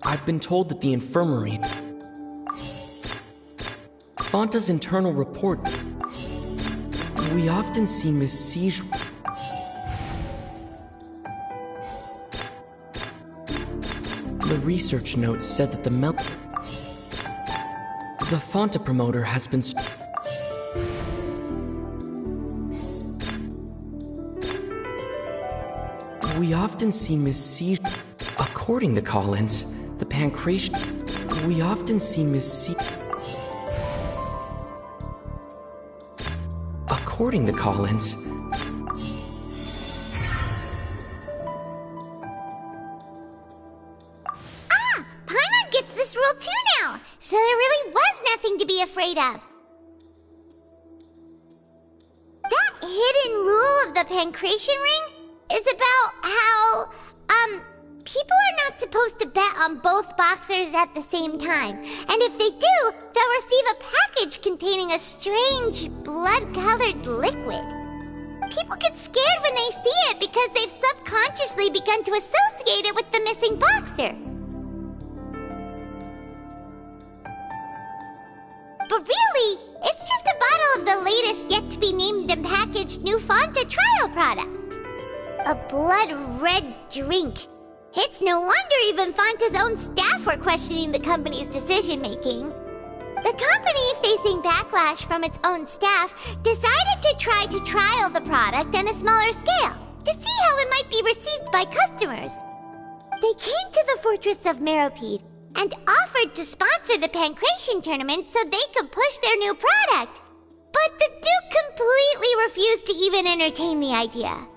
I've been told that the infirmary... Fonta's internal report... We often see Miss Sigewin... The research notes said that the Fonta promoter has been... We often see Miss Sigewin... According to Collins, the Pancration... We often see Miss Sigewin... According to Collins... Paimon gets this rule too now, so there really was nothing to be afraid of. That hidden rule of the Pancration Ring is about how, people are not supposed to bet on both boxers at the same time. And if they do, they'll receive a package containing a strange, blood-colored liquid. People get scared when they see it because they've subconsciously begun to associate it with the missing boxer. But really, it's just a bottle of the latest yet-to-be-named and packaged new Fonta trial product. A blood-red drink. It's no wonder even Fonta's own staff were questioning the company's decision-making. The company, facing backlash from its own staff, decided to try to trial the product on a smaller scale to see how it might be received by customers. They came to the fortress of Meropide and offered to sponsor the Pancration tournament so they could push their new product. But the Duke completely refused to even entertain the idea.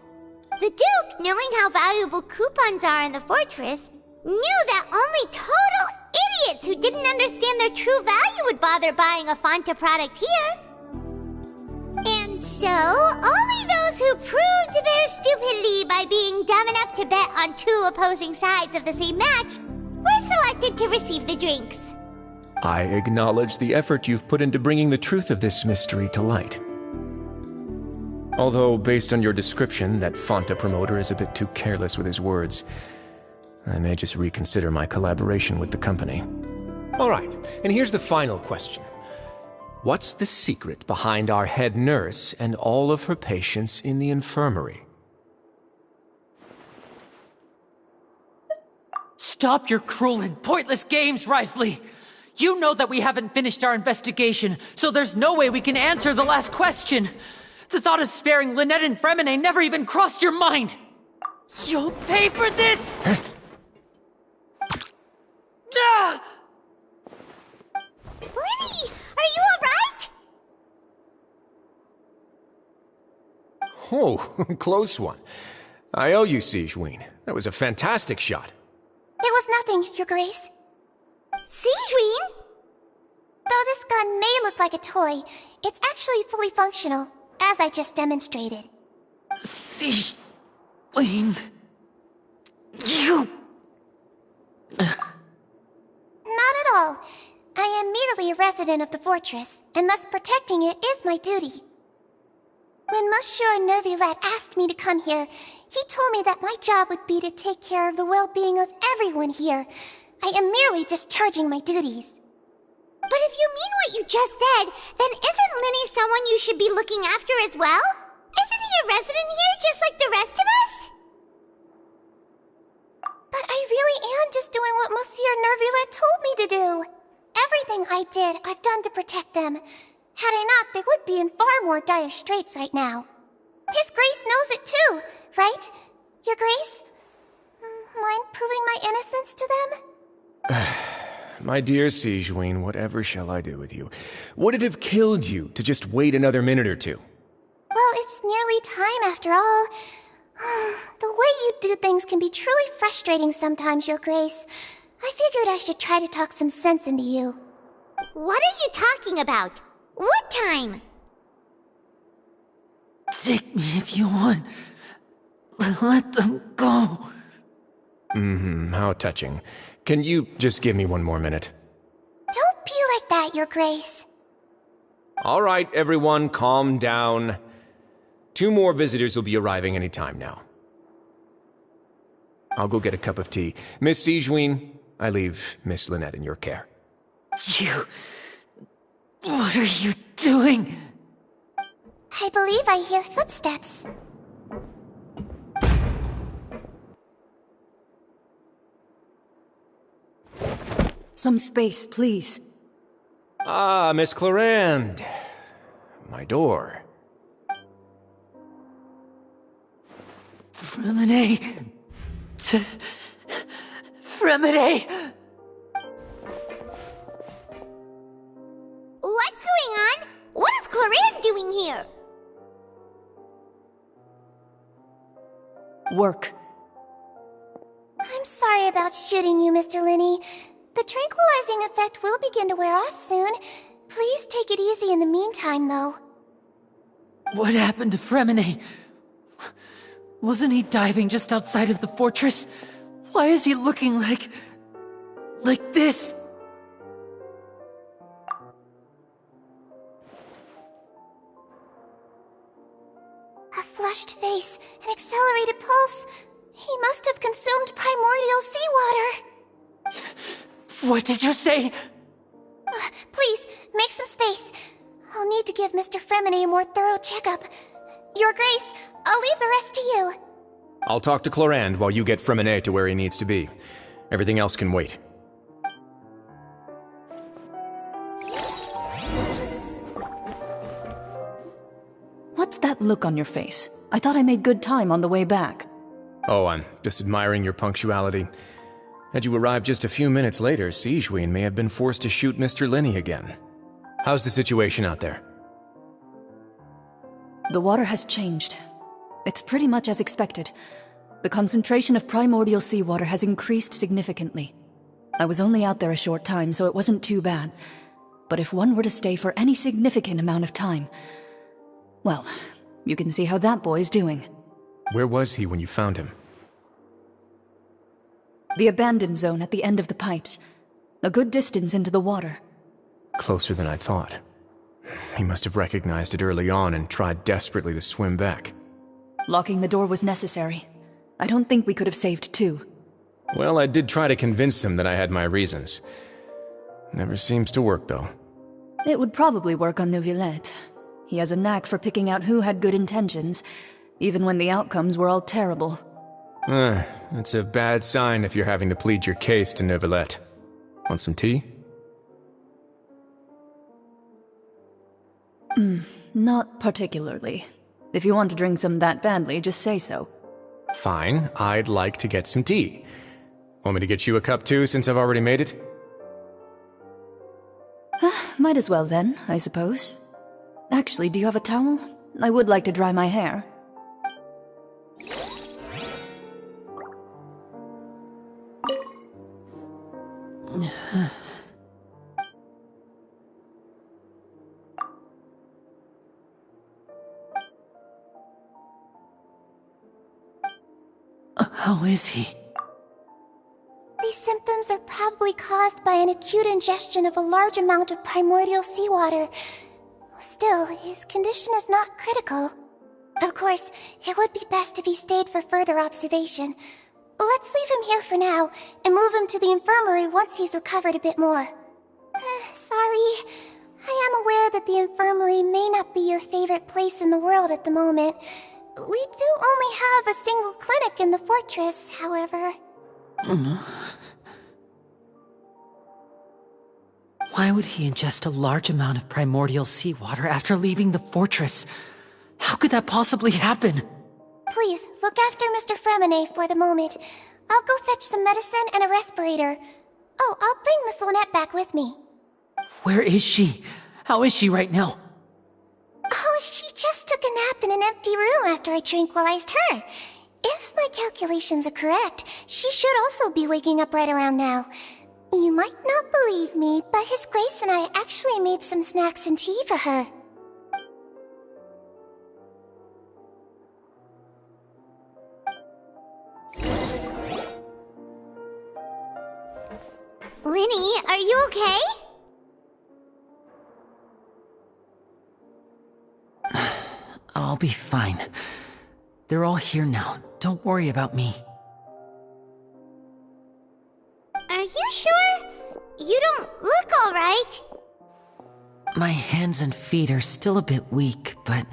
The Duke, knowing how valuable coupons are in the fortress, knew that only total idiots who didn't understand their true value would bother buying a Fonta product here. And so, only those who proved their stupidity by being dumb enough to bet on 2 opposing sides of the same match were selected to receive the drinks. I acknowledge the effort you've put into bringing the truth of this mystery to light. Although, based on your description, that Fonta promoter is a bit too careless with his words, I may just reconsider my collaboration with the company. All right, and here's the final question. What's the secret behind our head nurse and all of her patients in the infirmary? Stop your cruel and pointless games, Risley! You know that we haven't finished our investigation, so there's no way we can answer the last question! The thought of sparing Lynette and Fremine never even crossed your mind! You'll pay for this! Ah! Lenny, are you alright? Oh, close one. I owe you, Sigewinne. That was a fantastic shot. It was nothing, Your Grace. Sigewinne? Though this gun may look like a toy, it's actually fully functional, as I just demonstrated. Sigewinne... You... Not at all. I am merely a resident of the fortress, and thus protecting it is my duty. When Monsieur Nervillette asked me to come here, he told me that my job would be to take care of the well-being of everyone here. I am merely discharging my duties. But if you mean what you just said, then isn't Linny someone you should be looking after as well? Isn't he a resident here just like the rest of us? But I really am just doing what Monsieur Nervillette told me to do. Everything I did, I've done to protect them. Had I not, they would be in far more dire straits right now. His Grace knows it too, right? Your Grace? Mind proving my innocence to them? My dear Sigewinne, whatever shall I do with you? Would it have killed you to just wait another minute or two? Well, it's nearly time after all. The way you do things can be truly frustrating sometimes, Your Grace. I figured I should try to talk some sense into you. What are you talking about? What time? Take me if you want, but let them go. How touching. Can you just give me one more minute? Don't be like that, Your Grace. All right, everyone, calm down. 2 more visitors will be arriving any time now. I'll go get a cup of tea. Miss Sigewinne, I leave Miss Lynette in your care. You... What are you doing? I believe I hear footsteps. Some space, please. Ah, Miss Clorinde. My door. Fremine... Fremine... What's going on? What is Clorinde doing here? Work. I'm sorry about shooting you, Mr. Linny. The tranquilizing effect will begin to wear off soon. Please take it easy in the meantime, though. What happened to Fremine? Wasn't he diving just outside of the fortress? Why is he looking like this? A flushed face, an accelerated pulse. He must have consumed primordial seawater. What did you say? Please, make some space. I'll need to give Mr. Fremine a more thorough checkup. Your Grace, I'll leave the rest to you. I'll talk to Clorinde while you get Fremine to where he needs to be. Everything else can wait. What's that look on your face? I thought I made good time on the way back. Oh, I'm just admiring your punctuality. Had you arrived just a few minutes later, Sigewinne may have been forced to shoot Mr. Linny again. How's the situation out there? The water has changed. It's pretty much as expected. The concentration of primordial seawater has increased significantly. I was only out there a short time, so it wasn't too bad. But if one were to stay for any significant amount of time... Well, you can see how that boy's doing. Where was he when you found him? The abandoned zone at the end of the pipes. A good distance into the water. Closer than I thought. He must have recognized it early on and tried desperately to swim back. Locking the door was necessary. I don't think we could have saved 2. Well, I did try to convince him that I had my reasons. Never seems to work, though. It would probably work on Neuvillette. He has a knack for picking out who had good intentions, even when the outcomes were all terrible. It's a bad sign if you're having to plead your case to Neuvillette. Want some tea? Not particularly. If you want to drink some that badly, just say so. Fine, I'd like to get some tea. Want me to get you a cup too, since I've already made it? Might as well then, I suppose. Actually, do you have a towel? I would like to dry my hair. How is he? These symptoms are probably caused by an acute ingestion of a large amount of primordial seawater. Still, his condition is not critical. Of course, it would be best if he stayed for further observation. Let's leave him here for now, and move him to the infirmary once he's recovered a bit more. Sorry. I am aware that the infirmary may not be your favorite place in the world at the moment. We do only have a single clinic in the fortress, however. Why would he ingest a large amount of primordial seawater after leaving the fortress? How could that possibly happen? Please, look after Mr. Fremine for the moment. I'll go fetch some medicine and a respirator. Oh, I'll bring Miss Lynette back with me. Where is she? How is she right now? Oh, she just took a nap in an empty room after I tranquilized her. If my calculations are correct, she should also be waking up right around now. You might not believe me, but His Grace and I actually made some snacks and tea for her. Linny, are you okay? I'll be fine. They're all here now. Don't worry about me. Are you sure? You don't look alright. My hands and feet are still a bit weak, but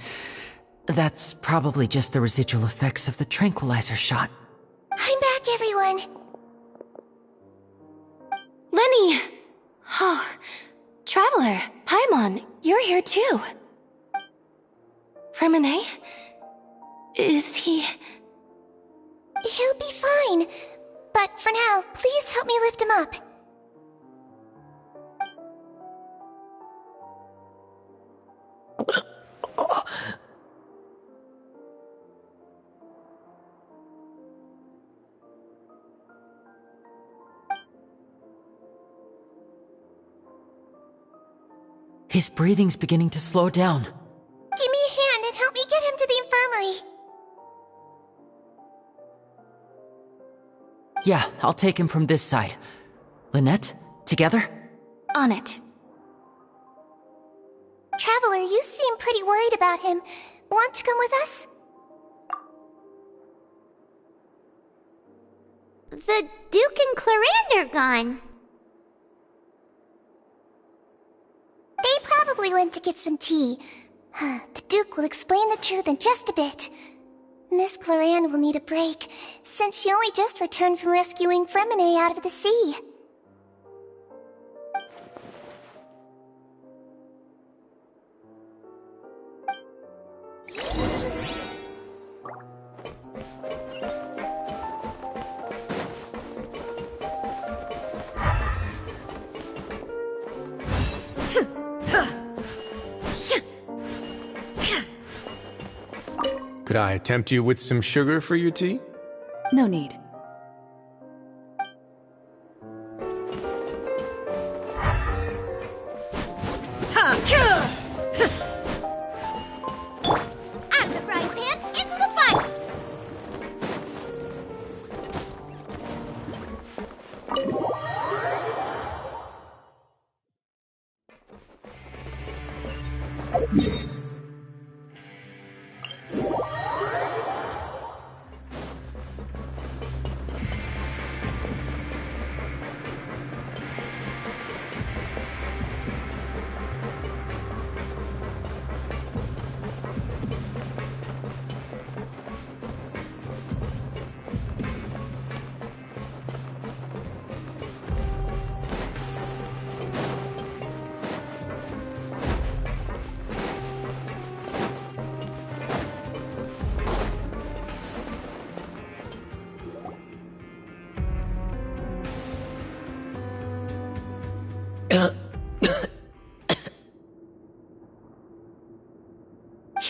that's probably just the residual effects of the tranquilizer shot. I'm back, everyone. Lenny! Oh, Traveler, Paimon, you're here too. Fremine? Is he... He'll be fine. But for now, please help me lift him up. His breathing's beginning to slow down. Give me a hand and help me get him to the infirmary. Yeah, I'll take him from this side. Lynette, together? On it. Traveler, you seem pretty worried about him. Want to come with us? The Duke and Clarande are gone. They probably went to get some tea. The Duke will explain the truth in just a bit. Miss Clarande will need a break, since she only just returned from rescuing Fremine out of the sea. Could I tempt you with some sugar for your tea? No need. Out of the frying pan, into the fire!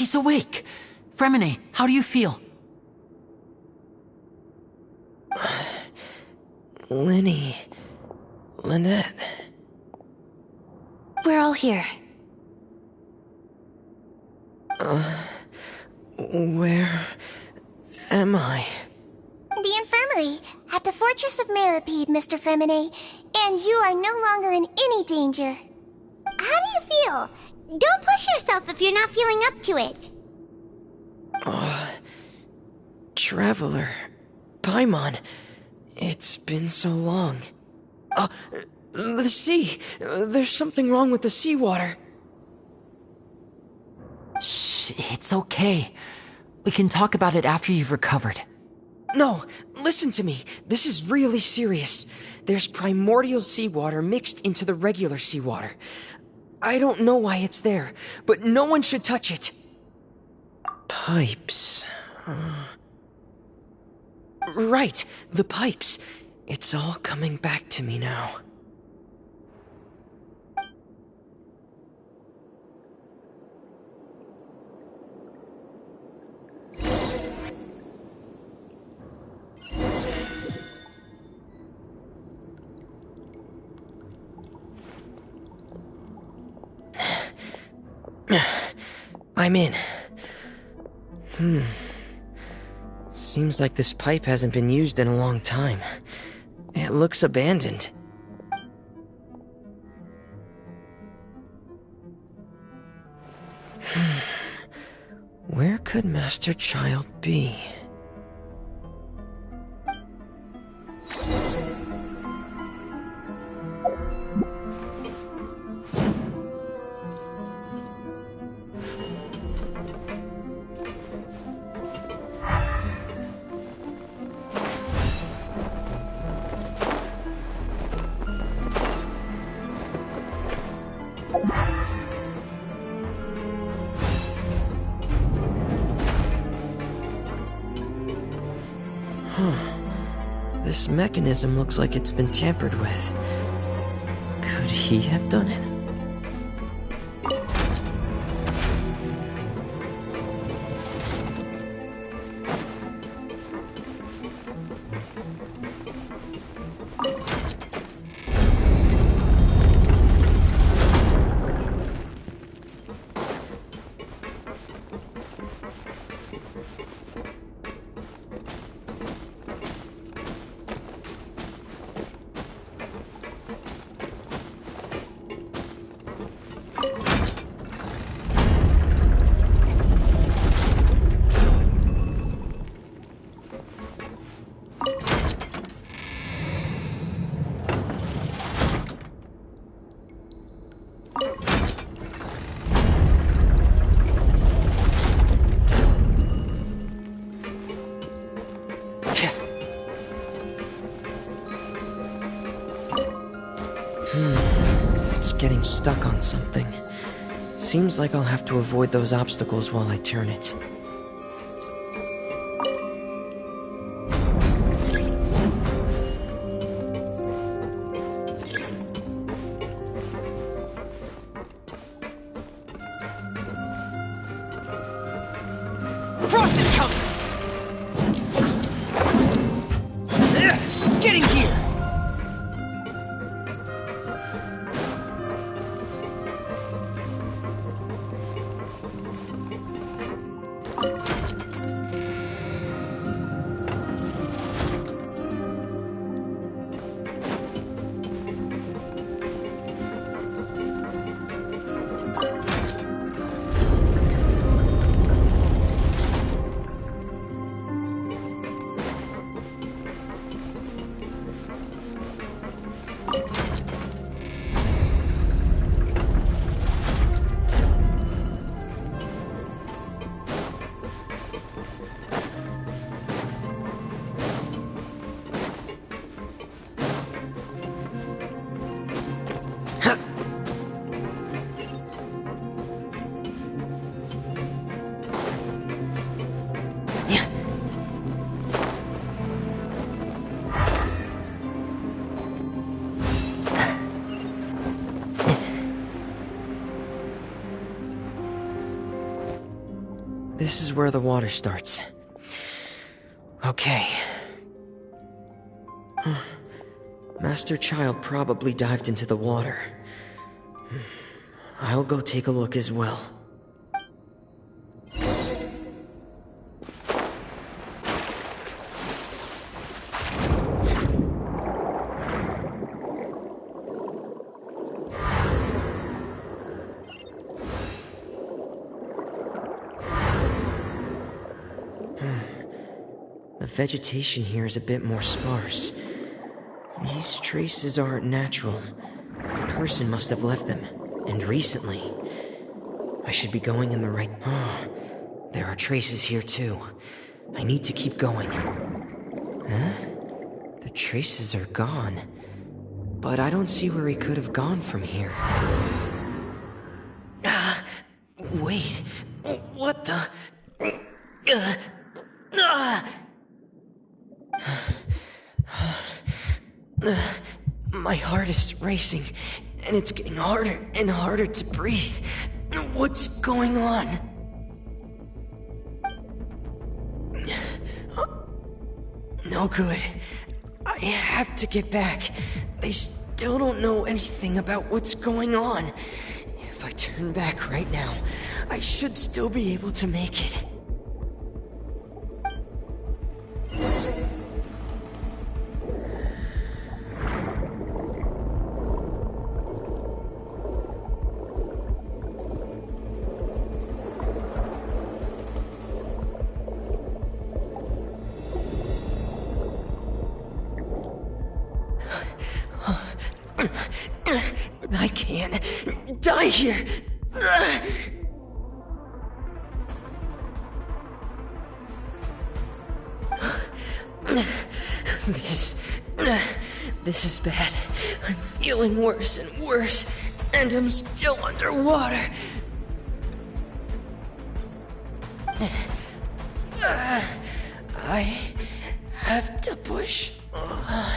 He's awake! Fremine, how do you feel? Lenny... Lynette... We're all here. Where... am I? The infirmary, at the Fortress of Meripede, Mr. Fremine, and you are no longer in any danger. How do you feel? Don't push yourself if you're not feeling up to it. Traveler... Paimon... It's been so long. The sea! There's something wrong with the seawater. Shh, it's okay. We can talk about it after you've recovered. No, listen to me. This is really serious. There's primordial seawater mixed into the regular seawater. I don't know why it's there, but no one should touch it. Pipes... Right, the pipes. It's all coming back to me now. I'm in. Seems like this pipe hasn't been used in a long time. It looks abandoned. Where could Master Child be? This mechanism looks like it's been tampered with. Could he have done it? It's getting stuck on something. Seems like I'll have to avoid those obstacles while I turn it. Frost is coming! Get in here! This is where the water starts. Okay. Master Child probably dived into the water. I'll go take a look as well. The vegetation here is a bit more sparse. These traces aren't natural. A person must have left them, and recently. I should be going in the right... there are traces here too. I need to keep going. Huh? The traces are gone. But I don't see where he could have gone from here. Wait. What the... My heart is racing, and it's getting harder and harder to breathe. What's going on? No good. I have to get back. They still don't know anything about what's going on. If I turn back right now, I should still be able to make it. I can't die here. This is bad. I'm feeling worse and worse, and I'm still underwater. I have to push on.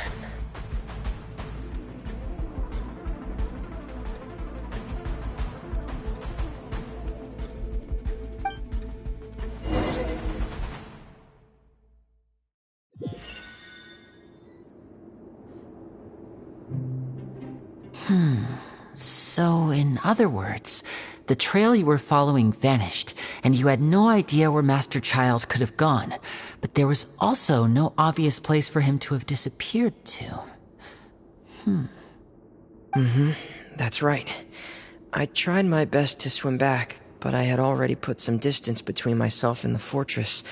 So, in other words, the trail you were following vanished, and you had no idea where Master Child could have gone, but there was also no obvious place for him to have disappeared to. That's right. I tried my best to swim back, but I had already put some distance between myself and the fortress,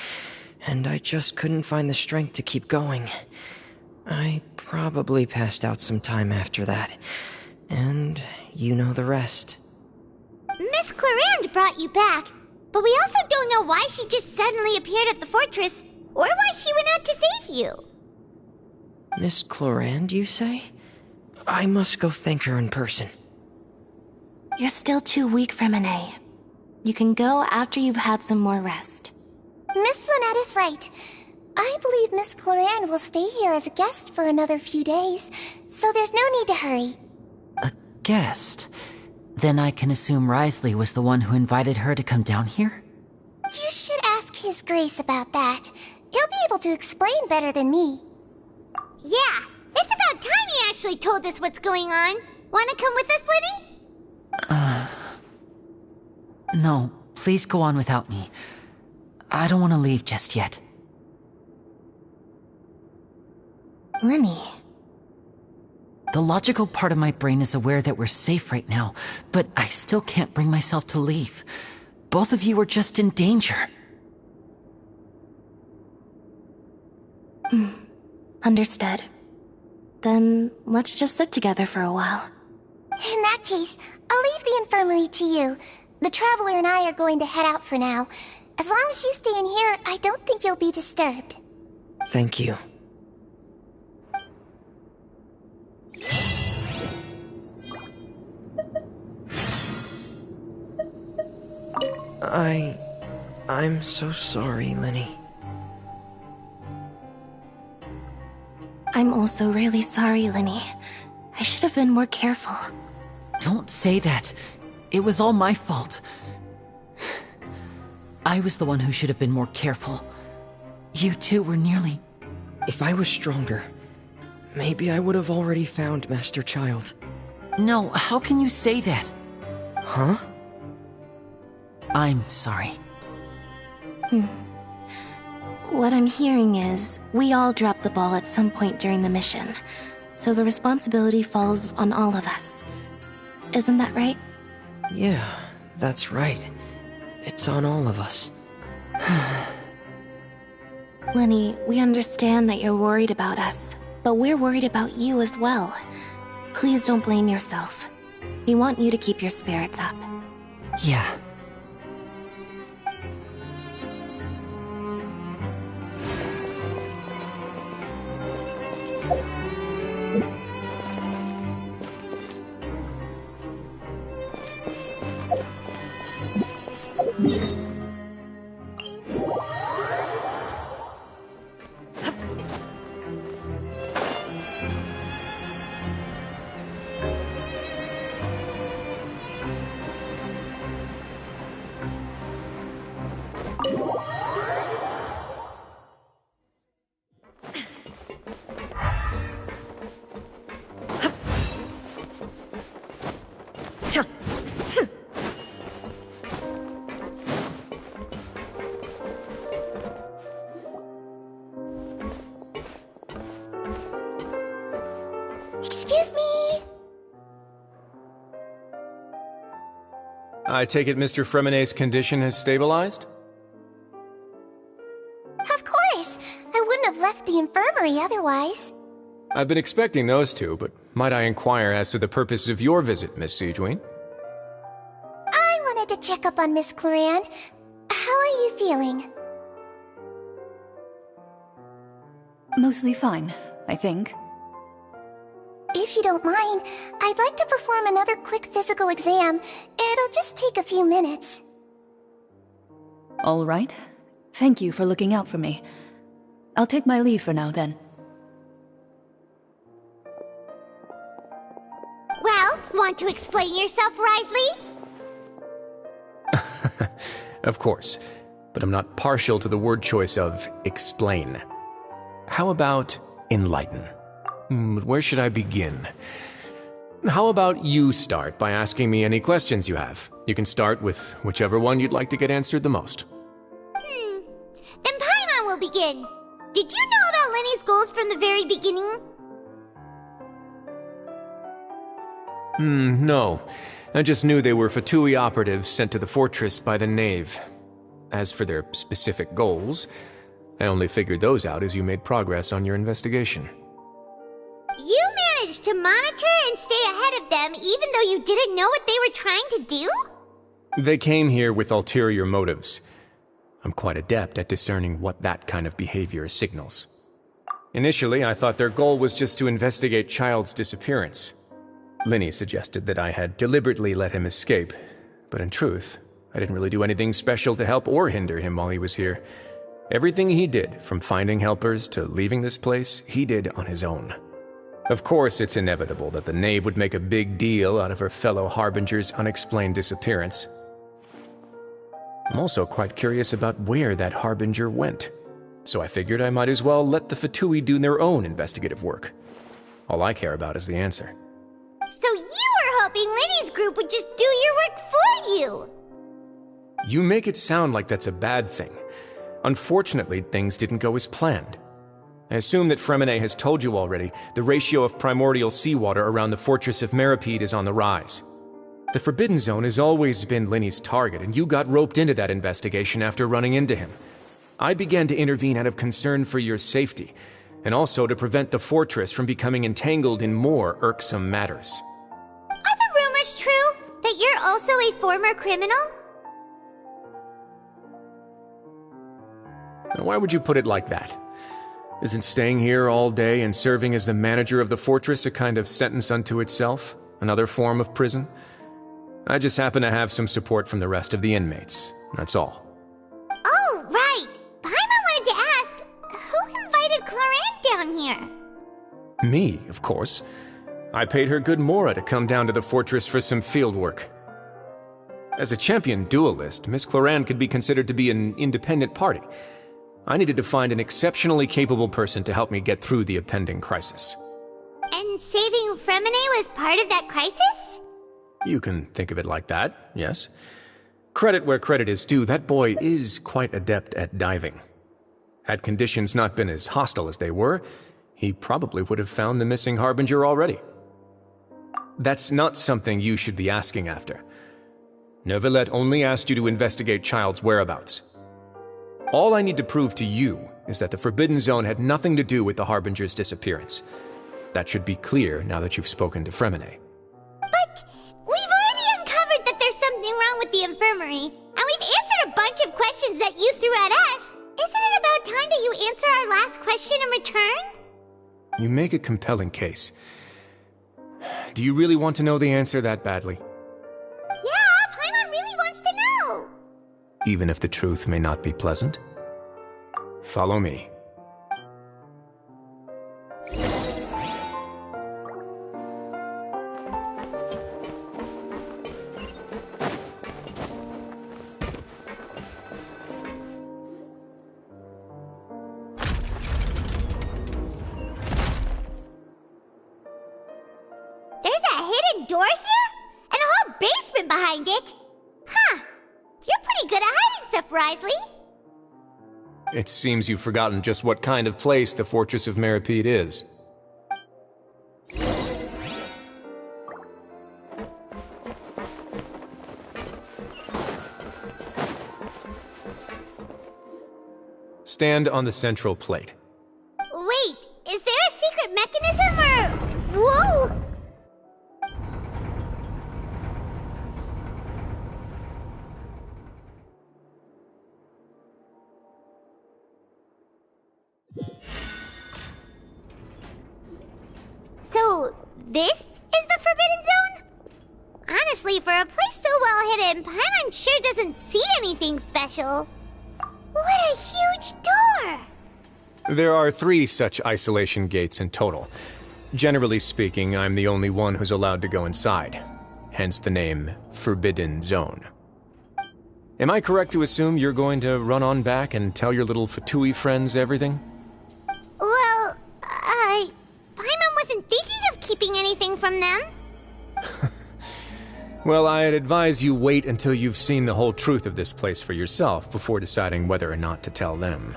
and I just couldn't find the strength to keep going. I probably passed out some time after that. And you know the rest. Miss Clarande brought you back, but we also don't know why she just suddenly appeared at the fortress, or why she went out to save you. Miss Clarande, you say? I must go thank her in person. You're still too weak for Monet. You can go after you've had some more rest. Miss Lynette is right. I believe Miss Clarande will stay here as a guest for another few days, so there's no need to hurry. Guest? Then I can assume Risley was the one who invited her to come down here? You should ask His Grace about that. He'll be able to explain better than me. Yeah, it's about time he actually told us what's going on. Wanna come with us, Lenny? No, please go on without me. I don't want to leave just yet. Lenny. The logical part of my brain is aware that we're safe right now, but I still can't bring myself to leave. Both of you are just in danger. Understood. Then let's just sit together for a while. In that case, I'll leave the infirmary to you. The Traveler and I are going to head out for now. As long as you stay in here, I don't think you'll be disturbed. Thank you. I'm so sorry, Lenny. I'm also really sorry, Lenny. I should have been more careful. Don't say that. It was all my fault. I was the one who should have been more careful. You two were nearly... If I was stronger, maybe I would have already found Master Child. No, how can you say that? Huh? I'm sorry. What I'm hearing is, we all dropped the ball at some point during the mission, so the responsibility falls on all of us. Isn't that right? Yeah, that's right. It's on all of us. Lenny, we understand that you're worried about us, but we're worried about you as well. Please don't blame yourself. We want you to keep your spirits up. Yeah. Excuse me! I take it Mr. Fremonet's condition has stabilized? Of course! I wouldn't have left the infirmary otherwise. I've been expecting those two, but might I inquire as to the purpose of your visit, Miss Siegewien? I wanted to check up on Miss Cloran. How are you feeling? Mostly fine, I think. If you don't mind, I'd like to perform another quick physical exam. It'll just take a few minutes. All right. Thank you for looking out for me. I'll take my leave for now, then. Well, want to explain yourself, Risley? Of course, but I'm not partial to the word choice of explain. How about enlighten? Where should I begin? How about you start by asking me any questions you have? You can start with whichever one you'd like to get answered the most. Then Paimon will begin. Did you know about Lenny's goals from the very beginning? No. I just knew they were Fatui operatives sent to the fortress by the Knave. As for their specific goals, I only figured those out as you made progress on your investigation. You managed to monitor and stay ahead of them even though you didn't know what they were trying to do? They came here with ulterior motives. I'm quite adept at discerning what that kind of behavior signals. Initially, I thought their goal was just to investigate Child's disappearance. Linny suggested that I had deliberately let him escape, but in truth, I didn't really do anything special to help or hinder him while he was here. Everything he did, from finding helpers to leaving this place, he did on his own. Of course, it's inevitable that the Knave would make a big deal out of her fellow Harbinger's unexplained disappearance. I'm also quite curious about where that Harbinger went, so I figured I might as well let the Fatui do their own investigative work. All I care about is the answer. So you were hoping Lenny's group would just do your work for you! You make it sound like that's a bad thing. Unfortunately, things didn't go as planned. I assume that Fremonet has told you already, the ratio of primordial seawater around the fortress of Meripede is on the rise. The Forbidden Zone has always been Linny's target, and you got roped into that investigation after running into him. I began to intervene out of concern for your safety, and also to prevent the fortress from becoming entangled in more irksome matters. Are the rumors true? That you're also a former criminal? Now, why would you put it like that? Isn't staying here all day and serving as the manager of the fortress a kind of sentence unto itself? Another form of prison? I just happen to have some support from the rest of the inmates. That's all. Oh, right! Paimon wanted to ask, who invited Cloran down here? Me, of course. I paid her good mora to come down to the fortress for some field work. As a champion duelist, Miss Cloran could be considered to be an independent party. I needed to find an exceptionally capable person to help me get through the impending crisis. And saving Fremine was part of that crisis? You can think of it like that, yes. Credit where credit is due, that boy is quite adept at diving. Had conditions not been as hostile as they were, he probably would have found the missing Harbinger already. That's not something you should be asking after. Neuvillette only asked you to investigate Child's whereabouts. All I need to prove to you is that the Forbidden Zone had nothing to do with the Harbinger's disappearance. That should be clear now that you've spoken to Fremine. But we've already uncovered that there's something wrong with the infirmary, and we've answered a bunch of questions that you threw at us. Isn't it about time that you answer our last question in return? You make a compelling case. Do you really want to know the answer that badly? Yeah, Paimon really wants to know. Even if the truth may not be pleasant? Follow me. There's a hidden door here? And a whole basement behind it? Huh. You're pretty good at hiding stuff, Risley. It seems you've forgotten just what kind of place the Fortress of Meripede is. Stand on the central plate. Wait, is there a secret mechanism or... Whoa! So, this is the Forbidden Zone? Honestly, for a place so well hidden, Paimon sure doesn't see anything special. What a huge door! There are 3 such isolation gates in total. Generally speaking, I'm the only one who's allowed to go inside. Hence the name Forbidden Zone. Am I correct to assume you're going to run on back and tell your little Fatui friends everything? Well, Paimon wasn't thinking of keeping anything from them. Well, I'd advise you wait until you've seen the whole truth of this place for yourself before deciding whether or not to tell them.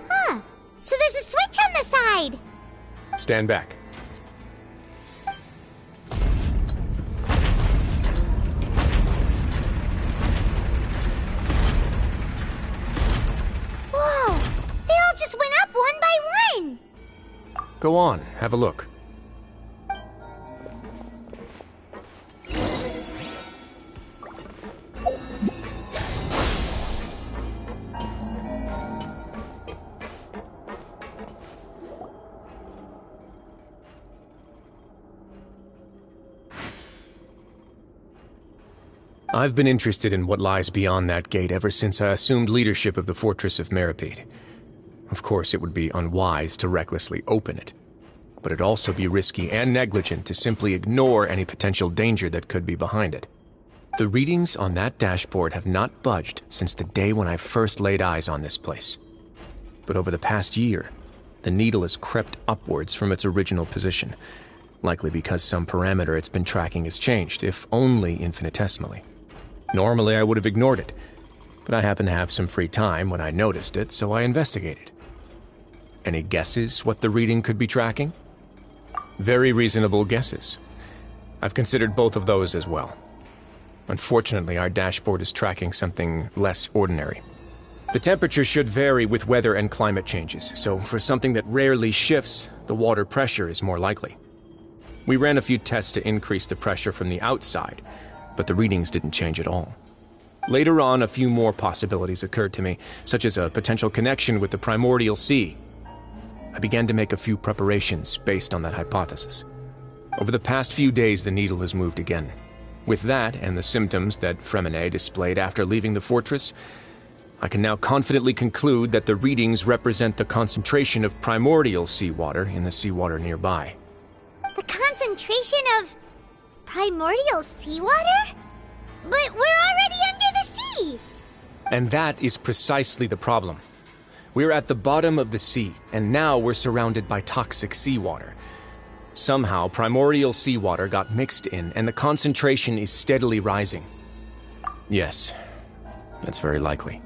Huh. So there's a switch on the side. Stand back. Whoa! They all just went up one by one! Go on, have a look. I've been interested in what lies beyond that gate ever since I assumed leadership of the Fortress of Meripede. Of course, it would be unwise to recklessly open it, but it'd also be risky and negligent to simply ignore any potential danger that could be behind it. The readings on that dashboard have not budged since the day when I first laid eyes on this place. But over the past year, the needle has crept upwards from its original position, likely because some parameter it's been tracking has changed, if only infinitesimally. Normally, I would have ignored it, but I happened to have some free time when I noticed it, so I investigated. Any guesses what the reading could be tracking? Very reasonable guesses. I've considered both of those as well. Unfortunately, our dashboard is tracking something less ordinary. The temperature should vary with weather and climate changes, so for something that rarely shifts, the water pressure is more likely. We ran a few tests to increase the pressure from the outside, but the readings didn't change at all. Later on, a few more possibilities occurred to me, such as a potential connection with the primordial sea. I began to make a few preparations based on that hypothesis. Over the past few days, the needle has moved again. With that, and the symptoms that Fremine displayed after leaving the fortress, I can now confidently conclude that the readings represent the concentration of primordial seawater in the seawater nearby. The concentration of primordial seawater? But we're already under the sea! And that is precisely the problem. We're at the bottom of the sea, and now we're surrounded by toxic seawater. Somehow, primordial seawater got mixed in, and the concentration is steadily rising. Yes, that's very likely.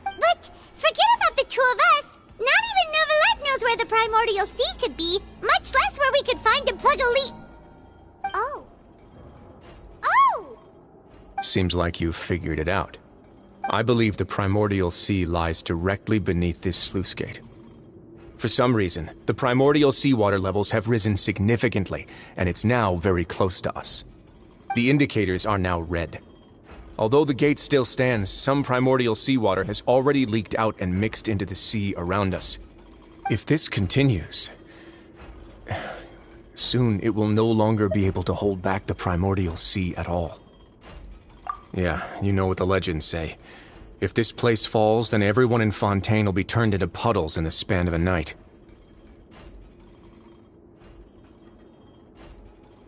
But forget about the two of us! Not even Novelette knows where the primordial sea could be, much less where we could find and plug a leak. Oh. Oh! Seems like you've figured it out. I believe the primordial sea lies directly beneath this sluice gate. For some reason, the primordial seawater levels have risen significantly, and it's now very close to us. The indicators are now red. Although the gate still stands, some primordial seawater has already leaked out and mixed into the sea around us. If this continues, soon it will no longer be able to hold back the primordial sea at all. Yeah, you know what the legends say. If this place falls, then everyone in Fontaine will be turned into puddles in the span of a night.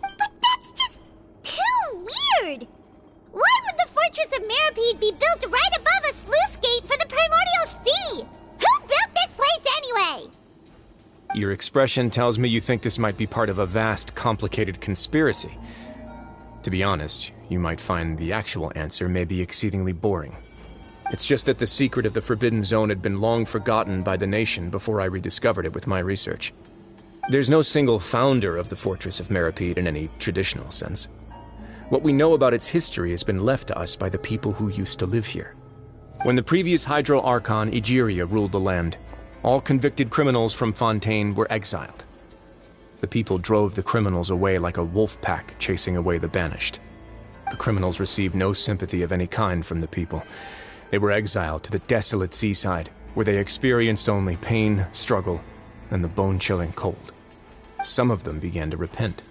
But that's just too weird! Why would the Fortress of Meripede be built right above a sluice gate for the primordial sea? Who built this place anyway? Your expression tells me you think this might be part of a vast, complicated conspiracy. To be honest, you might find the actual answer may be exceedingly boring. It's just that the secret of the Forbidden Zone had been long forgotten by the nation before I rediscovered it with my research. There's no single founder of the Fortress of Meripede in any traditional sense. What we know about its history has been left to us by the people who used to live here. When the previous Hydro Archon Egeria ruled the land, all convicted criminals from Fontaine were exiled. The people drove the criminals away like a wolf pack chasing away the banished. The criminals received no sympathy of any kind from the people. They were exiled to the desolate seaside, where they experienced only pain, struggle, and the bone-chilling cold. Some of them began to repent,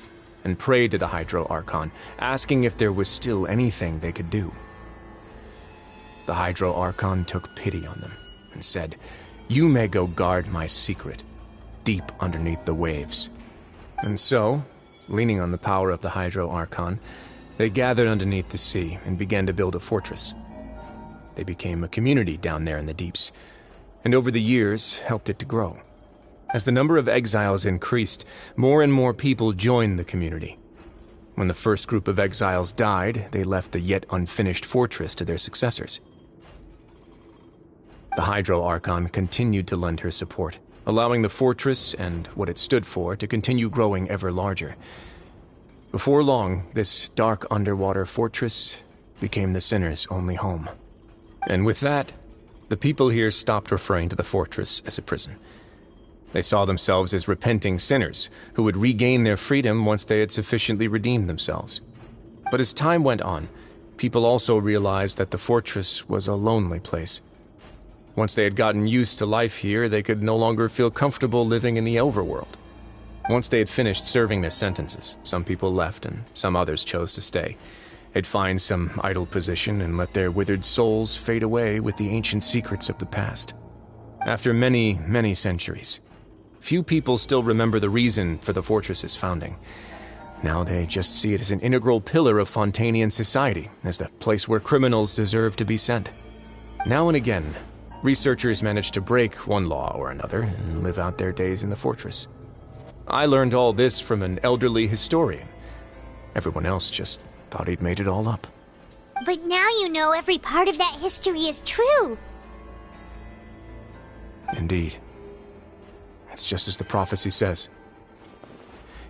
and prayed to the Hydro Archon, asking if there was still anything they could do. The Hydro Archon took pity on them, and said, "You may go guard my secret, deep underneath the waves." And so, leaning on the power of the Hydro Archon, they gathered underneath the sea and began to build a fortress. They became a community down there in the deeps, and over the years helped it to grow. As the number of exiles increased, more and more people joined the community. When the first group of exiles died, they left the yet unfinished fortress to their successors. The Hydro Archon continued to lend her support, allowing the fortress and what it stood for to continue growing ever larger. Before long, this dark underwater fortress became the sinner's only home. And with that, the people here stopped referring to the fortress as a prison. They saw themselves as repenting sinners who would regain their freedom once they had sufficiently redeemed themselves. But as time went on, people also realized that the fortress was a lonely place. Once they had gotten used to life here, they could no longer feel comfortable living in the overworld. Once they had finished serving their sentences, some people left and some others chose to stay. They'd find some idle position and let their withered souls fade away with the ancient secrets of the past. After many, many centuries, few people still remember the reason for the fortress's founding. Now they just see it as an integral pillar of Fontainian society, as the place where criminals deserve to be sent. Now and again, researchers manage to break one law or another and live out their days in the fortress. I learned all this from an elderly historian. Everyone else just thought he'd made it all up. But now you know every part of that history is true. Indeed. It's just as the prophecy says.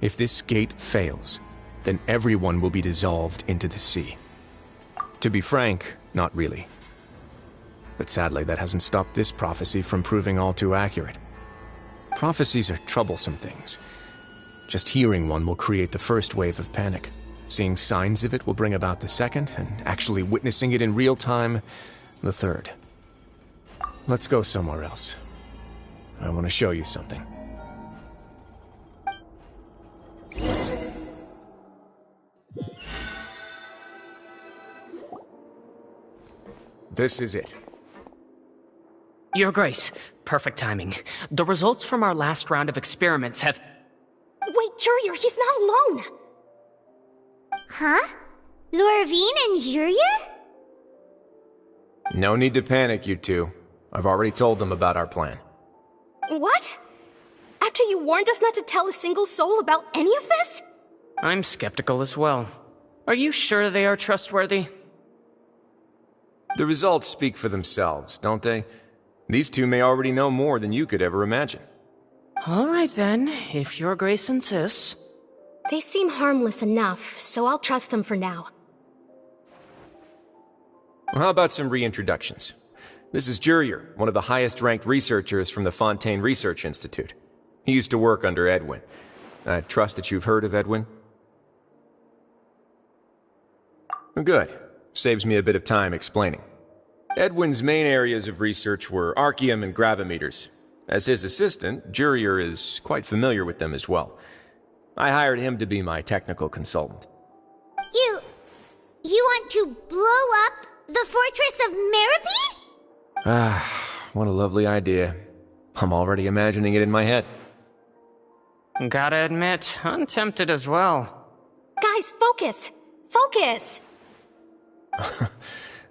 If this gate fails, then everyone will be dissolved into the sea. To be frank, not really. But sadly, that hasn't stopped this prophecy from proving all too accurate. Prophecies are troublesome things. Just hearing one will create the first wave of panic. Seeing signs of it will bring about the second, and actually witnessing it in real time, the third. Let's go somewhere else. I want to show you something. This is it. Your Grace, perfect timing. The results from our last round of experiments have... Wait, Jurier, he's not alone! Huh? Lorvine and Jurier? No need to panic, you two. I've already told them about our plan. What? After you warned us not to tell a single soul about any of this? I'm skeptical as well. Are you sure they are trustworthy? The results speak for themselves, don't they? These two may already know more than you could ever imagine. All right then, if Your Grace insists. They seem harmless enough, so I'll trust them for now. Well, how about some reintroductions? This is Jurier, one of the highest-ranked researchers from the Fontaine Research Institute. He used to work under Edwin. I trust that you've heard of Edwin? Good. Saves me a bit of time explaining. Edwin's main areas of research were archeum and gravimeters. As his assistant, Jurier is quite familiar with them as well. I hired him to be my technical consultant. You want to blow up the fortress of Meripede? Ah, what a lovely idea. I'm already imagining it in my head. Gotta admit, I'm tempted as well. Guys, focus! Focus!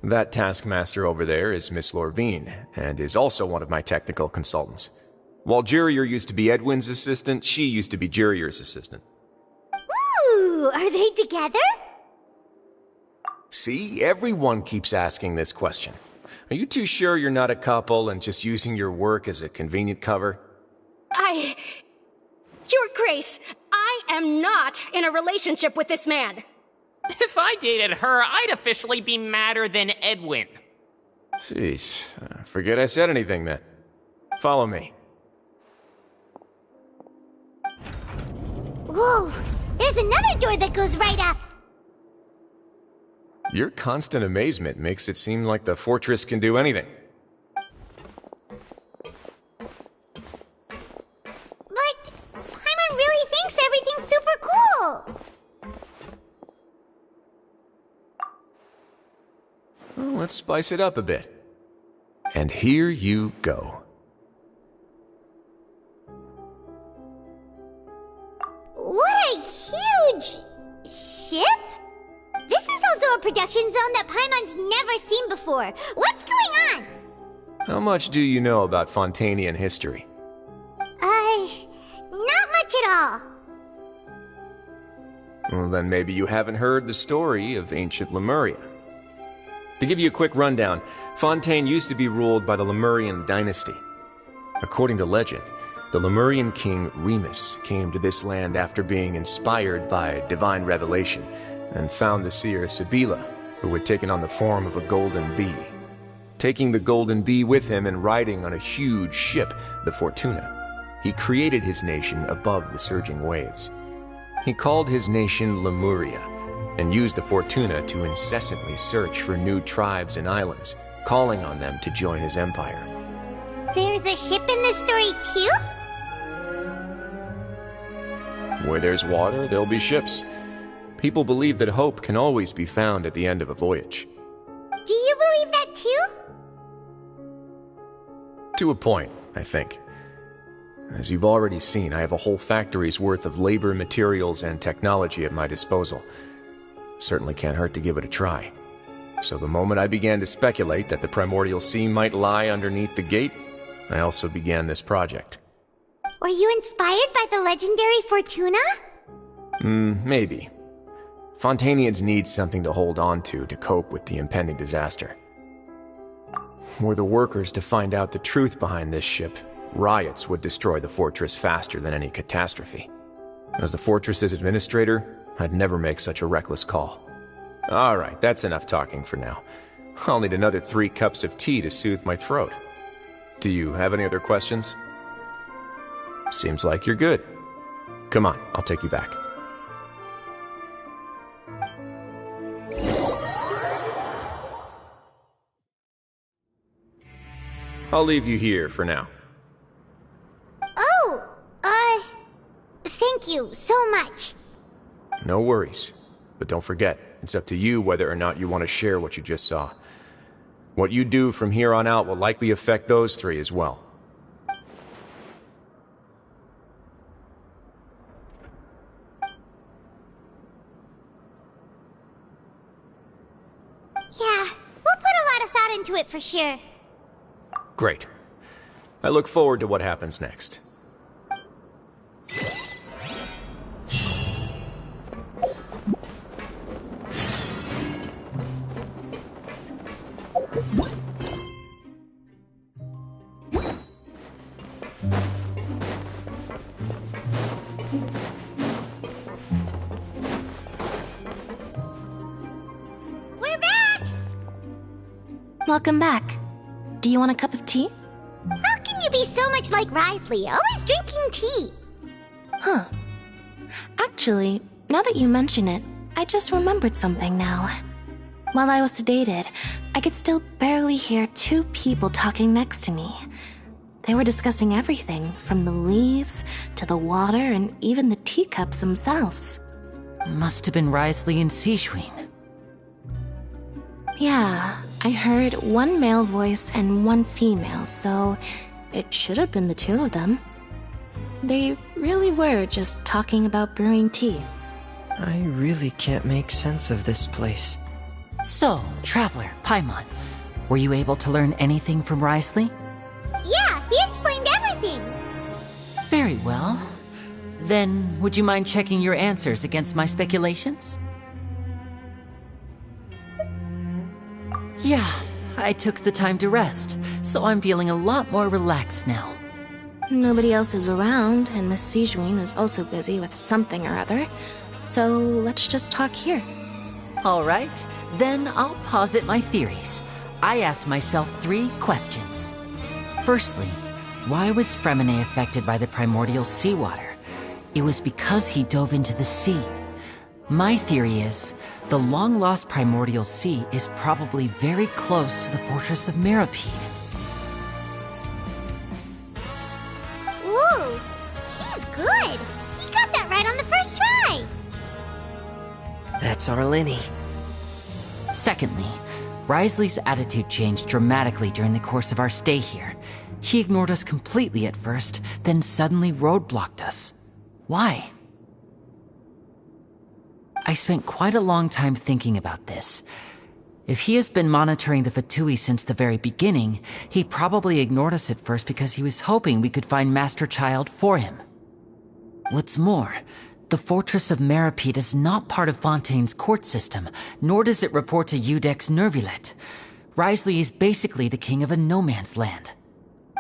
That taskmaster over there is Miss Lorvine, and is also one of my technical consultants. While Jurier used to be Edwin's assistant, she used to be Jurier's assistant. Ooh, are they together? See, everyone keeps asking this question. Are you too sure you're not a couple and just using your work as a convenient cover? Your Grace, I am not in a relationship with this man. If I dated her, I'd officially be madder than Edwin. Jeez, forget I said anything then. Follow me. Whoa, there's another door that goes right up. Your constant amazement makes it seem like the fortress can do anything. But Paimon really thinks everything's super cool. Well, let's spice it up a bit. And here you go. What a huge ship! This is also a production zone that Paimon's never seen before. What's going on? How much do you know about Fontainian history? Not much at all. Well, then maybe you haven't heard the story of ancient Lemuria. To give you a quick rundown, Fontaine used to be ruled by the Lemurian dynasty. According to legend, the Lemurian king Remus came to this land after being inspired by divine revelation and found the seer Sibila, who had taken on the form of a golden bee. Taking the golden bee with him and riding on a huge ship, the Fortuna, he created his nation above the surging waves. He called his nation Lemuria, and used the Fortuna to incessantly search for new tribes and islands, calling on them to join his empire. There's a ship in this story too? Where there's water, there'll be ships. People believe that hope can always be found at the end of a voyage. Do you believe that too? To a point, I think. As you've already seen, I have a whole factory's worth of labor, materials, and technology at my disposal. Certainly can't hurt to give it a try. So the moment I began to speculate that the Primordial Sea might lie underneath the gate, I also began this project. Were you inspired by the legendary Fortuna? Maybe. Fontainians need something to hold on to cope with the impending disaster. Were the workers to find out the truth behind this ship, riots would destroy the fortress faster than any catastrophe. As the fortress's administrator, I'd never make such a reckless call. Alright, that's enough talking for now. I'll need another 3 cups of tea to soothe my throat. Do you have any other questions? Seems like you're good. Come on, I'll take you back. I'll leave you here for now. Oh, thank you so much. No worries. But don't forget, it's up to you whether or not you want to share what you just saw. What you do from here on out will likely affect those three as well. Yeah, we'll put a lot of thought into it for sure. Great. I look forward to what happens next. We're back! Welcome back. Do you want a cup of tea? How can you be so much like Risley, always drinking tea? Huh. Actually, now that you mention it, I just remembered something now. While I was sedated, I could still barely hear two people talking next to me. They were discussing everything, from the leaves to the water and even the teacups themselves. Must have been Risley and Sijwin. Yeah, I heard one male voice and one female, so it should have been the two of them. They really were just talking about brewing tea. I really can't make sense of this place. So, Traveler, Paimon, were you able to learn anything from Risley? Yeah, he explained everything. Very well. Then, would you mind checking your answers against my speculations? Yeah, I took the time to rest, so I'm feeling a lot more relaxed now. Nobody else is around, and Miss Sijwin is also busy with something or other, so let's just talk here. All right, then I'll posit my theories. I asked myself 3 questions. Firstly, why was Fremine affected by the primordial seawater? It was because he dove into the sea. My theory is, the long-lost primordial sea is probably very close to the fortress of Meripede. Ooh, he's good. He got that right on the first try. That's our Lenny. Secondly, Risley's attitude changed dramatically during the course of our stay here. He ignored us completely at first, then suddenly roadblocked us. Why? I spent quite a long time thinking about this. If he has been monitoring the Fatui since the very beginning, he probably ignored us at first because he was hoping we could find Master Child for him. What's more, the Fortress of Meripede is not part of Fontaine's court system, nor does it report to Udex Nervulet. Risley is basically the king of a no-man's land.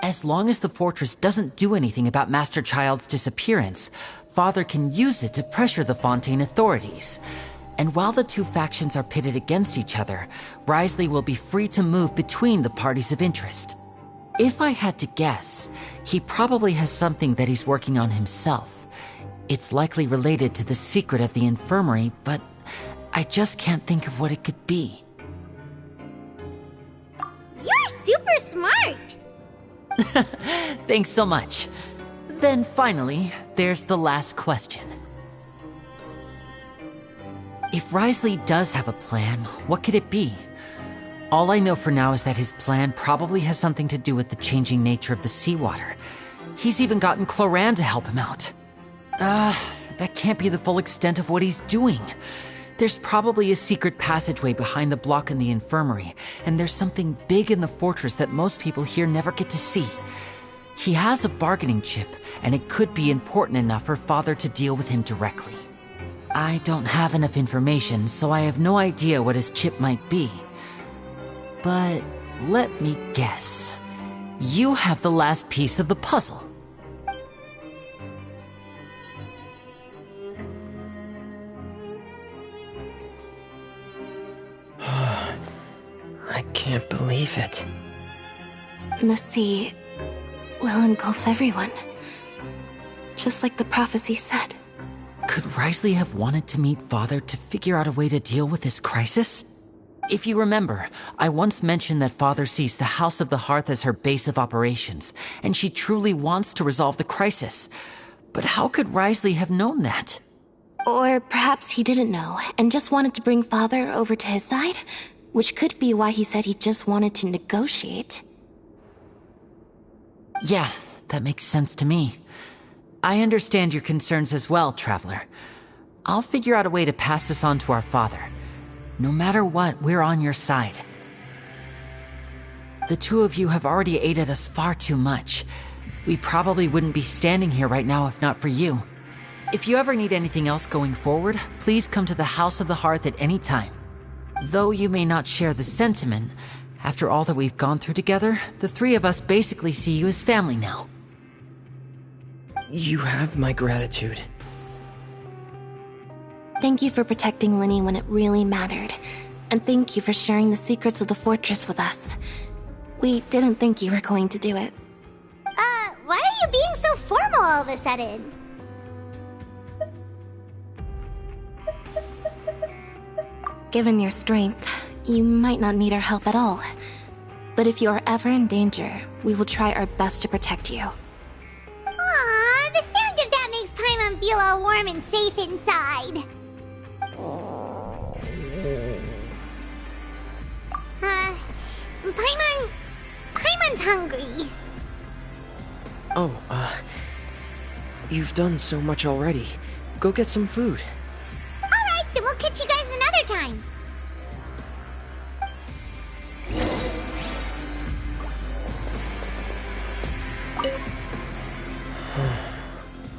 As long as the fortress doesn't do anything about Master Child's disappearance, Father can use it to pressure the Fontaine authorities. And while the two factions are pitted against each other, Risley will be free to move between the parties of interest. If I had to guess, he probably has something that he's working on himself. It's likely related to the secret of the infirmary, but I just can't think of what it could be. You're super smart. Thanks so much. Then finally, there's the last question. If Risley does have a plan, what could it be? All I know for now is that his plan probably has something to do with the changing nature of the seawater. He's even gotten Cloran to help him out. That can't be the full extent of what he's doing. There's probably a secret passageway behind the block in the infirmary, and there's something big in the fortress that most people here never get to see. He has a bargaining chip, and it could be important enough for Father to deal with him directly. I don't have enough information, so I have no idea what his chip might be. But let me guess. You have the last piece of the puzzle. I can't believe it. The sea will engulf everyone. Just like the prophecy said. Could Risley have wanted to meet Father to figure out a way to deal with this crisis? If you remember, I once mentioned that Father sees the House of the Hearth as her base of operations, and she truly wants to resolve the crisis. But how could Risley have known that? Or perhaps he didn't know, and just wanted to bring Father over to his side? which could be why he said he just wanted to negotiate. Yeah, that makes sense to me. I understand your concerns as well, Traveler. I'll figure out a way to pass this on to our father. No matter what, we're on your side. The two of you have already aided us far too much. We probably wouldn't be standing here right now if not for you. If you ever need anything else going forward, please come to the House of the Hearth at any time. Though you may not share the sentiment, after all that we've gone through together, the three of us basically see you as family now. You have my gratitude. Thank you for protecting Lyney when it really mattered. And thank you for sharing the secrets of the fortress with us. We didn't think you were going to do it. Why are you being so formal all of a sudden? Given your strength, you might not need our help at all. But if you are ever in danger, we will try our best to protect you. Aww, the sound of that makes Paimon feel all warm and safe inside. Paimon's hungry. Oh, you've done so much already. Go get some food. Alright, then we'll catch you guys another time.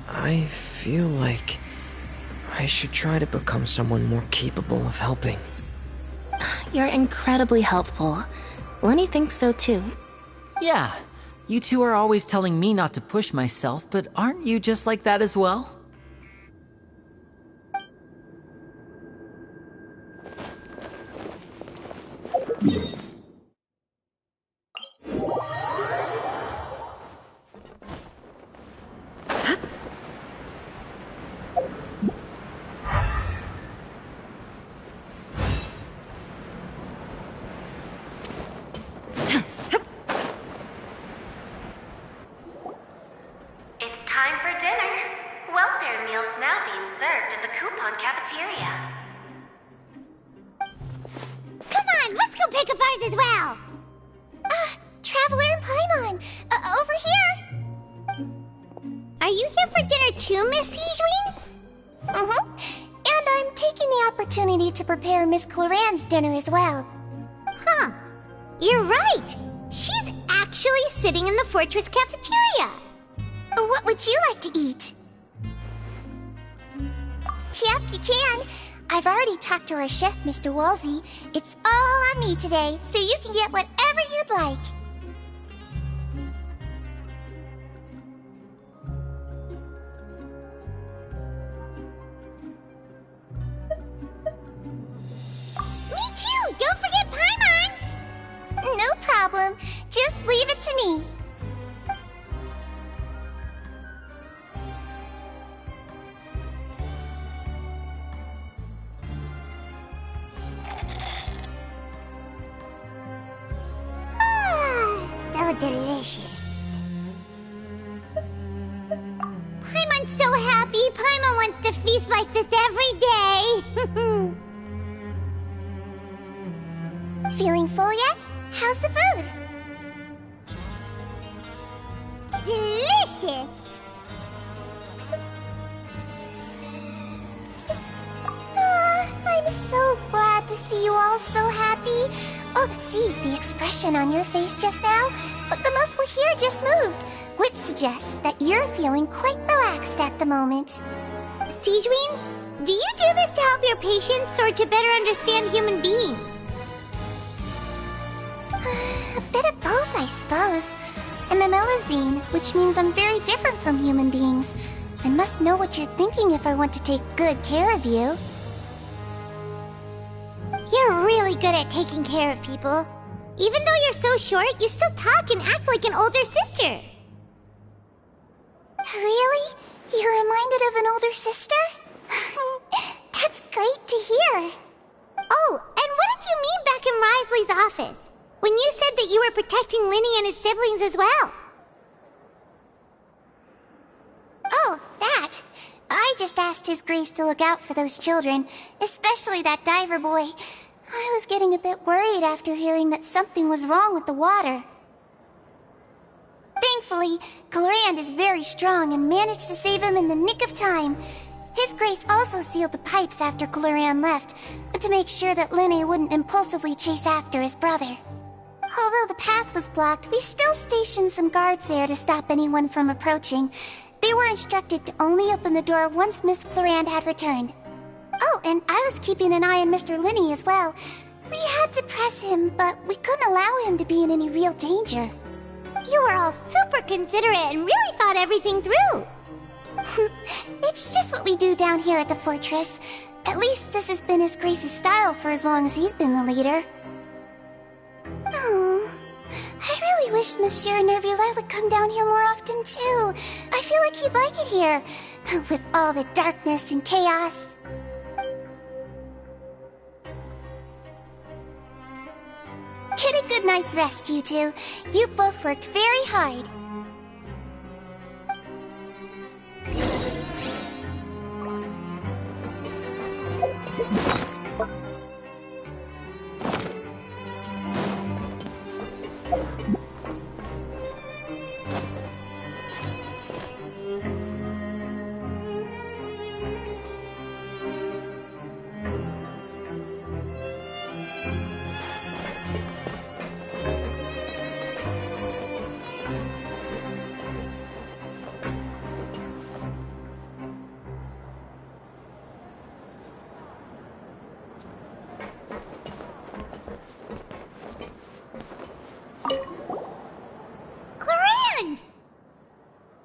I feel like I should try to become someone more capable of helping. You're incredibly helpful. Lyney thinks so too. Yeah, you two are always telling me not to push myself, but aren't you just like that as well? It's time for dinner. Welfare meals now being served in the coupon cafeteria. Come on, let's go pick up ours as well. Traveler and Paimon, over here. Are you here for dinner too, Miss Sijween? And I'm taking the opportunity to prepare Miss Cloran's dinner as well. Huh. You're right. She's actually sitting in the fortress cafeteria. What would you like to eat? Yep, you can. I've already talked to our chef, Mr. Wolsey. It's all on me today, so you can get whatever you'd like. Me too! Don't forget Paimon! No problem. Just leave it to me. So delicious. Paimon's so happy. Paimon wants to feast like this every day. Feeling full yet? How's the food? Delicious. I'm so glad to see you all so happy. Oh, see the expression on your face just now? The muscle here just moved, which suggests that you're feeling quite relaxed at the moment. Sijween, do you do this to help your patients or to better understand human beings? A bit of both, I suppose. I'm a Melazine, which means I'm very different from human beings. I must know what you're thinking if I want to take good care of you. You're really good at taking care of people. Even though you're so short, you still talk and act like an older sister. Really? You're reminded of an older sister? That's great to hear. Oh, and what did you mean back in Risley's office? When you said that you were protecting Lyney and his siblings as well? Oh, that. I just asked His Grace to look out for those children, especially that diver boy. I was getting a bit worried after hearing that something was wrong with the water. Thankfully, Clorand is very strong and managed to save him in the nick of time. His Grace also sealed the pipes after Clorand left, to make sure that Linne wouldn't impulsively chase after his brother. Although the path was blocked, we still stationed some guards there to stop anyone from approaching. They were instructed to only open the door once Miss Clorand had returned. Oh, and I was keeping an eye on Mr. Linne as well. We had to press him, but we couldn't allow him to be in any real danger. You were all super considerate and really thought everything through. It's just what we do down here at the fortress. At least this has been His Grace's style for as long as he's been the leader. Oh, I really wish Monsieur Nervula would come down here more often too. I feel like he'd like it here, with all the darkness and chaos. Get a good night's rest, you two. You both worked very hard.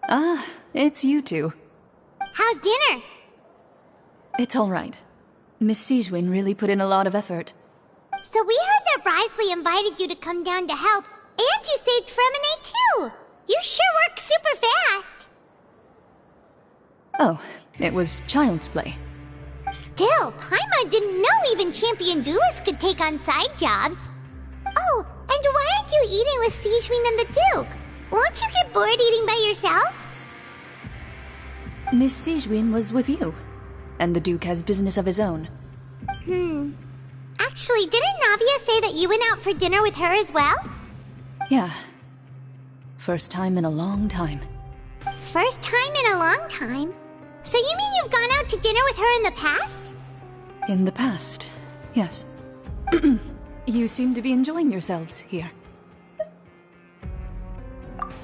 Ah, it's you two. How's dinner? It's all right. Miss Sigewin really put in a lot of effort. So we heard that Brisley invited you to come down to help, and you saved Fremine too! You sure work super fast! Oh, it was child's play. Still, Paimon didn't know even champion duelists could take on side jobs. Oh, and why aren't you eating with Sigewin and the Duke? Won't you get bored eating by yourself? Miss Sigewin was with you, and the Duke has business of his own. Actually, didn't Navia say that you went out for dinner with her as well? Yeah. First time in a long time. First time in a long time? So you mean you've gone out to dinner with her in the past? In the past, yes. You seem to be enjoying yourselves here.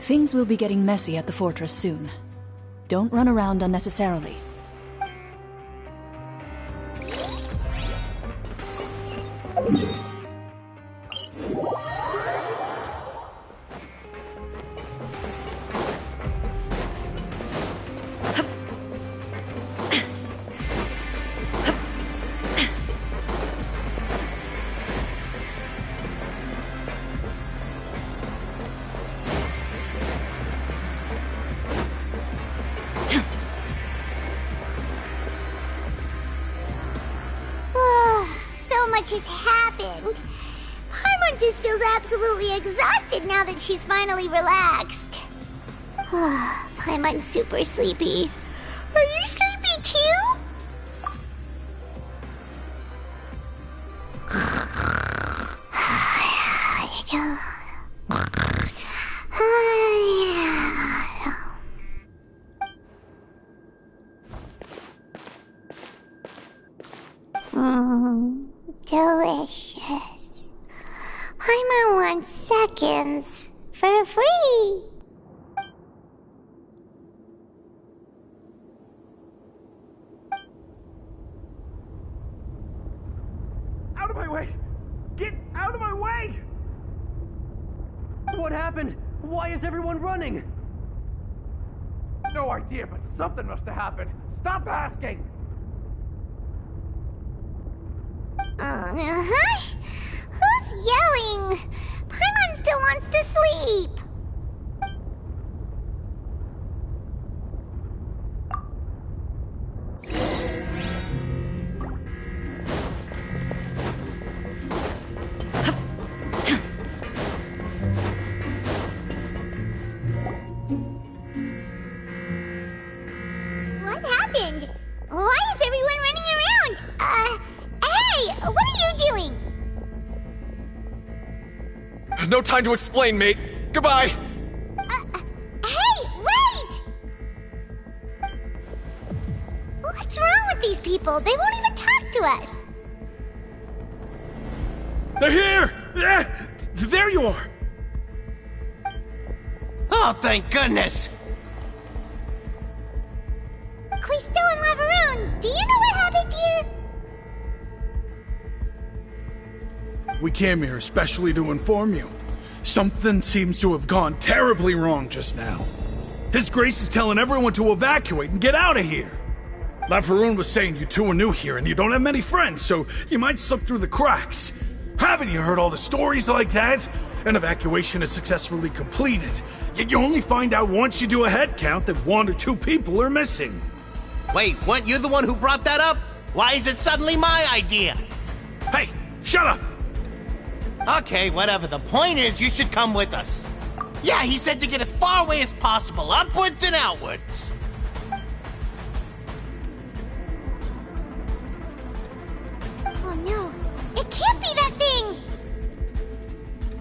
Things will be getting messy at the fortress soon. Don't run around unnecessarily. Has happened. Paimon just feels absolutely exhausted now that she's finally relaxed. Paimon's super sleepy. Are you sleepy too? Delicious. Paimon wants seconds for free. Out of my way! Get out of my way! What happened? Why is everyone running? No idea, but something must have happened. Stop asking! Who's yelling? Paimon still wants to sleep. What happened? Why is everyone running around? Hey, what are you doing? no time to explain, mate. Goodbye! Hey, wait! What's wrong with these people? They won't even talk to us. They're here! Yeah, there you are! Oh, thank goodness! Quisto and Lavaroon, do you know what happened here? We came here especially to inform you. Something seems to have gone terribly wrong just now. His Grace is telling everyone to evacuate and get out of here. Lavaroon was saying you two are new here and you don't have many friends, so you might slip through the cracks. Haven't you heard all the stories like that? An evacuation is successfully completed, yet you only find out once you do a head count that 1 or 2 people are missing. Wait, weren't you the one who brought that up? Why is it suddenly my idea? Hey, shut up! Okay, whatever. The point is, you should come with us. Yeah, he said to get as far away as possible, upwards and outwards. Oh no, it can't be that thing!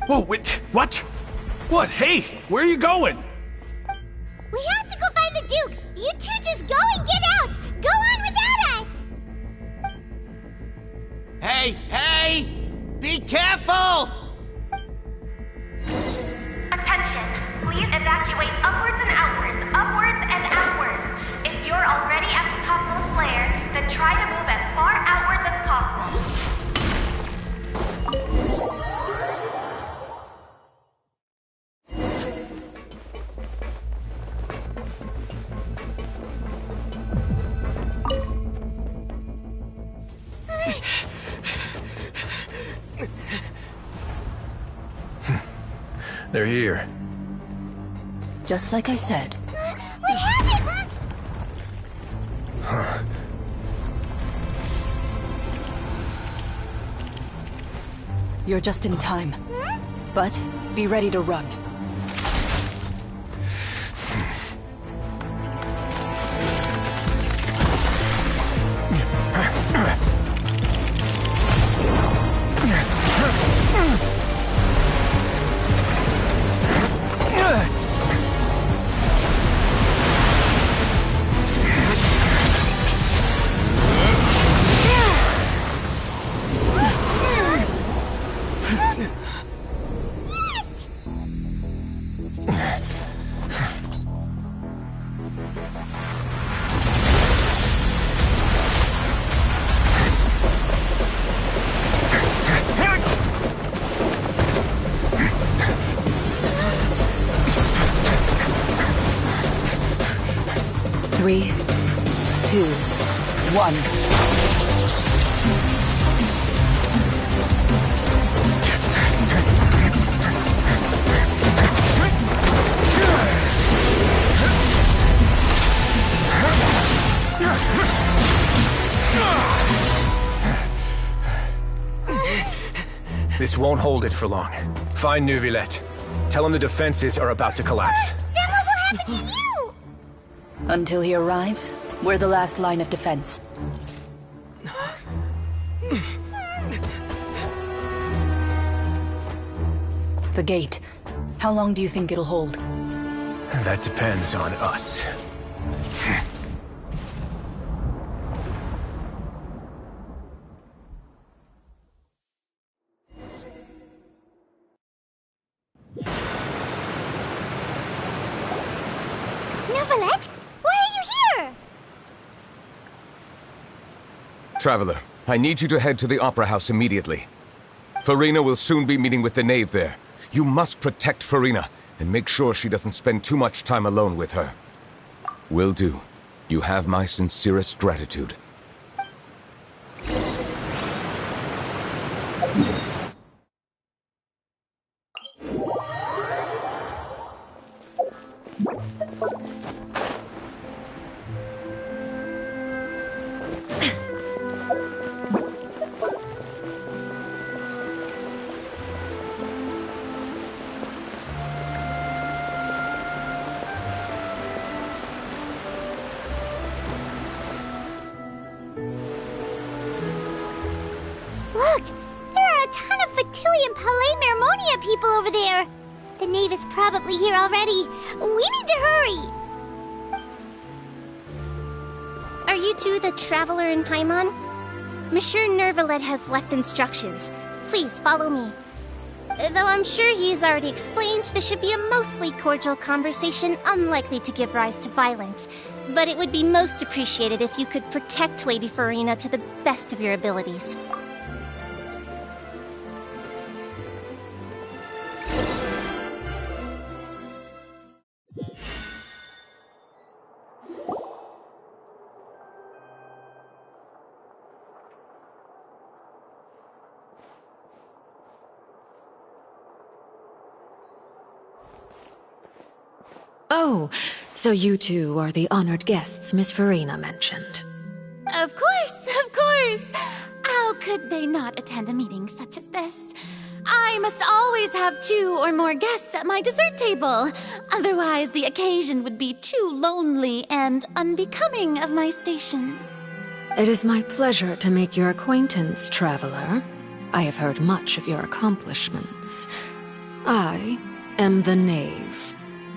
Whoa, wait, what? What? Hey, where are you going? We have to go find the Duke! You two just go and get out! Go on without us! Hey, hey! Be careful! Attention! Please evacuate upwards and outwards, upwards and outwards. If you're already at the topmost layer, then try to move as far outwards as possible. They're here. Just like I said. What happened? Huh. You're just in time. But be ready to run. Three, 2, 1. This won't hold it for long. Find Neuvillette. Tell him the defenses are about to collapse. Then what will happen to you? Until he arrives, we're the last line of defense. The gate. How long do you think it'll hold? That depends on us. Neuvillette? Why are you here? Traveler, I need you to head to the Opera House immediately. Farina will soon be meeting with the knave there. You must protect Farina, and make sure she doesn't spend too much time alone with her. Will do. You have my sincerest gratitude. Look, there are a ton of Fatui and Palais Mermonia people over there. The knave is probably here already. We need to hurry. Are you two the traveler in Paimon? Monsieur Nervalet has left instructions. Please follow me. Though I'm sure he's already explained, this should be a mostly cordial conversation, unlikely to give rise to violence. But it would be most appreciated if you could protect Lady Farina to the best of your abilities. Oh, so you two are the honored guests Miss Farina mentioned. Of course, of course! How could they not attend a meeting such as this? I must always have 2 or more guests at my dessert table. Otherwise, the occasion would be too lonely and unbecoming of my station. It is my pleasure to make your acquaintance, traveler. I have heard much of your accomplishments. I am the Knave,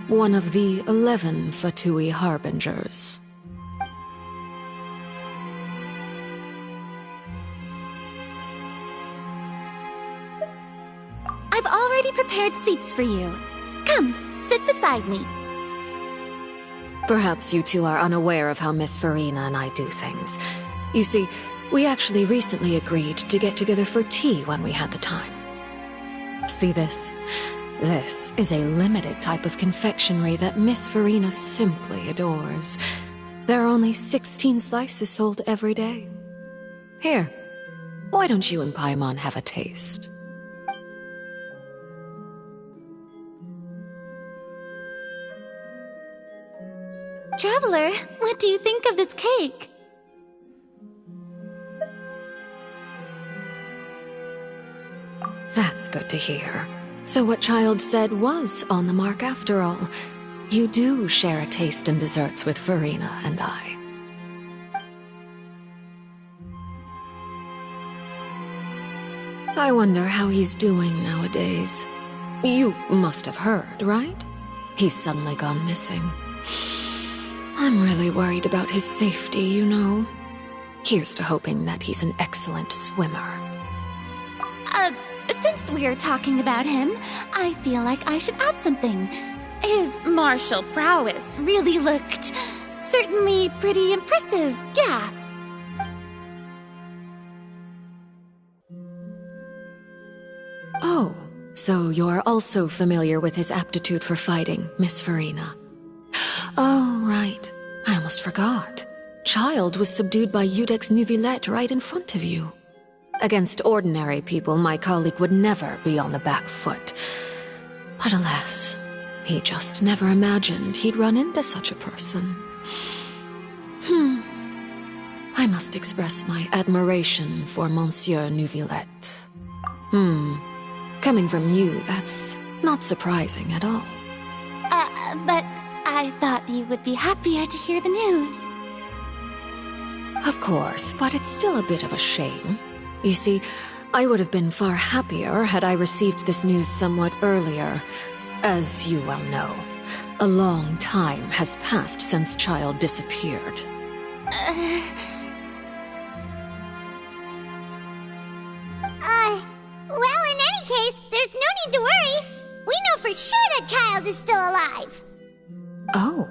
one of the 11 Fatui Harbingers. I've already prepared seats for you. Come, sit beside me. Perhaps you two are unaware of how Miss Farina and I do things. You see, we actually recently agreed to get together for tea when we had the time. See this? This is a limited type of confectionery that Miss Farina simply adores. There are only 16 slices sold every day. Here, why don't you and Paimon have a taste? Traveler, what do you think of this cake? That's good to hear. So what Child said was on the mark after all. You do share a taste in desserts with Farina and I. I wonder how he's doing nowadays. You must have heard, right? He's suddenly gone missing. I'm really worried about his safety, you know. Here's to hoping that he's an excellent swimmer. Since we're talking about him, I feel like I should add something. His martial prowess really looked certainly pretty impressive, yeah. Oh, so you're also familiar with his aptitude for fighting, Miss Farina. Oh, right. I almost forgot. Child was subdued by Udex Nuvillette right in front of you. Against ordinary people, my colleague would never be on the back foot. But alas, he just never imagined he'd run into such a person. I must express my admiration for Monsieur Nuvillette. Coming from you, that's not surprising at all. But I thought you would be happier to hear the news. Of course, but it's still a bit of a shame. You see, I would have been far happier had I received this news somewhat earlier. As you well know, a long time has passed since Child disappeared. Well, in any case, there's no need to worry. We know for sure that Child is still alive. Oh,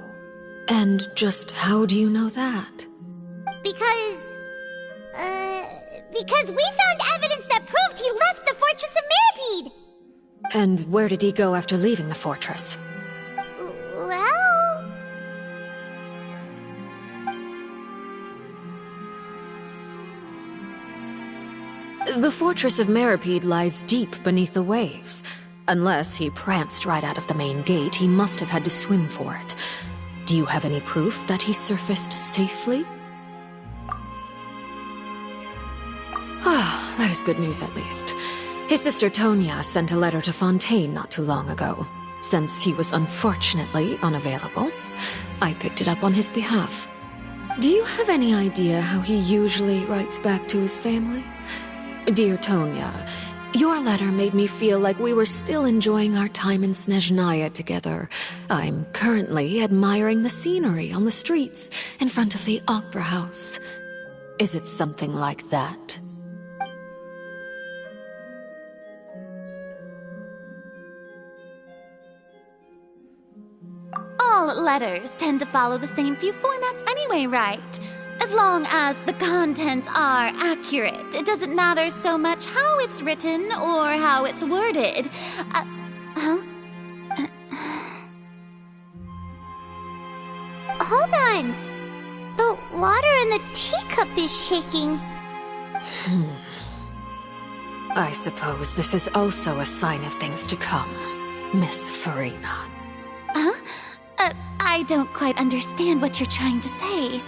and just how do you know that? Because we found evidence that proved he left the Fortress of Meripede. And where did he go after leaving the fortress? Well... The Fortress of Meripede lies deep beneath the waves. Unless he pranced right out of the main gate, he must have had to swim for it. Do you have any proof that he surfaced safely? Ah, that is good news at least. His sister Tonya sent a letter to Fontaine not too long ago. Since he was unfortunately unavailable, I picked it up on his behalf. Do you have any idea how he usually writes back to his family? Dear Tonya, Your letter made me feel like we were still enjoying our time in Snezhnaya together. I'm currently admiring the scenery on the streets in front of the Opera House. Is it something like that? All letters tend to follow the same few formats anyway, right? As long as the contents are accurate, it doesn't matter so much how it's written or how it's worded. Hold on. The water in the teacup is shaking. I suppose this is also a sign of things to come, Miss Farina. Huh? I don't quite understand what you're trying to say.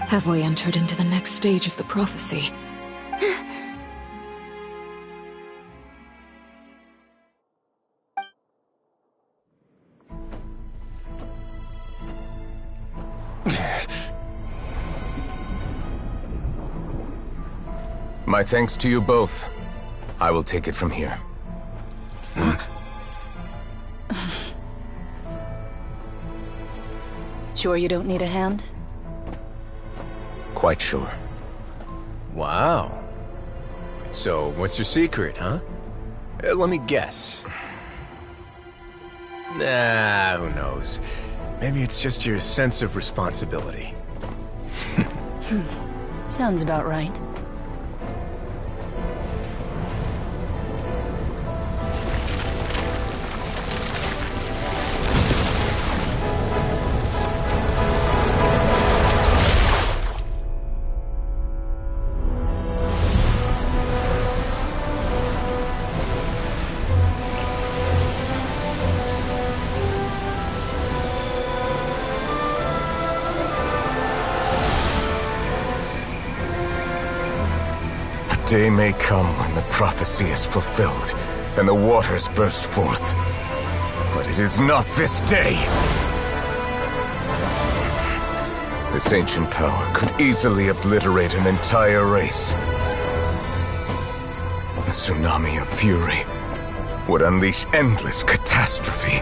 Have we entered into the next stage of the prophecy? My thanks to you both. I will take it from here. Sure you don't need a hand? Quite sure. Wow. So, what's your secret, huh? Let me guess. Nah, who knows? Maybe it's just your sense of responsibility. Sounds about right. Day may come when the prophecy is fulfilled, and the waters burst forth. But it is not this day! This ancient power could easily obliterate an entire race. A tsunami of fury would unleash endless catastrophe.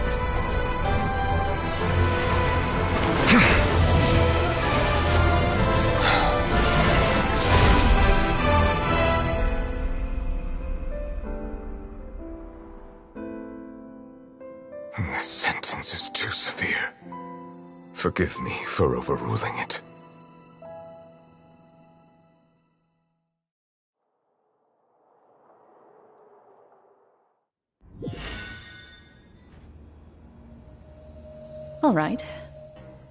The sentence is too severe. Forgive me for overruling it. All right.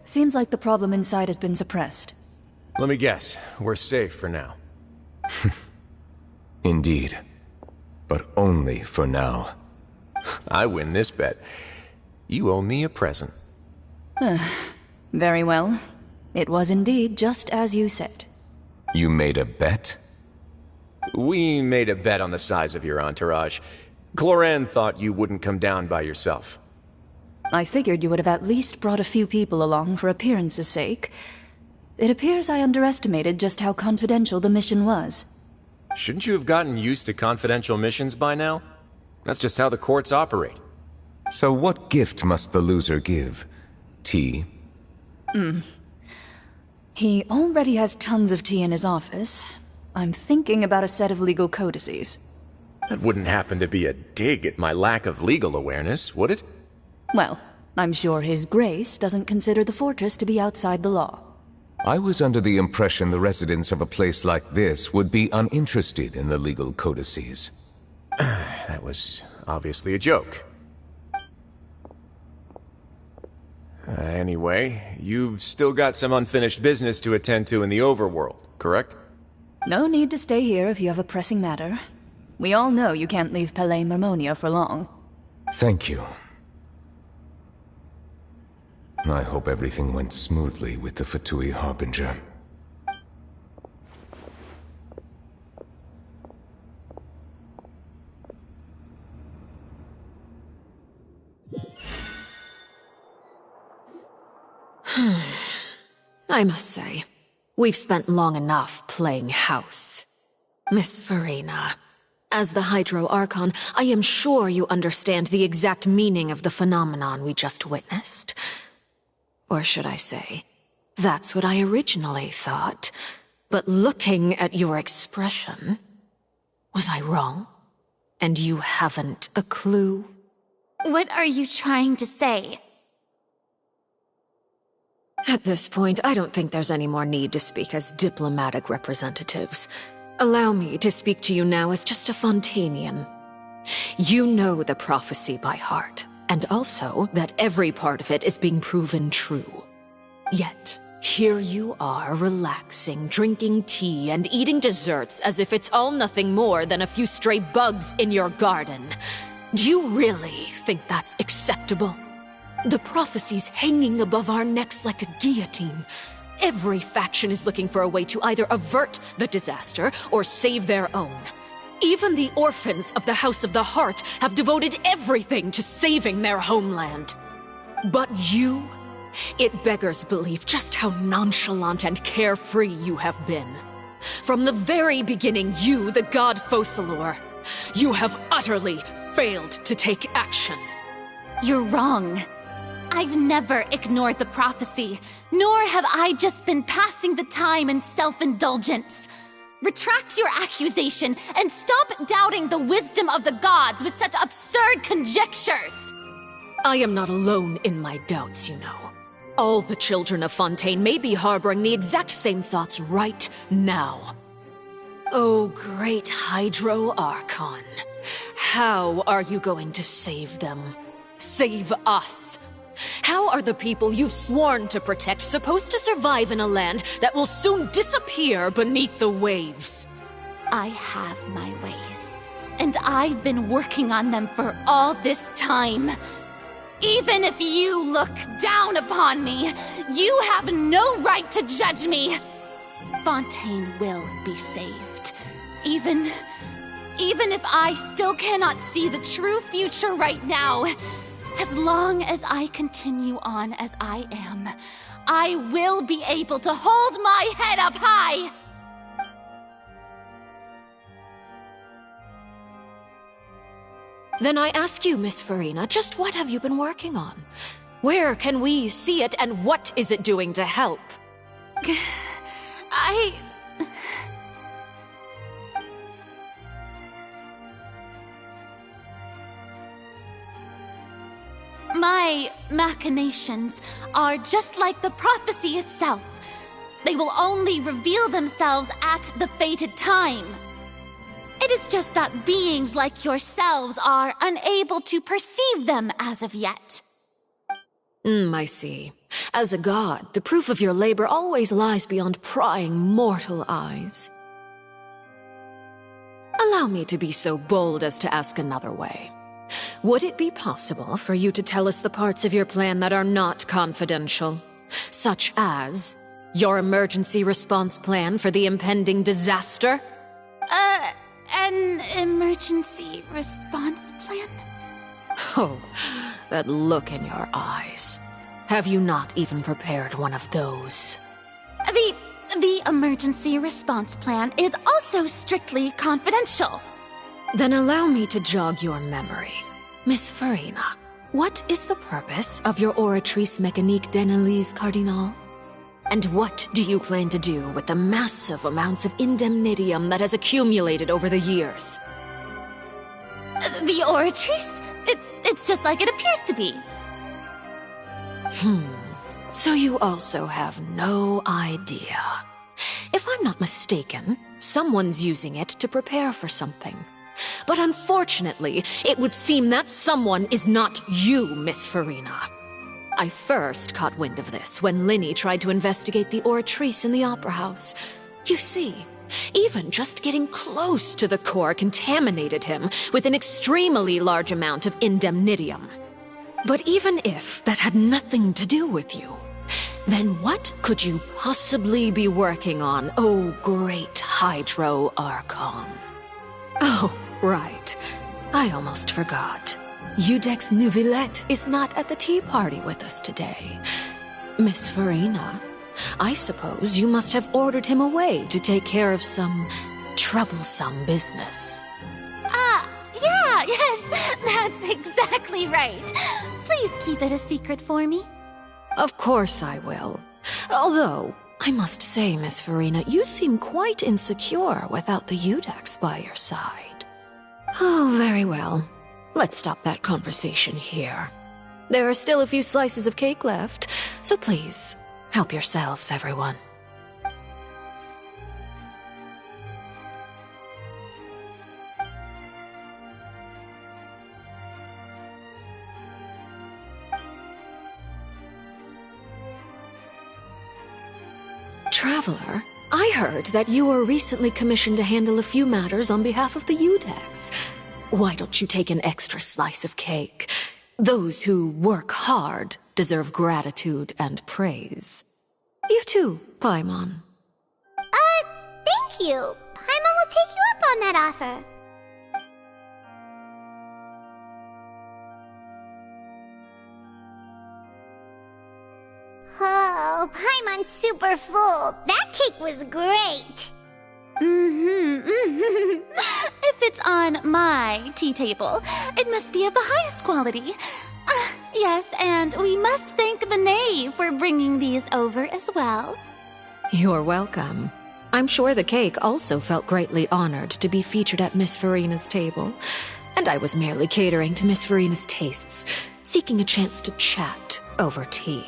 Seems like the problem inside has been suppressed. Let me guess. We're safe for now. Indeed. But only for now. I win this bet. You owe me a present. Very well. It was indeed just as you said. You made a bet? We made a bet on the size of your entourage. Cloran thought you wouldn't come down by yourself. I figured you would have at least brought a few people along for appearance's sake. It appears I underestimated just how confidential the mission was. Shouldn't you have gotten used to confidential missions by now? That's just how the courts operate. So what gift must the loser give? Tea? He already has tons of tea in his office. I'm thinking about a set of legal codices. That wouldn't happen to be a dig at my lack of legal awareness, would it? Well, I'm sure His Grace doesn't consider the fortress to be outside the law. I was under the impression the residents of a place like this would be uninterested in the legal codices. That was obviously a joke. Anyway, you've still got some unfinished business to attend to in the overworld, correct? No need to stay here if you have a pressing matter. We all know you can't leave Palais Marmonia for long. Thank you. I hope everything went smoothly with the Fatui Harbinger. I must say, we've spent long enough playing house. Miss Farina, As the Hydro Archon, I am sure you understand the exact meaning of the phenomenon we just witnessed. Or should I say, that's what I originally thought. But looking at your expression, was I wrong? And you haven't a clue? What are you trying to say? At this point, I don't think there's any more need to speak as diplomatic representatives. Allow me to speak to you now as just a Fontainian. You know the prophecy by heart, and also that every part of it is being proven true. Yet, here you are relaxing, drinking tea, and eating desserts as if it's all nothing more than a few stray bugs in your garden. Do you really think that's acceptable? The prophecy's hanging above our necks like a guillotine. Every faction is looking for a way to either avert the disaster or save their own. Even the orphans of the House of the Hearth have devoted everything to saving their homeland. But you? It beggars belief just how nonchalant and carefree you have been. From the very beginning, you, the god Focalor, you have utterly failed to take action. You're wrong. I've never ignored the prophecy, nor have I just been passing the time in self-indulgence. Retract your accusation and stop doubting the wisdom of the gods with such absurd conjectures. I am not alone in my doubts, you know. All the children of Fontaine may be harboring the exact same thoughts right now. Oh, great Hydro Archon. How are you going to save them? Save us? How are the people you've sworn to protect supposed to survive in a land that will soon disappear beneath the waves? I have my ways, and I've been working on them for all this time. Even if you look down upon me, you have no right to judge me. Fontaine will be saved. Even if I still cannot see the true future right now, as long as I continue on as I am, I will be able to hold my head up high! Then I ask you, Miss Farina, just what have you been working on? Where can we see it, and what is it doing to help? My machinations are just like the prophecy itself. They will only reveal themselves at the fated time. It is just that beings like yourselves are unable to perceive them as of yet. I see. As a god, the proof of your labor always lies beyond prying mortal eyes. Allow me to be so bold as to ask another way. Would it be possible for you to tell us the parts of your plan that are not confidential? Such as your emergency response plan for the impending disaster? An emergency response plan? Oh, that look in your eyes. Have you not even prepared one of those? The emergency response plan is also strictly confidential. Then allow me to jog your memory. Miss Farina, what is the purpose of your Oratrice Mécanique d'Analyse Cardinal? And what do you plan to do with the massive amounts of indemnitium that has accumulated over the years? The Oratrice? It's just like it appears to be. So you also have no idea. If I'm not mistaken, someone's using it to prepare for something. But unfortunately, it would seem that someone is not you, Miss Farina. I first caught wind of this when Linny tried to investigate the Oratrice in the Opera House. You see, even just getting close to the core contaminated him with an extremely large amount of indemnitium. But even if that had nothing to do with you, then what could you possibly be working on, oh great Hydro Archon? Oh, right. I almost forgot. Udex Neuvillette is not at the tea party with us today. Miss Farina, I suppose you must have ordered him away to take care of some troublesome business. yes, that's exactly right. Please keep it a secret for me. Of course I will. Although, I must say, Miss Farina, you seem quite insecure without the Udex by your side. Oh, very well. Let's stop that conversation here. There are still a few slices of cake left, so please, help yourselves, everyone. Traveler, I heard that you were recently commissioned to handle a few matters on behalf of the Udex. Why don't you take an extra slice of cake? Those who work hard deserve gratitude and praise. You too, Paimon. Thank you. Paimon will take you up on that offer. Oh, Paimon's super full. That cake was great. If it's on my tea table, it must be of the highest quality. Yes, and we must thank the knave for bringing these over as well. You're welcome. I'm sure the cake also felt greatly honored to be featured at Miss Farina's table, and I was merely catering to Miss Farina's tastes, seeking a chance to chat over tea.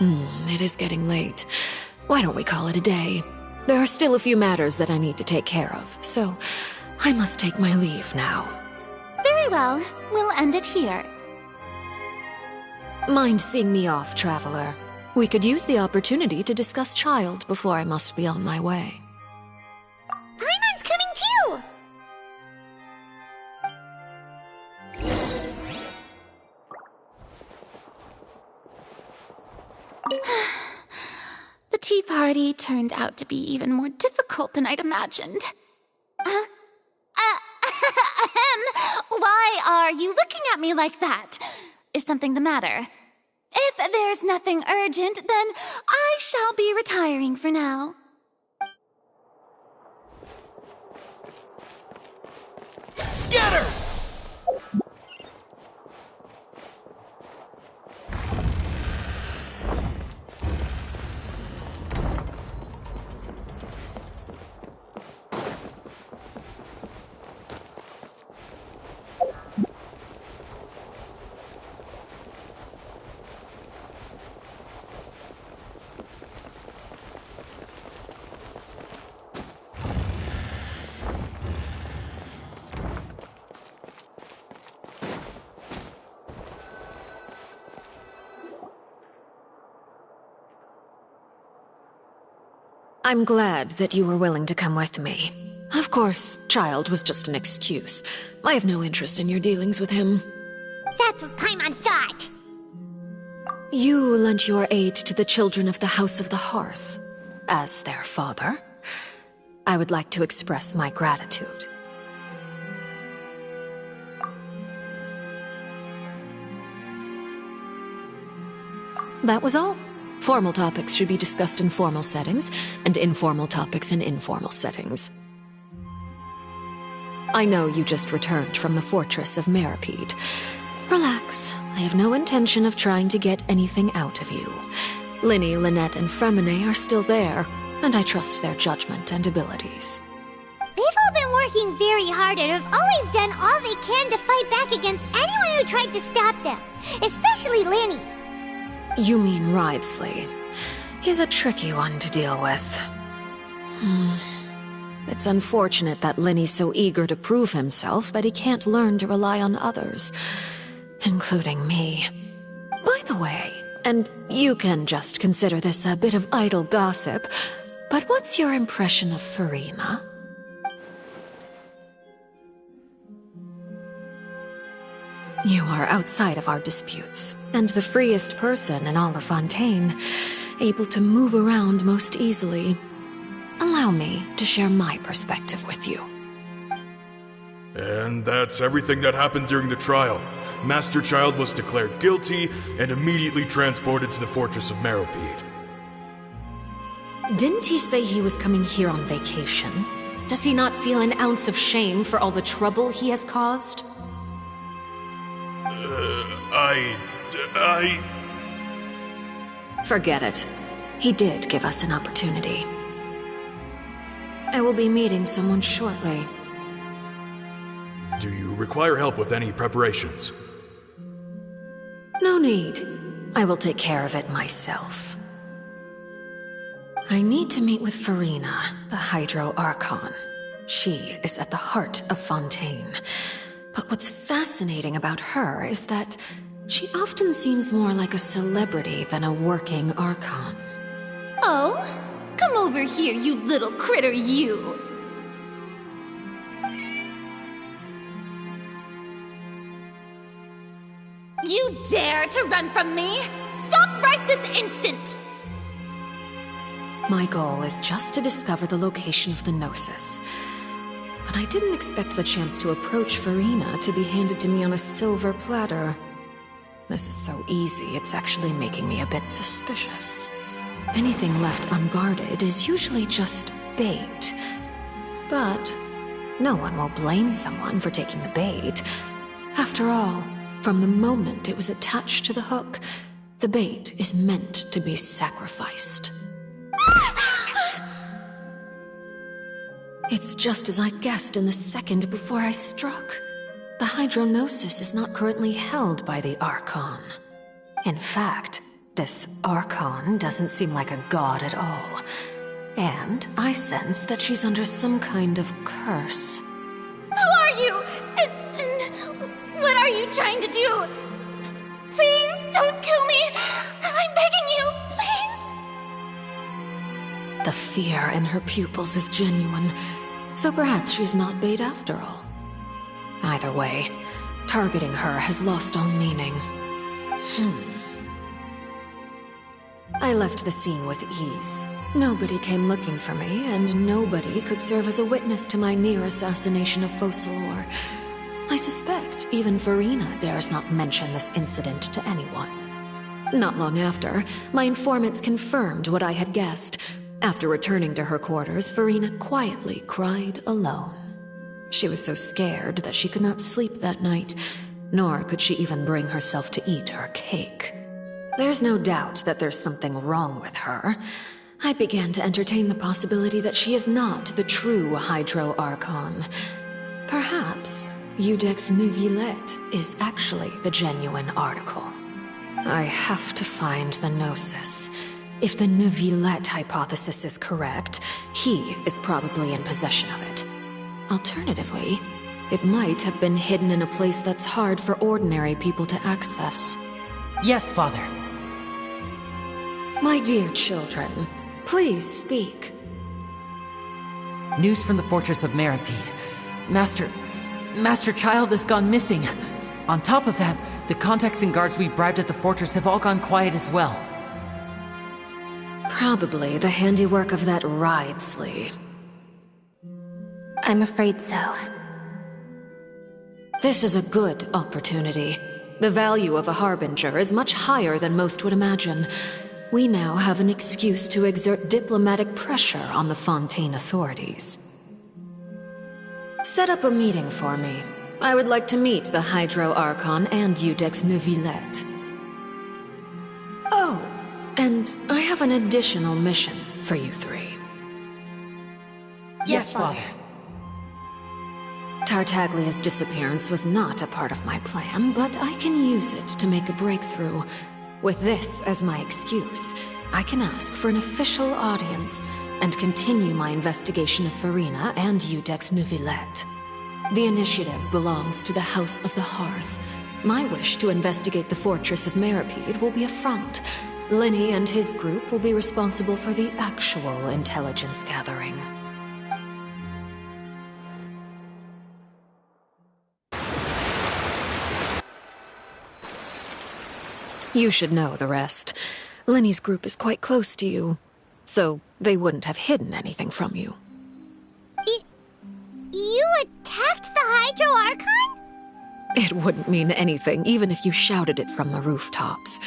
It is getting late. Why don't we call it a day? There are still a few matters that I need to take care of, so I must take my leave now. Very well. We'll end it here. Mind seeing me off, Traveler? We could use the opportunity to discuss Child before I must be on my way. Paimon's coming too! The tea party turned out to be even more difficult than I'd imagined. Why are you looking at me like that? Is something the matter? If there's nothing urgent, then I shall be retiring for now. Scatter! I'm glad that you were willing to come with me. Of course, Child was just an excuse. I have no interest in your dealings with him. That's what Paimon thought. You lent your aid to the children of the House of the Hearth. As their father, I would like to express my gratitude. That was all. Formal topics should be discussed in formal settings, and informal topics in informal settings. I know you just returned from the fortress of Meripede. Relax. I have no intention of trying to get anything out of you. Linny, Lynette, and Fremine are still there, and I trust their judgment and abilities. They've all been working very hard and have always done all they can to fight back against anyone who tried to stop them, especially Linny. You mean Wriothesley. He's a tricky one to deal with. It's unfortunate that Linny's so eager to prove himself that he can't learn to rely on others, including me. By the way, and you can just consider this a bit of idle gossip, but what's your impression of Farina? You are outside of our disputes, and the freest person in all of Fontaine, able to move around most easily. Allow me to share my perspective with you. And that's everything that happened during the trial. Master Child was declared guilty and immediately transported to the Fortress of Meripede. Didn't he say he was coming here on vacation? Does he not feel an ounce of shame for all the trouble he has caused? Forget it. He did give us an opportunity. I will be meeting someone shortly. Do you require help with any preparations? No need. I will take care of it myself. I need to meet with Farina, the Hydro Archon. She is at the heart of Fontaine. But what's fascinating about her is that she often seems more like a celebrity than a working Archon. Oh? Come over here, you little critter, you! You dare to run from me? Stop right this instant! My goal is just to discover the location of the Gnosis. But I didn't expect the chance to approach Farina to be handed to me on a silver platter. This is so easy, it's actually making me a bit suspicious. Anything left unguarded is usually just bait. But no one will blame someone for taking the bait. After all, from the moment it was attached to the hook, the bait is meant to be sacrificed. It's just as I guessed in the second before I struck. The Hydronosis is not currently held by the Archon. In fact, this Archon doesn't seem like a god at all. And I sense that she's under some kind of curse. Who are you? And what are you trying to do? Please don't kill me! I'm begging you, please! The fear in her pupils is genuine, so perhaps she's not bait after all. Either way, targeting her has lost all meaning. I left the scene with ease. Nobody came looking for me, and nobody could serve as a witness to my near assassination of Focalor. I suspect even Farina dares not mention this incident to anyone. Not long after, my informants confirmed what I had guessed. After returning to her quarters, Farina quietly cried alone. She was so scared that she could not sleep that night, nor could she even bring herself to eat her cake. There's no doubt that there's something wrong with her. I began to entertain the possibility that she is not the true Hydro Archon. Perhaps Iudex Neuvillette is actually the genuine article. I have to find the Gnosis. If the Neuvillette hypothesis is correct, he is probably in possession of it. Alternatively, it might have been hidden in a place that's hard for ordinary people to access. Yes, Father. My dear children, please speak. News from the fortress of Meripede. Master Child has gone missing. On top of that, the contacts and guards we bribed at the fortress have all gone quiet as well. Probably the handiwork of that Ridesley. I'm afraid so. This is a good opportunity. The value of a Harbinger is much higher than most would imagine. We now have an excuse to exert diplomatic pressure on the Fontaine authorities. Set up a meeting for me. I would like to meet the Hydro Archon and Iudex Neuvillette. Oh, and I have an additional mission for you three. Yes, Father. Tartaglia's disappearance was not a part of my plan, but I can use it to make a breakthrough. With this as my excuse, I can ask for an official audience and continue my investigation of Farina and Iudex Neuvillette. The initiative belongs to the House of the Hearth. My wish to investigate the fortress of Meripede will be a front. Linny and his group will be responsible for the actual intelligence gathering. You should know the rest. Linny's group is quite close to you, so they wouldn't have hidden anything from you. You attacked the Hydro Archon? It wouldn't mean anything, even if you shouted it from the rooftops.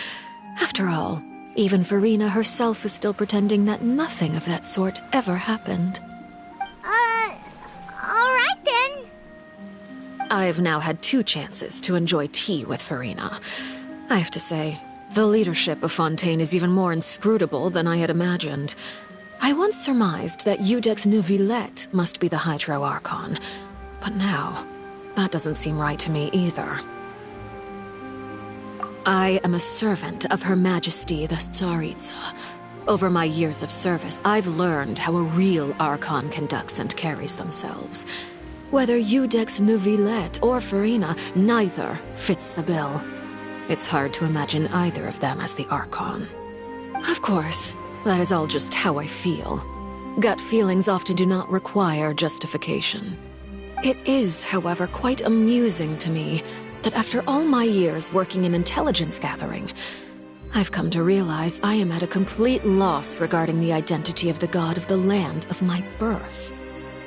After all, even Farina herself is still pretending that nothing of that sort ever happened. Alright then. I've now had 2 chances to enjoy tea with Farina. I have to say, the leadership of Fontaine is even more inscrutable than I had imagined. I once surmised that Iudex Neuvillette must be the Hydro Archon, but now, that doesn't seem right to me either. I am a servant of Her Majesty the Tsaritsa. Over my years of service, I've learned how a real Archon conducts and carries themselves. Whether Iudex Neuvillette or Farina, neither fits the bill. It's hard to imagine either of them as the Archon. Of course, that is all just how I feel. Gut feelings often do not require justification. It is, however, quite amusing to me that after all my years working in intelligence gathering, I've come to realize I am at a complete loss regarding the identity of the god of the land of my birth.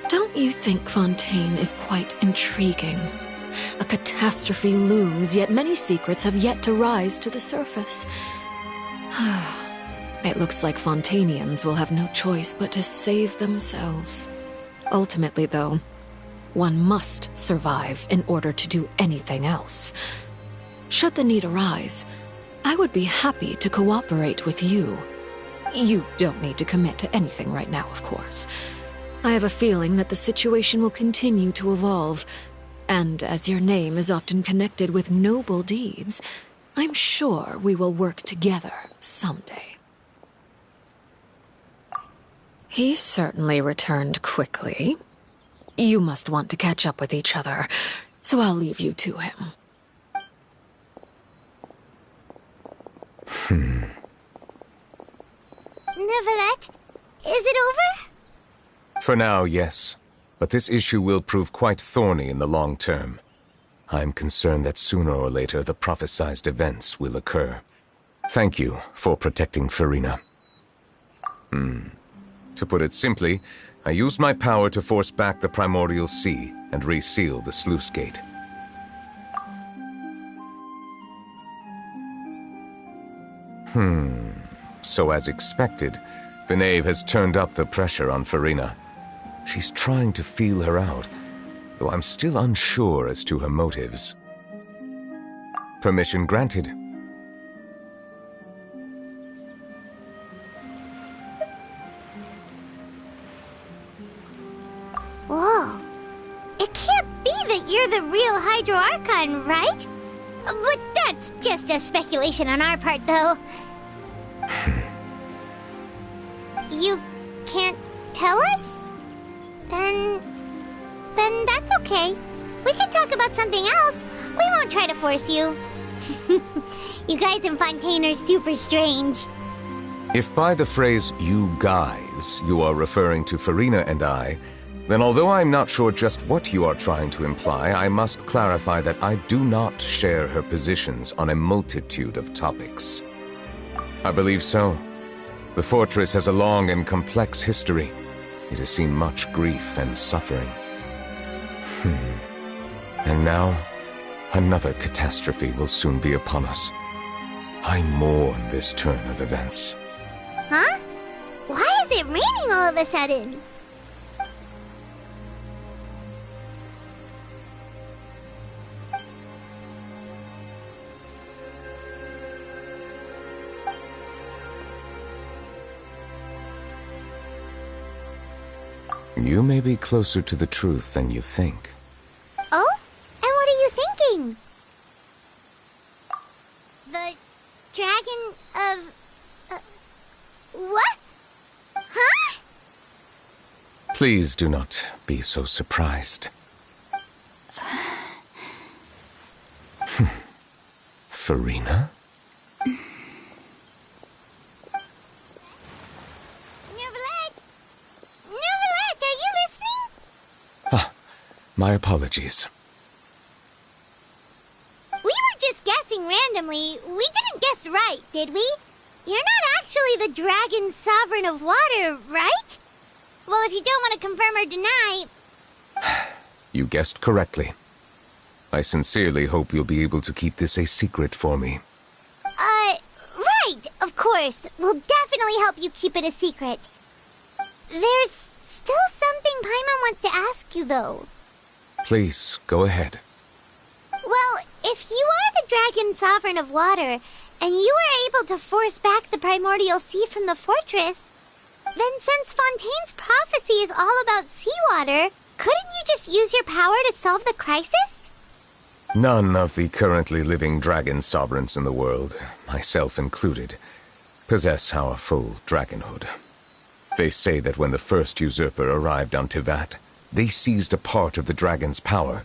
Don't you think Fontaine is quite intriguing? A catastrophe looms, yet many secrets have yet to rise to the surface. It looks like Fontainians will have no choice but to save themselves. Ultimately, though, one must survive in order to do anything else. Should the need arise, I would be happy to cooperate with you. You don't need to commit to anything right now, of course. I have a feeling that the situation will continue to evolve, and as your name is often connected with noble deeds, I'm sure we will work together someday. He certainly returned quickly. You must want to catch up with each other, so I'll leave you to him. Neuvillette, is it over? For now, yes. But this issue will prove quite thorny in the long term. I'm concerned that sooner or later the prophesized events will occur. Thank you for protecting Farina. To put it simply, I used my power to force back the Primordial Sea and reseal the sluice gate. So as expected, the knave has turned up the pressure on Farina. She's trying to feel her out, though I'm still unsure as to her motives. Permission granted. Whoa. It can't be that you're the real Hydro Archon, right? But that's just a speculation on our part, though. You can't tell us? Then that's okay. We can talk about something else. We won't try to force you. You guys in Fontaine are super strange. If by the phrase, you guys, you are referring to Farina and I, then although I'm not sure just what you are trying to imply, I must clarify that I do not share her positions on a multitude of topics. I believe so. The fortress has a long and complex history. It has seen much grief and suffering. And now, another catastrophe will soon be upon us. I mourn this turn of events. Huh? Why is it raining all of a sudden? You may be closer to the truth than you think. Oh? And what are you thinking? The dragon of... what? Huh? Please do not be so surprised. Farina? My apologies. We were just guessing randomly. We didn't guess right, did we? You're not actually the dragon sovereign of water, right? Well, if you don't want to confirm or deny... You guessed correctly. I sincerely hope you'll be able to keep this a secret for me. Right, of course. We'll definitely help you keep it a secret. There's still something Paimon wants to ask you, though. Please, go ahead. Dragon Sovereign of Water, and you were able to force back the primordial sea from the fortress, then since Fontaine's prophecy is all about seawater, couldn't you just use your power to solve the crisis? None of the currently living dragon sovereigns in the world, myself included, possess our full dragonhood. They say that when the first usurper arrived on Tivat, they seized a part of the dragon's power.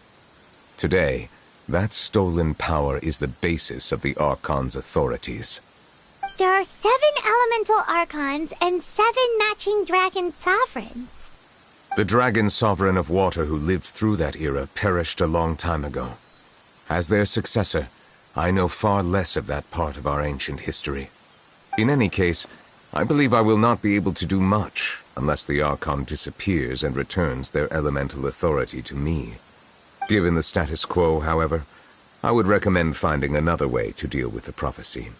Today, that stolen power is the basis of the Archon's authorities. There are 7 elemental Archons and 7 matching dragon sovereigns. The dragon sovereign of water who lived through that era perished a long time ago. As their successor, I know far less of that part of our ancient history. In any case, I believe I will not be able to do much unless the Archon disappears and returns their elemental authority to me. Given the status quo, however, I would recommend finding another way to deal with the prophecy.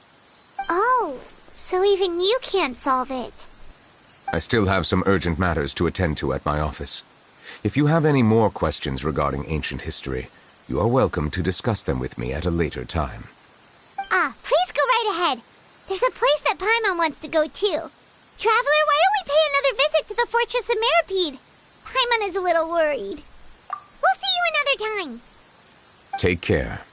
Oh, so even you can't solve it. I still have some urgent matters to attend to at my office. If you have any more questions regarding ancient history, you are welcome to discuss them with me at a later time. Please go right ahead. There's a place that Paimon wants to go too. Traveler, why don't we pay another visit to the Fortress of Meripede? Paimon is a little worried. We'll see you another time. Take care.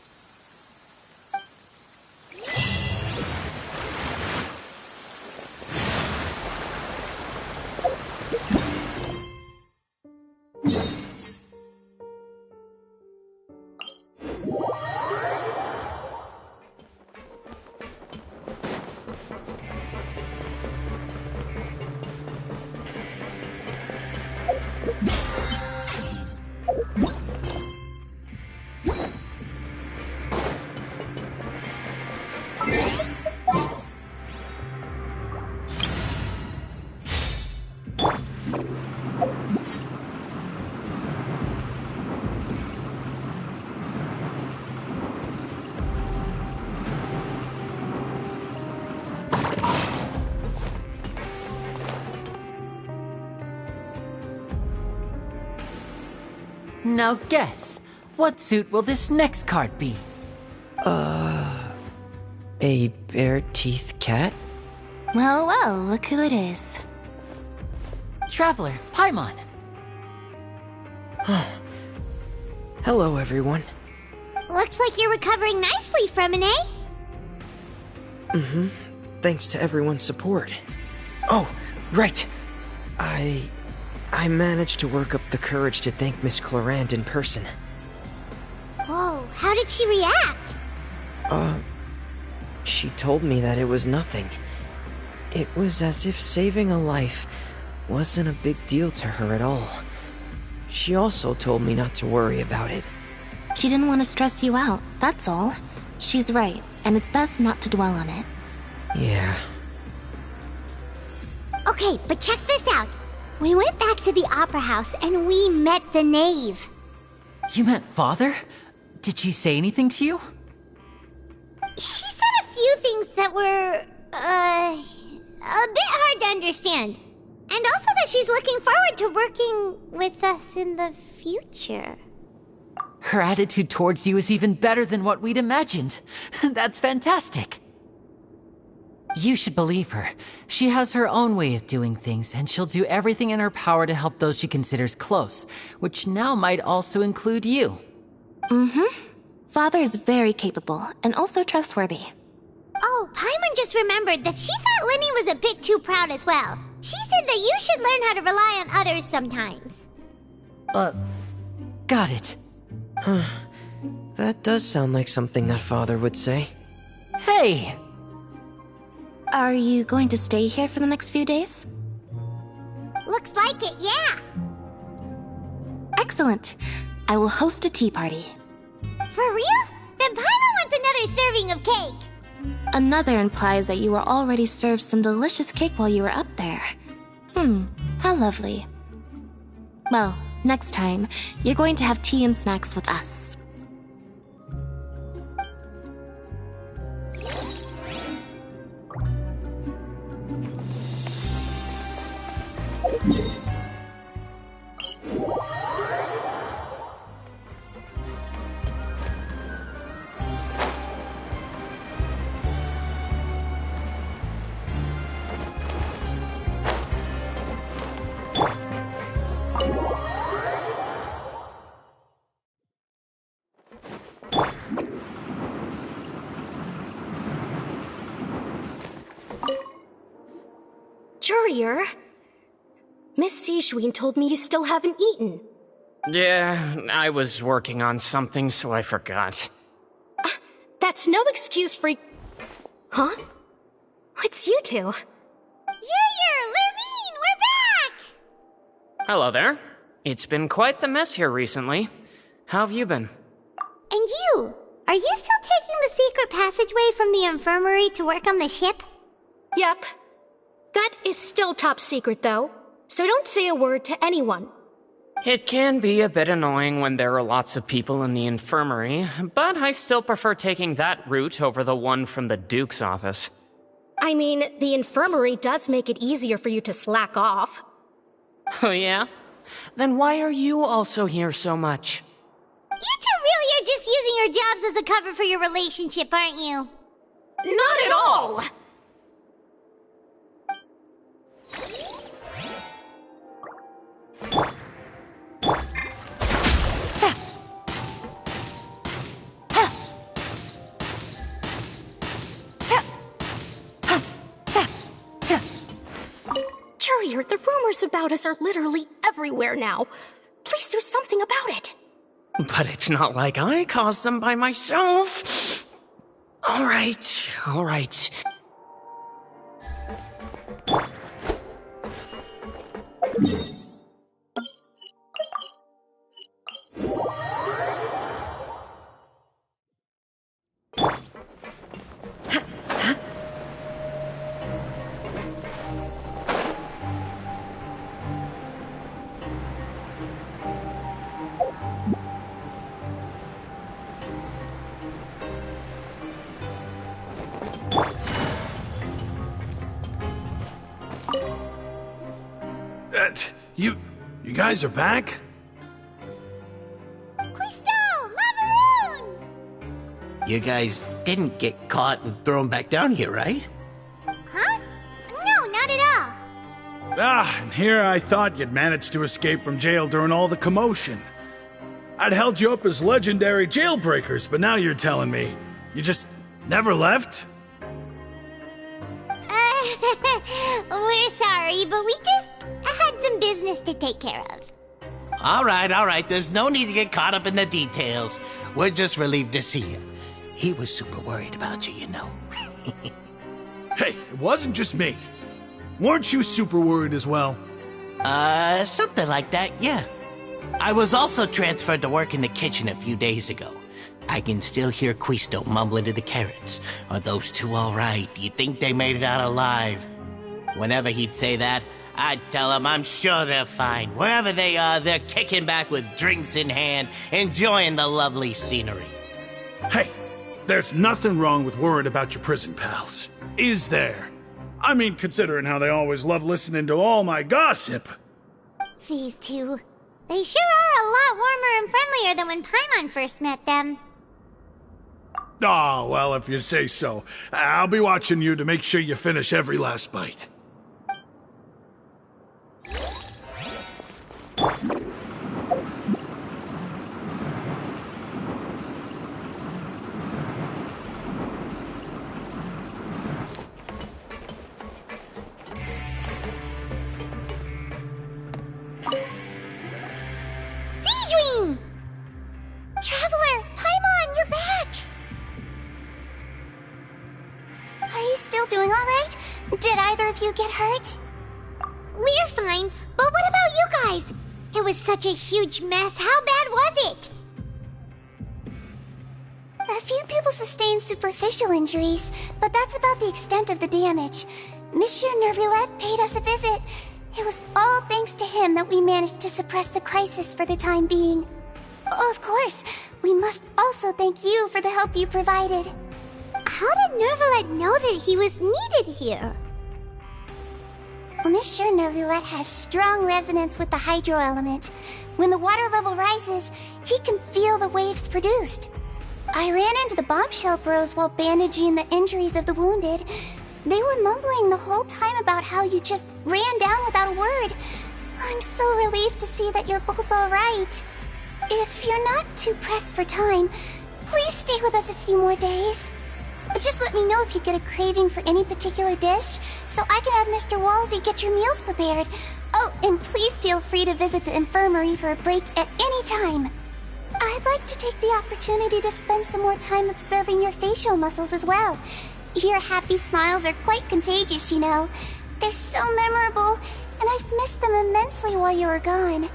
Now guess, what suit will this next card be? A bare-teeth cat? Well, well, look who it is. Traveler, Paimon. Hello, everyone. Looks like you're recovering nicely from it, eh? Mm-hmm. Thanks to everyone's support. Oh, right. I managed to work up the courage to thank Miss Clorant in person. Whoa, how did she react? She told me that it was nothing. It was as if saving a life wasn't a big deal to her at all. She also told me not to worry about it. She didn't want to stress you out, that's all. She's right, and it's best not to dwell on it. Yeah. Okay, but check this out. We went back to the Opera House and we met the Knave. You met Father? Did she say anything to you? She said a few things that were, a bit hard to understand. And also that she's looking forward to working with us in the future. Her attitude towards you is even better than what we'd imagined. That's fantastic. You should believe her. She has her own way of doing things, and she'll do everything in her power to help those she considers close, which now might also include you. Mm-hmm. Father is very capable, and also trustworthy. Oh, Paimon just remembered that she thought Lenny was a bit too proud as well. She said that you should learn how to rely on others sometimes. Got it. Huh. That does sound like something that Father would say. Hey! Are you going to stay here for the next few days? Looks like it, yeah. Excellent. I will host a tea party. For real? Then Paimon wants another serving of cake. Another implies that you were already served some delicious cake while you were up there. How lovely. Well, next time, you're going to have tea and snacks with us. earlier. Miss Sijween told me you still haven't eaten. Yeah, I was working on something, so I forgot. That's no excuse for... Huh? It's you two. Yer, Lurvine, we're back! Hello there. It's been quite the mess here recently. How have you been? And you? Are you still taking the secret passageway from the infirmary to work on the ship? Yep. That is still top secret, though. So don't say a word to anyone. It can be a bit annoying when there are lots of people in the infirmary, but I still prefer taking that route over the one from the Duke's office. I mean, the infirmary does make it easier for you to slack off. Oh yeah? Then why are you also here so much? You two really are just using your jobs as a cover for your relationship, aren't you? Not at all! Courier, the rumors about us are literally everywhere now. Please do something about it. But it's not like I caused them by myself. All right. You guys are back? You guys didn't get caught and thrown back down here, right? Huh? No, not at all. And here I thought you'd managed to escape from jail during all the commotion. I'd held you up as legendary jailbreakers, but now you're telling me you just never left? We're sorry, but we just had some business to take care of. All right. There's no need to get caught up in the details. We're just relieved to see you. He was super worried about you, you know. Hey, it wasn't just me. Weren't you super worried as well? Something like that, yeah. I was also transferred to work in the kitchen a few days ago. I can still hear Quisto mumbling to the carrots. Are those two all right? Do you think they made it out alive? Whenever he'd say that, I'd tell him I'm sure they're fine. Wherever they are, they're kicking back with drinks in hand, enjoying the lovely scenery. Hey, there's nothing wrong with worrying about your prison pals, is there? I mean, considering how they always love listening to all my gossip. These two, they sure are a lot warmer and friendlier than when Paimon first met them. Oh, well, if you say so. I'll be watching you to make sure you finish every last bite. Sijween! Traveler, Paimon, you're back! Are you still doing all right? Did either of you get hurt? We're fine, but what about you guys? It was such a huge mess. How bad was it? A few people sustained superficial injuries, but that's about the extent of the damage. Monsieur Nervulette paid us a visit. It was all thanks to him that we managed to suppress the crisis for the time being. Of course, we must also thank you for the help you provided. How did Nervulette know that he was needed here? Well, Monsieur Nervulette has strong resonance with the hydro element. When the water level rises, he can feel the waves produced. I ran into the bombshell bros while bandaging the injuries of the wounded. They were mumbling the whole time about how you just ran down without a word. I'm so relieved to see that you're both all right. If you're not too pressed for time, please stay with us a few more days. Just let me know if you get a craving for any particular dish, so I can have Mr. Walsey get your meals prepared. Oh, and please feel free to visit the infirmary for a break at any time. I'd like to take the opportunity to spend some more time observing your facial muscles as well. Your happy smiles are quite contagious, you know. They're so memorable, and I've missed them immensely while you were gone.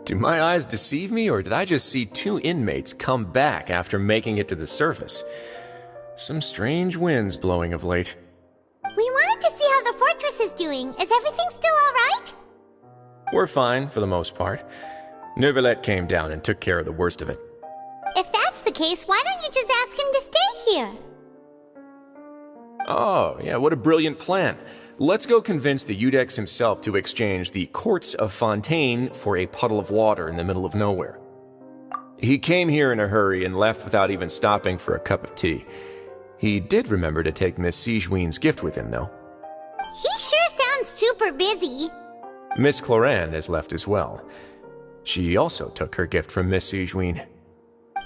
Do my eyes deceive me, or did I just see two inmates come back after making it to the surface? Some strange winds blowing of late. We wanted to see how the fortress is doing. Is everything still alright? We're fine, for the most part. Neuvillette came down and took care of the worst of it. If that's the case, why don't you just ask him to stay here? Oh, yeah, what a brilliant plan. Let's go convince the Eudex himself to exchange the Courts of Fontaine for a puddle of water in the middle of nowhere. He came here in a hurry and left without even stopping for a cup of tea. He did remember to take Miss Sigewinne's gift with him, though. He sure sounds super busy. Miss Clorinde has left as well. She also took her gift from Miss Sigewinne.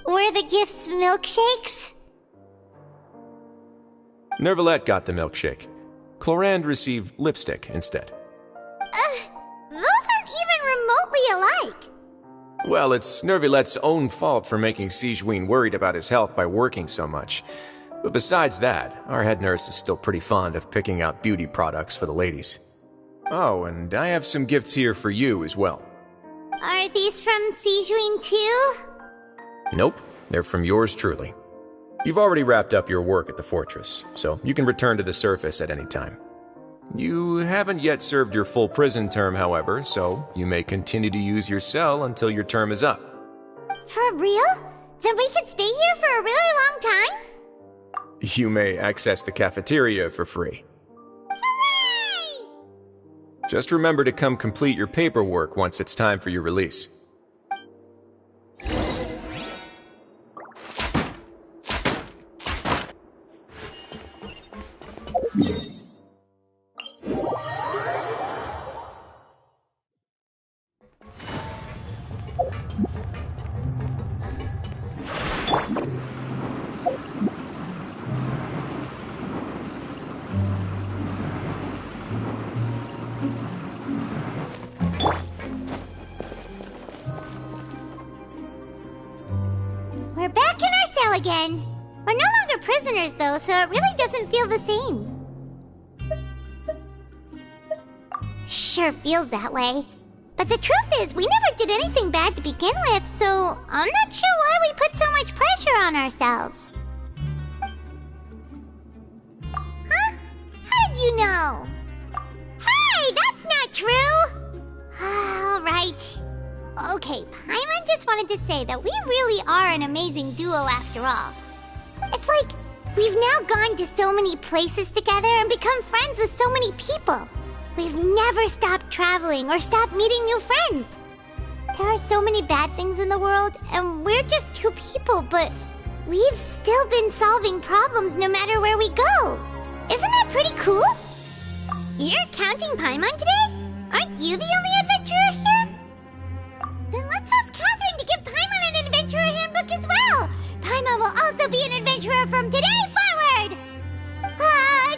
Were the gifts milkshakes? Neuvillette got the milkshake. Clorinde received lipstick instead. Those aren't even remotely alike. Well, it's Neuvillette's own fault for making Sigewinne worried about his health by working so much. But besides that, our head nurse is still pretty fond of picking out beauty products for the ladies. Oh, and I have some gifts here for you as well. Are these from Sigewinne too? Nope, they're from yours truly. You've already wrapped up your work at the fortress, so you can return to the surface at any time. You haven't yet served your full prison term, however, so you may continue to use your cell until your term is up. For real? Then we could stay here for a really long time? You may access the cafeteria for free. Hooray! Just remember to come complete your paperwork once it's time for your release. We're back in our cell again. We're no longer prisoners, though, so it really doesn't feel the same. Sure feels that way. But the truth is, we never did anything bad to begin with, so I'm not sure why we put so much pressure on ourselves. Huh? How did you know? Hey, that's not true! Alright. Okay, Paimon just wanted to say that we really are an amazing duo after all. It's like, we've now gone to so many places together and become friends with so many people. We've never stopped traveling or stopped meeting new friends. There are so many bad things in the world, and we're just two people, but we've still been solving problems no matter where we go. Isn't that pretty cool? You're counting Paimon today? Aren't you the only adventurer here? Then let's ask Catherine to give Paimon an adventurer handbook as well. Paimon will also be an adventurer from today forward.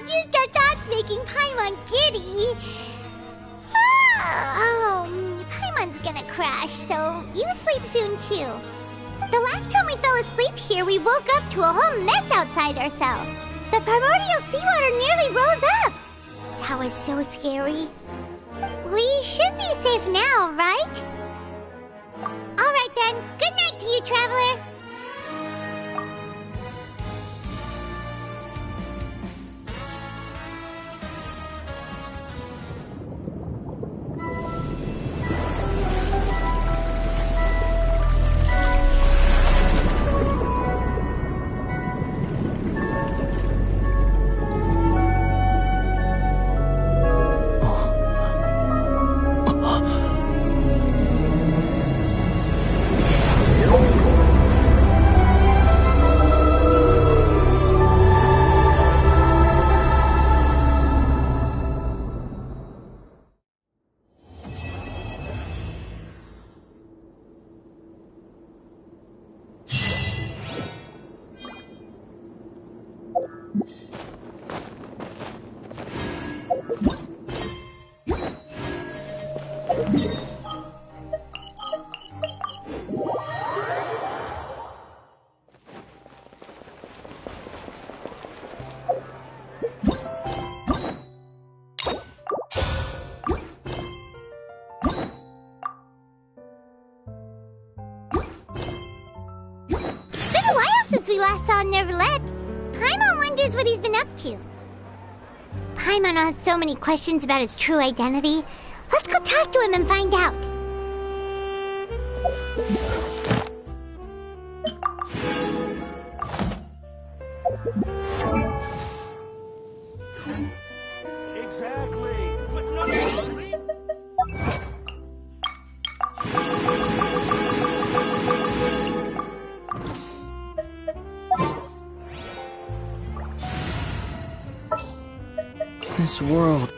Just our thoughts making Paimon giddy. Paimon's gonna crash, so you sleep soon too. The last time we fell asleep here, we woke up to a whole mess outside our cell. The primordial seawater nearly rose up. That was so scary. We should be safe now, right? Alright then, good night to you, traveler. saw Nervalette. Paimon wonders what he's been up to. Paimon has so many questions about his true identity. Let's go talk to him and find out. Exactly. But not This world